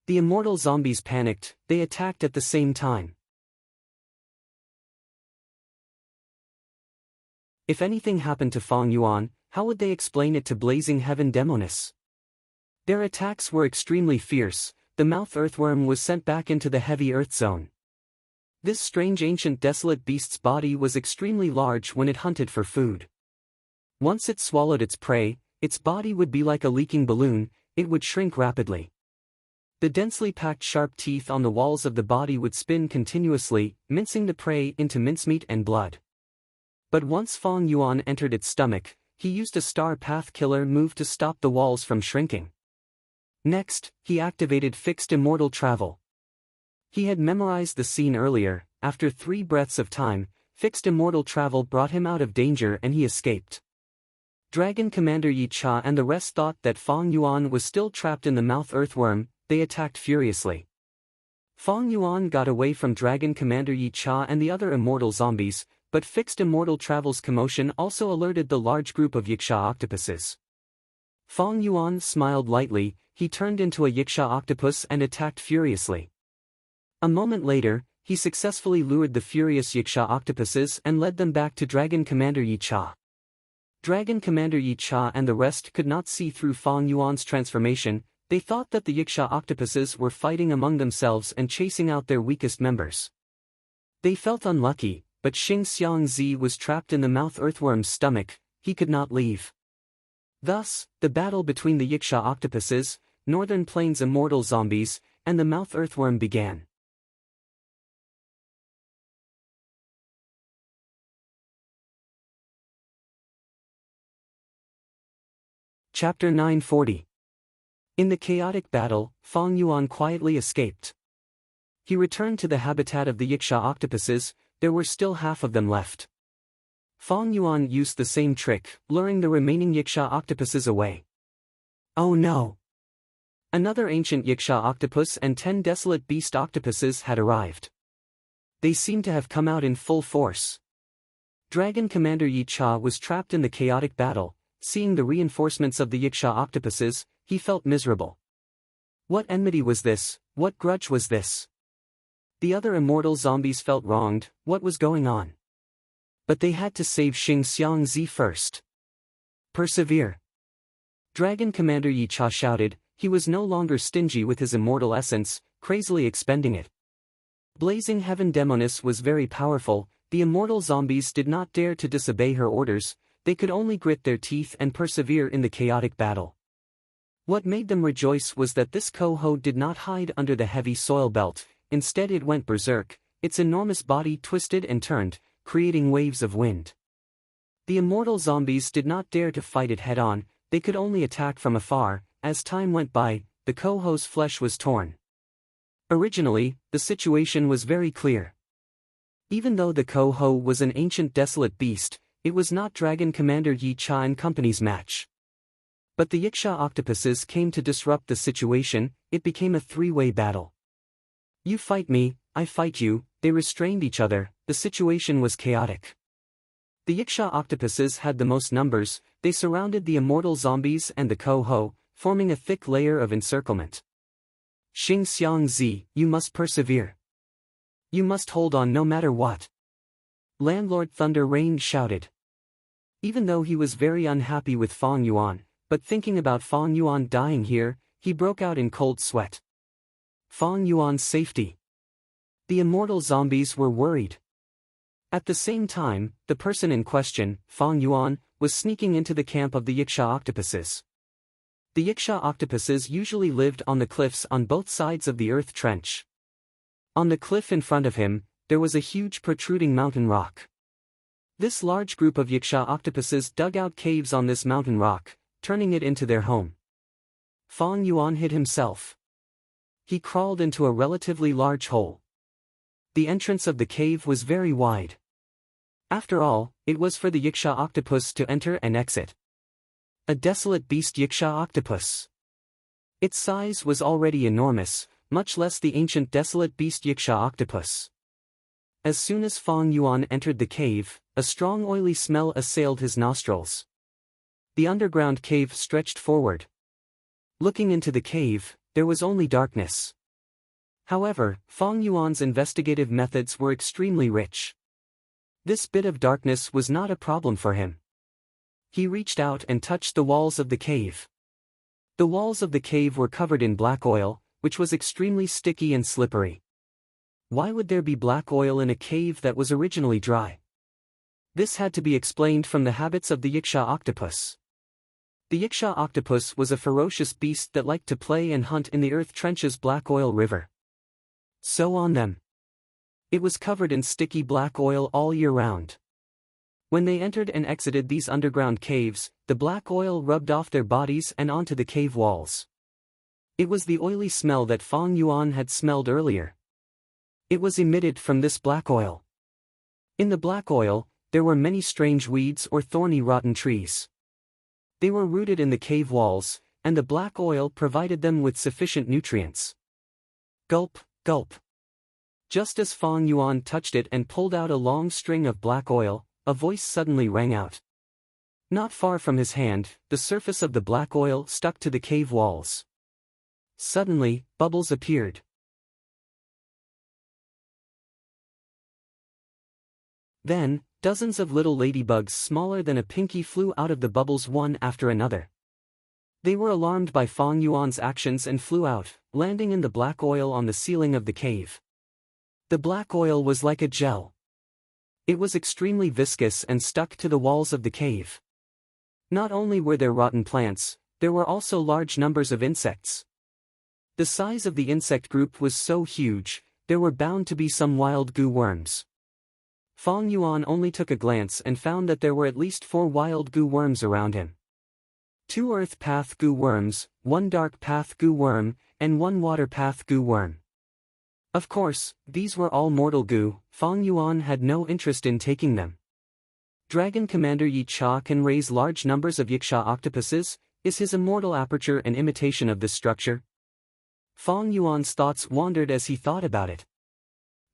The immortal zombies panicked, they attacked at the same time. If anything happened to Fang Yuan, how would they explain it to Blazing Heaven Demonis? Their attacks were extremely fierce, the mouth earthworm was sent back into the heavy earth zone. This strange ancient desolate beast's body was extremely large when it hunted for food. Once it swallowed its prey, its body would be like a leaking balloon, it would shrink rapidly. The densely packed sharp teeth on the walls of the body would spin continuously, mincing the prey into mincemeat and blood. But once Fang Yuan entered its stomach, he used a star path killer move to stop the walls from shrinking. Next, he activated fixed immortal travel. He had memorized the scene earlier, after 3 breaths of time, fixed immortal travel brought him out of danger and he escaped. Dragon Commander Yi Cha and the rest thought that Fang Yuan was still trapped in the mouth earthworm, they attacked furiously. Fang Yuan got away from Dragon Commander Yi Cha and the other immortal zombies, but fixed immortal travel's commotion also alerted the large group of Yiksha octopuses. Fang Yuan smiled lightly, he turned into a Yiksha octopus and attacked furiously. A moment later, he successfully lured the furious Yiksha octopuses and led them back to Dragon Commander Yi Cha. Dragon Commander Yi Cha and the rest could not see through Fang Yuan's transformation, they thought that the Yiksha octopuses were fighting among themselves and chasing out their weakest members. They felt unlucky, but Xing Xiangzi was trapped in the mouth earthworm's stomach, he could not leave. Thus, the battle between the Yiksha octopuses, Northern Plains immortal zombies, and the mouth earthworm began. Chapter 940. In the chaotic battle, Fang Yuan quietly escaped. He returned to the habitat of the Yiksha octopuses. There were still half of them left. Fang Yuan used the same trick, luring the remaining Yiksha octopuses away. Oh no! Another ancient Yiksha octopus and 10 desolate beast octopuses had arrived. They seemed to have come out in full force. Dragon Commander Yi Cha was trapped in the chaotic battle. Seeing the reinforcements of the Yiksha octopuses, he felt miserable. What enmity was this? What grudge was this? The other immortal zombies felt wronged. What was going on? But they had to save Xing Xiang Zi first. Persevere! Dragon Commander Yi Cha shouted. He was no longer stingy with his immortal essence, crazily expending it. Blazing Heaven Demonis was very powerful. The immortal zombies did not dare to disobey her orders. They could only grit their teeth and persevere in the chaotic battle. What made them rejoice was that this Coho did not hide under the heavy soil belt. Instead it went berserk, its enormous body twisted and turned, creating waves of wind. The immortal zombies did not dare to fight it head-on, they could only attack from afar. As time went by, the Coho's flesh was torn. Originally, the situation was very clear. Even though the Coho was an ancient desolate beast, it was not Dragon Commander Yi Cha and company's match. But the Yiksha octopuses came to disrupt the situation. It became a three-way battle. You fight me, I fight you. They restrained each other. The situation was chaotic. The Yiksha octopuses had the most numbers. They surrounded the immortal zombies and the Coho, forming a thick layer of encirclement. Xing Xiang Zi, you must persevere. You must hold on no matter what. Landlord Thunder Rain shouted. Even though he was very unhappy with Fang Yuan, but thinking about Fang Yuan dying here, he broke out in cold sweat. Fang Yuan's safety. The immortal zombies were worried. At the same time, the person in question, Fang Yuan, was sneaking into the camp of the Yiksha octopuses. The Yiksha octopuses usually lived on the cliffs on both sides of the earth trench. On the cliff in front of him, there was a huge protruding mountain rock. This large group of Yiksha octopuses dug out caves on this mountain rock, turning it into their home. Fang Yuan hid himself. He crawled into a relatively large hole. The entrance of the cave was very wide. After all, it was for the Yiksha octopus to enter and exit. A desolate beast Yiksha octopus. Its size was already enormous, much less the ancient desolate beast Yiksha octopus. As soon as Fang Yuan entered the cave, a strong oily smell assailed his nostrils. The underground cave stretched forward. Looking into the cave, there was only darkness. However, Fang Yuan's investigative methods were extremely rich. This bit of darkness was not a problem for him. He reached out and touched the walls of the cave. The walls of the cave were covered in black oil, which was extremely sticky and slippery. Why would there be black oil in a cave that was originally dry? This had to be explained from the habits of the Yiksha octopus. The Yiksha octopus was a ferocious beast that liked to play and hunt in the earth trench's black oil river. So on them. It was covered in sticky black oil all year round. When they entered and exited these underground caves, the black oil rubbed off their bodies and onto the cave walls. It was the oily smell that Fang Yuan had smelled earlier. It was emitted from this black oil. In the black oil, there were many strange weeds or thorny rotten trees. They were rooted in the cave walls, and the black oil provided them with sufficient nutrients. Gulp, gulp. Just as Fang Yuan touched it and pulled out a long string of black oil, a voice suddenly rang out. Not far from his hand, the surface of the black oil stuck to the cave walls. Suddenly, bubbles appeared. Then, dozens of little ladybugs smaller than a pinky flew out of the bubbles one after another. They were alarmed by Fang Yuan's actions and flew out, landing in the black oil on the ceiling of the cave. The black oil was like a gel. It was extremely viscous and stuck to the walls of the cave. Not only were there rotten plants, there were also large numbers of insects. The size of the insect group was so huge, there were bound to be some wild goo worms. Fang Yuan only took a glance and found that there were at least 4 wild goo worms around him. 2 earth path goo worms, 1 dark path goo worm, and 1 water path goo worm. Of course, these were all mortal goo. Fong Yuan had no interest in taking them. Dragon Commander Yi Cha can raise large numbers of yiksha octopuses. Is his immortal aperture an imitation of this structure? Fong Yuan's thoughts wandered as he thought about it.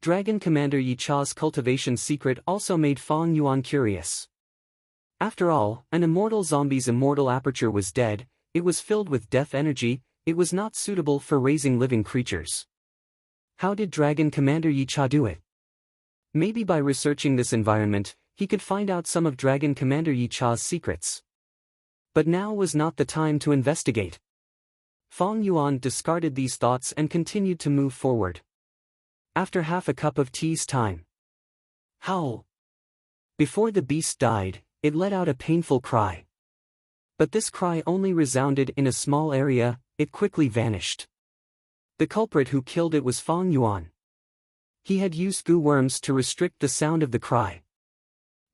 Dragon Commander Yi Cha's cultivation secret also made Fong Yuan curious. After all, an immortal zombie's immortal aperture was dead, it was filled with death energy, it was not suitable for raising living creatures. How did Dragon Commander Yi Cha do it? Maybe by researching this environment, he could find out some of Dragon Commander Yi Cha's secrets. But now was not the time to investigate. Fong Yuan discarded these thoughts and continued to move forward. After half a cup of tea's time. Howl! Before the beast died, it let out a painful cry. But this cry only resounded in a small area, it quickly vanished. The culprit who killed it was Fong Yuan. He had used goo worms to restrict the sound of the cry.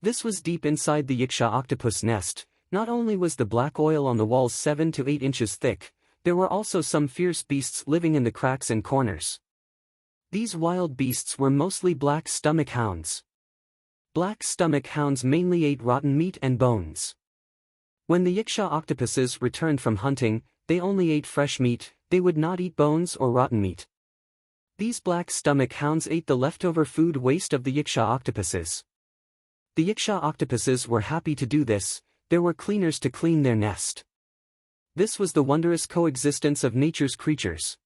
This was deep inside the yiksha octopus nest. Not only was the black oil on the walls 7 to 8 inches thick, there were also some fierce beasts living in the cracks and corners. These wild beasts were mostly black stomach hounds. Black stomach hounds mainly ate rotten meat and bones. When the yiksha octopuses returned from hunting, they only ate fresh meat, they would not eat bones or rotten meat. These black stomach hounds ate the leftover food waste of the yiksha octopuses. The yiksha octopuses were happy to do this, there were cleaners to clean their nest. This was the wondrous coexistence of nature's creatures.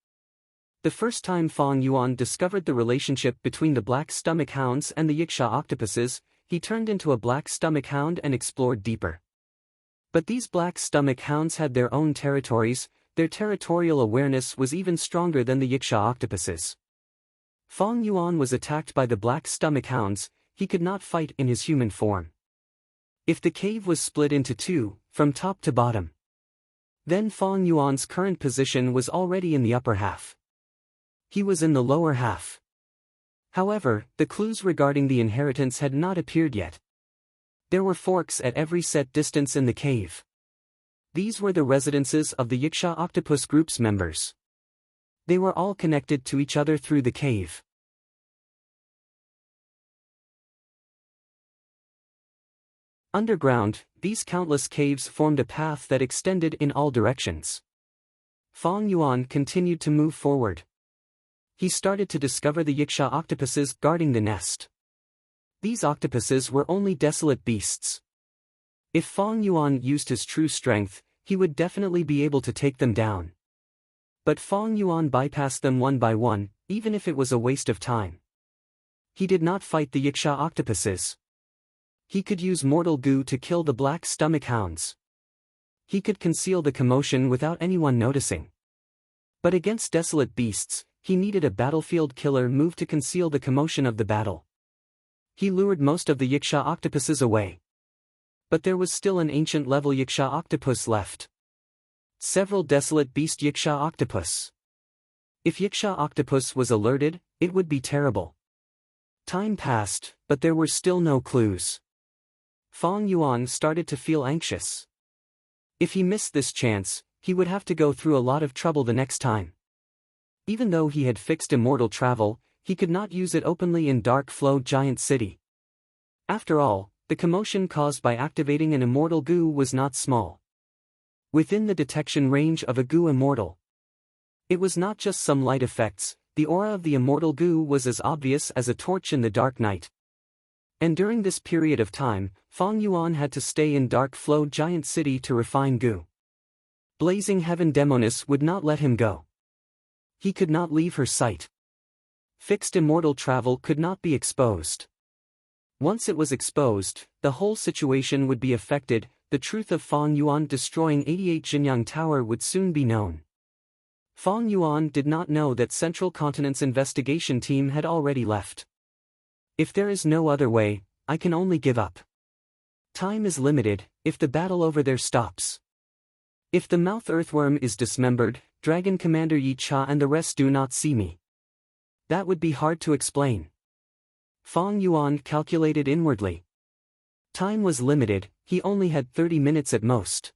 The first time Fong Yuan discovered the relationship between the black stomach hounds and the yiksha octopuses, he turned into a black stomach hound and explored deeper. But these black stomach hounds had their own territories, their territorial awareness was even stronger than the yiksha octopuses. Fong Yuan was attacked by the black stomach hounds, he could not fight in his human form. If the cave was split into two, from top to bottom, then Fong Yuan's current position was already in the upper half. He was in the lower half. However, the clues regarding the inheritance had not appeared yet. There were forks at every set distance in the cave. These were the residences of the yiksha octopus group's members. They were all connected to each other through the cave. Underground, these countless caves formed a path that extended in all directions. Fong Yuan continued to move forward. He started to discover the yiksha octopuses guarding the nest. These octopuses were only desolate beasts. If Fong Yuan used his true strength, he would definitely be able to take them down. But Fong Yuan bypassed them one by one, even if it was a waste of time. He did not fight the yiksha octopuses. He could use mortal goo to kill the black stomach hounds. He could conceal the commotion without anyone noticing. But against desolate beasts, he needed a battlefield killer move to conceal the commotion of the battle. He lured most of the yiksha octopuses away. But there was still an ancient level yiksha octopus left. Several desolate beast yiksha octopus. If yiksha octopus was alerted, it would be terrible. Time passed, but there were still no clues. Fong Yuan started to feel anxious. If he missed this chance, he would have to go through a lot of trouble the next time. Even though he had fixed immortal travel, he could not use it openly in Dark Flow Giant City. After all, the commotion caused by activating an immortal goo was not small. Within the detection range of a goo immortal. It was not just some light effects, the aura of the immortal goo was as obvious as a torch in the dark night. And during this period of time, Fong Yuan had to stay in Dark Flow Giant City to refine goo. Blazing Heaven Demonis would not let him go. He could not leave her sight. Fixed immortal travel could not be exposed. Once it was exposed, the whole situation would be affected, the truth of Fong Yuan destroying 88 Jinyang Tower would soon be known. Fong Yuan did not know that Central Continent's investigation team had already left. If there is no other way, I can only give up. Time is limited, if the battle over there stops. If the mouth earthworm is dismembered, Dragon Commander Yi Cha and the rest do not see me. That would be hard to explain. Fong Yuan calculated inwardly. Time was limited, he only had 30 minutes at most.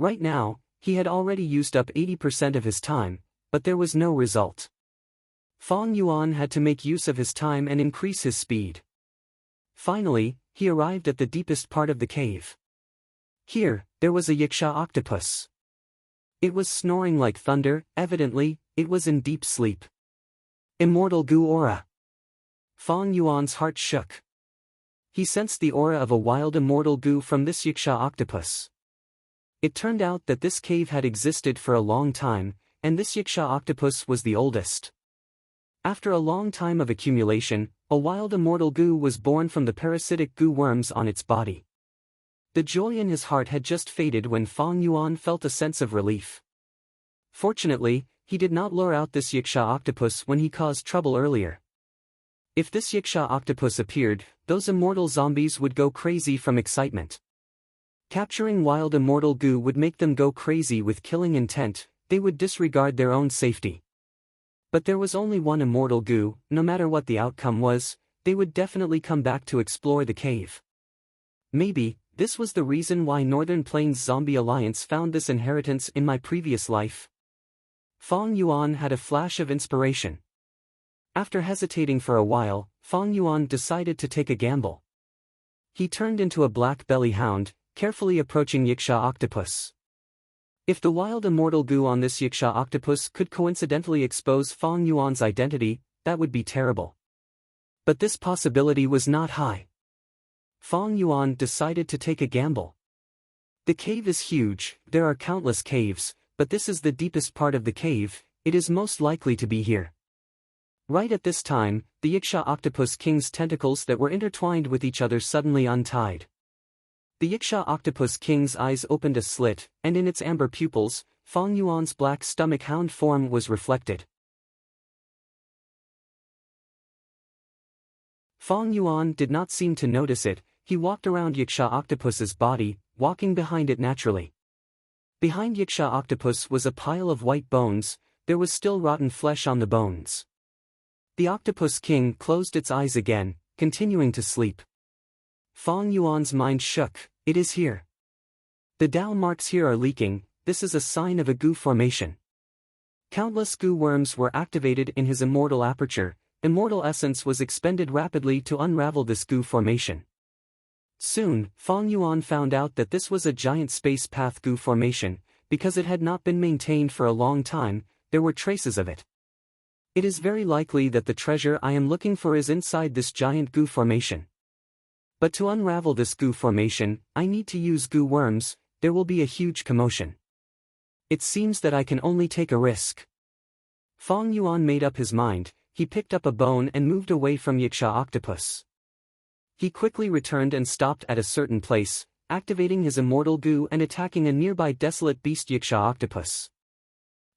Right now, he had already used up 80% of his time, but there was no result. Fong Yuan had to make use of his time and increase his speed. Finally, he arrived at the deepest part of the cave. Here, there was a yiksha octopus. It was snoring like thunder, evidently, it was in deep sleep. Immortal goo aura. Fong Yuan's heart shook. He sensed the aura of a wild immortal goo from this yiksha octopus. It turned out that this cave had existed for a long time, and this yiksha octopus was the oldest. After a long time of accumulation, a wild immortal goo was born from the parasitic goo worms on its body. The joy in his heart had just faded when Fong Yuan felt a sense of relief. Fortunately, he did not lure out this yiksha octopus when he caused trouble earlier. If this yiksha octopus appeared, those immortal zombies would go crazy from excitement. Capturing wild immortal goo would make them go crazy with killing intent, they would disregard their own safety. But there was only one immortal goo, no matter what the outcome was, they would definitely come back to explore the cave. Maybe, this was the reason why Northern Plains Zombie Alliance found this inheritance in my previous life. Fong Yuan had a flash of inspiration. After hesitating for a while, Fong Yuan decided to take a gamble. He turned into a black belly hound, carefully approaching yiksha octopus. If the wild immortal goo on this yiksha octopus could coincidentally expose Fong Yuan's identity, that would be terrible. But this possibility was not high. Fong Yuan decided to take a gamble. The cave is huge, there are countless caves, but this is the deepest part of the cave, it is most likely to be here. Right at this time, the yiksha octopus king's tentacles that were intertwined with each other suddenly untied. The yiksha octopus king's eyes opened a slit, and in its amber pupils, Fong Yuan's black stomach hound form was reflected. Fong Yuan did not seem to notice it, he walked around yiksha octopus's body, walking behind it naturally. Behind yiksha octopus was a pile of white bones, there was still rotten flesh on the bones. The octopus king closed its eyes again, continuing to sleep. Fong Yuan's mind shook, it is here. The Dao marks here are leaking, this is a sign of a goo formation. Countless goo worms were activated in his immortal aperture, immortal essence was expended rapidly to unravel this goo formation. Soon, Fong Yuan found out that this was a giant space path goo formation, because it had not been maintained for a long time, there were traces of it. It is very likely that the treasure I am looking for is inside this giant goo formation. But to unravel this goo formation, I need to use goo worms, there will be a huge commotion. It seems that I can only take a risk. Fong Yuan made up his mind, he picked up a bone and moved away from yiksha octopus. He quickly returned and stopped at a certain place, activating his immortal goo and attacking a nearby desolate beast yiksha octopus.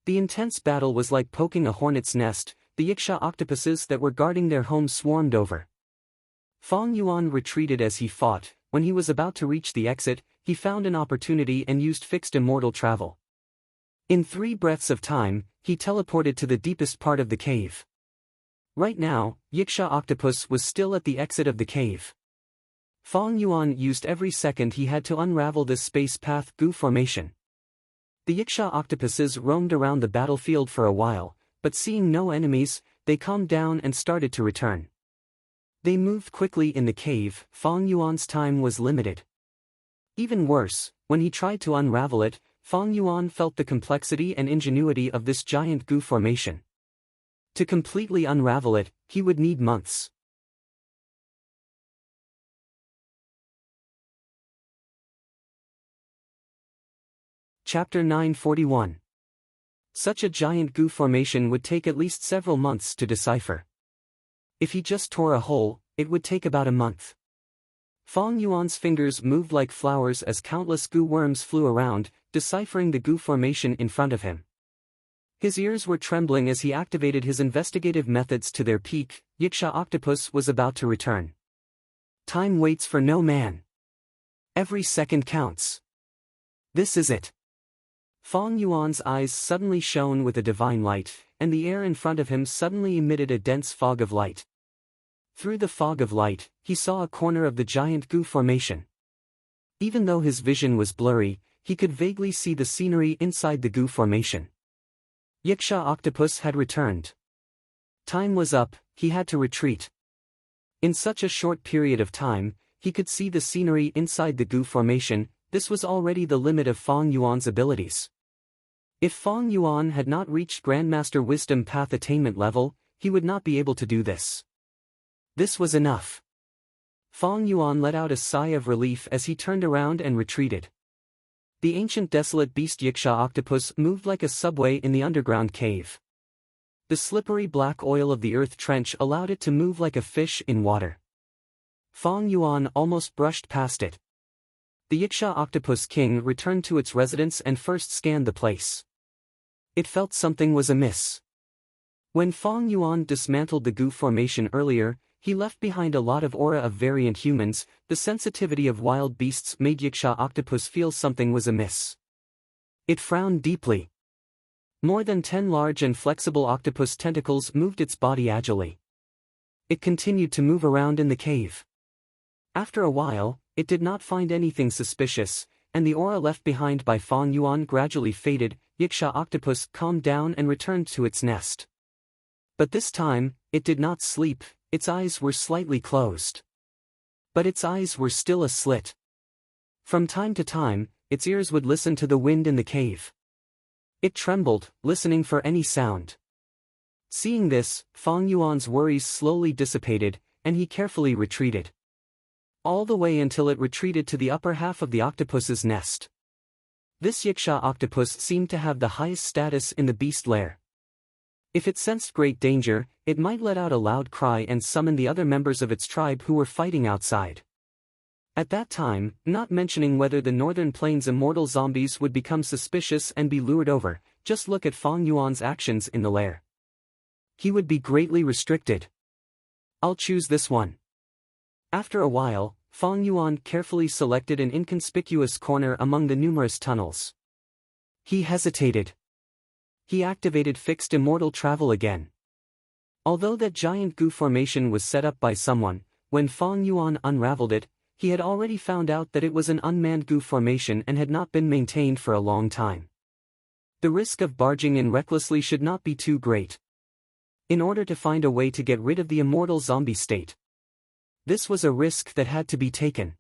The intense battle was like poking a hornet's nest, the yiksha octopuses that were guarding their home swarmed over. Fong Yuan retreated as he fought, when he was about to reach the exit, he found an opportunity and used fixed immortal travel. In 3 breaths of time, he teleported to the deepest part of the cave. Right now, yiksha octopus was still at the exit of the cave. Fong Yuan used every second he had to unravel this space path goo formation. The yiksha octopuses roamed around the battlefield for a while, but seeing no enemies, they calmed down and started to return. They moved quickly in the cave, Fong Yuan's time was limited. Even worse, when he tried to unravel it, Fong Yuan felt the complexity and ingenuity of this giant goo formation. To completely unravel it, he would need months. Chapter 941. Such a giant goo formation would take at least several months to decipher. If he just tore a hole, it would take about a month. Fong Yuan's fingers moved like flowers as countless goo worms flew around, deciphering the goo formation in front of him. His ears were trembling as he activated his investigative methods to their peak, yiksha octopus was about to return. Time waits for no man. Every second counts. This is it. Fong Yuan's eyes suddenly shone with a divine light, and the air in front of him suddenly emitted a dense fog of light. Through the fog of light, he saw a corner of the giant goo formation. Even though his vision was blurry, he could vaguely see the scenery inside the goo formation. Yiksha octopus had returned. Time was up, he had to retreat. In such a short period of time, he could see the scenery inside the goo formation. This was already the limit of Fang Yuan's abilities. If Fang Yuan had not reached Grandmaster Wisdom Path attainment level, he would not be able to do this. This was enough. Fang Yuan let out a sigh of relief as he turned around and retreated. The ancient desolate beast Yiksha octopus moved like a subway in the underground cave. The slippery black oil of the earth trench allowed it to move like a fish in water. Fang Yuan almost brushed past it. The Yiksha octopus king returned to its residence and first scanned the place. It felt something was amiss. When Fang Yuan dismantled the goo formation earlier, he left behind a lot of aura of variant humans. The sensitivity of wild beasts made Yiksha octopus feel something was amiss. It frowned deeply. More than 10 large and flexible octopus tentacles moved its body agilely. It continued to move around in the cave. After a while, it did not find anything suspicious, and the aura left behind by Fang Yuan gradually faded. Yiksha octopus calmed down and returned to its nest. But this time, it did not sleep. Its eyes were slightly closed. But its eyes were still aslit. From time to time, its ears would listen to the wind in the cave. It trembled, listening for any sound. Seeing this, Fang Yuan's worries slowly dissipated, and he carefully retreated. All the way until it retreated to the upper half of the octopus's nest. This Yiksha octopus seemed to have the highest status in the beast lair. If it sensed great danger, it might let out a loud cry and summon the other members of its tribe who were fighting outside. At that time, not mentioning whether the Northern Plains immortal zombies would become suspicious and be lured over, just look at Fang Yuan's actions in the lair. He would be greatly restricted. I'll choose this one. After a while, Fang Yuan carefully selected an inconspicuous corner among the numerous tunnels. He hesitated. He activated fixed immortal travel again. Although that giant goo formation was set up by someone, when Fang Yuan unraveled it, he had already found out that it was an unmanned goo formation and had not been maintained for a long time. The risk of barging in recklessly should not be too great. In order to find a way to get rid of the immortal zombie state. This was a risk that had to be taken.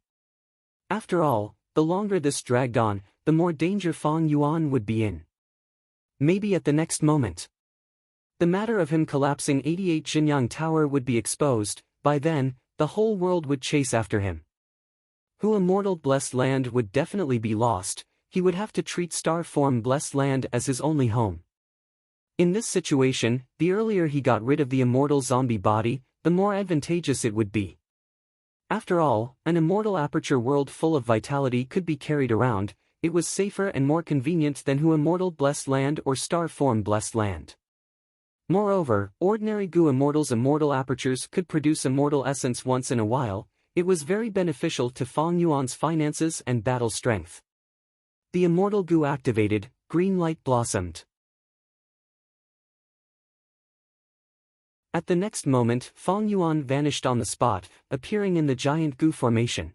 After all, the longer this dragged on, the more danger Fang Yuan would be in. Maybe at the next moment. The matter of him collapsing 88 Jinyang Tower would be exposed. By then, the whole world would chase after him. Who immortal blessed land would definitely be lost. He would have to treat star form blessed land as his only home. In this situation, the earlier he got rid of the immortal zombie body, the more advantageous it would be. After all, an immortal aperture world full of vitality could be carried around. It was safer and more convenient than who immortal blessed land or star form blessed land. Moreover, ordinary goo immortals immortal apertures could produce immortal essence once in a while. It was very beneficial to Fang Yuan's finances and battle strength. The immortal goo activated, green light blossomed. At the next moment, Fang Yuan vanished on the spot, appearing in the giant goo formation.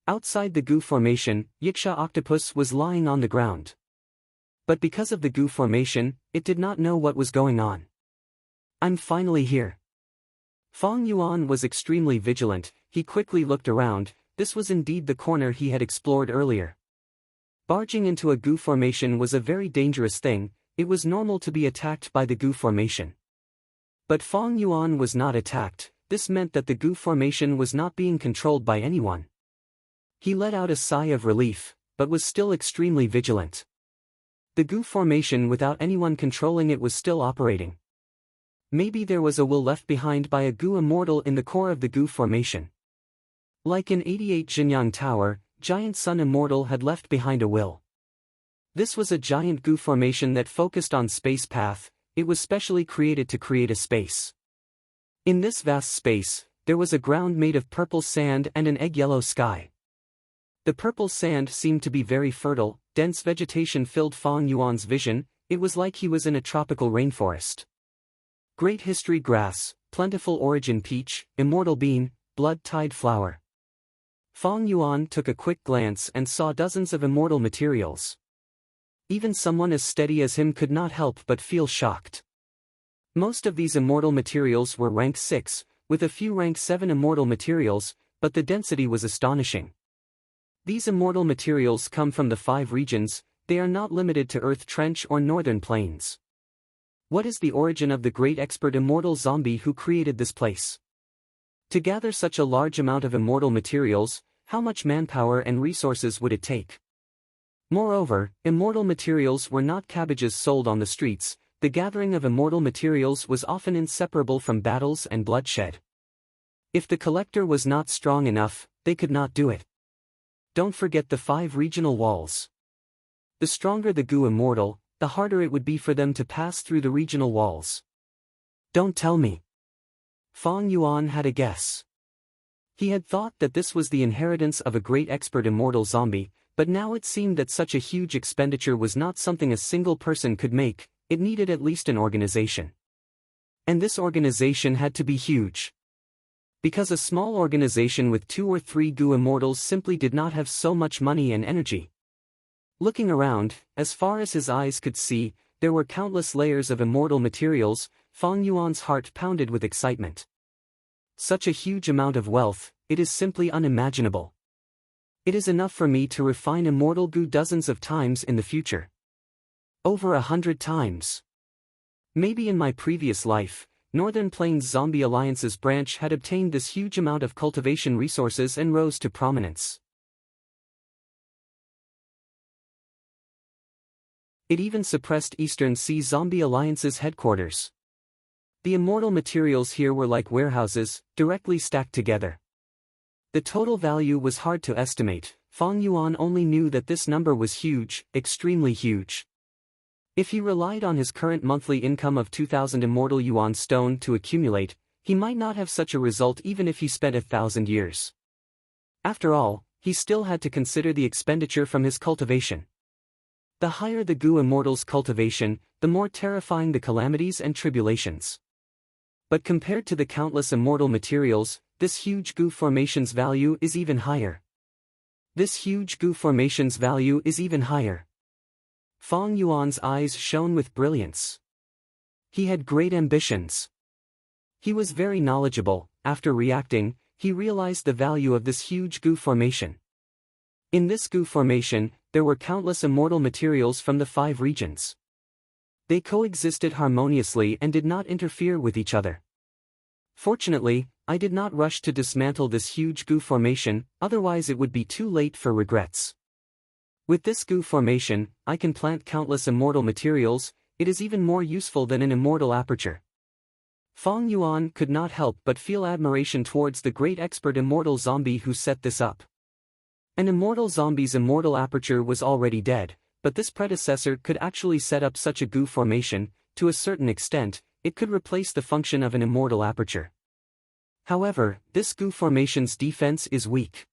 Outside the goo formation, Yiksha octopus was lying on the ground. But because of the goo formation, it did not know what was going on. I'm finally here. Fang Yuan was extremely vigilant. He quickly looked around. This was indeed the corner he had explored earlier. Barging into a goo formation was a very dangerous thing. It was normal to be attacked by the goo formation. But Fang Yuan was not attacked. This meant that the goo formation was not being controlled by anyone. He let out a sigh of relief, but was still extremely vigilant. The goo formation without anyone controlling it was still operating. Maybe there was a will left behind by a goo immortal in the core of the goo formation. Like in 88 Jinyang Tower, Giant Sun Immortal had left behind a will. This was a giant goo formation that focused on space path. It was specially created to create a space. In this vast space, there was a ground made of purple sand and an egg-yellow sky. The purple sand seemed to be very fertile. Dense vegetation filled Fang Yuan's vision. It was like he was in a tropical rainforest. Great history grass, plentiful origin peach, immortal bean, blood-tide flower. Fong Yuan took a quick glance and saw dozens of immortal materials. Even someone as steady as him could not help but feel shocked. Most of these immortal materials were rank 6, with a few rank 7 immortal materials, but the density was astonishing. These immortal materials come from the 5 regions, they are not limited to Earth Trench or Northern Plains. What is the origin of the great expert immortal zombie who created this place? To gather such a large amount of immortal materials, how much manpower and resources would it take? Moreover, immortal materials were not cabbages sold on the streets, the gathering of immortal materials was often inseparable from battles and bloodshed. If the collector was not strong enough, they could not do it. Don't forget the 5 regional walls. The stronger the Gu immortal, the harder it would be for them to pass through the regional walls. Don't tell me. Fong Yuan had a guess. He had thought that this was the inheritance of a great expert immortal zombie, but now it seemed that such a huge expenditure was not something a single person could make, it needed at least an organization. And this organization had to be huge. Because a small organization with 2 or 3 Gu immortals simply did not have so much money and energy. Looking around, as far as his eyes could see, there were countless layers of immortal materials. Fong Yuan's heart pounded with excitement. Such a huge amount of wealth, it is simply unimaginable. It is enough for me to refine immortal Gu dozens of times in the future. Over 100 times. Maybe in my previous life, Northern Plains Zombie Alliance's branch had obtained this huge amount of cultivation resources and rose to prominence. It even suppressed Eastern Sea Zombie Alliance's headquarters. The immortal materials here were like warehouses, directly stacked together. The total value was hard to estimate. Fong Yuan only knew that this number was huge, extremely huge. If he relied on his current monthly income of 2,000 immortal yuan stone to accumulate, he might not have such a result even if he spent 1,000 years. After all, he still had to consider the expenditure from his cultivation. The higher the Gu immortal's cultivation, the more terrifying the calamities and tribulations. But compared to the countless immortal materials, this huge Gu formation's value is even higher. Fong Yuan's eyes shone with brilliance. He had great ambitions. He was very knowledgeable. After reacting, he realized the value of this huge Gu formation. In this Gu formation, there were countless immortal materials from the 5 regions. They coexisted harmoniously and did not interfere with each other. Fortunately, I did not rush to dismantle this huge Gu formation, otherwise it would be too late for regrets. With this Gu formation, I can plant countless immortal materials, it is even more useful than an immortal aperture. Fong Yuan could not help but feel admiration towards the great expert immortal zombie who set this up. An immortal zombie's immortal aperture was already dead, but this predecessor could actually set up such a Gu formation. To a certain extent, it could replace the function of an immortal aperture. However, this Gu formation's defense is weak.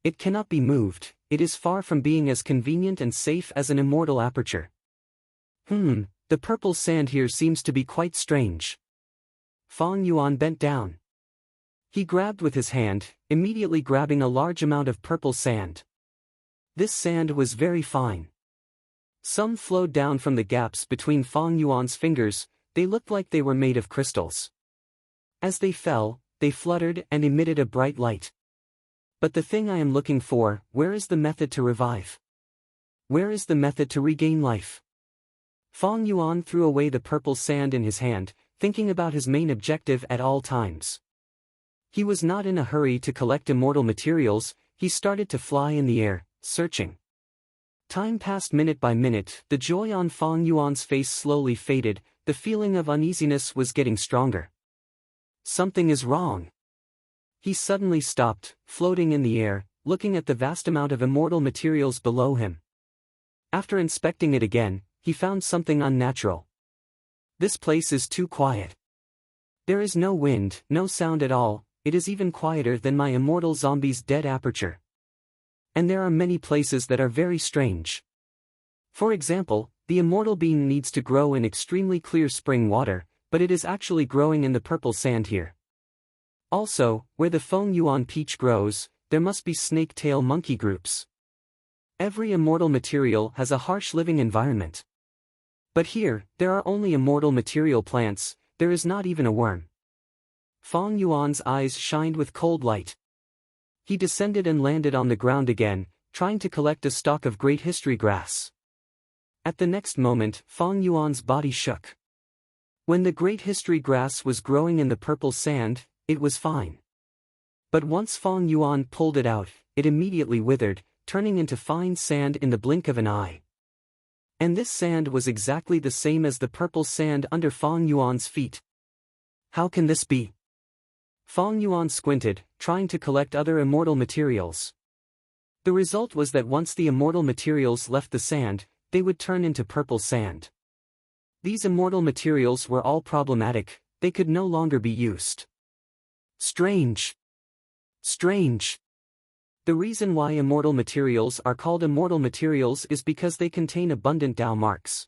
It cannot be moved, it is far from being as convenient and safe as an immortal aperture. The purple sand here seems to be quite strange. Fong Yuan bent down. He grabbed with his hand, immediately grabbing a large amount of purple sand. This sand was very fine. Some flowed down from the gaps between Fong Yuan's fingers, they looked like they were made of crystals. As they fell, they fluttered and emitted a bright light. But the thing I am looking for, where is the method to revive? Where is the method to regain life? Fong Yuan threw away the purple sand in his hand, thinking about his main objective at all times. He was not in a hurry to collect immortal materials, he started to fly in the air, searching. Time passed minute by minute, the joy on Fong Yuan's face slowly faded, the feeling of uneasiness was getting stronger. Something is wrong. He suddenly stopped, floating in the air, looking at the vast amount of immortal materials below him. After inspecting it again, he found something unnatural. This place is too quiet. There is no wind, no sound at all, it is even quieter than my immortal zombie's dead aperture. And there are many places that are very strange. For example, the immortal bean needs to grow in extremely clear spring water, but it is actually growing in the purple sand here. Also, where the Fong Yuan peach grows, there must be snake-tail monkey groups. Every immortal material has a harsh living environment. But here, there are only immortal material plants, there is not even a worm. Fong Yuan's eyes shined with cold light. He descended and landed on the ground again, trying to collect a stalk of great history grass. At the next moment, Fong Yuan's body shook. When the great history grass was growing in the purple sand, it was fine. But once Fong Yuan pulled it out, it immediately withered, turning into fine sand in the blink of an eye. And this sand was exactly the same as the purple sand under Fong Yuan's feet. How can this be? Fong Yuan squinted, trying to collect other immortal materials. The result was that once the immortal materials left the sand, they would turn into purple sand. These immortal materials were all problematic, they could no longer be used. Strange. Strange. The reason why immortal materials are called immortal materials is because they contain abundant Tao marks.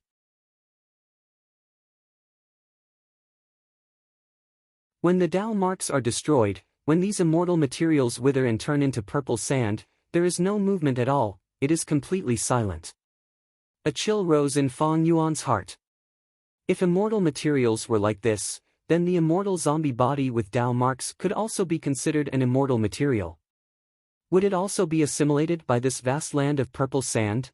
When the Tao marks are destroyed, when these immortal materials wither and turn into purple sand, there is no movement at all, it is completely silent. A chill rose in Fong Yuan's heart. If immortal materials were like this, then the immortal zombie body with Tao marks could also be considered an immortal material. Would it also be assimilated by this vast land of purple sand?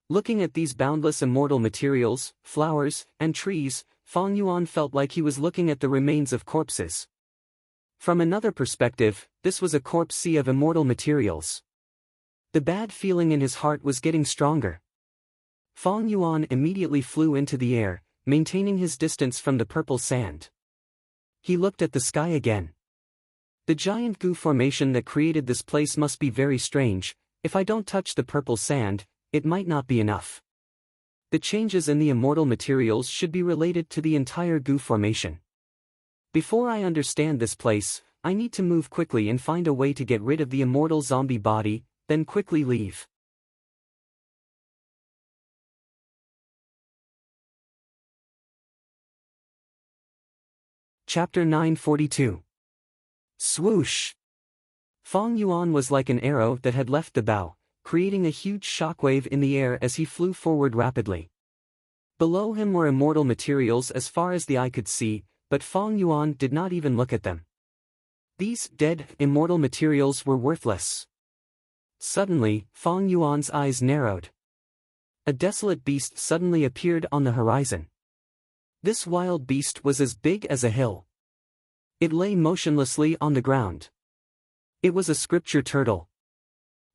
Looking at these boundless immortal materials, flowers, and trees, Fong Yuan felt like he was looking at the remains of corpses. From another perspective, this was a corpse sea of immortal materials. The bad feeling in his heart was getting stronger. Fong Yuan immediately flew into the air, maintaining his distance from the purple sand. He looked at the sky again. The giant goo formation that created this place must be very strange. If I don't touch the purple sand, it might not be enough. The changes in the immortal materials should be related to the entire goo formation. Before I understand this place, I need to move quickly and find a way to get rid of the immortal zombie body, then quickly leave. Chapter 942. Swoosh! Fong Yuan was like an arrow that had left the bow, creating a huge shockwave in the air as he flew forward rapidly. Below him were immortal materials as far as the eye could see, but Fong Yuan did not even look at them. These dead, immortal materials were worthless. Suddenly, Fong Yuan's eyes narrowed. A desolate beast suddenly appeared on the horizon. This wild beast was as big as a hill. It lay motionlessly on the ground. It was a scripture turtle.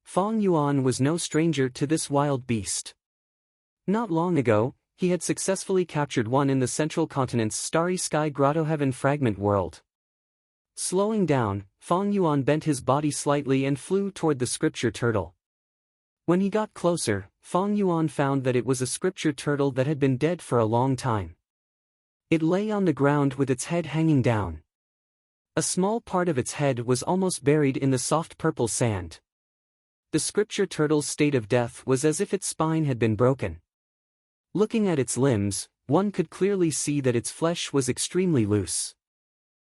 Fong Yuan was no stranger to this wild beast. Not long ago, he had successfully captured one in the central continent's starry sky grotto heaven fragment world. Slowing down, Fong Yuan bent his body slightly and flew toward the scripture turtle. When he got closer, Fong Yuan found that it was a scripture turtle that had been dead for a long time. It lay on the ground with its head hanging down. A small part of its head was almost buried in the soft purple sand. The scripture turtle's state of death was as if its spine had been broken. Looking at its limbs, one could clearly see that its flesh was extremely loose.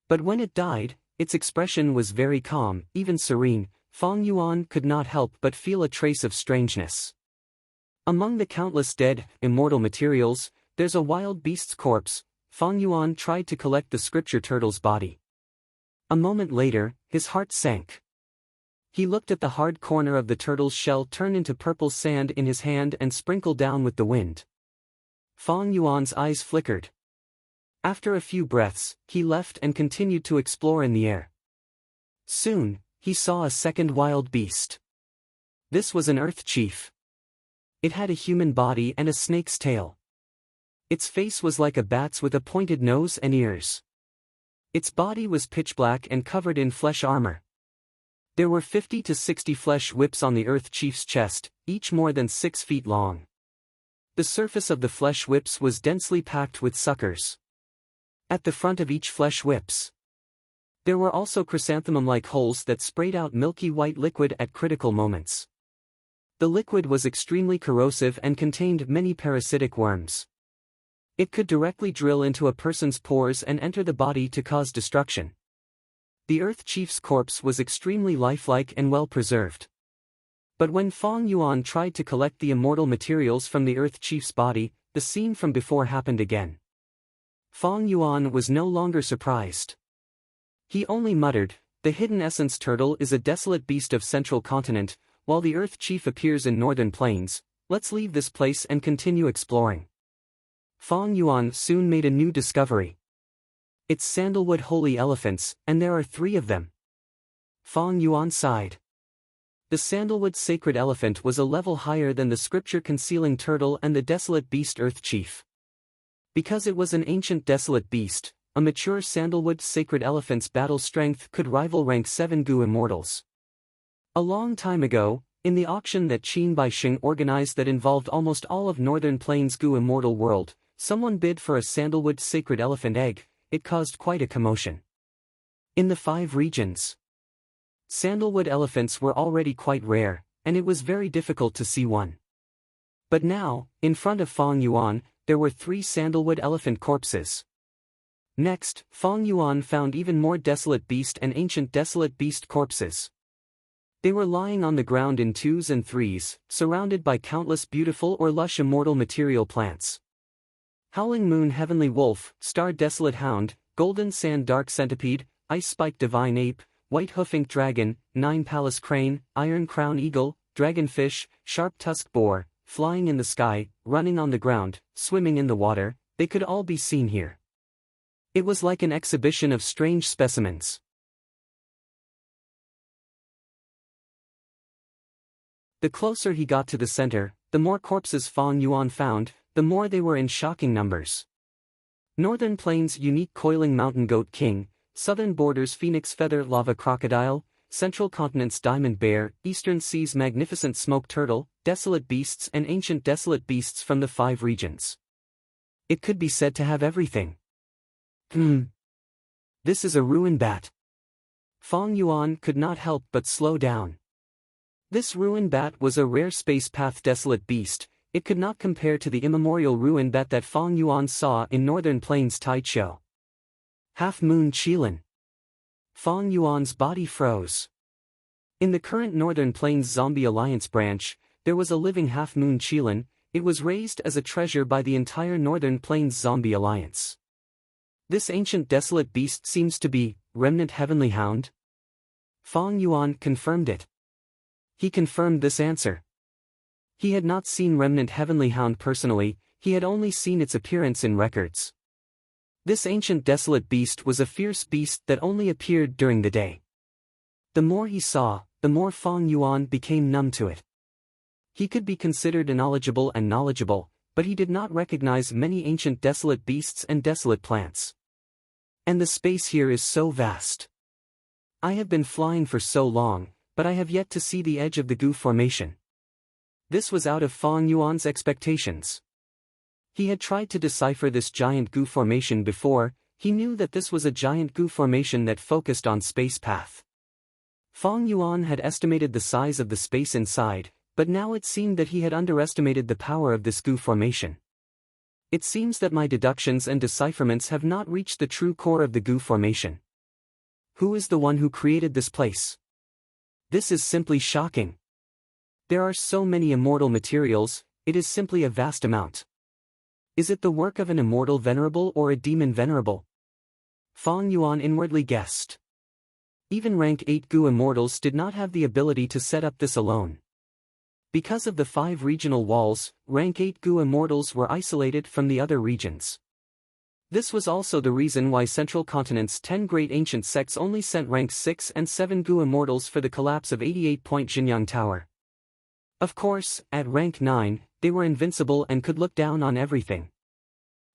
But when it died, its expression was very calm, even serene. Fong Yuan could not help but feel a trace of strangeness. Among the countless dead, immortal materials, there's a wild beast's corpse. Fong Yuan tried to collect the scripture turtle's body. A moment later, his heart sank. He looked at the hard corner of the turtle's shell turn into purple sand in his hand and sprinkle down with the wind. Fong Yuan's eyes flickered. After a few breaths, he left and continued to explore in the air. Soon, he saw a second wild beast. This was an earth chief. It had a human body and a snake's tail. Its face was like a bat's with a pointed nose and ears. Its body was pitch black and covered in flesh armor. There were 50 to 60 flesh whips on the Earth Chief's chest, each more than 6 feet long. The surface of the flesh whips was densely packed with suckers. At the front of each flesh whips, there were also chrysanthemum-like holes that sprayed out milky white liquid at critical moments. The liquid was extremely corrosive and contained many parasitic worms. It could directly drill into a person's pores and enter the body to cause destruction. The Earth Chief's corpse was extremely lifelike and well preserved. But when Fong Yuan tried to collect the immortal materials from the Earth Chief's body, the scene from before happened again. Fong Yuan was no longer surprised. He only muttered, "The hidden essence turtle is a desolate beast of central continent, while the Earth Chief appears in northern plains. Let's leave this place and continue exploring." Fong Yuan soon made a new discovery. It's sandalwood holy elephants, and there are 3 of them. Fong Yuan sighed. The sandalwood sacred elephant was a level higher than the scripture-concealing turtle and the desolate beast Earth Chief. Because it was an ancient desolate beast, a mature sandalwood sacred elephant's battle strength could rival rank 7 Gu immortals. A long time ago, in the auction that Qin Baixing organized that involved almost all of Northern Plains Gu immortal world, someone bid for a sandalwood sacred elephant egg. It caused quite a commotion. In the 5 regions, sandalwood elephants were already quite rare, and it was very difficult to see one. But now, in front of Fong Yuan, there were 3 sandalwood elephant corpses. Next, Fong Yuan found even more desolate beast and ancient desolate beast corpses. They were lying on the ground in 2s and 3s, surrounded by countless beautiful or lush immortal material plants. Howling Moon Heavenly Wolf, Star Desolate Hound, Golden Sand Dark Centipede, Ice Spike Divine Ape, White Hoof Ink Dragon, 9 Palace Crane, Iron Crown Eagle, Dragonfish, Sharp Tusked Boar, flying in the sky, running on the ground, swimming in the water, they could all be seen here. It was like an exhibition of strange specimens. The closer he got to the center, the more corpses Fong Yuan found, the more they were in shocking numbers. Northern Plains Unique Coiling Mountain Goat King, Southern Borders Phoenix Feather Lava Crocodile, Central Continent's Diamond Bear, Eastern Seas Magnificent Smoke Turtle, Desolate Beasts and Ancient Desolate Beasts from the 5 regions. It could be said to have everything. This is a ruin bat. Fong Yuan could not help but slow down. This ruin bat was a rare space path desolate beast. It could not compare to the immemorial ruin bat that Fong Yuan saw in Northern Plains Taichou. Half Moon Qilin. Fong Yuan's body froze. In the current Northern Plains Zombie Alliance branch, there was a living Half Moon Qilin. It was raised as a treasure by the entire Northern Plains Zombie Alliance. This ancient desolate beast seems to be Remnant Heavenly Hound. Fong Yuan confirmed it. He confirmed this answer. He had not seen Remnant Heavenly Hound personally, he had only seen its appearance in records. This ancient desolate beast was a fierce beast that only appeared during the day. The more he saw, the more Fong Yuan became numb to it. He could be considered knowledgeable, but he did not recognize many ancient desolate beasts and desolate plants. And the space here is so vast. I have been flying for so long, but I have yet to see the edge of the Gu formation. This was out of Fong Yuan's expectations. He had tried to decipher this giant Gu formation before, he knew that this was a giant Gu formation that focused on space path. Fong Yuan had estimated the size of the space inside, but now it seemed that he had underestimated the power of this Gu formation. It seems that my deductions and decipherments have not reached the true core of the Gu formation. Who is the one who created this place? This is simply shocking. There are so many immortal materials, it is simply a vast amount. Is it the work of an immortal venerable or a demon venerable? Fong Yuan inwardly guessed. Even rank 8 Gu immortals did not have the ability to set up this alone. Because of the 5 regional walls, rank 8 Gu immortals were isolated from the other regions. This was also the reason why Central Continent's 10 great ancient sects only sent rank 6 and 7 Gu immortals for the collapse of 88-point Jinyang Tower. Of course, at rank 9, they were invincible and could look down on everything.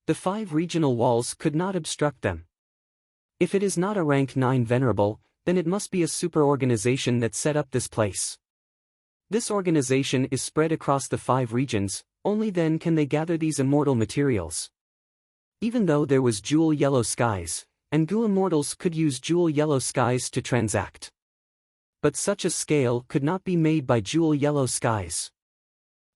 The 5 regional walls could not obstruct them. If it is not a rank 9 venerable, then it must be a super organization that set up this place. This organization is spread across the 5 regions, only then can they gather these immortal materials. Even though there was jewel yellow skies, and Gu immortals could use jewel yellow skies to transact. But such a scale could not be made by jewel yellow skies.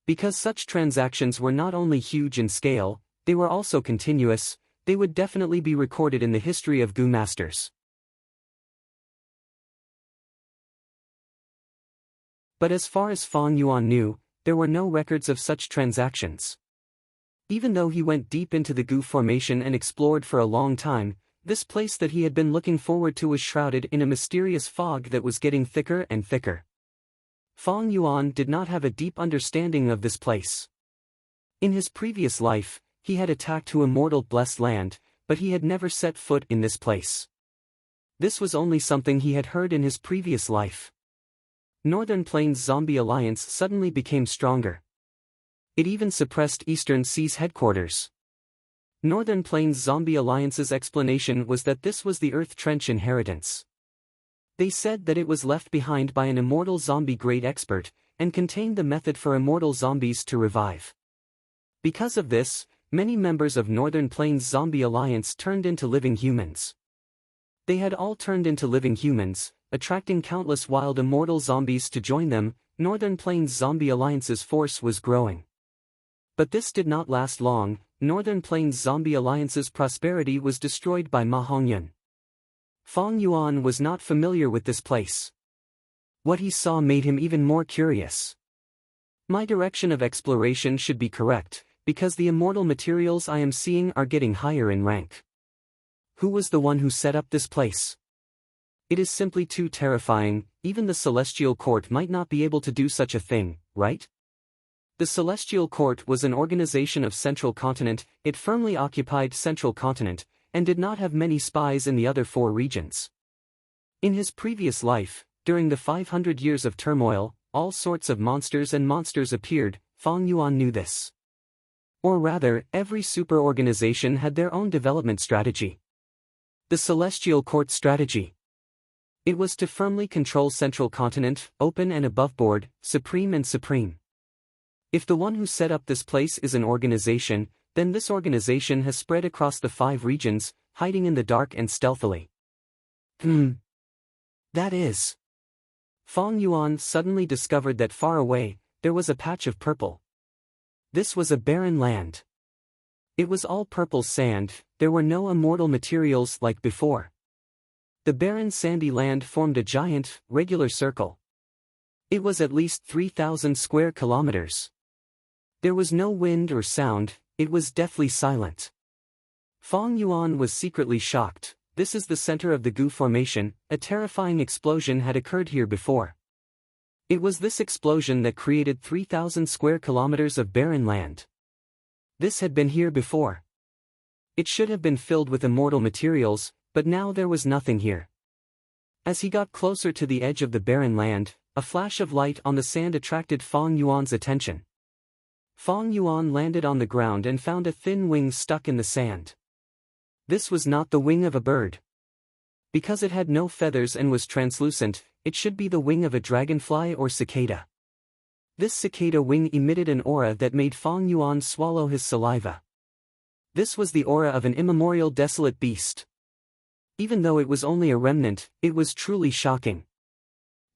Because such transactions were not only huge in scale, they were also continuous, they would definitely be recorded in the history of Gu masters. But as far as Fang Yuan knew, there were no records of such transactions. Even though he went deep into the Gu formation and explored for a long time, this place that he had been looking forward to was shrouded in a mysterious fog that was getting thicker and thicker. Fang Yuan did not have a deep understanding of this place. In his previous life, he had attacked to immortal blessed land, but he had never set foot in this place. This was only something he had heard in his previous life. Northern Plains Zombie Alliance suddenly became stronger. It even suppressed Eastern Sea's headquarters. Northern Plains Zombie Alliance's explanation was that this was the Earth Trench inheritance. They said that it was left behind by an immortal zombie great expert, and contained the method for immortal zombies to revive. Because of this, many members of Northern Plains Zombie Alliance turned into living humans. They had all turned into living humans, attracting countless wild immortal zombies to join them. Northern Plains Zombie Alliance's force was growing. But this did not last long. Northern Plains Zombie Alliance's prosperity was destroyed by Ma Hongyun. Fang Yuan was not familiar with this place. What he saw made him even more curious. My direction of exploration should be correct, because the immortal materials I am seeing are getting higher in rank. Who was the one who set up this place? It is simply too terrifying. Even the Celestial Court might not be able to do such a thing, right? The Celestial Court was an organization of Central Continent. It firmly occupied Central Continent, and did not have many spies in the other 4 regions. In his previous life, during the 500 years of turmoil, all sorts of monsters appeared. Fang Yuan knew this. Or rather, every super-organization had their own development strategy. The Celestial Court strategy. It was to firmly control Central Continent, open and aboveboard, supreme and supreme. If the one who set up this place is an organization, then this organization has spread across the 5 regions, hiding in the dark and stealthily. That is. Fang Yuan suddenly discovered that far away, there was a patch of purple. This was a barren land. It was all purple sand. There were no immortal materials like before. The barren sandy land formed a giant, regular circle. It was at least 3,000 square kilometers. There was no wind or sound. It was deathly silent. Fang Yuan was secretly shocked. This is the center of the Gu formation. A terrifying explosion had occurred here before. It was this explosion that created 3,000 square kilometers of barren land. This had been here before. It should have been filled with immortal materials, but now there was nothing here. As he got closer to the edge of the barren land, a flash of light on the sand attracted Fang Yuan's attention. Fang Yuan landed on the ground and found a thin wing stuck in the sand. This was not the wing of a bird. Because it had no feathers and was translucent, it should be the wing of a dragonfly or cicada. This cicada wing emitted an aura that made Fang Yuan swallow his saliva. This was the aura of an immemorial desolate beast. Even though it was only a remnant, it was truly shocking.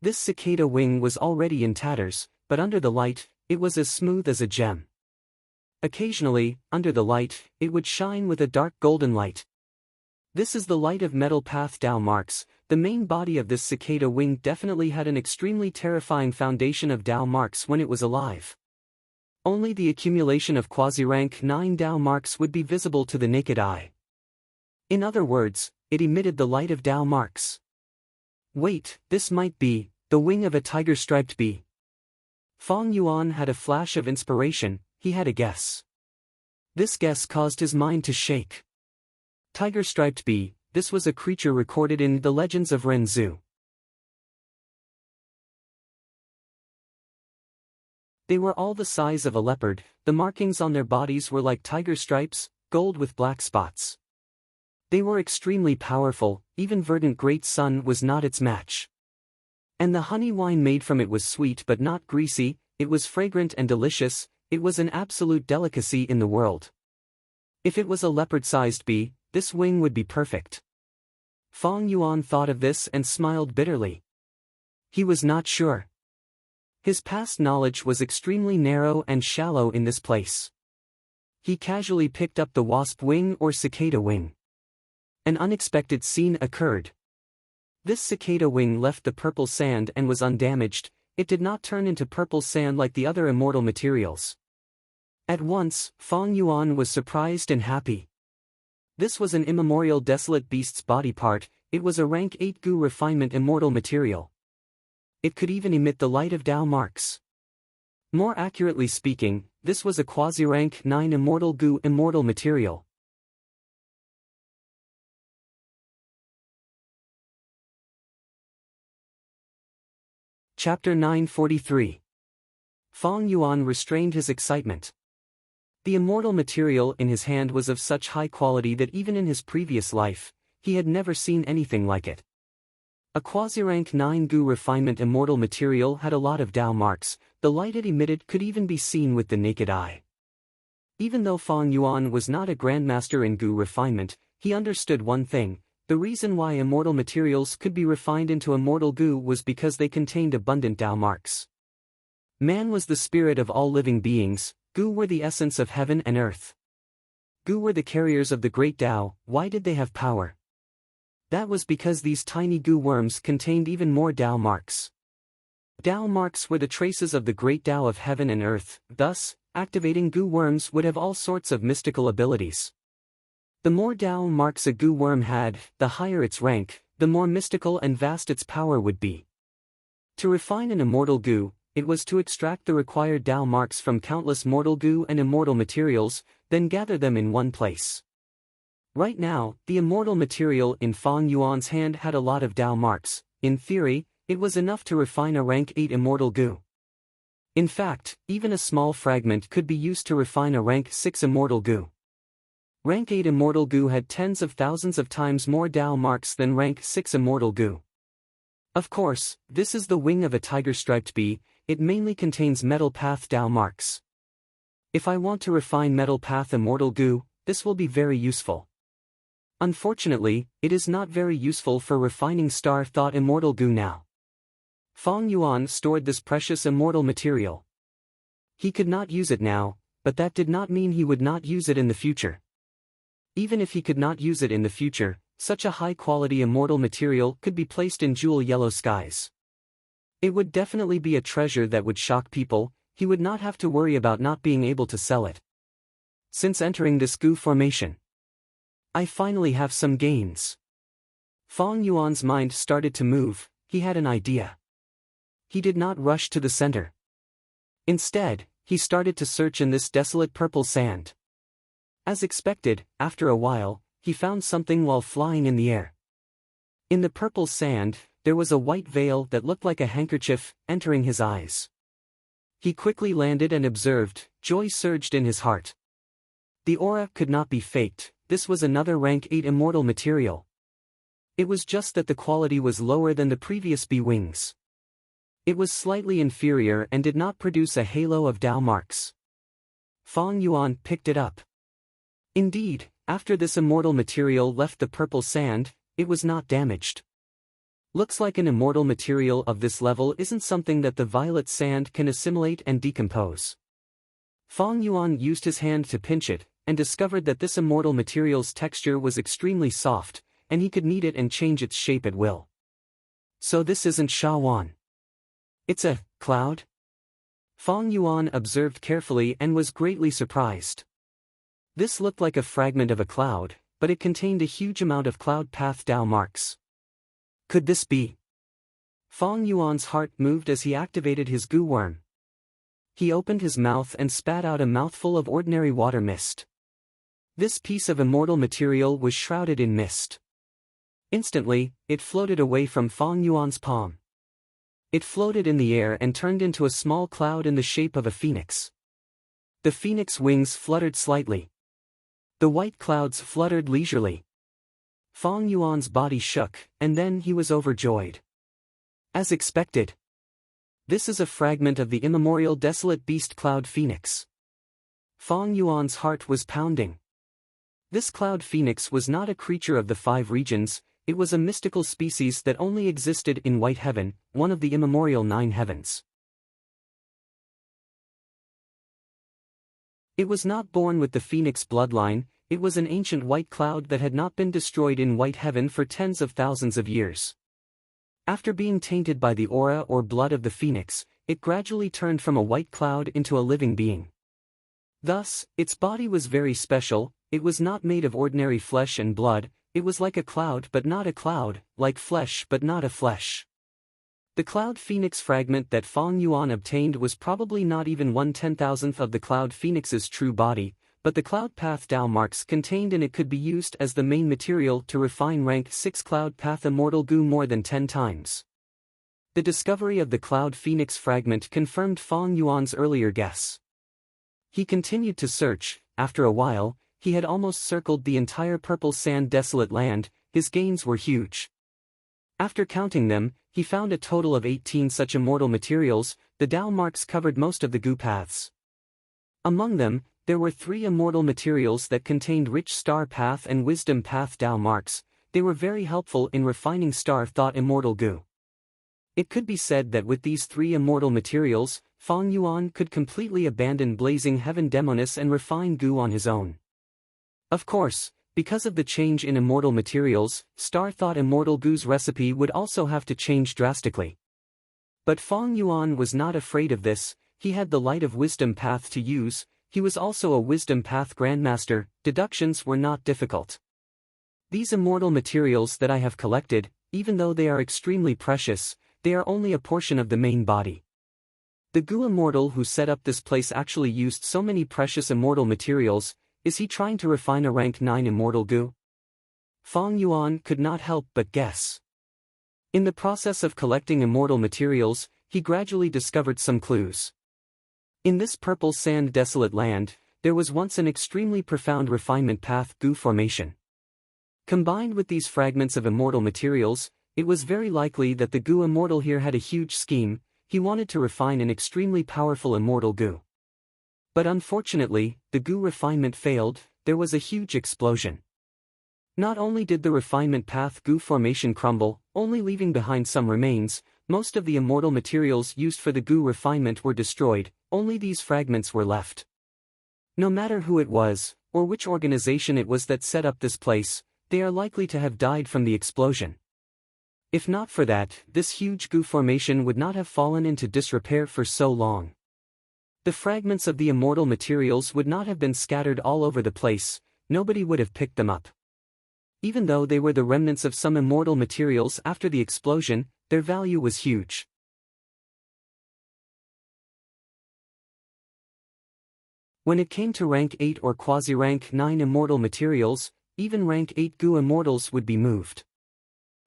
This cicada wing was already in tatters, but under the light, it was as smooth as a gem. Occasionally, under the light, it would shine with a dark golden light. This is the light of metal path Tao marks. The main body of this cicada wing definitely had an extremely terrifying foundation of Tao marks when it was alive. Only the accumulation of quasi-rank 9 Tao marks would be visible to the naked eye. In other words, it emitted the light of Tao marks. Wait, this might be the wing of a tiger-striped bee. Fang Yuan had a flash of inspiration. He had a guess. This guess caused his mind to shake. Tiger-striped bee, this was a creature recorded in the legends of Renzu. They were all the size of a leopard. The markings on their bodies were like tiger stripes, gold with black spots. They were extremely powerful. Even verdant great sun was not its match. And the honey wine made from it was sweet but not greasy. It was fragrant and delicious. It was an absolute delicacy in the world. If it was a leopard-sized bee, this wing would be perfect. Fang Yuan thought of this and smiled bitterly. He was not sure. His past knowledge was extremely narrow and shallow in this place. He casually picked up the wasp wing or cicada wing. An unexpected scene occurred. This cicada wing left the purple sand and was undamaged. It did not turn into purple sand like the other immortal materials. At once, Fang Yuan was surprised and happy. This was an immemorial desolate beast's body part. It was a rank 8 Gu refinement immortal material. It could even emit the light of Dao marks. More accurately speaking, this was a quasi-rank 9 immortal Gu immortal material. Chapter 943. Fang Yuan restrained his excitement. The immortal material in his hand was of such high quality that even in his previous life, he had never seen anything like it. A quasi-rank 9 Gu refinement immortal material had a lot of Dao marks. The light it emitted could even be seen with the naked eye. Even though Fang Yuan was not a grandmaster in Gu refinement, he understood one thing: the reason why immortal materials could be refined into immortal Gu was because they contained abundant Dao marks. Man was the spirit of all living beings, Gu were the essence of heaven and earth. Gu were the carriers of the great Dao. Why did they have power? That was because these tiny Gu worms contained even more Dao marks. Dao marks were the traces of the great Dao of heaven and earth, thus, activating Gu worms would have all sorts of mystical abilities. The more Dao marks a Gu worm had, the higher its rank, the more mystical and vast its power would be. To refine an immortal Gu, it was to extract the required Dao marks from countless mortal Gu and immortal materials, then gather them in one place. Right now, the immortal material in Fang Yuan's hand had a lot of Dao marks. In theory, it was enough to refine a rank 8 immortal Gu. In fact, even a small fragment could be used to refine a rank 6 immortal Gu. Rank 8 immortal Gu had tens of thousands of times more Dao marks than rank 6 immortal Gu. Of course, this is the wing of a tiger-striped bee. It mainly contains metal path Dao marks. If I want to refine metal path immortal Gu, this will be very useful. Unfortunately, it is not very useful for refining star thought immortal Gu now. Fang Yuan stored this precious immortal material. He could not use it now, but that did not mean he would not use it in the future. Even if he could not use it in the future, such a high-quality immortal material could be placed in jewel yellow skies. It would definitely be a treasure that would shock people. He would not have to worry about not being able to sell it. Since entering this Gu formation, I finally have some gains. Fang Yuan's mind started to move. He had an idea. He did not rush to the center. Instead, he started to search in this desolate purple sand. As expected, after a while, he found something while flying in the air. In the purple sand, there was a white veil that looked like a handkerchief, entering his eyes. He quickly landed and observed. Joy surged in his heart. The aura could not be faked. This was another rank 8 immortal material. It was just that the quality was lower than the previous bee wings. It was slightly inferior and did not produce a halo of Dao marks. Fang Yuan picked it up. Indeed, after this immortal material left the purple sand, it was not damaged. Looks like an immortal material of this level isn't something that the violet sand can assimilate and decompose. Fang Yuan used his hand to pinch it, and discovered that this immortal material's texture was extremely soft, and he could knead it and change its shape at will. So this isn't Shawan. It's a cloud? Fang Yuan observed carefully and was greatly surprised. This looked like a fragment of a cloud, but it contained a huge amount of cloud path Dao marks. Could this be? Fang Yuan's heart moved as he activated his Gu worm. He opened his mouth and spat out a mouthful of ordinary water mist. This piece of immortal material was shrouded in mist. Instantly, it floated away from Fang Yuan's palm. It floated in the air and turned into a small cloud in the shape of a phoenix. The phoenix wings fluttered slightly. The white clouds fluttered leisurely. Fang Yuan's body shook, and then he was overjoyed. As expected. This is a fragment of the immemorial desolate beast cloud phoenix. Fang Yuan's heart was pounding. This cloud phoenix was not a creature of the 5 regions, it was a mystical species that only existed in White Heaven, one of the immemorial 9 heavens. It was not born with the phoenix bloodline. It was an ancient white cloud that had not been destroyed in White Heaven for tens of thousands of years. After being tainted by the aura or blood of the phoenix, it gradually turned from a white cloud into a living being. Thus, its body was very special. It was not made of ordinary flesh and blood, it was like a cloud but not a cloud, like flesh but not a flesh. The cloud phoenix fragment that Fong Yuan obtained was probably not even 1/10,000th of the cloud phoenix's true body, but the cloud path Tao marks contained in it could be used as the main material to refine rank 6 cloud path immortal goo more than 10 times. The discovery of the cloud phoenix fragment confirmed Fong Yuan's earlier guess. He continued to search. After a while, he had almost circled the entire purple sand desolate land. His gains were huge. After counting them, he found a total of 18 such immortal materials. The Tao marks covered most of the goo paths. Among them, there were 3 immortal materials that contained rich star path and wisdom path Tao marks. They were very helpful in refining star thought immortal goo. It could be said that with these 3 immortal materials, Fong Yuan could completely abandon blazing heaven demonis and refine goo on his own. Of course, because of the change in immortal materials, star thought immortal goo's recipe would also have to change drastically. But Fong Yuan was not afraid of this. He had the light of wisdom path to use. He was also a wisdom path grandmaster. Deductions were not difficult. These immortal materials that I have collected, even though they are extremely precious, they are only a portion of the main body. The goo immortal who set up this place actually used so many precious immortal materials. Is he trying to refine a rank 9 immortal goo? Fong Yuan could not help but guess. In the process of collecting immortal materials, he gradually discovered some clues. In this purple sand desolate land, there was once an extremely profound refinement path goo formation. Combined with these fragments of immortal materials, it was very likely that the goo immortal here had a huge scheme. He wanted to refine an extremely powerful immortal goo. But unfortunately, the goo refinement failed. There was a huge explosion. Not only did the refinement path goo formation crumble, only leaving behind some remains, most of the immortal materials used for the goo refinement were destroyed, only these fragments were left. No matter who it was, or which organization it was that set up this place, they are likely to have died from the explosion. If not for that, this huge goo formation would not have fallen into disrepair for so long. The fragments of the immortal materials would not have been scattered all over the place. Nobody would have picked them up. Even though they were the remnants of some immortal materials after the explosion, their value was huge. When it came to rank 8 or quasi-rank 9 immortal materials, even rank 8 goo immortals would be moved.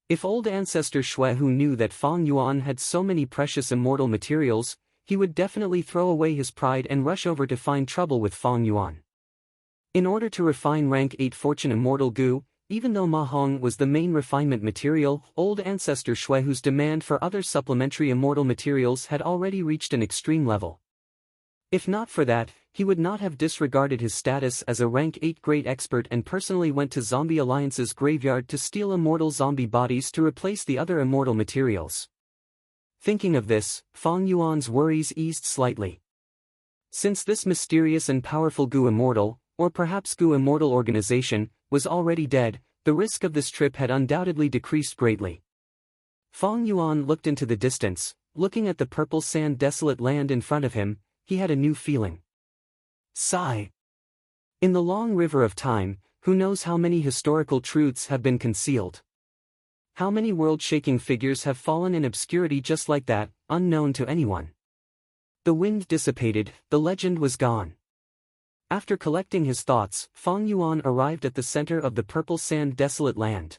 If old ancestor Shuehu knew that Fong Yuan had so many precious immortal materials, he would definitely throw away his pride and rush over to find trouble with Fong Yuan. In order to refine rank 8 fortune immortal goo, even though Ma Hong was the main refinement material, old ancestor Shuehu's demand for other supplementary immortal materials had already reached an extreme level. If not for that, he would not have disregarded his status as a rank 8 great expert and personally went to Zombie Alliance's graveyard to steal immortal zombie bodies to replace the other immortal materials. Thinking of this, Fong Yuan's worries eased slightly. Since this mysterious and powerful goo immortal, or perhaps goo immortal organization, was already dead, the risk of this trip had undoubtedly decreased greatly. Fong Yuan looked into the distance. Looking at the purple sand desolate land in front of him, he had a new feeling. Sigh. In the long river of time, who knows how many historical truths have been concealed? How many world-shaking figures have fallen in obscurity just like that, unknown to anyone? The wind dissipated, the legend was gone. After collecting his thoughts, Fong Yuan arrived at the center of the purple sand desolate land.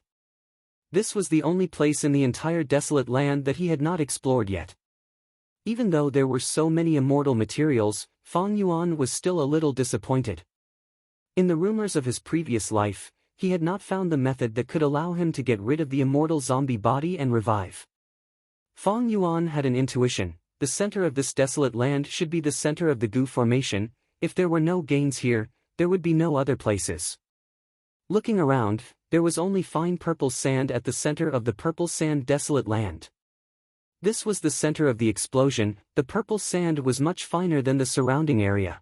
This was the only place in the entire desolate land that he had not explored yet. Even though there were so many immortal materials, Fong Yuan was still a little disappointed. In the rumors of his previous life, he had not found the method that could allow him to get rid of the immortal zombie body and revive. Fong Yuan had an intuition: the center of this desolate land should be the center of the goo formation. If there were no gains here, there would be no other places. Looking around, there was only fine purple sand at the center of the purple sand desolate land. This was the center of the explosion. The purple sand was much finer than the surrounding area.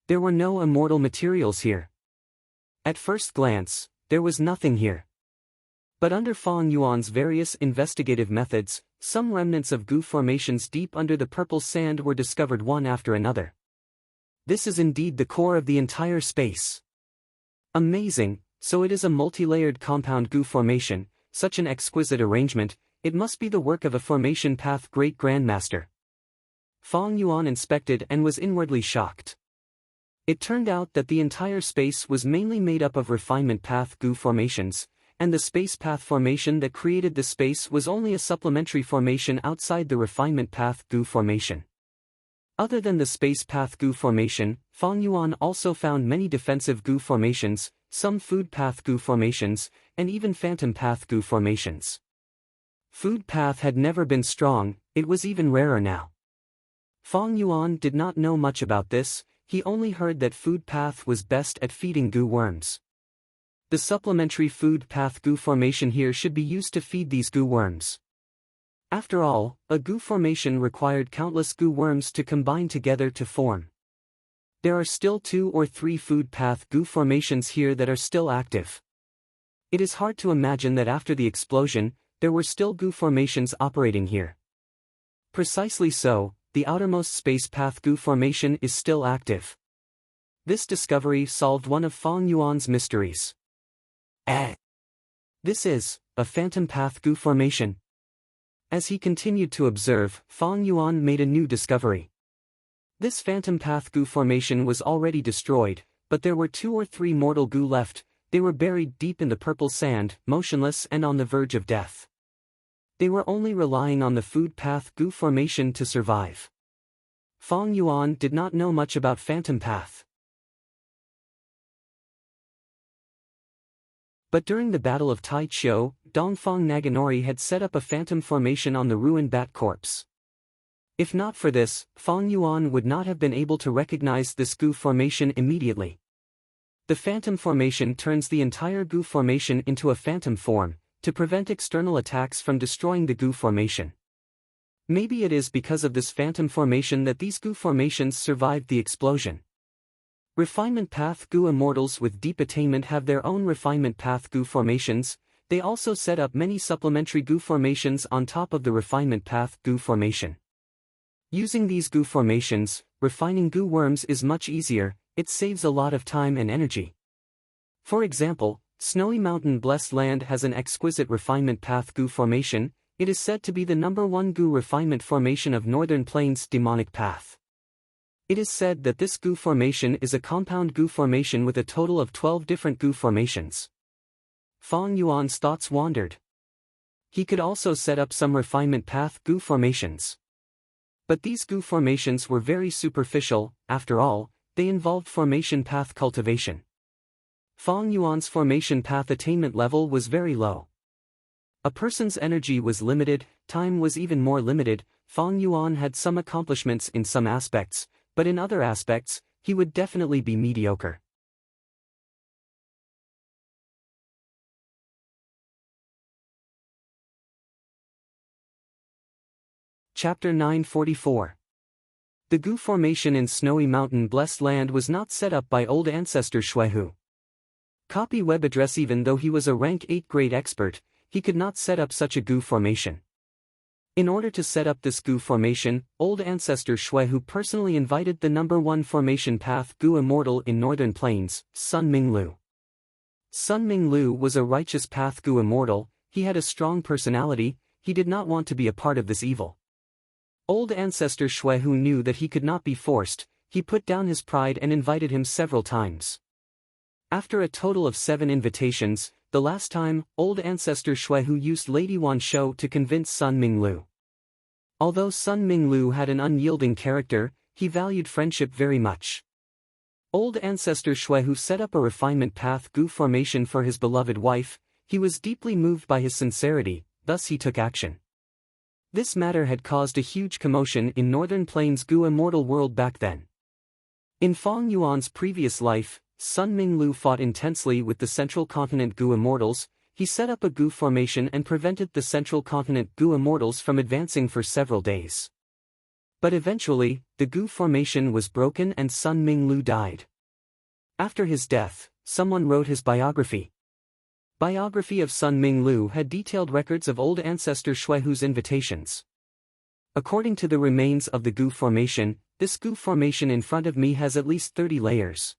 There were no immortal materials here. At first glance, there was nothing here. But under Fong Yuan's various investigative methods, Some remnants of goo formations deep under the purple sand were discovered one after another. This is indeed the core of the entire space. Amazing, so it is a multi-layered compound goo formation, such an exquisite arrangement, it must be the work of a formation path great-grandmaster. Fong Yuan inspected and was inwardly shocked. It turned out that the entire space was mainly made up of refinement path goo formations, and the space path formation that created the space was only a supplementary formation outside the refinement path goo formation. Other than the space path goo formation, Fong Yuan also found many defensive goo formations, some food path goo formations, and even phantom path goo formations. Food path had never been strong, it was even rarer now. Fong Yuan did not know much about this, he only heard that food path was best at feeding goo worms. The supplementary food path goo formation here should be used to feed these goo worms. After all, a goo formation required countless goo worms to combine together to form. There are still 2 or 3 food path goo formations here that are still active. It is hard to imagine that after the explosion, there were still goo formations operating here. Precisely so, the outermost space path goo formation is still active. This discovery solved one of Fong Yuan's mysteries. This is a phantom path goo formation. As he continued to observe, Fong Yuan made a new discovery. This phantom path goo formation was already destroyed, but there were 2 or 3 mortal goo left, they were buried deep in the purple sand, motionless and on the verge of death. They were only relying on the food path goo formation to survive. Fong Yuan did not know much about phantom path. But during the Battle of Tai Chiu, Dongfang Naganori had set up a phantom formation on the ruined bat corpse. If not for this, Fong Yuan would not have been able to recognize this goo formation immediately. The phantom formation turns the entire goo formation into a phantom form, to prevent external attacks from destroying the goo formation. Maybe it is because of this phantom formation that these goo formations survived the explosion. Refinement path goo immortals with deep attainment have their own refinement path goo formations, they also set up many supplementary goo formations on top of the refinement path goo formation. Using these goo formations, refining goo worms is much easier, it saves a lot of time and energy. For example, Snowy Mountain Blessed Land has an exquisite refinement path goo formation, it is said to be the #1 goo refinement formation of Northern Plains demonic path. It is said that this goo formation is a compound goo formation with a total of 12 different goo formations. Fong Yuan's thoughts wandered. He could also set up some refinement path goo formations. But these goo formations were very superficial, after all, they involved formation path cultivation. Fong Yuan's formation path attainment level was very low. A person's energy was limited, time was even more limited. Fong Yuan had some accomplishments in some aspects, but in other aspects, he would definitely be mediocre. Chapter 944. The goo formation in Snowy Mountain Blessed Land was not set up by old ancestor Shuehu. Copy web address. Even though he was a rank 8 grade expert, he could not set up such a goo formation. In order to set up this goo formation, old ancestor Shuehu personally invited the #1 formation path goo immortal in Northern Plains, Sun Minglu. Sun Minglu was a righteous path goo immortal, he had a strong personality, he did not want to be a part of this evil. Old ancestor Shuehu knew that he could not be forced, he put down his pride and invited him several times. After a total of 7 invitations, the last time, old ancestor Shuehu used Lady Wan Shou to convince Sun Minglu. Although Sun Minglu had an unyielding character, he valued friendship very much. Old ancestor Shuehu set up a refinement path goo formation for his beloved wife, he was deeply moved by his sincerity, thus he took action. This matter had caused a huge commotion in Northern Plains goo immortal world back then. In Fong Yuan's previous life, Sun Minglu fought intensely with the Central Continent goo immortals, he set up a goo formation and prevented the Central Continent goo immortals from advancing for several days. But eventually, the goo formation was broken and Sun Minglu died. After his death, someone wrote his biography. Biography of Sun Ming Lu had detailed records of old ancestor Shuihu's invitations. According to the remains of the Gu Formation, this Gu Formation in front of me has at least 30 layers.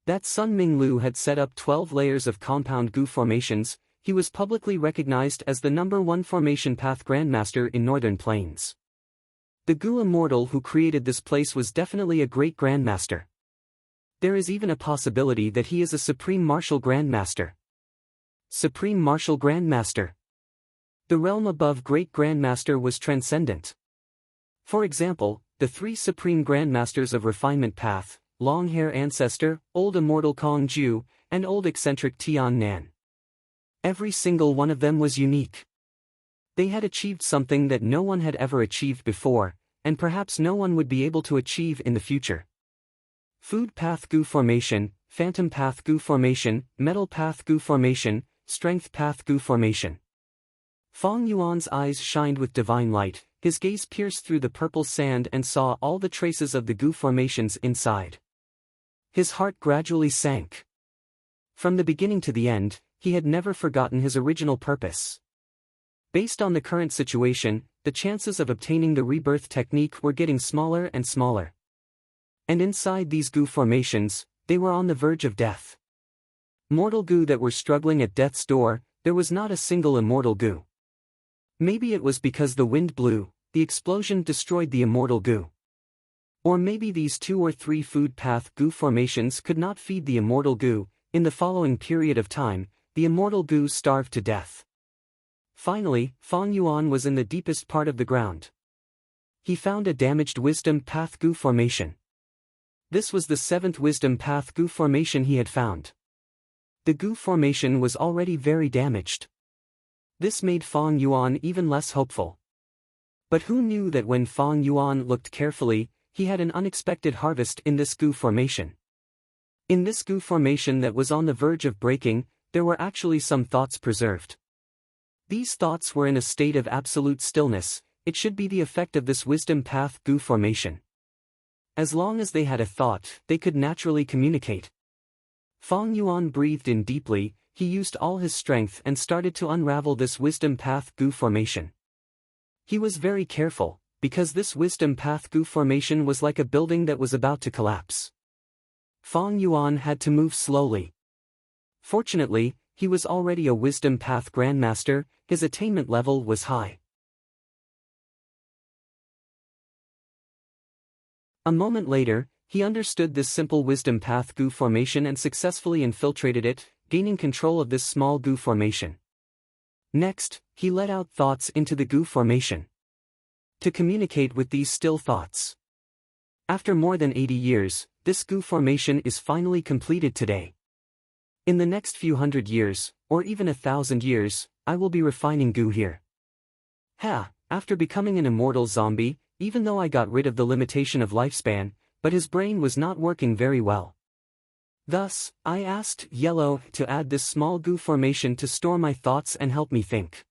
That Sun Ming Lu had set up 12 layers of compound Gu formations. He was publicly recognized as the #1 formation path grandmaster in Northern Plains. The Gu immortal who created this place was definitely a great grandmaster. There is even a possibility that he is a supreme martial grandmaster. Supreme martial grandmaster. The realm above great grandmaster was transcendent. For example, the 3 supreme grandmasters of refinement path, long hair ancestor, old immortal Kong Ju, and old eccentric Tian Nan. Every single one of them was unique. They had achieved something that no one had ever achieved before, and perhaps no one would be able to achieve in the future. Food path Gu formation, phantom path Gu formation, metal path Gu formation, strength path Gu formation. Fong Yuan's eyes shined with divine light, his gaze pierced through the purple sand and saw all the traces of the Gu formations inside. His heart gradually sank. From the beginning to the end, he had never forgotten his original purpose. Based on the current situation, the chances of obtaining the rebirth technique were getting smaller and smaller. And inside these Gu formations, they were on the verge of death. Mortal Gu that were struggling at death's door, there was not a single immortal Gu. Maybe it was because the wind blew, the explosion destroyed the immortal Gu. Or maybe these 2 or 3 food path Gu formations could not feed the immortal Gu. In the following period of time, the immortal Gu starved to death. Finally, Fong Yuan was in the deepest part of the ground. He found a damaged wisdom path Gu formation. This was the 7th wisdom path Gu formation he had found. The Gu formation was already very damaged. This made Fong Yuan even less hopeful. But who knew that when Fong Yuan looked carefully, he had an unexpected harvest in this Gu formation. In this Gu formation that was on the verge of breaking, there were actually some thoughts preserved. These thoughts were in a state of absolute stillness. It should be the effect of this wisdom path Gu formation. As long as they had a thought, they could naturally communicate. Fong Yuan breathed in deeply, he used all his strength and started to unravel this wisdom path Gu formation. He was very careful, because this wisdom path Gu formation was like a building that was about to collapse. Fong Yuan had to move slowly. Fortunately, he was already a wisdom path grandmaster, his attainment level was high. A moment later, he understood this simple wisdom path Gu formation and successfully infiltrated it, gaining control of this small Gu formation. Next, he let out thoughts into the Gu formation to communicate with these still thoughts. After more than 80 years, this Gu formation is finally completed today. In the next few hundred years, or even 1,000 years, I will be refining Gu here. After becoming an immortal zombie, even though I got rid of the limitation of lifespan, but his brain was not working very well. Thus, I asked Yellow to add this small Gu formation to store my thoughts and help me think.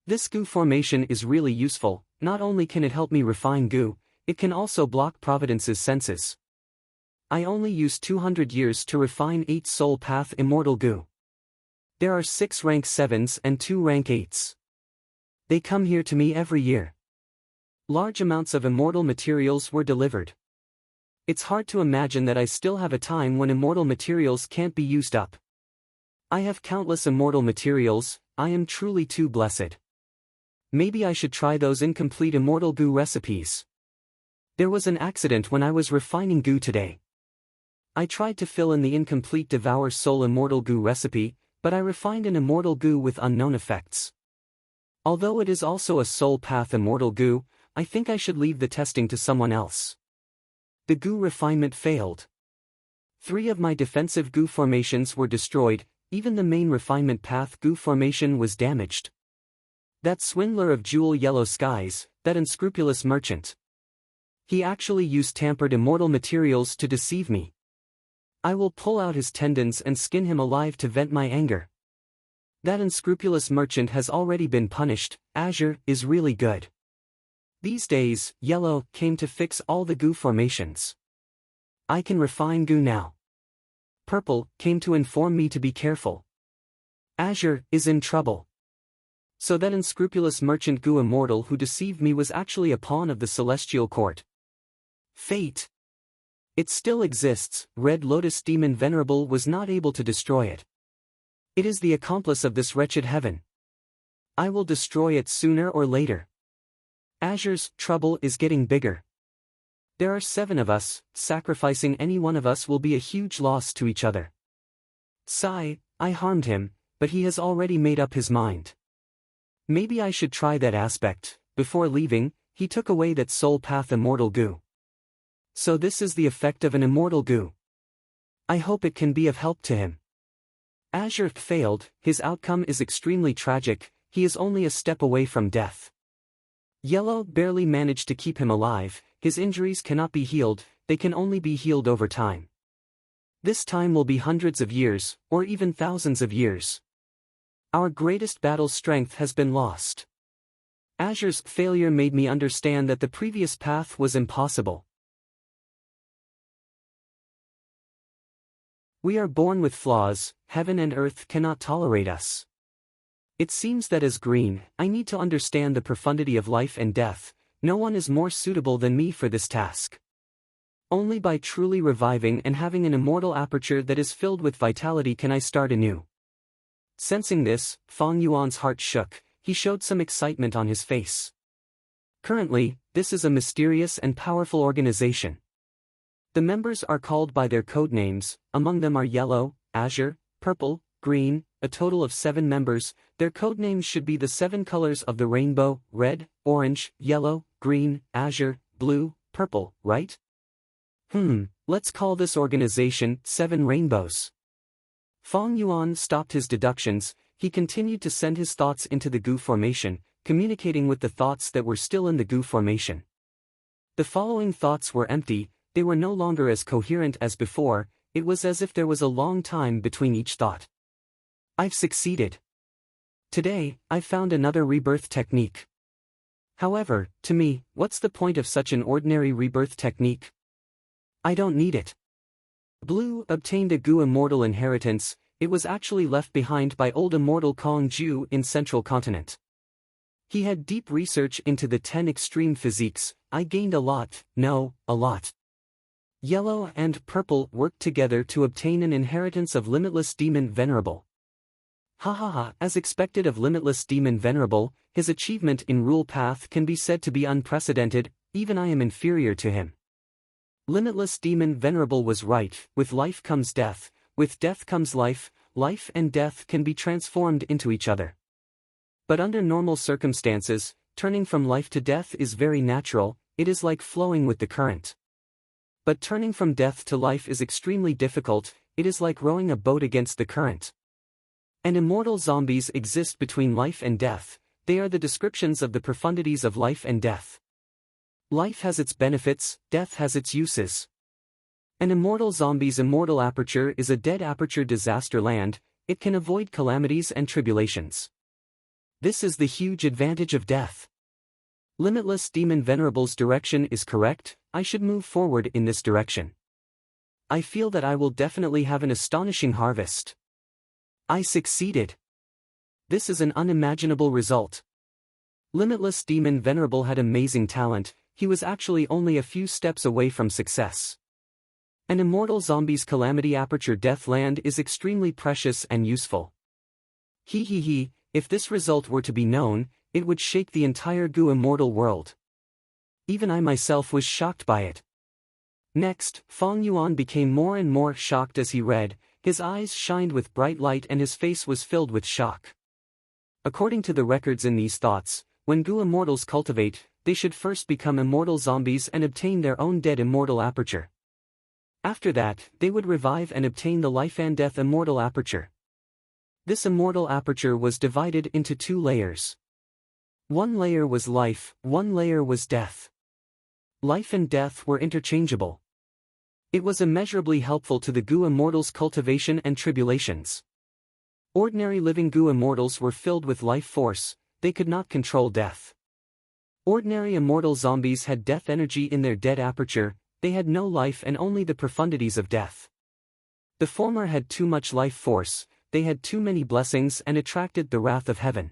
This Gu formation is really useful. Not only can it help me refine Gu, it can also block Providence's senses. I only used 200 years to refine 8 soul path immortal Gu. There are 6 rank 7s and 2 rank 8s. They come here to me every year. Large amounts of immortal materials were delivered. It's hard to imagine that I still have a time when immortal materials can't be used up. I have countless immortal materials. I am truly too blessed. Maybe I should try those incomplete immortal Gu recipes. There was an accident when I was refining Gu today. I tried to fill in the incomplete Devour Soul Immortal Gu recipe, but I refined an Immortal Gu with unknown effects. Although it is also a Soul Path Immortal Gu, I think I should leave the testing to someone else. The Gu refinement failed. 3 of my defensive Gu formations were destroyed, even the main refinement path Gu formation was damaged. That swindler of jewel yellow skies, that unscrupulous merchant. He actually used tampered immortal materials to deceive me. I will pull out his tendons and skin him alive to vent my anger. That unscrupulous merchant has already been punished. Azure is really good. These days, Yellow came to fix all the Gu formations. I can refine Gu now. Purple came to inform me to be careful. Azure is in trouble. So that unscrupulous merchant Gu Immortal who deceived me was actually a pawn of the celestial court. Fate. It still exists. Red Lotus Demon Venerable was not able to destroy it. It is the accomplice of this wretched heaven. I will destroy it sooner or later. Azure's trouble is getting bigger. There are 7 of us, sacrificing any one of us will be a huge loss to each other. Sigh, I harmed him, but he has already made up his mind. Maybe I should try that aspect. Before leaving, he took away that soul path immortal goo. So this is the effect of an immortal goo. I hope it can be of help to him. Azure failed, his outcome is extremely tragic, he is only a step away from death. Yellow barely managed to keep him alive, his injuries cannot be healed, they can only be healed over time. This time will be hundreds of years, or even thousands of years. Our greatest battle strength has been lost. Azure's failure made me understand that the previous path was impossible. We are born with flaws, heaven and earth cannot tolerate us. It seems that as green, I need to understand the profundity of life and death, no one is more suitable than me for this task. Only by truly reviving and having an immortal aperture that is filled with vitality can I start anew. Sensing this, Fang Yuan's heart shook, he showed some excitement on his face. Currently, this is a mysterious and powerful organization. The members are called by their code names, among them are yellow, azure, purple, green, a total of 7 members, their code names should be the 7 colors of the rainbow, red, orange, yellow, green, azure, blue, purple, right? Let's call this organization 7 Rainbows. Fang Yuan stopped his deductions, he continued to send his thoughts into the Gu formation, communicating with the thoughts that were still in the Gu formation. The following thoughts were empty, they were no longer as coherent as before, it was as if there was a long time between each thought. I've succeeded. Today, I've found another rebirth technique. However, to me, what's the point of such an ordinary rebirth technique? I don't need it. Blue obtained a Gu immortal inheritance, it was actually left behind by old immortal Kong Ju in Central Continent. He had deep research into the 10 extreme physiques, I gained a lot. Yellow and purple worked together to obtain an inheritance of Limitless Demon Venerable. As expected of Limitless Demon Venerable, his achievement in Rule Path can be said to be unprecedented, even I am inferior to him. Limitless Demon Venerable was right, with life comes death, with death comes life, life and death can be transformed into each other. But under normal circumstances, turning from life to death is very natural, it is like flowing with the current. But turning from death to life is extremely difficult, it is like rowing a boat against the current. And immortal zombies exist between life and death, they are the descriptions of the profundities of life and death. Life has its benefits, death has its uses. An immortal zombie's immortal aperture is a dead aperture disaster land, it can avoid calamities and tribulations. This is the huge advantage of death. Limitless Demon Venerable's direction is correct, I should move forward in this direction. I feel that I will definitely have an astonishing harvest. I succeeded. This is an unimaginable result. Limitless Demon Venerable had amazing talent, he was actually only a few steps away from success. An immortal zombie's calamity aperture death land is extremely precious and useful. If this result were to be known, it would shake the entire Gu immortal world. Even I myself was shocked by it. Next, Fang Yuan became more and more shocked as he read, his eyes shined with bright light and his face was filled with shock. According to the records in these thoughts, when Gu immortals cultivate, they should first become immortal zombies and obtain their own dead immortal aperture. After that, they would revive and obtain the life and death immortal aperture. This immortal aperture was divided into 2 layers. One layer was life, one layer was death. Life and death were interchangeable. It was immeasurably helpful to the Gu immortals' cultivation and tribulations. Ordinary living Gu immortals were filled with life force, they could not control death. Ordinary immortal zombies had death energy in their dead aperture, they had no life and only the profundities of death. The former had too much life force, they had too many blessings and attracted the wrath of heaven.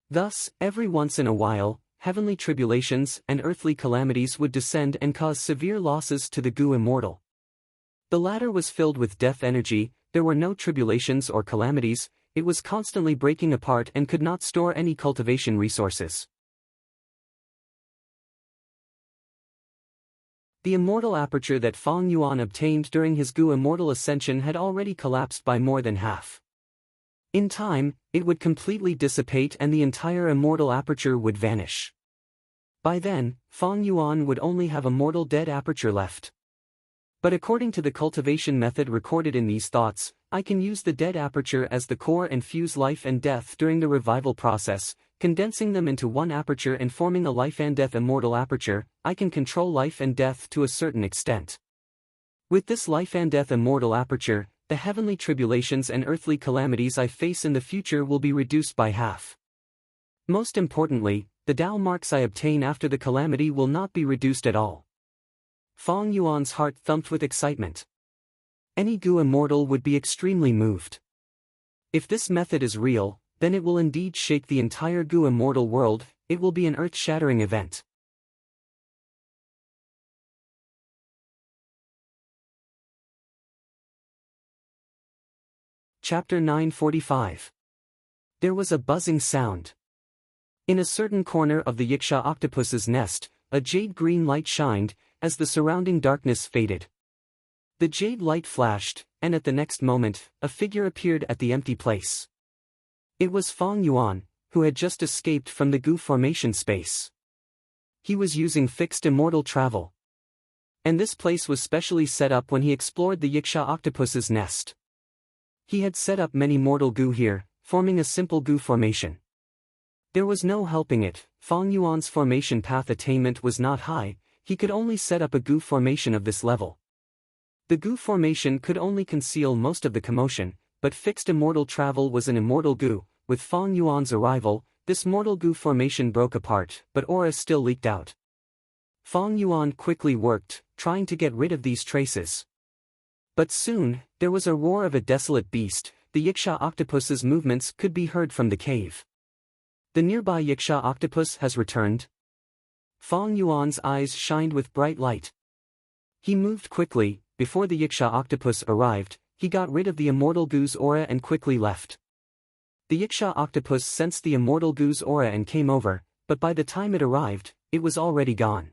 Thus, every once in a while, heavenly tribulations and earthly calamities would descend and cause severe losses to the Gu immortal. The latter was filled with death energy, there were no tribulations or calamities, it was constantly breaking apart and could not store any cultivation resources. The immortal aperture that Fang Yuan obtained during his Gu immortal ascension had already collapsed by more than half. In time, it would completely dissipate and the entire immortal aperture would vanish. By then, Fang Yuan would only have a mortal dead aperture left. But according to the cultivation method recorded in these thoughts, I can use the dead aperture as the core and fuse life and death during the revival process, condensing them into one aperture and forming a life and death immortal aperture. I can control life and death to a certain extent. With this life and death immortal aperture, the heavenly tribulations and earthly calamities I face in the future will be reduced by half. Most importantly, the Tao marks I obtain after the calamity will not be reduced at all. Fang Yuan's heart thumped with excitement. Any Gu immortal would be extremely moved. If this method is real, then it will indeed shake the entire Gu immortal world, it will be an earth-shattering event. Chapter 945. There was a buzzing sound. In a certain corner of the Yiksha octopus's nest, a jade-green light shined, as the surrounding darkness faded. The jade light flashed, and at the next moment, a figure appeared at the empty place. It was Fang Yuan, who had just escaped from the Gu formation space. He was using fixed immortal travel. And this place was specially set up when he explored the Yiksha octopus's nest. He had set up many mortal Gu here, forming a simple Gu formation. There was no helping it, Fang Yuan's formation path attainment was not high, he could only set up a Gu formation of this level. The Gu formation could only conceal most of the commotion, but fixed immortal travel was an immortal Gu. With Fang Yuan's arrival, this mortal Gu formation broke apart, but aura still leaked out. Fang Yuan quickly worked, trying to get rid of these traces. But soon, there was a roar of a desolate beast, the Yiksha octopus's movements could be heard from the cave. The nearby Yiksha octopus has returned. Fang Yuan's eyes shined with bright light. He moved quickly, before the Yiksha octopus arrived, he got rid of the immortal Gu's aura and quickly left. The Yiksha octopus sensed the immortal Gu's aura and came over, but by the time it arrived, it was already gone.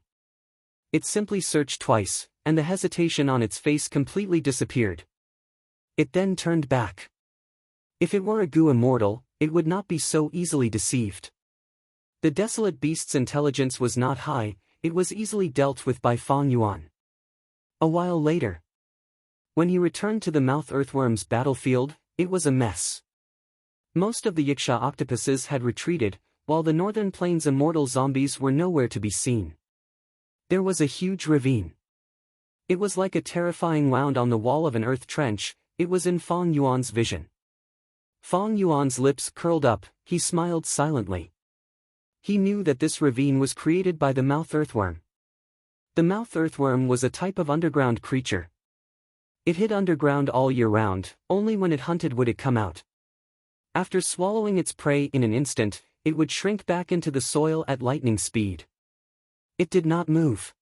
It simply searched twice, and the hesitation on its face completely disappeared. It then turned back. If it were a Gu immortal, it would not be so easily deceived. The desolate beast's intelligence was not high, it was easily dealt with by Fang Yuan. A while later, when he returned to the mouth earthworm's battlefield, it was a mess. Most of the Yiksha octopuses had retreated, while the Northern Plains immortal zombies were nowhere to be seen. There was a huge ravine. It was like a terrifying wound on the wall of an earth trench, it was in Fang Yuan's vision. Fang Yuan's lips curled up, he smiled silently. He knew that this ravine was created by the mouth earthworm. The mouth earthworm was a type of underground creature. It hid underground all year round, only when it hunted would it come out. After swallowing its prey in an instant, it would shrink back into the soil at lightning speed. It did not move.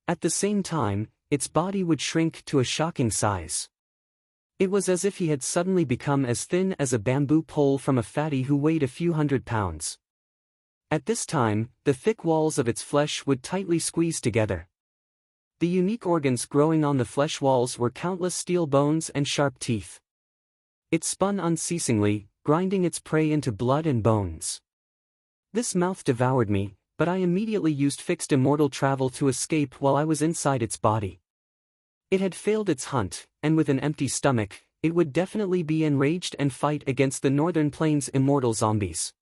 At the same time, its body would shrink to a shocking size. It was as if he had suddenly become as thin as a bamboo pole from a fatty who weighed a few hundred pounds. At this time, the thick walls of its flesh would tightly squeeze together. The unique organs growing on the flesh walls were countless steel bones and sharp teeth. It spun unceasingly, grinding its prey into blood and bones. This mouth devoured me, but I immediately used fixed immortal travel to escape while I was inside its body. It had failed its hunt, and with an empty stomach, it would definitely be enraged and fight against the Northern Plains immortal zombies.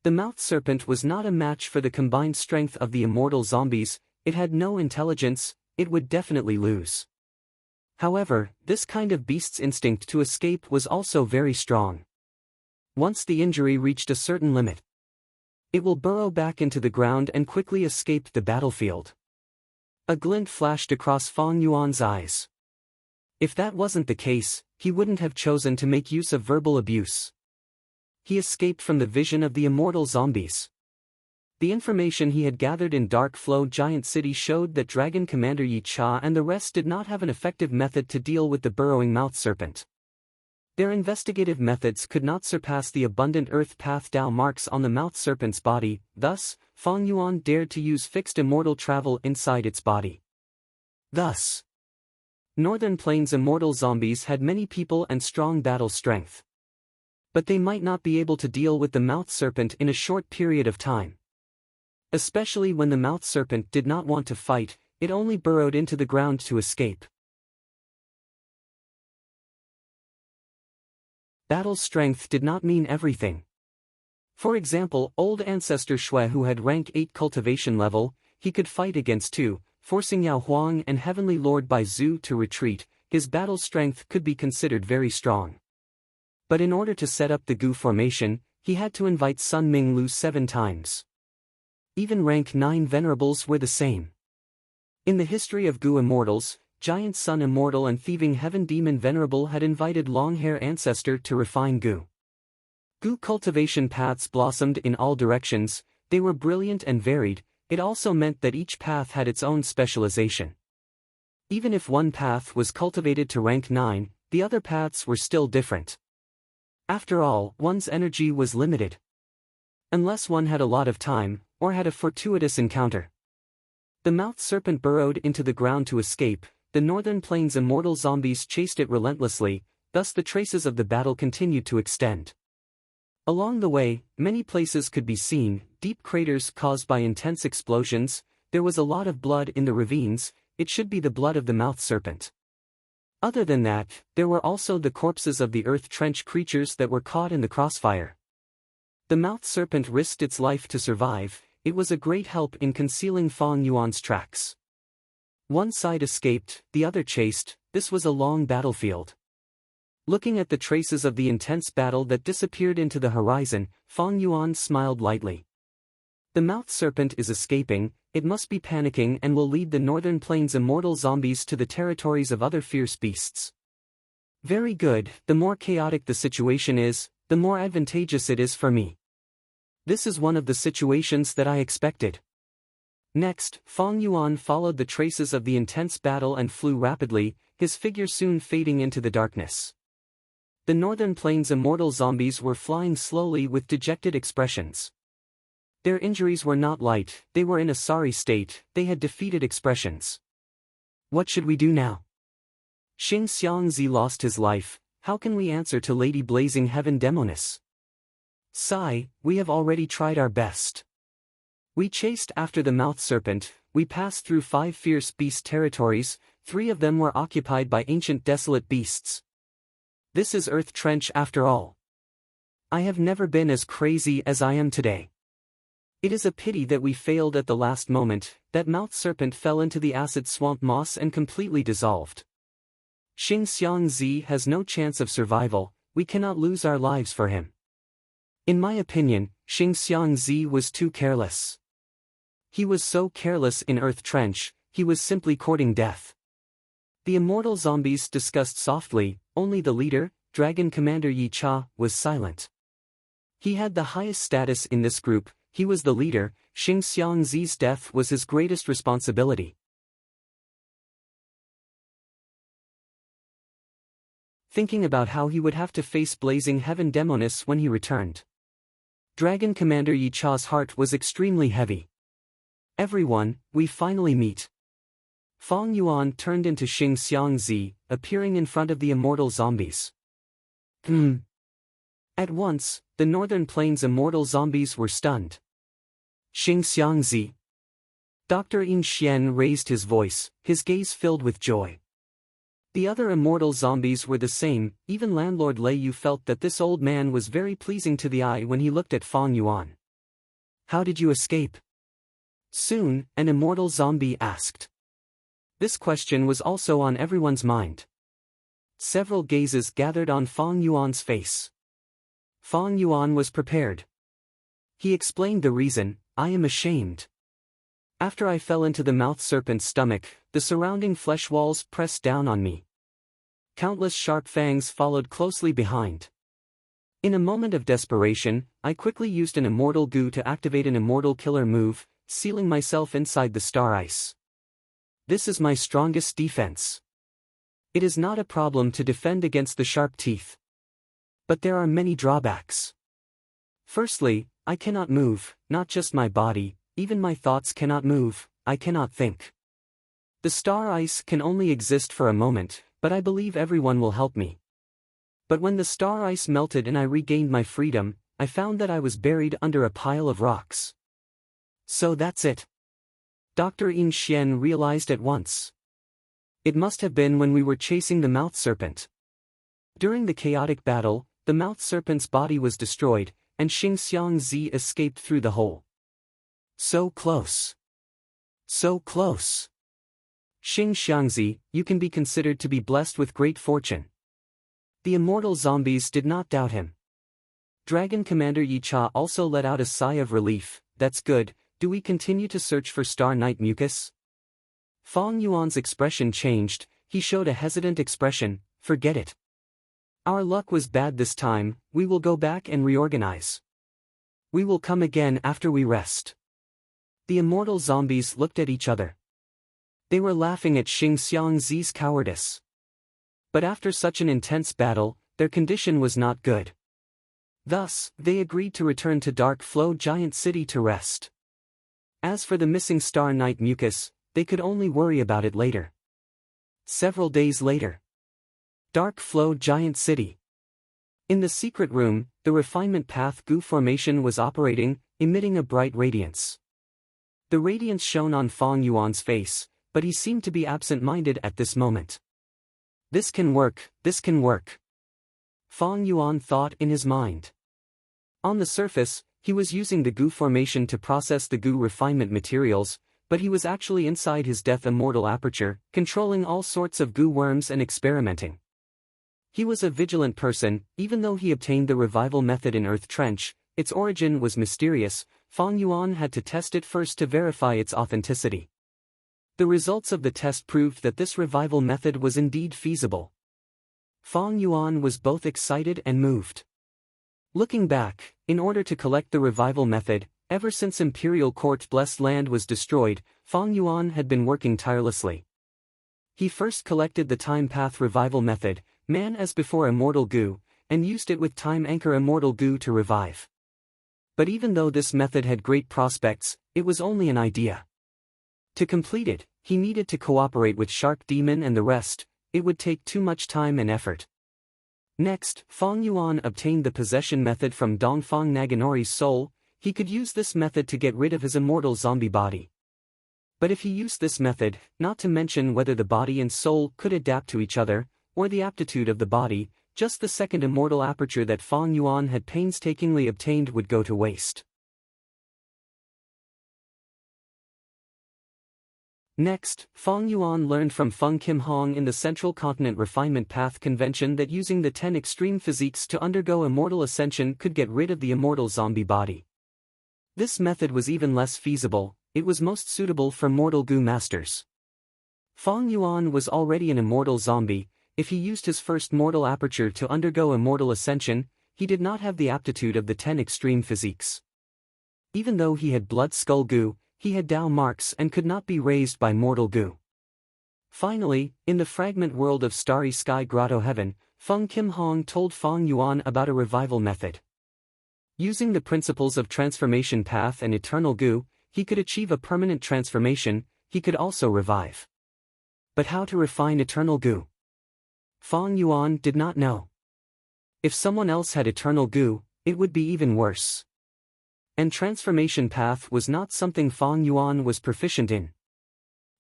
The mouth serpent was not a match for the combined strength of the immortal zombies, it had no intelligence, it would definitely lose. However, this kind of beast's instinct to escape was also very strong. Once the injury reached a certain limit, it will burrow back into the ground and quickly escape the battlefield. A glint flashed across Fang Yuan's eyes. If that wasn't the case, he wouldn't have chosen to make use of verbal abuse. He escaped from the vision of the immortal zombies. The information he had gathered in Dark Flow Giant City showed that Dragon Commander Yi Cha and the rest did not have an effective method to deal with the burrowing mouth serpent. Their investigative methods could not surpass the abundant earth path Dao marks on the mouth serpent's body, thus, Fang Yuan dared to use fixed immortal travel inside its body. Thus, Northern Plains immortal zombies had many people and strong battle strength. But they might not be able to deal with the mouth serpent in a short period of time. Especially when the mouth serpent did not want to fight, it only burrowed into the ground to escape. Battle strength did not mean everything. For example, old ancestor Shui, who had rank 8 cultivation level, he could fight against 2, forcing Yao Huang and Heavenly Lord Bai Zhu to retreat. His battle strength could be considered very strong. But in order to set up the Gu formation, he had to invite Sun Ming Lu 7 times. Even rank 9 venerables were the same. In the history of Gu immortals, Giant Sun Immortal and Thieving Heaven Demon Venerable had invited Long-Hair Ancestor to refine Gu. Gu cultivation paths blossomed in all directions, they were brilliant and varied. It also meant that each path had its own specialization. Even if one path was cultivated to rank 9, the other paths were still different. After all, one's energy was limited. Unless one had a lot of time, or had a fortuitous encounter. The mouth serpent burrowed into the ground to escape. The Northern Plains immortal zombies chased it relentlessly, thus the traces of the battle continued to extend. Along the way, many places could be seen, deep craters caused by intense explosions. There was a lot of blood in the ravines. It should be the blood of the mouth serpent. Other than that, there were also the corpses of the earth trench creatures that were caught in the crossfire. The mouth serpent risked its life to survive. It was a great help in concealing Fang Yuan's tracks. One side escaped, the other chased. This was a long battlefield. Looking at the traces of the intense battle that disappeared into the horizon, Fang Yuan smiled lightly. The mouth serpent is escaping, it must be panicking and will lead the Northern Plains immortal zombies to the territories of other fierce beasts. Very good, the more chaotic the situation is, the more advantageous it is for me. This is one of the situations that I expected. Next, Fang Yuan followed the traces of the intense battle and flew rapidly, his figure soon fading into the darkness. The Northern Plains immortal zombies were flying slowly with dejected expressions. Their injuries were not light, they were in a sorry state, they had defeated expressions. What should we do now? Xing Xiangzi lost his life, how can we answer to Lady Blazing Heaven Demoness? Sigh, we have already tried our best. We chased after the mouth serpent, we passed through 5 fierce beast territories, 3 of them were occupied by ancient desolate beasts. This is Earth Trench after all. I have never been as crazy as I am today. It is a pity that we failed at the last moment. That mouth serpent fell into the acid swamp moss and completely dissolved. Xing Xiangzi has no chance of survival, we cannot lose our lives for him. In my opinion, Xing Xiangzi was too careless. He was so careless in Earth Trench, he was simply courting death. The immortal zombies discussed softly, only the leader, Dragon Commander Yi Cha, was silent. He had the highest status in this group, he was the leader. Xing Xiangzi's death was his greatest responsibility. Thinking about how he would have to face Blazing Heaven Demoness when he returned, Dragon Commander Yi Cha's heart was extremely heavy. Everyone, we finally meet. Fang Yuan turned into Xing Xiangzi, appearing in front of the immortal zombies. At once, the Northern Plains immortal zombies were stunned. Xing Xiangzi. Dr. Yin Xian raised his voice, his gaze filled with joy. The other immortal zombies were the same, even Landlord Lei Yu felt that this old man was very pleasing to the eye when he looked at Fang Yuan. How did you escape? Soon, an immortal zombie asked. This question was also on everyone's mind. Several gazes gathered on Fang Yuan's face. Fang Yuan was prepared. He explained the reason, I am ashamed. After I fell into the mouth serpent's stomach, the surrounding flesh walls pressed down on me. countless sharp fangs followed closely behind. In a moment of desperation, I quickly used an immortal goo to activate an immortal killer move, sealing myself inside the star ice. This is my strongest defense. It is not a problem to defend against the sharp teeth. But there are many drawbacks. Firstly, I cannot move, not just my body, even my thoughts cannot move, I cannot think. The star ice can only exist for a moment, but I believe everyone will help me. But when the star ice melted and I regained my freedom, I found that I was buried under a pile of rocks. So that's it. Dr. Yin Xian realized at once. It must have been when we were chasing the mouth serpent. During the chaotic battle, the mouth serpent's body was destroyed, and Xing Xiangzi escaped through the hole. So close. So close. Xing Xiangzi, you can be considered to be blessed with great fortune. The immortal zombies did not doubt him. Dragon Commander Yi Cha also let out a sigh of relief. That's good. Do we continue to search for Star Night Mucus? Fang Yuan's expression changed, he showed a hesitant expression. Forget it. Our luck was bad this time, we will go back and reorganize. We will come again after we rest. The immortal zombies looked at each other. They were laughing at Xing Xiangzi's cowardice. But after such an intense battle, their condition was not good. Thus, they agreed to return to Dark Flow Giant City to rest. As for the missing Star Night Mucus, they could only worry about it later. Several days later. Dark Flow Giant City. In the secret room, the refinement path goo formation was operating, emitting a bright radiance. The radiance shone on Fang Yuan's face, but he seemed to be absent-minded at this moment. This can work, this can work. Fang Yuan thought in his mind. On the surface, he was using the goo formation to process the goo refinement materials, but he was actually inside his death immortal aperture, controlling all sorts of goo worms and experimenting. He was a vigilant person, even though he obtained the revival method in Earth Trench, its origin was mysterious. Fang Yuan had to test it first to verify its authenticity. The results of the test proved that this revival method was indeed feasible. Fang Yuan was both excited and moved. Looking back, in order to collect the revival method, ever since Imperial Court Blessed Land was destroyed, Fang Yuan had been working tirelessly. He first collected the Time Path revival method, Man as before Immortal Goo, and used it with Time Anchor Immortal Goo to revive. But even though this method had great prospects, it was only an idea. To complete it, he needed to cooperate with Shark Demon and the rest. It would take too much time and effort. Next, Fang Yuan obtained the possession method from Dongfang Naganori's soul. He could use this method to get rid of his immortal zombie body. But if he used this method, not to mention whether the body and soul could adapt to each other, or the aptitude of the body, just the second immortal aperture that Fang Yuan had painstakingly obtained would go to waste. Next, Fang Yuan learned from Feng Kim Hong in the Central Continent Refinement Path Convention that using the 10 extreme physiques to undergo immortal ascension could get rid of the immortal zombie body. This method was even less feasible, it was most suitable for mortal goo masters. Fang Yuan was already an immortal zombie. If he used his first mortal aperture to undergo immortal ascension, he did not have the aptitude of the 10 extreme physiques. Even though he had blood skull goo, he had Dao marks and could not be raised by mortal goo. Finally, in the fragment world of Starry Sky Grotto Heaven, Feng Kim Hong told Fang Yuan about a revival method. Using the principles of transformation path and eternal goo, he could achieve a permanent transformation. He could also revive. But how to refine eternal goo? Fang Yuan did not know. If someone else had eternal goo, it would be even worse. And transformation path was not something Fang Yuan was proficient in.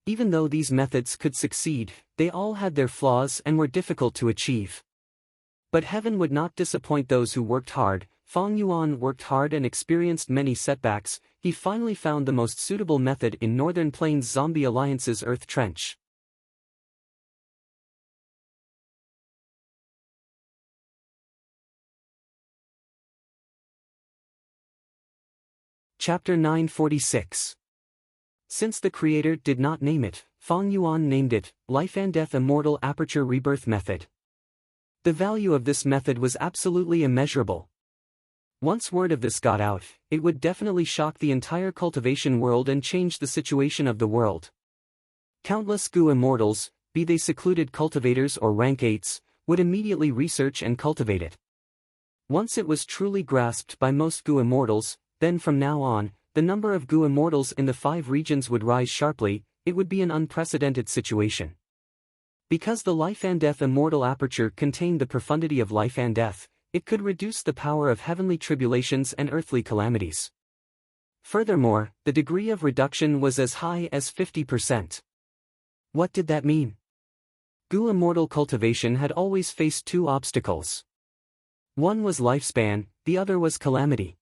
Even though these methods could succeed, they all had their flaws and were difficult to achieve. But heaven would not disappoint those who worked hard. Fang Yuan worked hard and experienced many setbacks. He finally found the most suitable method in Northern Plains Zombie Alliance's Earth Trench. Chapter 946. Since the creator did not name it, Fang Yuan named it, Life and Death Immortal Aperture Rebirth Method. The value of this method was absolutely immeasurable. Once word of this got out, it would definitely shock the entire cultivation world and change the situation of the world. Countless Gu immortals, be they secluded cultivators or rank 8s, would immediately research and cultivate it. Once it was truly grasped by most Gu immortals, then from now on, the number of Gu immortals in the 5 regions would rise sharply. It would be an unprecedented situation. Because the life and death immortal aperture contained the profundity of life and death, it could reduce the power of heavenly tribulations and earthly calamities. Furthermore, the degree of reduction was as high as 50%. What did that mean? Gu immortal cultivation had always faced 2 obstacles. One was lifespan, the other was calamity.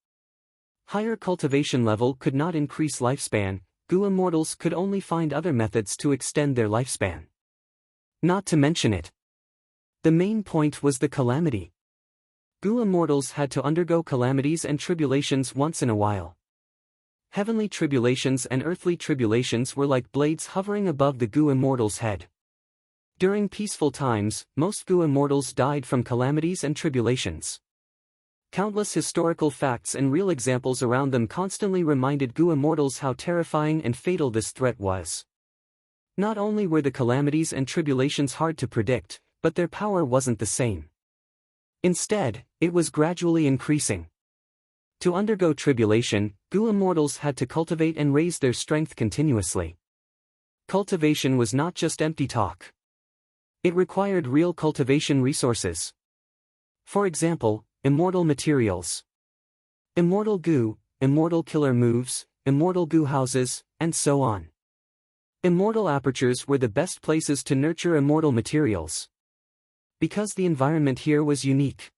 Higher cultivation level could not increase lifespan. Gu immortals could only find other methods to extend their lifespan. Not to mention it. The main point was the calamity. Gu immortals had to undergo calamities and tribulations once in a while. Heavenly tribulations and earthly tribulations were like blades hovering above the Gu immortals' head. During peaceful times, most Gu immortals died from calamities and tribulations. Countless historical facts and real examples around them constantly reminded Gu immortals how terrifying and fatal this threat was. Not only were the calamities and tribulations hard to predict, but their power wasn't the same. Instead, it was gradually increasing. To undergo tribulation, Gu immortals had to cultivate and raise their strength continuously. Cultivation was not just empty talk. It required real cultivation resources. For example, immortal materials. Immortal Gu, immortal killer moves, immortal Gu houses, and so on. Immortal apertures were the best places to nurture immortal materials. Because the environment here was unique.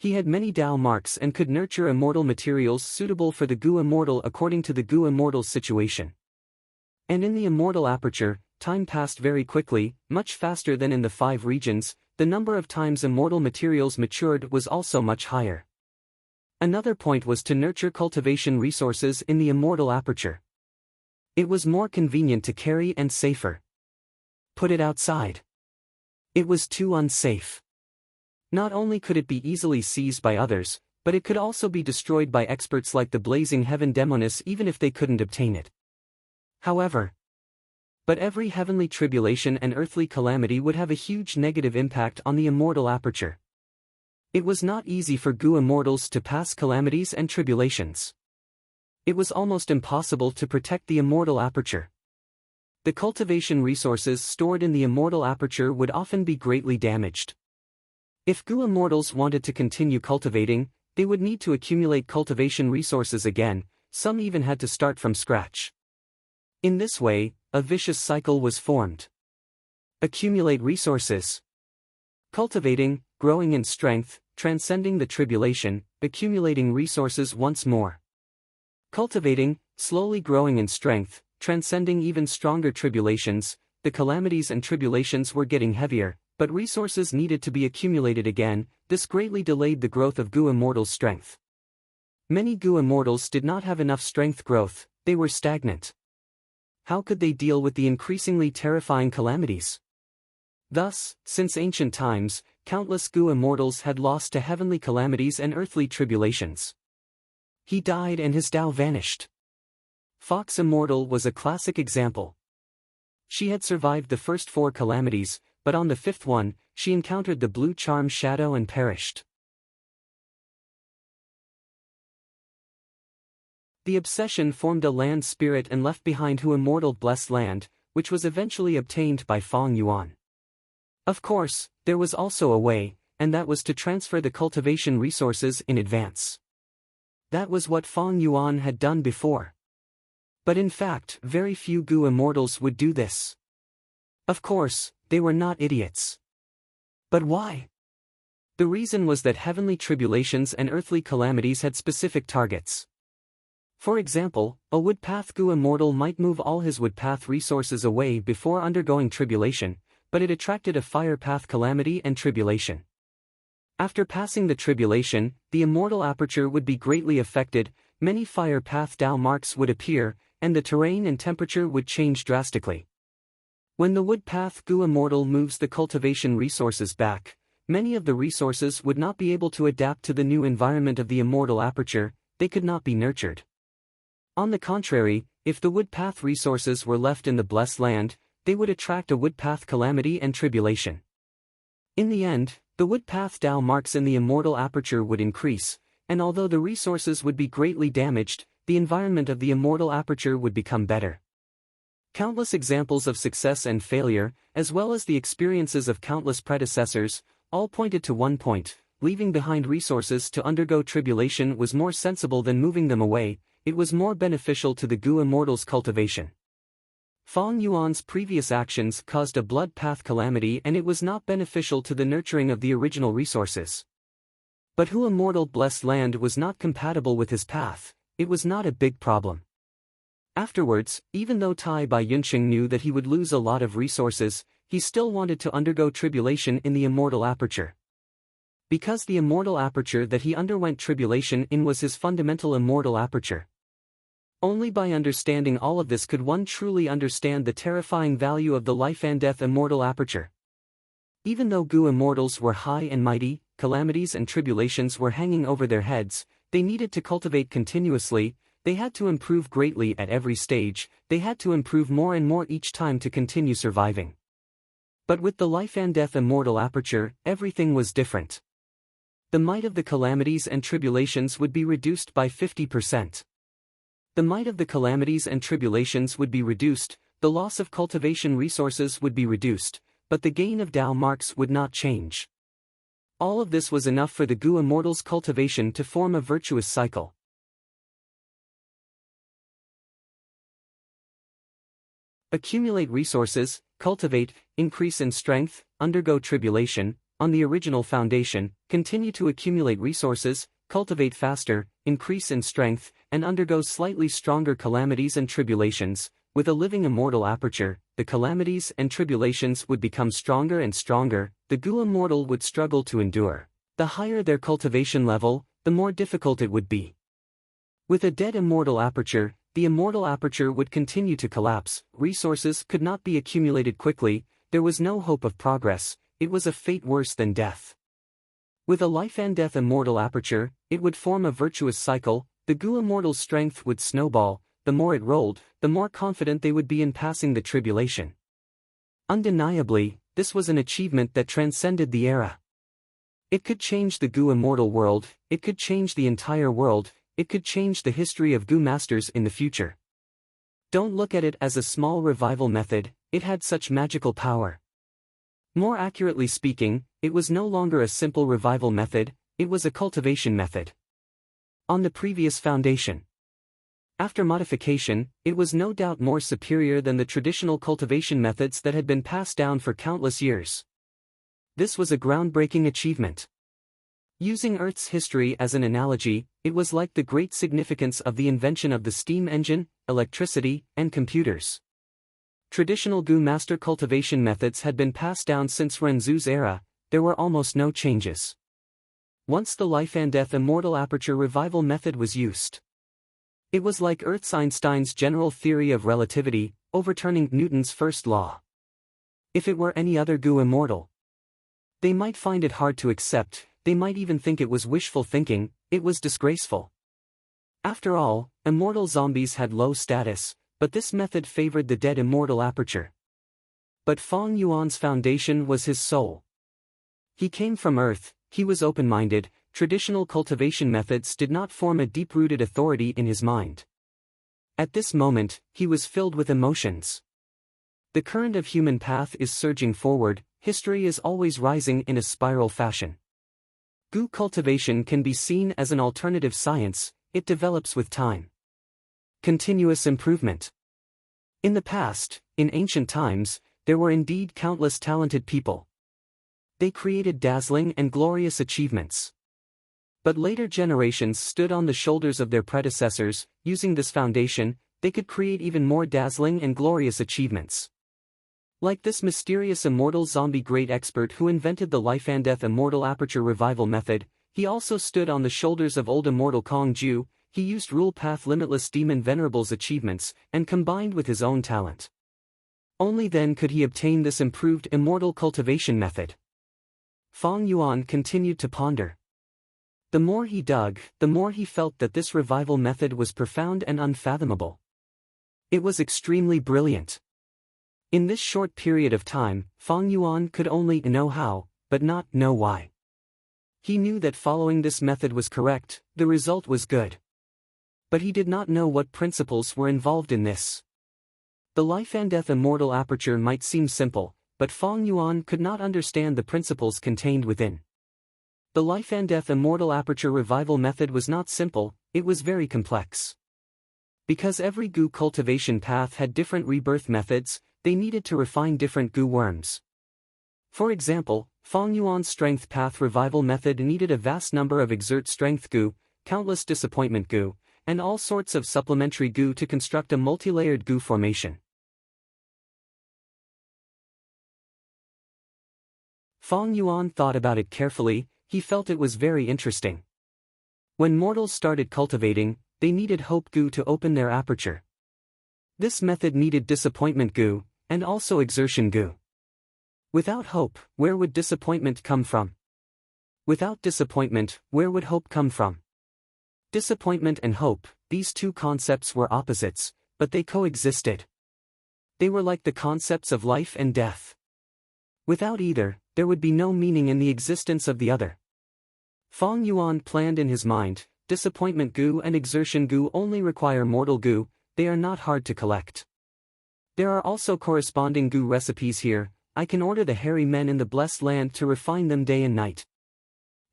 He had many Dao marks and could nurture immortal materials suitable for the Gu immortal according to the Gu immortal's situation. And in the immortal aperture, time passed very quickly, much faster than in the 5 regions. The number of times immortal materials matured was also much higher. Another point was to nurture cultivation resources in the immortal aperture. It was more convenient to carry and safer. Put it outside. It was too unsafe. Not only could it be easily seized by others, but it could also be destroyed by experts like the blazing heaven demonis even if they couldn't obtain it. However, but every heavenly tribulation and earthly calamity would have a huge negative impact on the immortal aperture. It was not easy for Gu immortals to pass calamities and tribulations. It was almost impossible to protect the immortal aperture. The cultivation resources stored in the immortal aperture would often be greatly damaged. If Gu immortals wanted to continue cultivating, they would need to accumulate cultivation resources again, some even had to start from scratch. In this way, a vicious cycle was formed. Accumulate resources. Cultivating, growing in strength, transcending the tribulation, accumulating resources once more. Cultivating, slowly growing in strength, transcending even stronger tribulations. The calamities and tribulations were getting heavier, but resources needed to be accumulated again. This greatly delayed the growth of Gu immortals' strength. Many Gu immortals did not have enough strength growth, they were stagnant. How could they deal with the increasingly terrifying calamities? Thus, since ancient times, countless Gu immortals had lost to heavenly calamities and earthly tribulations. He died and his Tao vanished. Fox Immortal was a classic example. She had survived the first 4 calamities, but on the 5th one, she encountered the blue charm shadow and perished. The obsession formed a land spirit and left behind Hu immortal blessed land, which was eventually obtained by Fong Yuan. Of course, there was also a way, and that was to transfer the cultivation resources in advance. That was what Fong Yuan had done before. But in fact, very few Gu immortals would do this. Of course, they were not idiots. But why? The reason was that heavenly tribulations and earthly calamities had specific targets. For example, a woodpath Gu immortal might move all his woodpath resources away before undergoing tribulation, but it attracted a fire path calamity and tribulation. After passing the tribulation, the immortal aperture would be greatly affected, many fire path Dao marks would appear, and the terrain and temperature would change drastically. When the woodpath Gu immortal moves the cultivation resources back, many of the resources would not be able to adapt to the new environment of the immortal aperture, they could not be nurtured. On the contrary, if the woodpath resources were left in the blessed land, they would attract a woodpath calamity and tribulation. In the end, the woodpath Tao marks in the immortal aperture would increase, and although the resources would be greatly damaged, the environment of the immortal aperture would become better. Countless examples of success and failure, as well as the experiences of countless predecessors, all pointed to one point: leaving behind resources to undergo tribulation was more sensible than moving them away. It was more beneficial to the Gu Immortals' cultivation. Feng Yuan's previous actions caused a blood path calamity, and it was not beneficial to the nurturing of the original resources. But Hu Immortal Blessed Land was not compatible with his path. It was not a big problem. Afterwards, even though Tai Bai Yunqing knew that he would lose a lot of resources, he still wanted to undergo tribulation in the immortal aperture. Because the immortal aperture that he underwent tribulation in was his fundamental immortal aperture. Only by understanding all of this could one truly understand the terrifying value of the life and death immortal aperture. Even though Gu Immortals were high and mighty, calamities and tribulations were hanging over their heads, they needed to cultivate continuously, they had to improve greatly at every stage, they had to improve more and more each time to continue surviving. But with the life and death immortal aperture, everything was different. The might of the calamities and tribulations would be reduced by 50%. The might of the calamities and tribulations would be reduced, the loss of cultivation resources would be reduced, but the gain of Tao marks would not change. All of this was enough for the Gu Immortals' cultivation to form a virtuous cycle. Accumulate resources, cultivate, increase in strength, undergo tribulation, on the original foundation, continue to accumulate resources, cultivate faster, increase in strength, and undergo slightly stronger calamities and tribulations. With a living immortal aperture, the calamities and tribulations would become stronger and stronger, the Gu Immortal would struggle to endure. The higher their cultivation level, the more difficult it would be. With a dead immortal aperture, the immortal aperture would continue to collapse, resources could not be accumulated quickly, there was no hope of progress, it was a fate worse than death. With a life and death immortal aperture, it would form a virtuous cycle, the Gu Immortal's strength would snowball, the more it rolled, the more confident they would be in passing the tribulation. Undeniably, this was an achievement that transcended the era. It could change the Gu Immortal world, it could change the entire world, it could change the history of Gu Masters in the future. Don't look at it as a small revival method, it had such magical power. More accurately speaking, it was no longer a simple revival method, it was a cultivation method. On the previous foundation. After modification, it was no doubt more superior than the traditional cultivation methods that had been passed down for countless years. This was a groundbreaking achievement. Using Earth's history as an analogy, it was like the great significance of the invention of the steam engine, electricity, and computers. Traditional Gu master cultivation methods had been passed down since Renzu's era, there were almost no changes. Once the life and death immortal aperture revival method was used. It was like Einstein's general theory of relativity, overturning Newton's first law. If it were any other Gu Immortal, they might find it hard to accept, they might even think it was wishful thinking, it was disgraceful. After all, immortal zombies had low status, but this method favored the dead immortal aperture. But Feng Yuan's foundation was his soul. He came from Earth, he was open-minded, traditional cultivation methods did not form a deep-rooted authority in his mind. At this moment, he was filled with emotions. The current of human path is surging forward, history is always rising in a spiral fashion. Gu cultivation can be seen as an alternative science, it develops with time. Continuous improvement. In the past, in ancient times, there were indeed countless talented people. They created dazzling and glorious achievements. But later generations stood on the shoulders of their predecessors, using this foundation, they could create even more dazzling and glorious achievements. Like this mysterious immortal zombie great expert who invented the life and death immortal aperture revival method, he also stood on the shoulders of old immortal Kong Ju, he used rule path limitless demon venerable's achievements, and combined with his own talent. Only then could he obtain this improved immortal cultivation method. Fong Yuan continued to ponder. The more he dug, the more he felt that this revival method was profound and unfathomable. It was extremely brilliant. In this short period of time, Fong Yuan could only know how, but not know why. He knew that following this method was correct, the result was good. But he did not know what principles were involved in this. The life and death immortal aperture might seem simple, but Fong Yuan could not understand the principles contained within. The life and death immortal aperture revival method was not simple, it was very complex. Because every gu cultivation path had different rebirth methods, they needed to refine different gu worms. For example, Fong Yuan's strength path revival method needed a vast number of exert strength gu, countless disappointment gu, and all sorts of supplementary gu to construct a multi-layered gu formation. Fong Yuan thought about it carefully, he felt it was very interesting. When mortals started cultivating, they needed hope gu to open their aperture. This method needed disappointment gu, and also exertion gu. Without hope, where would disappointment come from? Without disappointment, where would hope come from? Disappointment and hope, these two concepts were opposites, but they coexisted. They were like the concepts of life and death. Without either, there would be no meaning in the existence of the other. Fong Yuan planned in his mind, disappointment gu and exertion gu only require mortal gu, they are not hard to collect. There are also corresponding gu recipes here, I can order the hairy men in the blessed land to refine them day and night.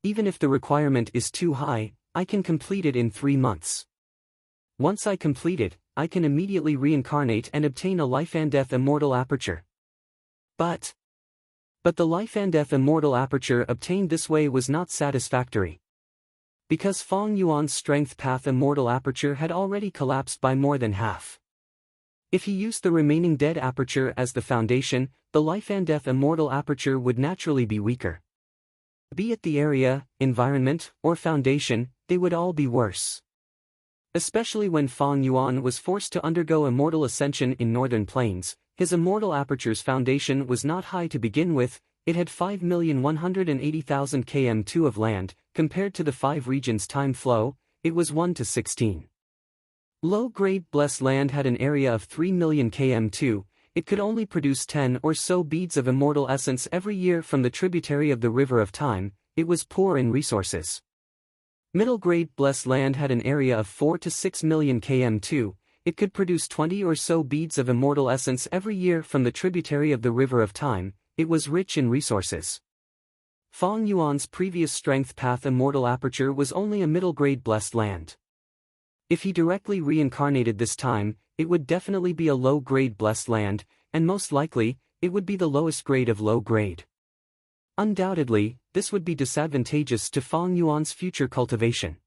Even if the requirement is too high, I can complete it in 3 months. Once I complete it, I can immediately reincarnate and obtain a life and death immortal aperture. But the life and death immortal aperture obtained this way was not satisfactory. Because Fong Yuan's strength path immortal aperture had already collapsed by more than half. If he used the remaining dead aperture as the foundation, the life and death immortal aperture would naturally be weaker. Be it the area, environment, or foundation, they would all be worse. Especially when Fong Yuan was forced to undergo immortal ascension in northern plains, his immortal aperture's foundation was not high to begin with, it had 5,180,000 km2 of land, compared to the 5 regions time flow, it was 1 to 16. Low-grade blessed land had an area of 3 million km2, it could only produce 10 or so beads of immortal essence every year from the tributary of the river of time, it was poor in resources. Middle-grade blessed land had an area of 4 to 6 million km2, it could produce 20 or so beads of immortal essence every year from the tributary of the river of time, it was rich in resources. Fong Yuan's previous strength path immortal aperture was only a middle-grade blessed land. If he directly reincarnated this time, it would definitely be a low-grade blessed land, and most likely, it would be the lowest grade of low grade. Undoubtedly, this would be disadvantageous to Fong Yuan's future cultivation.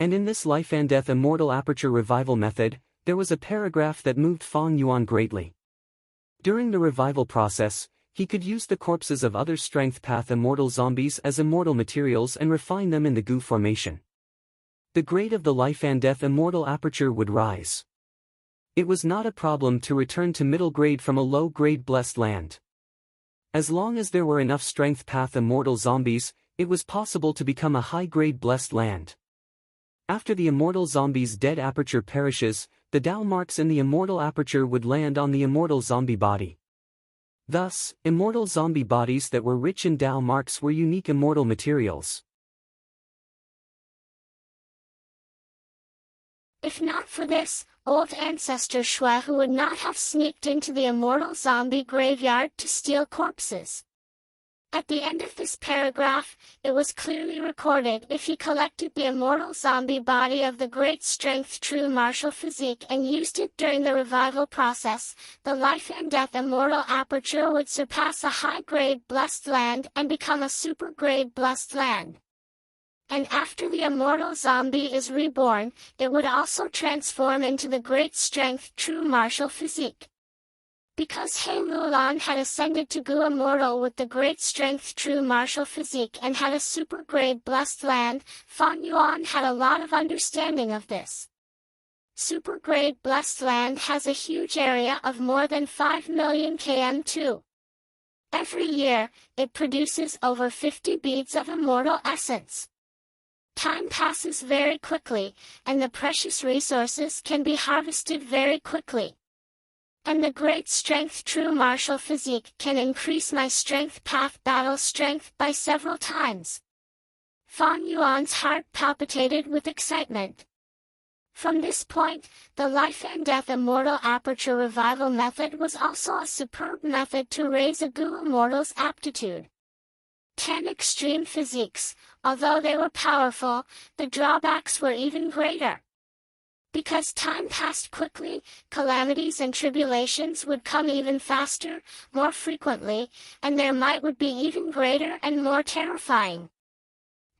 And in this life and death immortal aperture revival method, there was a paragraph that moved Fong Yuan greatly. During the revival process, he could use the corpses of other strength path immortal zombies as immortal materials and refine them in the gu formation. The grade of the life and death immortal aperture would rise. It was not a problem to return to middle grade from a low grade blessed land. As long as there were enough strength path immortal zombies, it was possible to become a high grade blessed land. After the immortal zombie's dead aperture perishes, the Dao marks in the immortal aperture would land on the immortal zombie body. Thus, immortal zombie bodies that were rich in Dao marks were unique immortal materials. If not for this, old ancestor Shui would not have sneaked into the immortal zombie graveyard to steal corpses. At the end of this paragraph, it was clearly recorded if he collected the immortal zombie body of the great strength true martial physique and used it during the revival process, the life and death immortal aperture would surpass a high-grade blessed land and become a super-grade blessed land. And after the immortal zombie is reborn, it would also transform into the great strength true martial physique. Because He Lulan had ascended to Gu Immortal with the great strength true martial physique and had a super-grade blessed land, Fong Yuan had a lot of understanding of this. Super-grade blessed land has a huge area of more than 5 million km2. Every year, it produces over 50 beads of immortal essence. Time passes very quickly, and the precious resources can be harvested very quickly. And the great strength true martial physique can increase my strength path battle strength by several times. Fang Yuan's heart palpitated with excitement. From this point, the life and death immortal aperture revival method was also a superb method to raise a Gu immortal's aptitude. 10 extreme physiques, although they were powerful, the drawbacks were even greater. Because time passed quickly, calamities and tribulations would come even faster, more frequently, and their might would be even greater and more terrifying.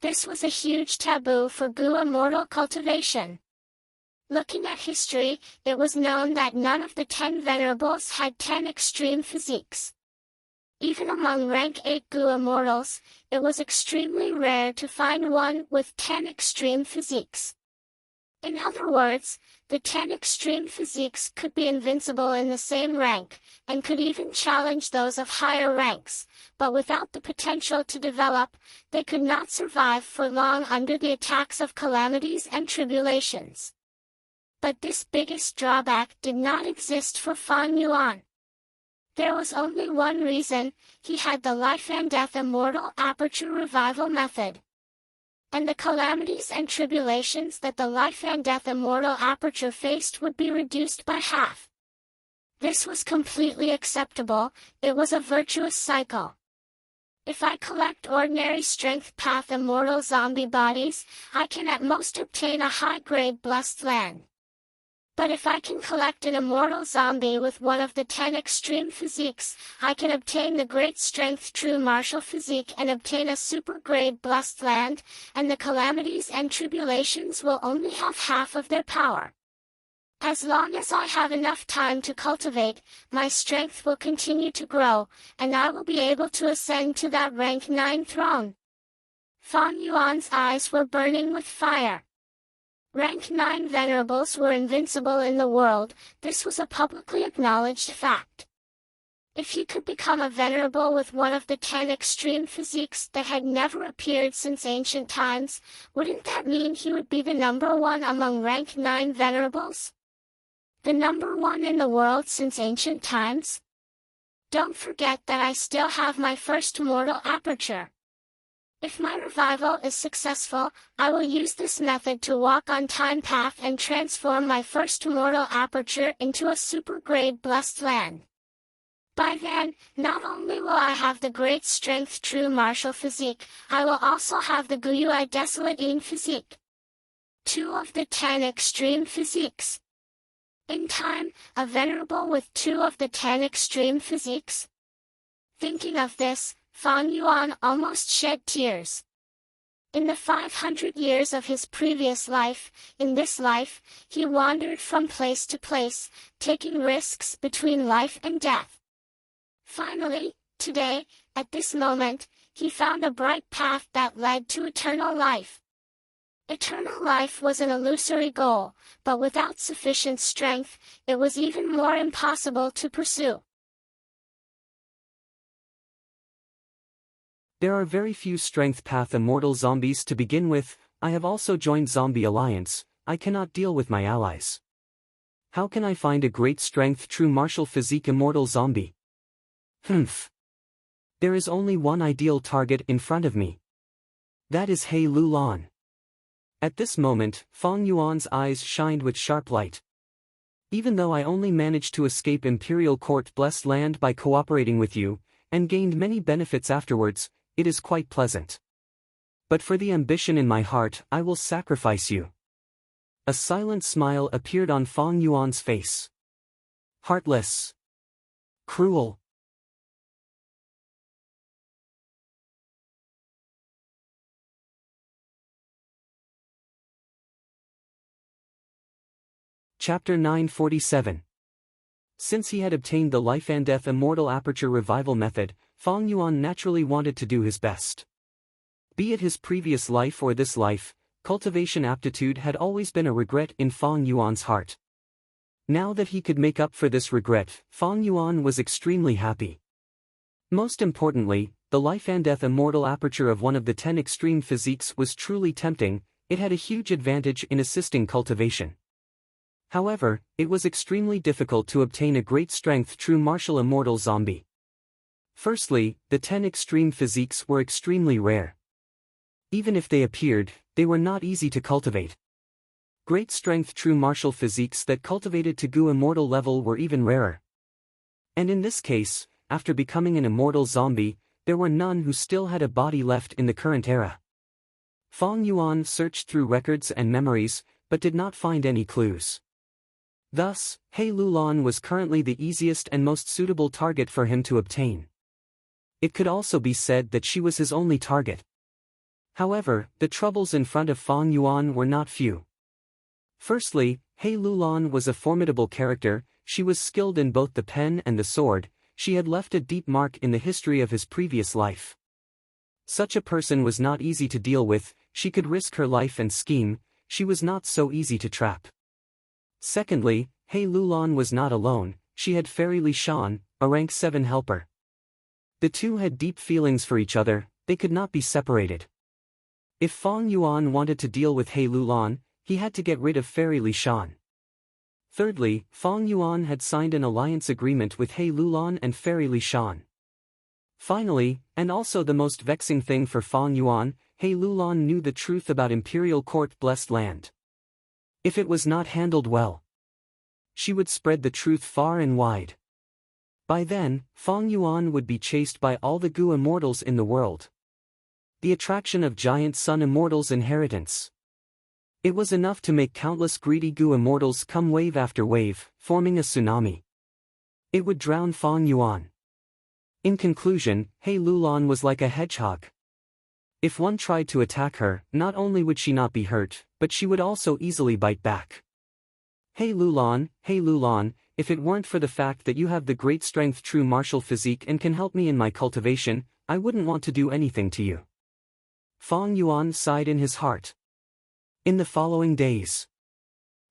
This was a huge taboo for Gu immortal cultivation. Looking at history, it was known that none of the 10 venerables had 10 extreme physiques. Even among rank 8 Gu immortals, it was extremely rare to find one with 10 extreme physiques. In other words, the 10 extreme physiques could be invincible in the same rank, and could even challenge those of higher ranks, but without the potential to develop, they could not survive for long under the attacks of calamities and tribulations. But this biggest drawback did not exist for Fang Yuan. There was only one reason: he had the life and death immortal aperture revival method. And the calamities and tribulations that the life and death immortal aperture faced would be reduced by half. This was completely acceptable, it was a virtuous cycle. If I collect ordinary strength path immortal zombie bodies, I can at most obtain a high-grade blessed land. But if I can collect an immortal zombie with one of the 10 extreme physiques, I can obtain the great strength true martial physique and obtain a super grade blessed land, and the calamities and tribulations will only have half of their power. As long as I have enough time to cultivate, my strength will continue to grow, and I will be able to ascend to that rank 9 throne. Fang Yuan's eyes were burning with fire. Rank 9 venerables were invincible in the world, this was a publicly acknowledged fact. If he could become a venerable with one of the 10 extreme physiques that had never appeared since ancient times, wouldn't that mean he would be the number 1 among rank 9 venerables? The number 1 in the world since ancient times? Don't forget that I still have my first mortal aperture. If my revival is successful, I will use this method to walk on time path and transform my first mortal aperture into a super grade blessed land. By then, not only will I have the great strength true martial physique, I will also have the Guyui desolate in physique. 2 of the 10 extreme physiques. In time, a venerable with 2 of the 10 extreme physiques. Thinking of this, Fang Yuan almost shed tears. In the 500 years of his previous life, in this life, he wandered from place to place, taking risks between life and death. Finally, today, at this moment, he found a bright path that led to eternal life. Eternal life was an illusory goal, but without sufficient strength, it was even more impossible to pursue. There are very few strength path immortal zombies to begin with. I have also joined Zombie Alliance. I cannot deal with my allies. How can I find a great strength true martial physique immortal zombie? Humph. There is only one ideal target in front of me. That is He Lulan. At this moment, Fang Yuan's eyes shined with sharp light. Even though I only managed to escape Imperial Court blessed land by cooperating with you, and gained many benefits afterwards, it is quite pleasant. But for the ambition in my heart, I will sacrifice you. A silent smile appeared on Fang Yuan's face. Heartless. Cruel. Chapter 947. Since he had obtained the life and death immortal aperture revival method, Fang Yuan naturally wanted to do his best. Be it his previous life or this life, cultivation aptitude had always been a regret in Fang Yuan's heart. Now that he could make up for this regret, Fang Yuan was extremely happy. Most importantly, the life and death immortal aperture of one of the 10 extreme physiques was truly tempting. It had a huge advantage in assisting cultivation. However, it was extremely difficult to obtain a great strength true martial immortal zombie. Firstly, the 10 extreme physiques were extremely rare. Even if they appeared, they were not easy to cultivate. Great strength true martial physiques that cultivated to Gu immortal level were even rarer. And in this case, after becoming an immortal zombie, there were none who still had a body left in the current era. Fong Yuan searched through records and memories, but did not find any clues. Thus, He Lulan was currently the easiest and most suitable target for him to obtain. It could also be said that she was his only target. However, the troubles in front of Fong Yuan were not few. Firstly, He Lulan was a formidable character. She was skilled in both the pen and the sword. She had left a deep mark in the history of his previous life. Such a person was not easy to deal with. She could risk her life and scheme. She was not so easy to trap. Secondly, He Lulan was not alone. She had Fairy Li Shan, a rank 7 helper. The two had deep feelings for each other. They could not be separated. If Fong Yuan wanted to deal with He Lulan, he had to get rid of Fairy Li Shan. Thirdly, Fong Yuan had signed an alliance agreement with He Lulan and Fairy Li Shan. Finally, and also the most vexing thing for Fong Yuan, He Lulan knew the truth about Imperial Court Blessed Land. If it was not handled well, she would spread the truth far and wide. By then, Fong Yuan would be chased by all the Gu immortals in the world. The attraction of giant sun immortals' inheritance. It was enough to make countless greedy Gu immortals come wave after wave, forming a tsunami. It would drown Fong Yuan. In conclusion, He Lulan was like a hedgehog. If one tried to attack her, not only would she not be hurt, but she would also easily bite back. He Lulan, if it weren't for the fact that you have the great strength true martial physique and can help me in my cultivation, I wouldn't want to do anything to you. Fong Yuan sighed in his heart. In the following days,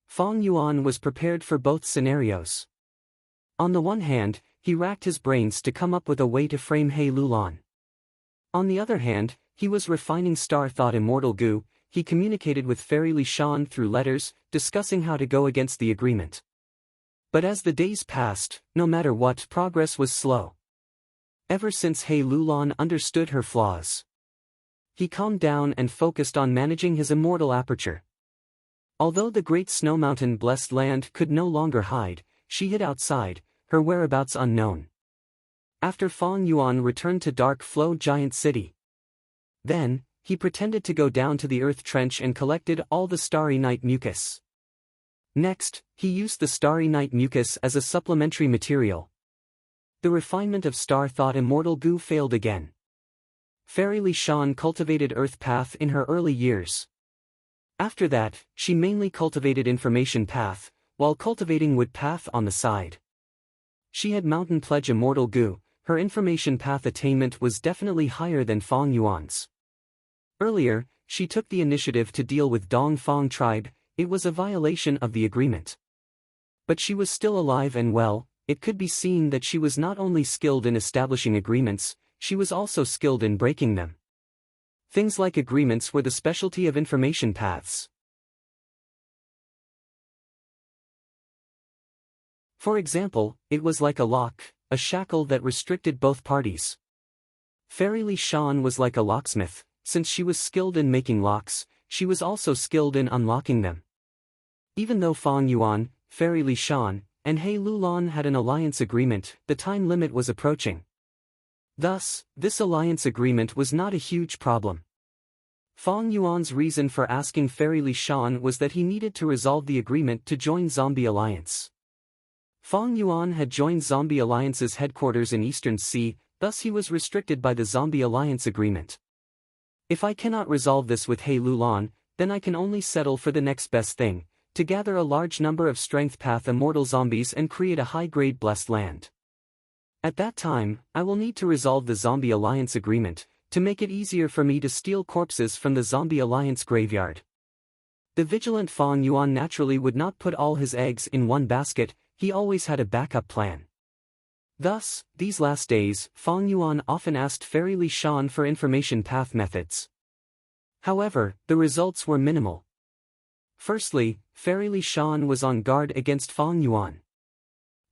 Fong Yuan was prepared for both scenarios. On the one hand, he racked his brains to come up with a way to frame He Lulan. On the other hand, he was refining Star Thought Immortal Gu. He communicated with Fairy Li Shan through letters, discussing how to go against the agreement. But as the days passed, no matter what, progress was slow. Ever since He Lulan understood her flaws, he calmed down and focused on managing his immortal aperture. Although the great snow mountain Blessed Land could no longer hide, she hid outside, her whereabouts unknown. After Fong Yuan returned to Dark Flow Giant City, then, he pretended to go down to the earth trench and collected all the Starry Night mucus. Next, he used the Starry Night mucus as a supplementary material. The refinement of Star Thought Immortal Gu failed again. Fairy Li Shan cultivated Earth Path in her early years. After that, she mainly cultivated Information Path, while cultivating Wood Path on the side. She had Mountain Pledge Immortal Gu. Her Information Path attainment was definitely higher than Fong Yuan's. Earlier, she took the initiative to deal with Dong Fong tribe. It was a violation of the agreement. But she was still alive and well. It could be seen that she was not only skilled in establishing agreements, she was also skilled in breaking them. Things like agreements were the specialty of Information Paths. For example, it was like a lock, a shackle that restricted both parties. Fairy Li Shan was like a locksmith. Since she was skilled in making locks, she was also skilled in unlocking them. Even though Fong Yuan, Fairy Li Shan, and He Lulan had an alliance agreement, the time limit was approaching. Thus, this alliance agreement was not a huge problem. Fong Yuan's reason for asking Fairy Li Shan was that he needed to resolve the agreement to join Zombie Alliance. Fong Yuan had joined Zombie Alliance's headquarters in Eastern Sea, thus he was restricted by the Zombie Alliance agreement. If I cannot resolve this with He Lulan, then I can only settle for the next best thing, to gather a large number of Strength Path immortal zombies and create a high-grade Blessed Land. At that time, I will need to resolve the Zombie Alliance agreement, to make it easier for me to steal corpses from the Zombie Alliance graveyard. The vigilant Fong Yuan naturally would not put all his eggs in one basket. He always had a backup plan. Thus, these last days, Fang Yuan often asked Fairy Li Shan for information path methods. However, the results were minimal. Firstly, Fairy Li Shan was on guard against Fang Yuan.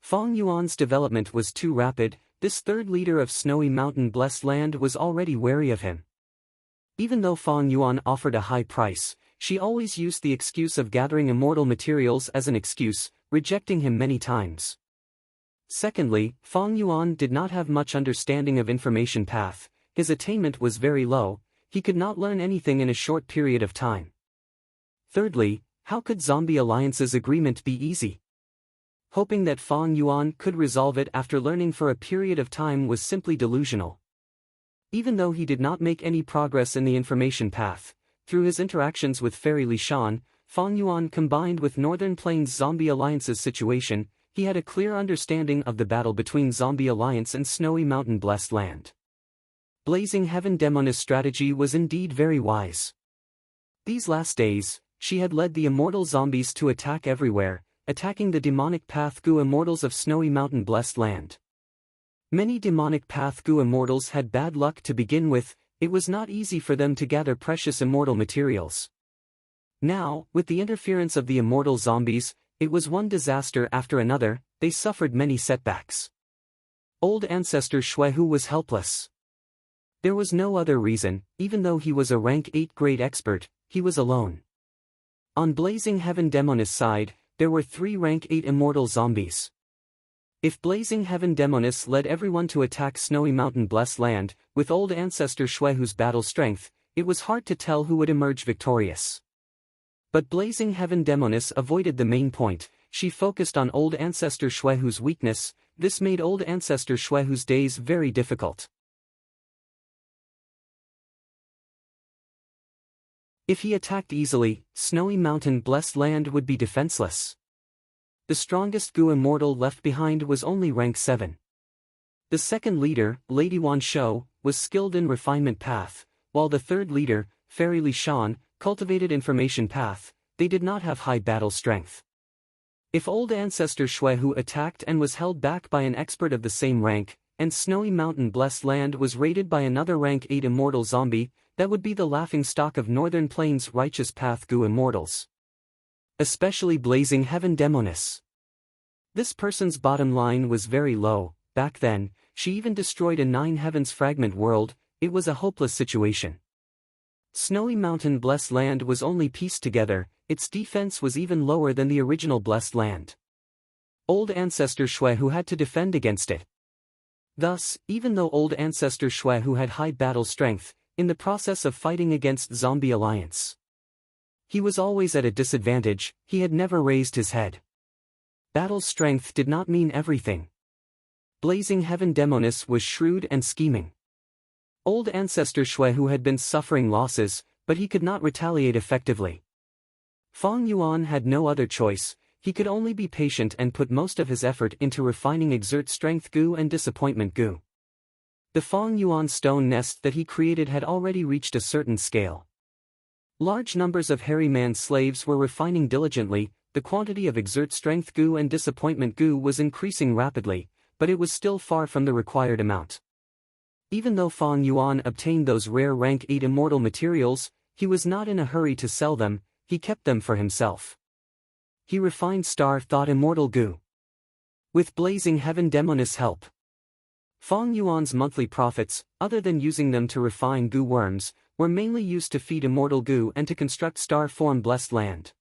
Fang Yuan's development was too rapid. This third leader of Snowy Mountain Blessed Land was already wary of him. Even though Fang Yuan offered a high price, she always used the excuse of gathering immortal materials as an excuse, rejecting him many times. Secondly, Fang Yuan did not have much understanding of information path, his attainment was very low, he could not learn anything in a short period of time. Thirdly, how could Zombie Alliance's agreement be easy? Hoping that Fang Yuan could resolve it after learning for a period of time was simply delusional. Even though he did not make any progress in the information path, through his interactions with Fairy Li Shan, Fang Yuan combined with Northern Plains Zombie Alliance's situation, he had a clear understanding of the battle between Zombie Alliance and Snowy Mountain Blessed Land. Blazing Heaven Demoness' strategy was indeed very wise. These last days, she had led the immortal zombies to attack everywhere, attacking the demonic Path Gu immortals of Snowy Mountain Blessed Land. Many demonic Path Gu immortals had bad luck to begin with, it was not easy for them to gather precious immortal materials. Now, with the interference of the immortal zombies, it was one disaster after another, they suffered many setbacks. Old Ancestor Xuehu was helpless. There was no other reason, even though he was a rank 8 grade expert, he was alone. On Blazing Heaven Demoness' side, there were 3 rank 8 immortal zombies. If Blazing Heaven Demoness led everyone to attack Snowy Mountain Blessed Land, with Old Ancestor Xuehu's battle strength, it was hard to tell who would emerge victorious. But Blazing Heaven Demoness avoided the main point, she focused on Old Ancestor Xuehu's weakness, this made Old Ancestor Xuehu's days very difficult. If he attacked easily, Snowy Mountain Blessed Land would be defenseless. The strongest Gu immortal left behind was only rank 7. The second leader, Lady Wan Shou, was skilled in refinement path, while the third leader, Fairy Li Shan, cultivated information path, they did not have high battle strength. If Old Ancestor Xuehu attacked and was held back by an expert of the same rank, and Snowy Mountain Blessed Land was raided by another rank 8 immortal zombie, that would be the laughingstock of Northern Plains Righteous Path Gu immortals. Especially Blazing Heaven Demoness. This person's bottom line was very low, back then, she even destroyed a 9 Heavens fragment world, it was a hopeless situation. Snowy Mountain Blessed Land was only pieced together, its defense was even lower than the original Blessed Land. Old Ancestor Xuehu had to defend against it. Thus, even though Old Ancestor Xuehu had high battle strength, in the process of fighting against Zombie Alliance, he was always at a disadvantage, he had never raised his head. Battle strength did not mean everything. Blazing Heaven Demoness was shrewd and scheming. Old Ancestor Xuehu had been suffering losses, but he could not retaliate effectively. Fang Yuan had no other choice, he could only be patient and put most of his effort into refining Exert Strength Gu and Disappointment Gu. The Fang Yuan stone nest that he created had already reached a certain scale. Large numbers of hairy man slaves were refining diligently, the quantity of Exert Strength Gu and Disappointment Gu was increasing rapidly, but it was still far from the required amount. Even though Fang Yuan obtained those rare rank 8 immortal materials, he was not in a hurry to sell them, he kept them for himself. He refined Star Thought Immortal Gu. With Blazing Heaven Demoness' help, Fang Yuan's monthly profits, other than using them to refine Gu worms, were mainly used to feed Immortal Gu and to construct Star Form Blessed Land.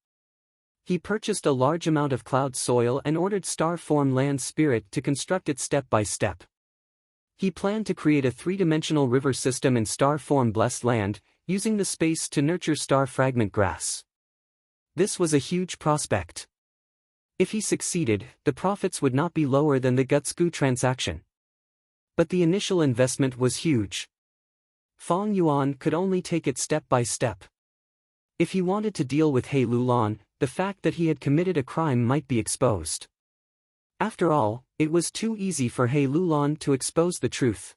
He purchased a large amount of cloud soil and ordered Star Form Land Spirit to construct it step by step. He planned to create a 3-dimensional river system in Star Form Blessed Land, using the space to nurture Star Fragment Grass. This was a huge prospect. If he succeeded, the profits would not be lower than the Guts Gu transaction. But the initial investment was huge. Fang Yuan could only take it step by step. If he wanted to deal with He Lulan, the fact that he had committed a crime might be exposed. After all, it was too easy for He Lulan to expose the truth.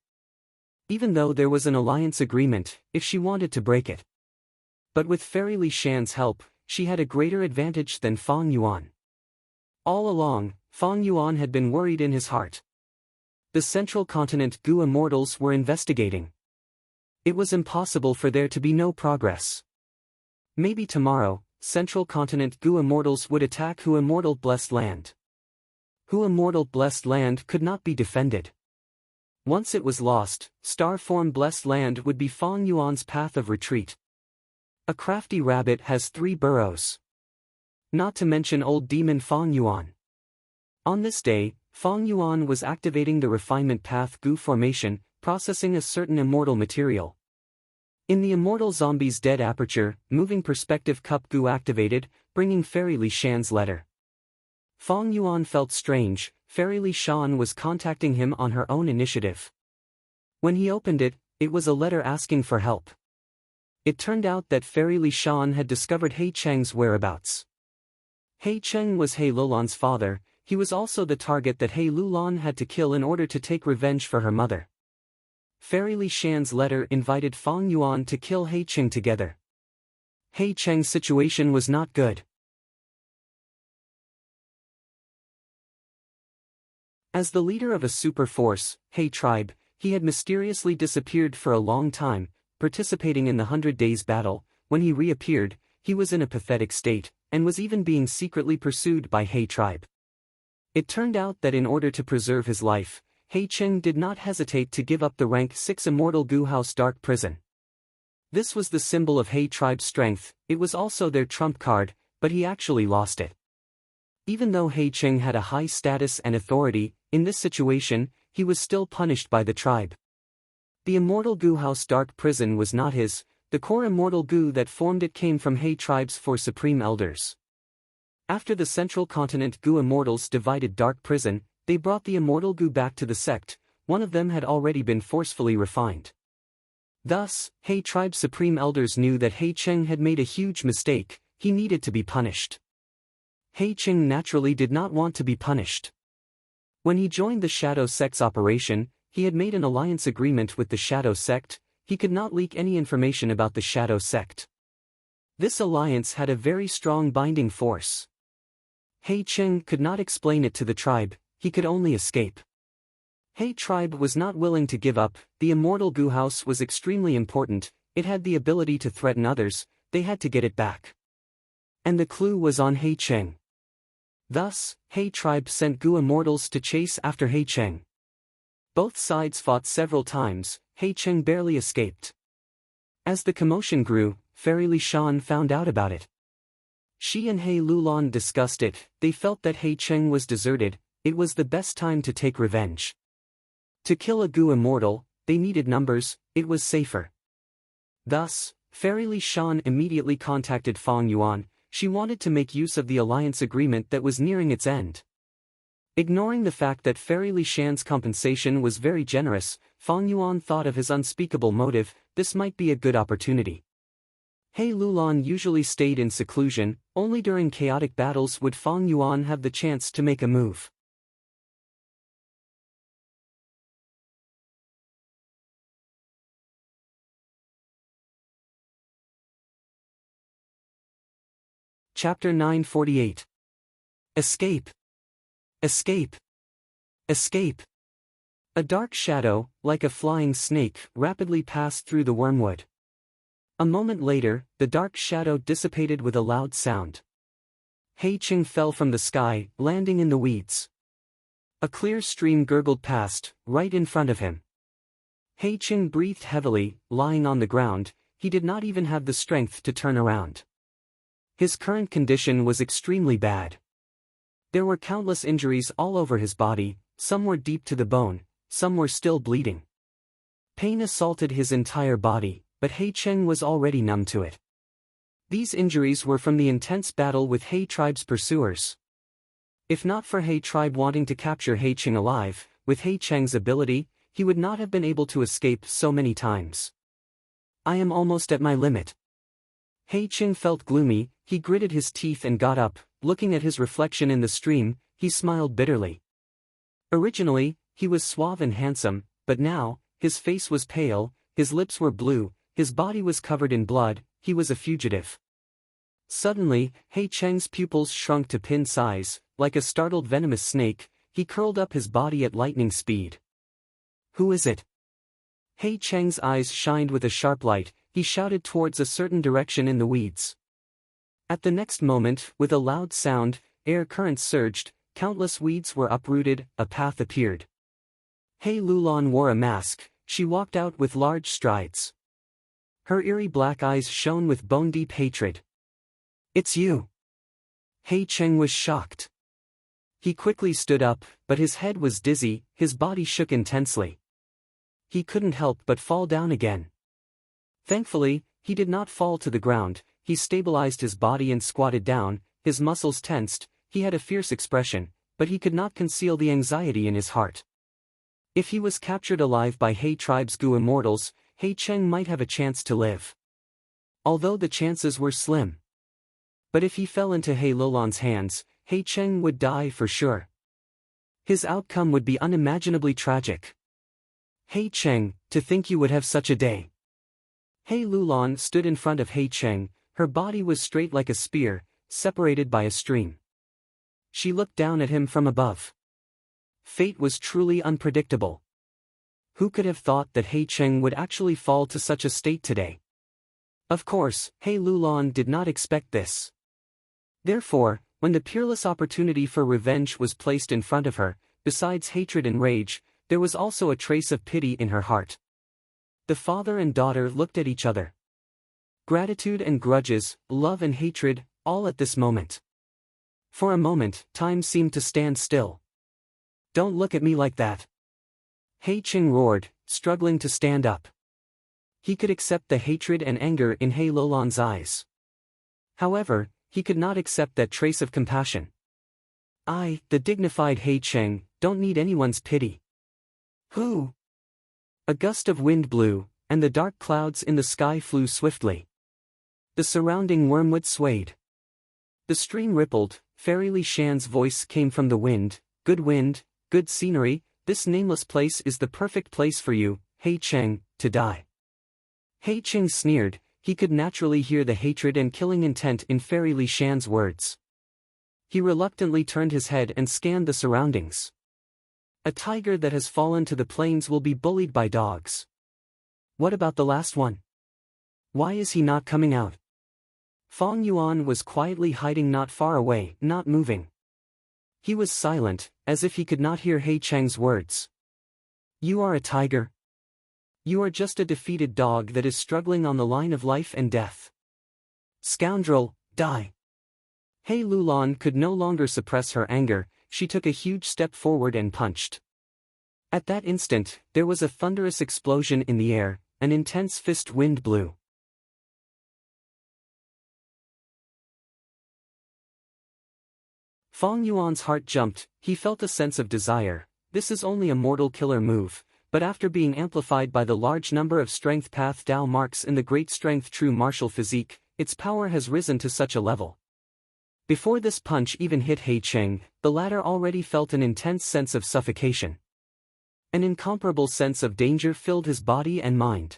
Even though there was an alliance agreement, if she wanted to break it. But with Fairy Li Shan's help, she had a greater advantage than Fang Yuan. All along, Fang Yuan had been worried in his heart. the Central Continent Gu Immortals were investigating. It was impossible for there to be no progress. Maybe tomorrow, Central Continent Gu Immortals would attack Hu Immortal Blessed Land. Hu Immortal Blessed Land could not be defended. Once it was lost, Star Form Blessed Land would be Fang Yuan's path of retreat. A crafty rabbit has 3 burrows. Not to mention old demon Fang Yuan. On this day, Fang Yuan was activating the refinement path Gu formation, processing a certain immortal material. In the immortal zombie's dead aperture, moving perspective cup Gu activated, bringing Fairy Li Shan's letter. Fang Yuan felt strange. Fairy Li Shan was contacting him on her own initiative. When he opened it, it was a letter asking for help. It turned out that Fairy Li Shan had discovered He Cheng's whereabouts. He Cheng was He Lulan's father. He was also the target that He Lulan had to kill in order to take revenge for her mother. Fairy Li Shan's letter invited Fang Yuan to kill He Cheng together. He Cheng's situation was not good. As the leader of a super force, He tribe, he had mysteriously disappeared for a long time, participating in the 100 Days battle. When he reappeared, he was in a pathetic state, and was even being secretly pursued by He tribe. It turned out that in order to preserve his life, He Cheng did not hesitate to give up the rank 6 Immortal Gu House Dark Prison. This was the symbol of He tribe's strength. It was also their trump card, but he actually lost it. Even though He Cheng had a high status and authority, in this situation, he was still punished by the tribe. The Immortal Gu House Dark Prison was not his. The core Immortal Gu that formed it came from He tribe's 4 Supreme Elders. After the Central Continent Gu Immortals divided Dark Prison, they brought the Immortal Gu back to the sect. One of them had already been forcefully refined. Thus, He tribe's Supreme Elders knew that He Cheng had made a huge mistake. He needed to be punished. He Cheng naturally did not want to be punished. When he joined the Shadow Sect's operation, he had made an alliance agreement with the Shadow Sect. He could not leak any information about the Shadow Sect. This alliance had a very strong binding force. He Cheng could not explain it to the tribe, he could only escape. He tribe was not willing to give up. The Immortal Gu House was extremely important, it had the ability to threaten others, they had to get it back. And the clue was on He Cheng. Thus, He tribe sent Gu Immortals to chase after He Cheng. Both sides fought several times. He Cheng barely escaped. As the commotion grew, Fairy Li Shan found out about it. She and He Lulan discussed it. They felt that He Cheng was deserted. It was the best time to take revenge. To kill a Gu Immortal, they needed numbers, it was safer. Thus, Fairy Li Shan immediately contacted Fang Yuan. She wanted to make use of the alliance agreement that was nearing its end. Ignoring the fact that Fairy Li Shan's compensation was very generous, Fang Yuan thought of his unspeakable motive. This might be a good opportunity. He Lulan usually stayed in seclusion. Only during chaotic battles would Fang Yuan have the chance to make a move. Chapter 948. Escape. Escape. Escape. A dark shadow, like a flying snake, rapidly passed through the wormwood. A moment later, the dark shadow dissipated with a loud sound. He Cheng fell from the sky, landing in the weeds. A clear stream gurgled past, right in front of him. He Cheng breathed heavily, lying on the ground. He did not even have the strength to turn around. His current condition was extremely bad. There were countless injuries all over his body, some were deep to the bone, some were still bleeding. Pain assaulted his entire body, but He Cheng was already numb to it. These injuries were from the intense battle with He tribe's pursuers. If not for He tribe wanting to capture He Cheng alive, with He Cheng's ability, he would not have been able to escape so many times. I am almost at my limit. He Cheng felt gloomy. He gritted his teeth and got up. Looking at his reflection in the stream, he smiled bitterly. Originally, he was suave and handsome, but now, his face was pale, his lips were blue, his body was covered in blood, he was a fugitive. Suddenly, He Cheng's pupils shrunk to pin size. Like a startled venomous snake, he curled up his body at lightning speed. Who is it? He Cheng's eyes shined with a sharp light, he shouted towards a certain direction in the weeds. At the next moment, with a loud sound, air currents surged, countless weeds were uprooted, a path appeared. He Lulan wore a mask, she walked out with large strides. Her eerie black eyes shone with bone-deep hatred. It's you. He Cheng was shocked. He quickly stood up, but his head was dizzy, his body shook intensely. He couldn't help but fall down again. Thankfully, he did not fall to the ground, he stabilized his body and squatted down, his muscles tensed, he had a fierce expression, but he could not conceal the anxiety in his heart. If he was captured alive by He tribe's Gu immortals, He Cheng might have a chance to live. Although the chances were slim. But if he fell into He Lulan's hands, He Cheng would die for sure. His outcome would be unimaginably tragic. He Cheng, to think you would have such a day. He Lulan stood in front of He Cheng, her body was straight like a spear, separated by a stream. She looked down at him from above. Fate was truly unpredictable. Who could have thought that He Cheng would actually fall to such a state today? Of course, He Lulan did not expect this. Therefore, when the peerless opportunity for revenge was placed in front of her, besides hatred and rage, there was also a trace of pity in her heart. The father and daughter looked at each other. Gratitude and grudges, love and hatred, all at this moment. For a moment, time seemed to stand still. Don't look at me like that. He Cheng roared, struggling to stand up. He could accept the hatred and anger in He Lulan's eyes. However, he could not accept that trace of compassion. I, the dignified He Cheng, don't need anyone's pity. Who? A gust of wind blew, and the dark clouds in the sky flew swiftly. The surrounding wormwood swayed. The stream rippled, Fairy Li Shan's voice came from the wind, good scenery, this nameless place is the perfect place for you, He Cheng, to die. He Cheng sneered, he could naturally hear the hatred and killing intent in Fairy Li Shan's words. He reluctantly turned his head and scanned the surroundings. A tiger that has fallen to the plains will be bullied by dogs. What about the last one? Why is he not coming out? Fong Yuan was quietly hiding not far away, not moving. He was silent, as if he could not hear He Cheng's words. You are a tiger? You are just a defeated dog that is struggling on the line of life and death. Scoundrel, die! He Lulan could no longer suppress her anger, she took a huge step forward and punched. At that instant, there was a thunderous explosion in the air, an intense fist wind blew. Fong Yuan's heart jumped, he felt a sense of desire. This is only a mortal killer move, but after being amplified by the large number of strength path Dao marks in the great strength true martial physique, its power has risen to such a level. Before this punch even hit He Cheng, the latter already felt an intense sense of suffocation. An incomparable sense of danger filled his body and mind.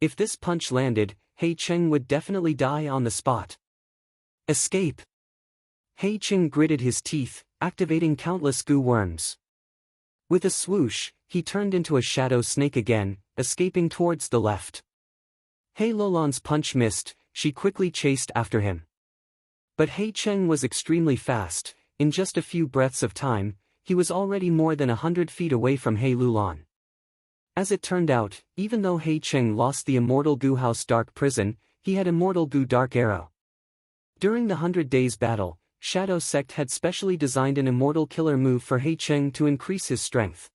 If this punch landed, He Cheng would definitely die on the spot. Escape! He Cheng gritted his teeth, activating countless goo worms. With a swoosh, he turned into a shadow snake again, escaping towards the left. He Lulan's punch missed, she quickly chased after him. But He Cheng was extremely fast, in just a few breaths of time, he was already more than 100 feet away from He Lulan. As it turned out, even though He Cheng lost the immortal Gu House Dark Prison, he had immortal Gu Dark Arrow. During the 100 Days battle, Shadow Sect had specially designed an immortal killer move for He Cheng to increase his strength.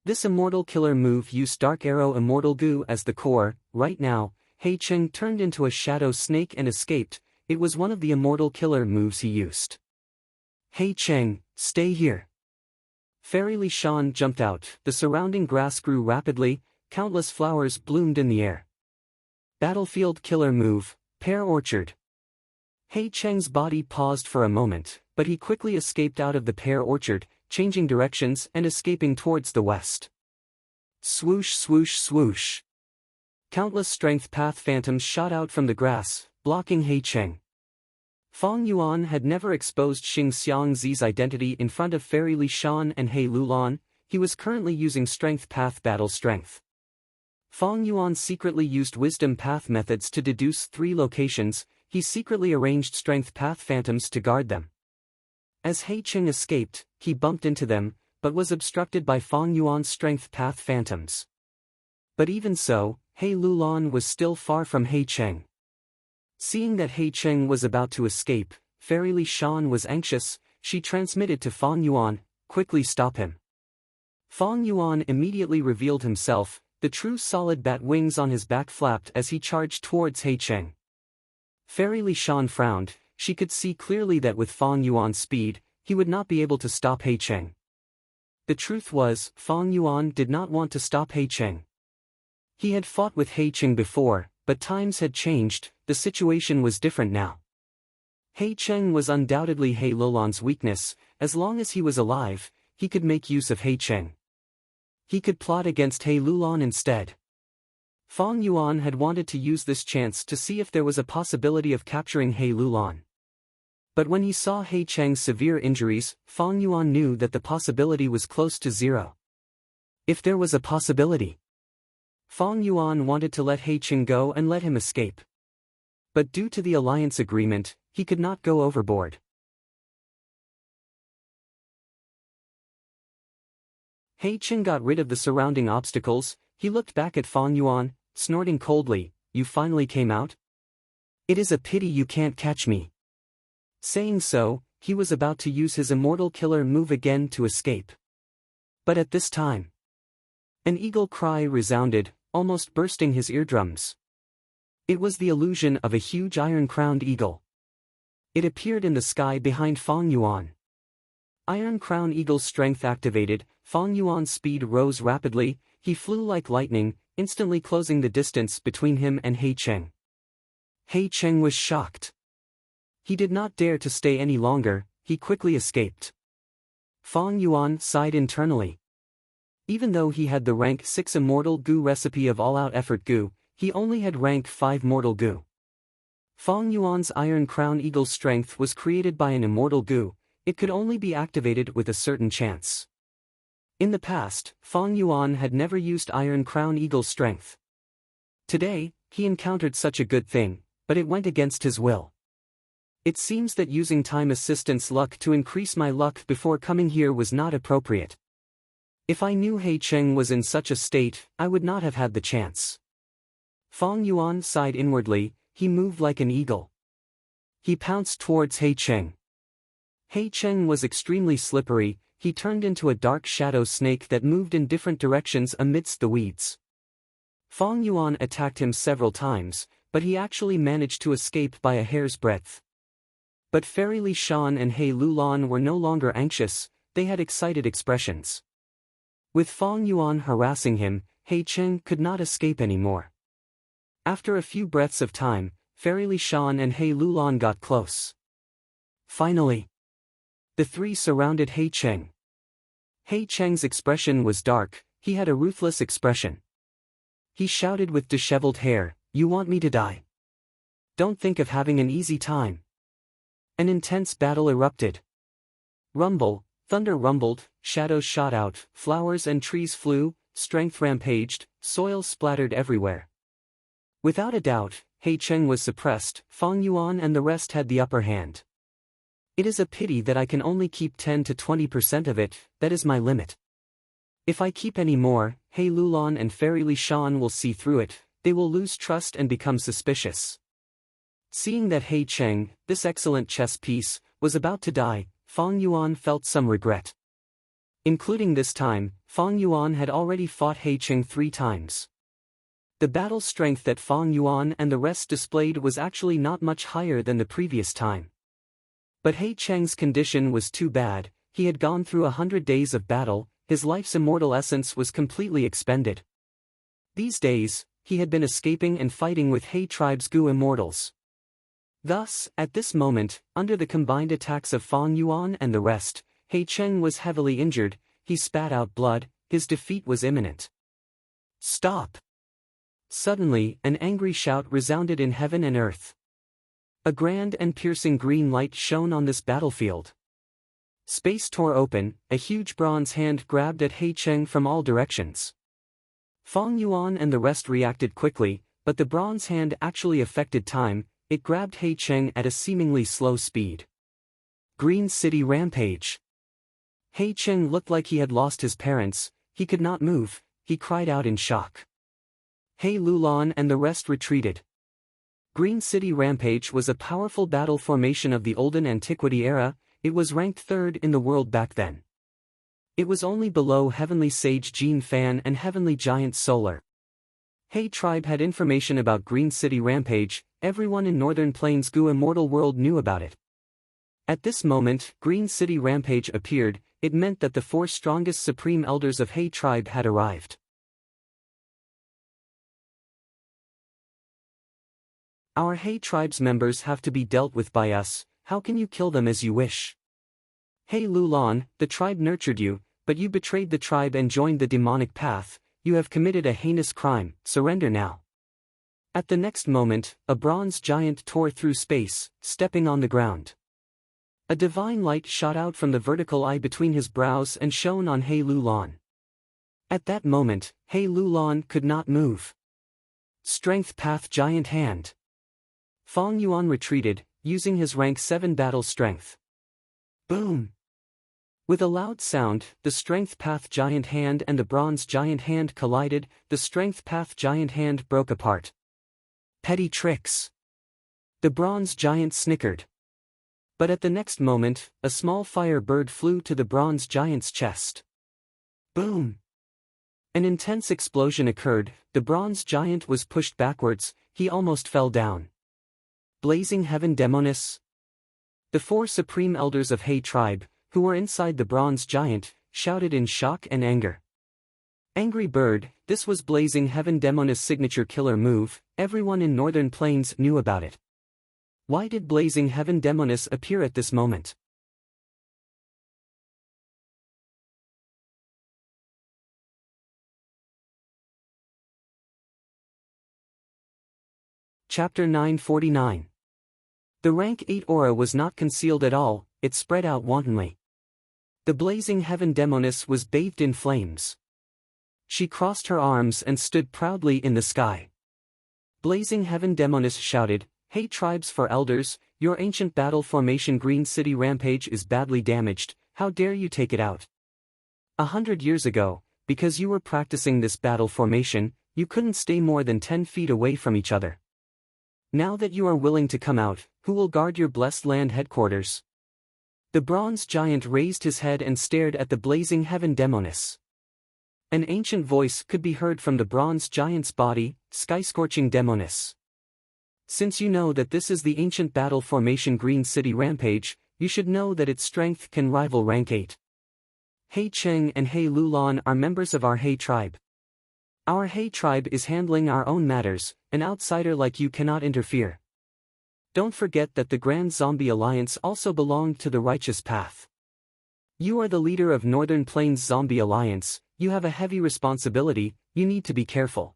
This immortal killer move used Dark Arrow Immortal Gu as the core. Right now, He Cheng turned into a shadow snake and escaped. It was one of the immortal killer moves he used. He Cheng, stay here. Fairy Li Shan jumped out, the surrounding grass grew rapidly, countless flowers bloomed in the air. Battlefield killer move, Pear Orchard. He Cheng's body paused for a moment, but he quickly escaped out of the pear orchard, changing directions and escaping towards the west. Swoosh swoosh swoosh. Countless strength path phantoms shot out from the grass, blocking He Cheng. Fong Yuan had never exposed Xing Xiangzi's identity in front of Fairy Li Shan and He Lulan. he was currently using Strength Path Battle Strength. Fong Yuan secretly used Wisdom Path methods to deduce 3 locations. He secretly arranged Strength Path Phantoms to guard them. As He Cheng escaped, he bumped into them, but was obstructed by Fong Yuan's Strength Path Phantoms. But even so, He Lulan was still far from He Cheng. Seeing that He Cheng was about to escape, Fairy Li Shan was anxious. She transmitted to Fong Yuan, "Quickly stop him." Fong Yuan immediately revealed himself. The true solid bat wings on his back flapped as he charged towards He Cheng. Fairy Li Shan frowned. She could see clearly that with Fong Yuan's speed, he would not be able to stop He Cheng. The truth was, Fong Yuan did not want to stop He Cheng. He had fought with He Cheng before, but times had changed. The situation was different now. He Cheng was undoubtedly He Lulan's weakness. As long as he was alive, he could make use of He Cheng. He could plot against He Lulan instead. Fong Yuan had wanted to use this chance to see if there was a possibility of capturing He Lulan. But when he saw He Cheng's severe injuries, Fong Yuan knew that the possibility was close to zero. If there was a possibility, Fong Yuan wanted to let He Cheng go and let him escape. But due to the alliance agreement, he could not go overboard. He Cheng got rid of the surrounding obstacles. He looked back at Fong Yuan, snorting coldly, "You finally came out? It is a pity you can't catch me." Saying so, he was about to use his immortal killer move again to escape. But at this time, an eagle cry resounded, almost bursting his eardrums. It was the illusion of a huge iron-crowned eagle. It appeared in the sky behind Fong Yuan. Iron-crowned eagle's strength activated. Fong Yuan's speed rose rapidly. He flew like lightning, instantly closing the distance between him and He Cheng. He Cheng was shocked. He did not dare to stay any longer. He quickly escaped. Fong Yuan sighed internally. Even though he had the rank 6 Immortal Gu recipe of all-out effort Gu, he only had rank 5 Mortal Gu. Fong Yuan's Iron Crown Eagle's strength was created by an Immortal Gu. It could only be activated with a certain chance. In the past, Fong Yuan had never used Iron Crown Eagle's strength. Today, he encountered such a good thing, but it went against his will. It seems that using time assistance luck to increase my luck before coming here was not appropriate. If I knew He Cheng was in such a state, I would not have had the chance. Fong Yuan sighed inwardly. He moved like an eagle. He pounced towards He Cheng. He Cheng was extremely slippery. He turned into a dark shadow snake that moved in different directions amidst the weeds. Fong Yuan attacked him several times, but he actually managed to escape by a hair's breadth. But Fairy Li Shan and He Lulan were no longer anxious. They had excited expressions. With Fong Yuan harassing him, He Cheng could not escape anymore. After a few breaths of time, Fairy Li Shan and He Lulan got close. Finally, the three surrounded He Cheng. He Cheng's expression was dark. He had a ruthless expression. He shouted with disheveled hair, "You want me to die? Don't think of having an easy time." An intense battle erupted. Rumble, thunder rumbled, shadows shot out, flowers and trees flew, strength rampaged, soil splattered everywhere. Without a doubt, He Cheng was suppressed. Fong Yuan and the rest had the upper hand. It is a pity that I can only keep 10 to 20% of it. That is my limit. If I keep any more, He Lulan and Fairy Li Shan will see through it. They will lose trust and become suspicious. Seeing that He Cheng, this excellent chess piece, was about to die, Fong Yuan felt some regret. Including this time, Fong Yuan had already fought He Cheng 3 times. The battle strength that Fong Yuan and the rest displayed was actually not much higher than the previous time. But He Cheng's condition was too bad. He had gone through 100 days of battle. His life's immortal essence was completely expended. These days, he had been escaping and fighting with He tribe's Gu immortals. Thus, at this moment, under the combined attacks of Fong Yuan and the rest, He Cheng was heavily injured. He spat out blood. His defeat was imminent. Stop! Suddenly, an angry shout resounded in heaven and earth. A grand and piercing green light shone on this battlefield. Space tore open, a huge bronze hand grabbed at He Cheng from all directions. Fong Yuan and the rest reacted quickly, but the bronze hand actually affected time. It grabbed He Cheng at a seemingly slow speed. Green City Rampage. He Cheng looked like he had lost his parents. He could not move. He cried out in shock. He Lulan and the rest retreated. Green City Rampage was a powerful battle formation of the olden antiquity era. It was ranked third in the world back then. It was only below Heavenly Sage Jin Fan and Heavenly Giant Solar. He tribe had information about Green City Rampage. Everyone in Northern Plains Gu Immortal World knew about it. At this moment, Green City Rampage appeared. It meant that the 4 strongest supreme elders of He tribe had arrived. Our He tribe's members have to be dealt with by us. How can you kill them as you wish? He Lulan, the tribe nurtured you, but you betrayed the tribe and joined the demonic path. You have committed a heinous crime. Surrender now. At the next moment, a bronze giant tore through space, stepping on the ground. A divine light shot out from the vertical eye between his brows and shone on He Lulan. At that moment, He Lulan could not move. Strength Path Giant Hand. Fong Yuan retreated, using his rank 7 battle strength. Boom! With a loud sound, the Strength Path Giant Hand and the Bronze Giant Hand collided. The Strength Path Giant Hand broke apart. Petty tricks! The Bronze Giant snickered. But at the next moment, a small fire bird flew to the Bronze Giant's chest. Boom! An intense explosion occurred. The Bronze Giant was pushed backwards. He almost fell down. Blazing Heaven Demonis. The 4 supreme elders of He tribe, who were inside the Bronze Giant, shouted in shock and anger. Angry Bird, this was Blazing Heaven Demonis' signature killer move. Everyone in Northern Plains knew about it. Why did Blazing Heaven Demonis appear at this moment? Chapter 949. The rank 8 aura was not concealed at all, it spread out wantonly. The Blazing Heaven Demonis was bathed in flames. She crossed her arms and stood proudly in the sky. Blazing Heaven Demonis shouted, "Hey tribes for elders, your ancient battle formation Green City Rampage is badly damaged. How dare you take it out? 100 years ago, because you were practicing this battle formation, you couldn't stay more than 10 feet away from each other. Now that you are willing to come out, who will guard your blessed land headquarters?" The Bronze Giant raised his head and stared at the Blazing Heaven Demonis. An ancient voice could be heard from the Bronze Giant's body, "Sky-scorching Demonis. Since you know that this is the ancient battle formation Green City Rampage, you should know that its strength can rival rank 8. He Cheng and He Lulan are members of our He tribe. Our He tribe is handling our own matters. An outsider like you cannot interfere. Don't forget that the Grand Zombie Alliance also belonged to the righteous path. You are the leader of Northern Plains Zombie Alliance, you have a heavy responsibility, you need to be careful."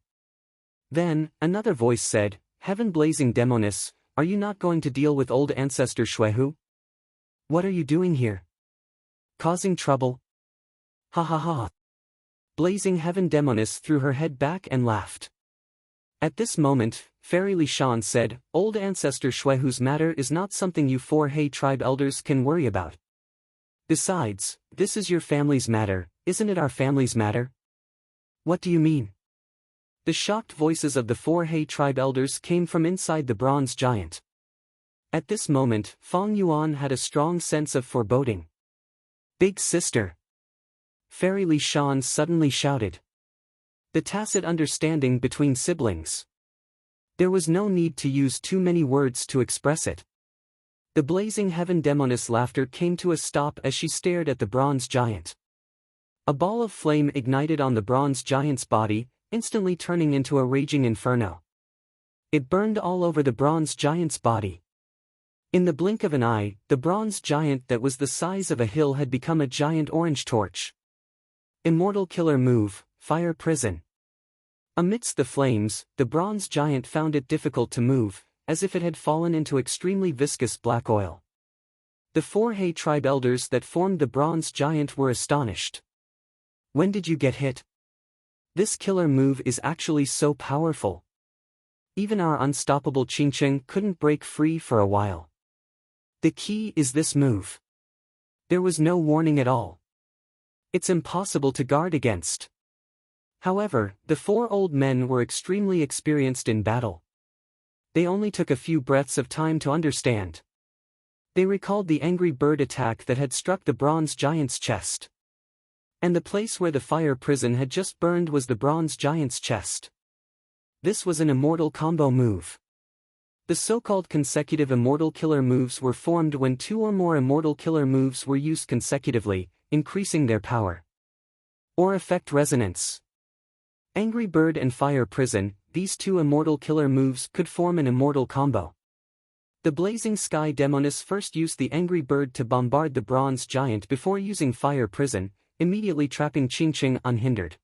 Then, another voice said, "Heaven Blazing Demonis, are you not going to deal with old ancestor Shuehu? What are you doing here? Causing trouble? Ha ha ha." Blazing Heaven Demonis threw her head back and laughed. At this moment, Fairy Li Shan said, "Old ancestor Shuehu's matter is not something you 4 He tribe elders can worry about. Besides, this is your family's matter, isn't it our family's matter?" "What do you mean?" The shocked voices of the 4 He tribe elders came from inside the Bronze Giant. At this moment, Fong Yuan had a strong sense of foreboding. "Big sister!" Fairy Li Shan suddenly shouted. The tacit understanding between siblings. There was no need to use too many words to express it. The Blazing Heaven Demonis' laughter came to a stop as she stared at the Bronze Giant. A ball of flame ignited on the Bronze Giant's body, instantly turning into a raging inferno. It burned all over the Bronze Giant's body. In the blink of an eye, the Bronze Giant that was the size of a hill had become a giant orange torch. Immortal Killer Move, Fire Prison. Amidst the flames, the Bronze Giant found it difficult to move, as if it had fallen into extremely viscous black oil. The 4 He tribe elders that formed the bronze giant were astonished. When did you get hit? This killer move is actually so powerful. Even our unstoppable Qingqing couldn't break free for a while. The key is this move. There was no warning at all. It's impossible to guard against. However, the 4 old men were extremely experienced in battle. They only took a few breaths of time to understand. They recalled the angry bird attack that had struck the bronze giant's chest. And the place where the fire prison had just burned was the bronze giant's chest. This was an immortal combo move. The so-called consecutive immortal killer moves were formed when 2 or more immortal killer moves were used consecutively, increasing their power. Or effect resonance. Angry Bird and Fire Prison, these 2 immortal killer moves could form an immortal combo. The Blazing Sky Demoness first used the Angry Bird to bombard the bronze giant before using Fire Prison, immediately trapping Qingqing unhindered.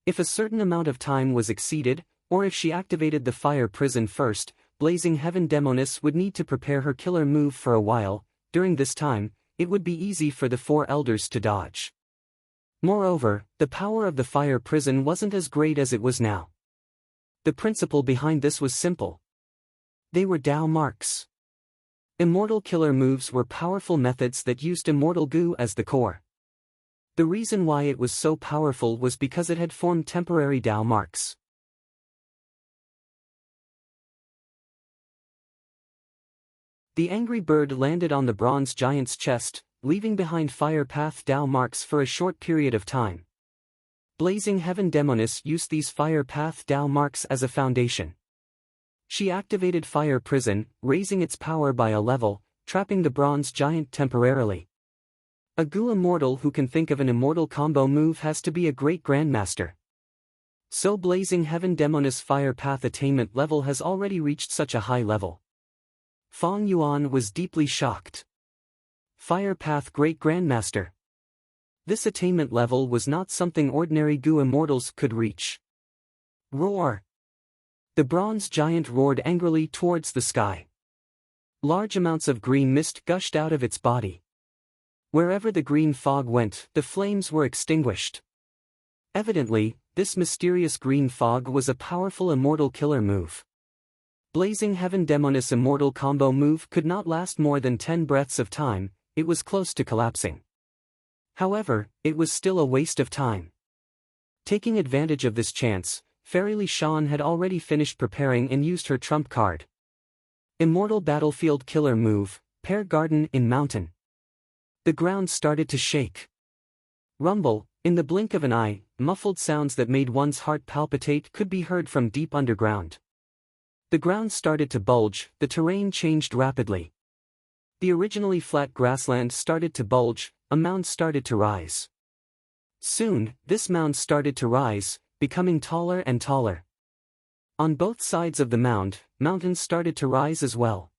If a certain amount of time was exceeded, or if she activated the Fire Prison first, Blazing Heaven Demoness would need to prepare her killer move for a while. During this time, it would be easy for the 4 elders to dodge. Moreover, the power of the Fire Prison wasn't as great as it was now. The principle behind this was simple. They were Dao marks. Immortal killer moves were powerful methods that used immortal goo as the core. The reason why it was so powerful was because it had formed temporary Dao marks. The Angry Bird landed on the bronze giant's chest, leaving behind fire path Dao marks for a short period of time. Blazing Heaven Demoness used these fire path Dao marks as a foundation. She activated Fire Prison, raising its power by a level, trapping the bronze giant temporarily. A Gu immortal who can think of an immortal combo move has to be a great grandmaster. So Blazing Heaven Demoness Fire Path attainment level has already reached such a high level. Fong Yuan was deeply shocked. Fire Path Great Grandmaster. This attainment level was not something ordinary Gu immortals could reach. Roar! The bronze giant roared angrily towards the sky. Large amounts of green mist gushed out of its body. Wherever the green fog went, the flames were extinguished. Evidently, this mysterious green fog was a powerful immortal killer move. Blazing Heaven Demoness immortal combo move could not last more than 10 breaths of time, it was close to collapsing. However, it was still a waste of time. Taking advantage of this chance, Fairy Li Shan had already finished preparing and used her trump card. Immortal Battlefield Killer Move, Pear Garden in Mountain. The ground started to shake. Rumble, in the blink of an eye, muffled sounds that made one's heart palpitate could be heard from deep underground. The ground started to bulge, the terrain changed rapidly. The originally flat grassland started to bulge, a mound started to rise. Soon, this mound started to rise, becoming taller and taller. On both sides of the mound, mountains started to rise as well.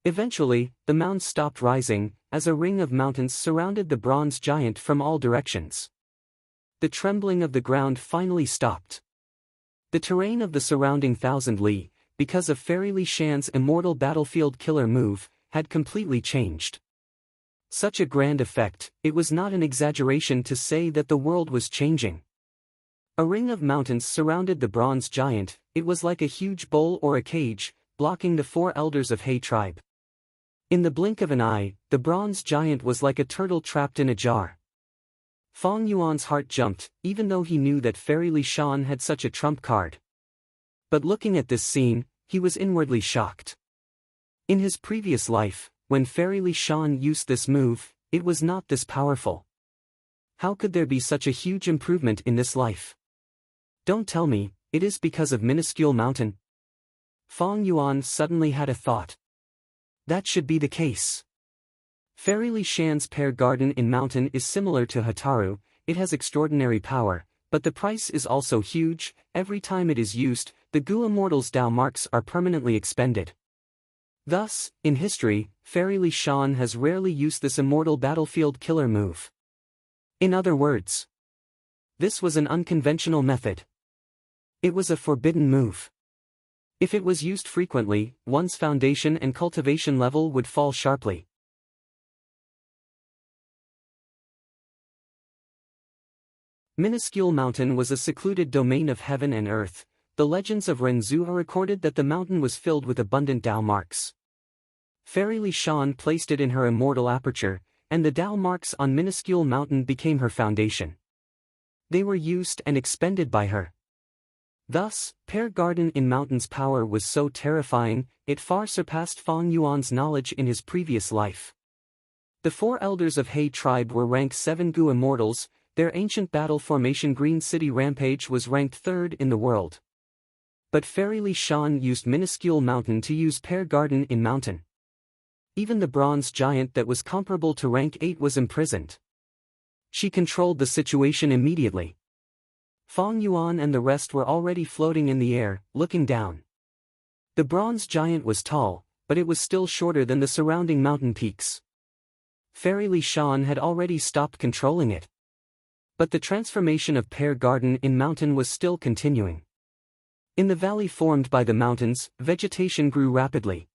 Eventually, the mound stopped rising, as a ring of mountains surrounded the bronze giant from all directions. The trembling of the ground finally stopped. The terrain of the surrounding 1,000 li, because of Fairy Li Shan's immortal battlefield killer move, had completely changed. Such a grand effect, it was not an exaggeration to say that the world was changing. A ring of mountains surrounded the bronze giant, it was like a huge bowl or a cage, blocking the 4 elders of He tribe. In the blink of an eye, the bronze giant was like a turtle trapped in a jar. Fong Yuan's heart jumped, even though he knew that Fairy Li Shan had such a trump card. But looking at this scene, he was inwardly shocked. In his previous life, when Fairy Li Shan used this move, it was not this powerful. How could there be such a huge improvement in this life? Don't tell me, it is because of minuscule mountain? Fong Yuan suddenly had a thought. That should be the case. Fairy Li Shan's pear garden in mountain is similar to Hataru, it has extraordinary power, but the price is also huge. Every time it is used, the Gu Immortal's Dao marks are permanently expended. Thus, in history, Fairy Li Shan has rarely used this immortal battlefield killer move. In other words, this was an unconventional method. It was a forbidden move. If it was used frequently, one's foundation and cultivation level would fall sharply. Minuscule Mountain was a secluded domain of heaven and earth. The legends of Renzu recorded that the mountain was filled with abundant Tao marks. Fairy Li Shan placed it in her immortal aperture, and the Tao marks on Minuscule Mountain became her foundation. They were used and expended by her. Thus, Pear Garden in Mountain's power was so terrifying, it far surpassed Fang Yuan's knowledge in his previous life. The 4 elders of He tribe were ranked 7 Gu immortals. Their ancient battle formation Green City Rampage was ranked 3rd in the world. But Fairy Li Shan used Minuscule Mountain to use Pear Garden in Mountain. Even the bronze giant that was comparable to rank 8 was imprisoned. She controlled the situation immediately. Fang Yuan and the rest were already floating in the air, looking down. The bronze giant was tall, but it was still shorter than the surrounding mountain peaks. Fairy Li Shan had already stopped controlling it. But the transformation of Pear Garden in Mountain was still continuing. In the valley formed by the mountains, vegetation grew rapidly.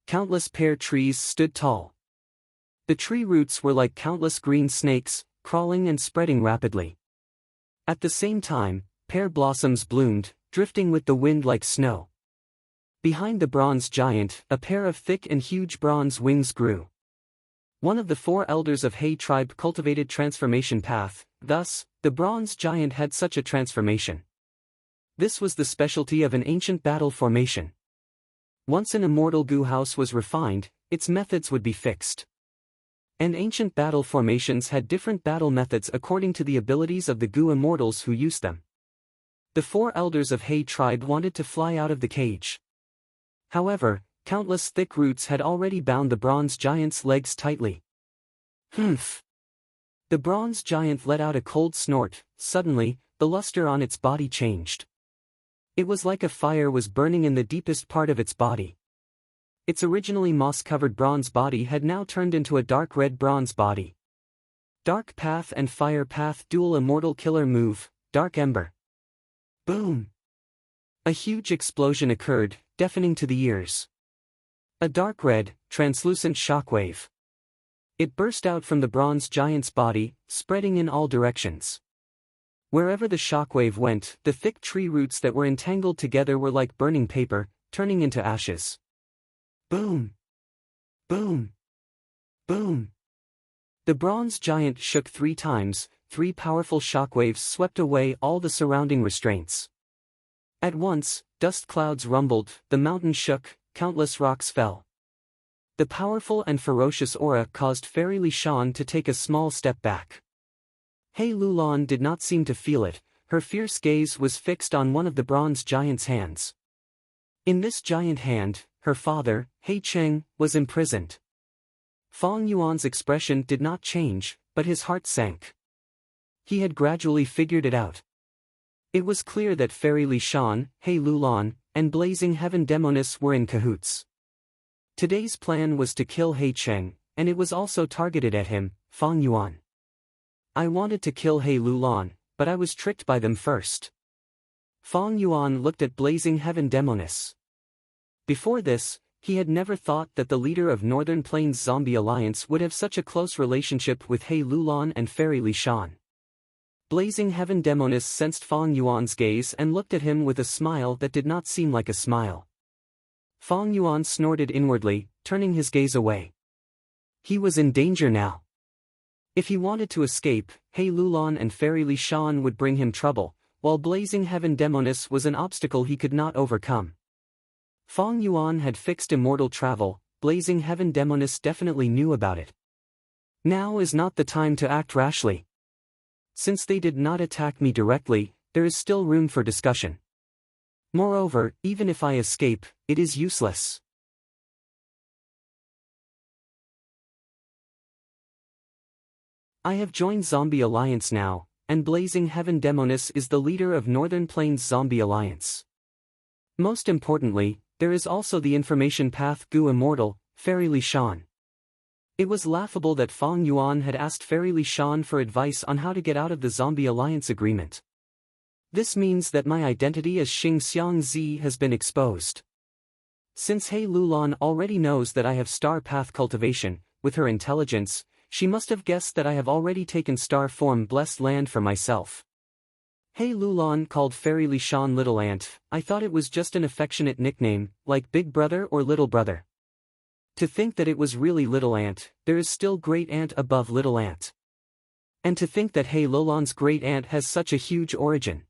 Countless pear trees stood tall. The tree roots were like countless green snakes, crawling and spreading rapidly. At the same time, pear blossoms bloomed, drifting with the wind like snow. Behind the bronze giant, a pair of thick and huge bronze wings grew. One of the 4 elders of He tribe cultivated transformation path, thus, the bronze giant had such a transformation. This was the specialty of an ancient battle formation. Once an immortal Gu house was refined, its methods would be fixed. And ancient battle formations had different battle methods according to the abilities of the Gu immortals who used them. The 4 elders of He tribe wanted to fly out of the cage. However, countless thick roots had already bound the bronze giant's legs tightly. Humph! The bronze giant let out a cold snort. Suddenly, the luster on its body changed. It was like a fire was burning in the deepest part of its body. Its originally moss-covered bronze body had now turned into a dark red bronze body. Dark Path and Fire Path dual immortal killer move, Dark Ember. Boom! A huge explosion occurred, deafening to the ears. A dark red, translucent shockwave. It burst out from the bronze giant's body, spreading in all directions. Wherever the shockwave went, the thick tree roots that were entangled together were like burning paper, turning into ashes. Boom! Boom! Boom! The bronze giant shook 3 times, 3 powerful shockwaves swept away all the surrounding restraints. At once, dust clouds rumbled, the mountain shook, countless rocks fell. The powerful and ferocious aura caused Fairy Li Shan to take a small step back. He Lulan did not seem to feel it, her fierce gaze was fixed on one of the bronze giant's hands. In this giant hand, her father, He Cheng, was imprisoned. Fang Yuan's expression did not change, but his heart sank. He had gradually figured it out. It was clear that Fairy Li Shan, He Lulan, and Blazing Heaven Demoness were in cahoots. Today's plan was to kill He Cheng, and it was also targeted at him, Fang Yuan. I wanted to kill He Lulan, but I was tricked by them first. Fang Yuan looked at Blazing Heaven Demoness. Before this, he had never thought that the leader of Northern Plains Zombie Alliance would have such a close relationship with He Lulan and Fairy Li Shan. Blazing Heaven Demoness sensed Fang Yuan's gaze and looked at him with a smile that did not seem like a smile. Fang Yuan snorted inwardly, turning his gaze away. He was in danger now. If he wanted to escape, He Lulan and Fairy Li Shan would bring him trouble, while Blazing Heaven Demoness was an obstacle he could not overcome. Fang Yuan had fixed immortal travel, Blazing Heaven Demoness definitely knew about it. Now is not the time to act rashly. Since they did not attack me directly, there is still room for discussion. Moreover, even if I escape, it is useless. I have joined Zombie Alliance now, and Blazing Heaven Demoness is the leader of Northern Plains Zombie Alliance. Most importantly, there is also the information path Gu Immortal, Fairy Li Shan. It was laughable that Fang Yuan had asked Fairy Li Shan for advice on how to get out of the Zombie Alliance agreement. This means that my identity as Xing Xiang Zi has been exposed. Since He Lulan already knows that I have star path cultivation, with her intelligence, She must have guessed that I have already taken star form blessed land for myself. Hey Lulon, called Fairy Lishan Little Ant, I thought it was just an affectionate nickname, like Big Brother or Little Brother. To think that it was really Little Ant, there is still Great Ant above Little Ant. And to think that Hey Lulon's Great Ant has such a huge origin.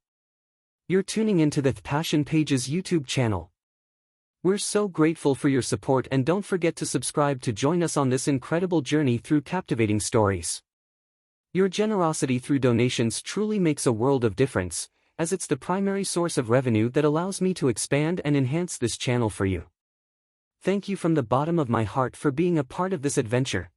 You're tuning into the Passion Pages YouTube channel. We're so grateful for your support, and don't forget to subscribe to join us on this incredible journey through captivating stories. Your generosity through donations truly makes a world of difference, as it's the primary source of revenue that allows me to expand and enhance this channel for you. Thank you from the bottom of my heart for being a part of this adventure.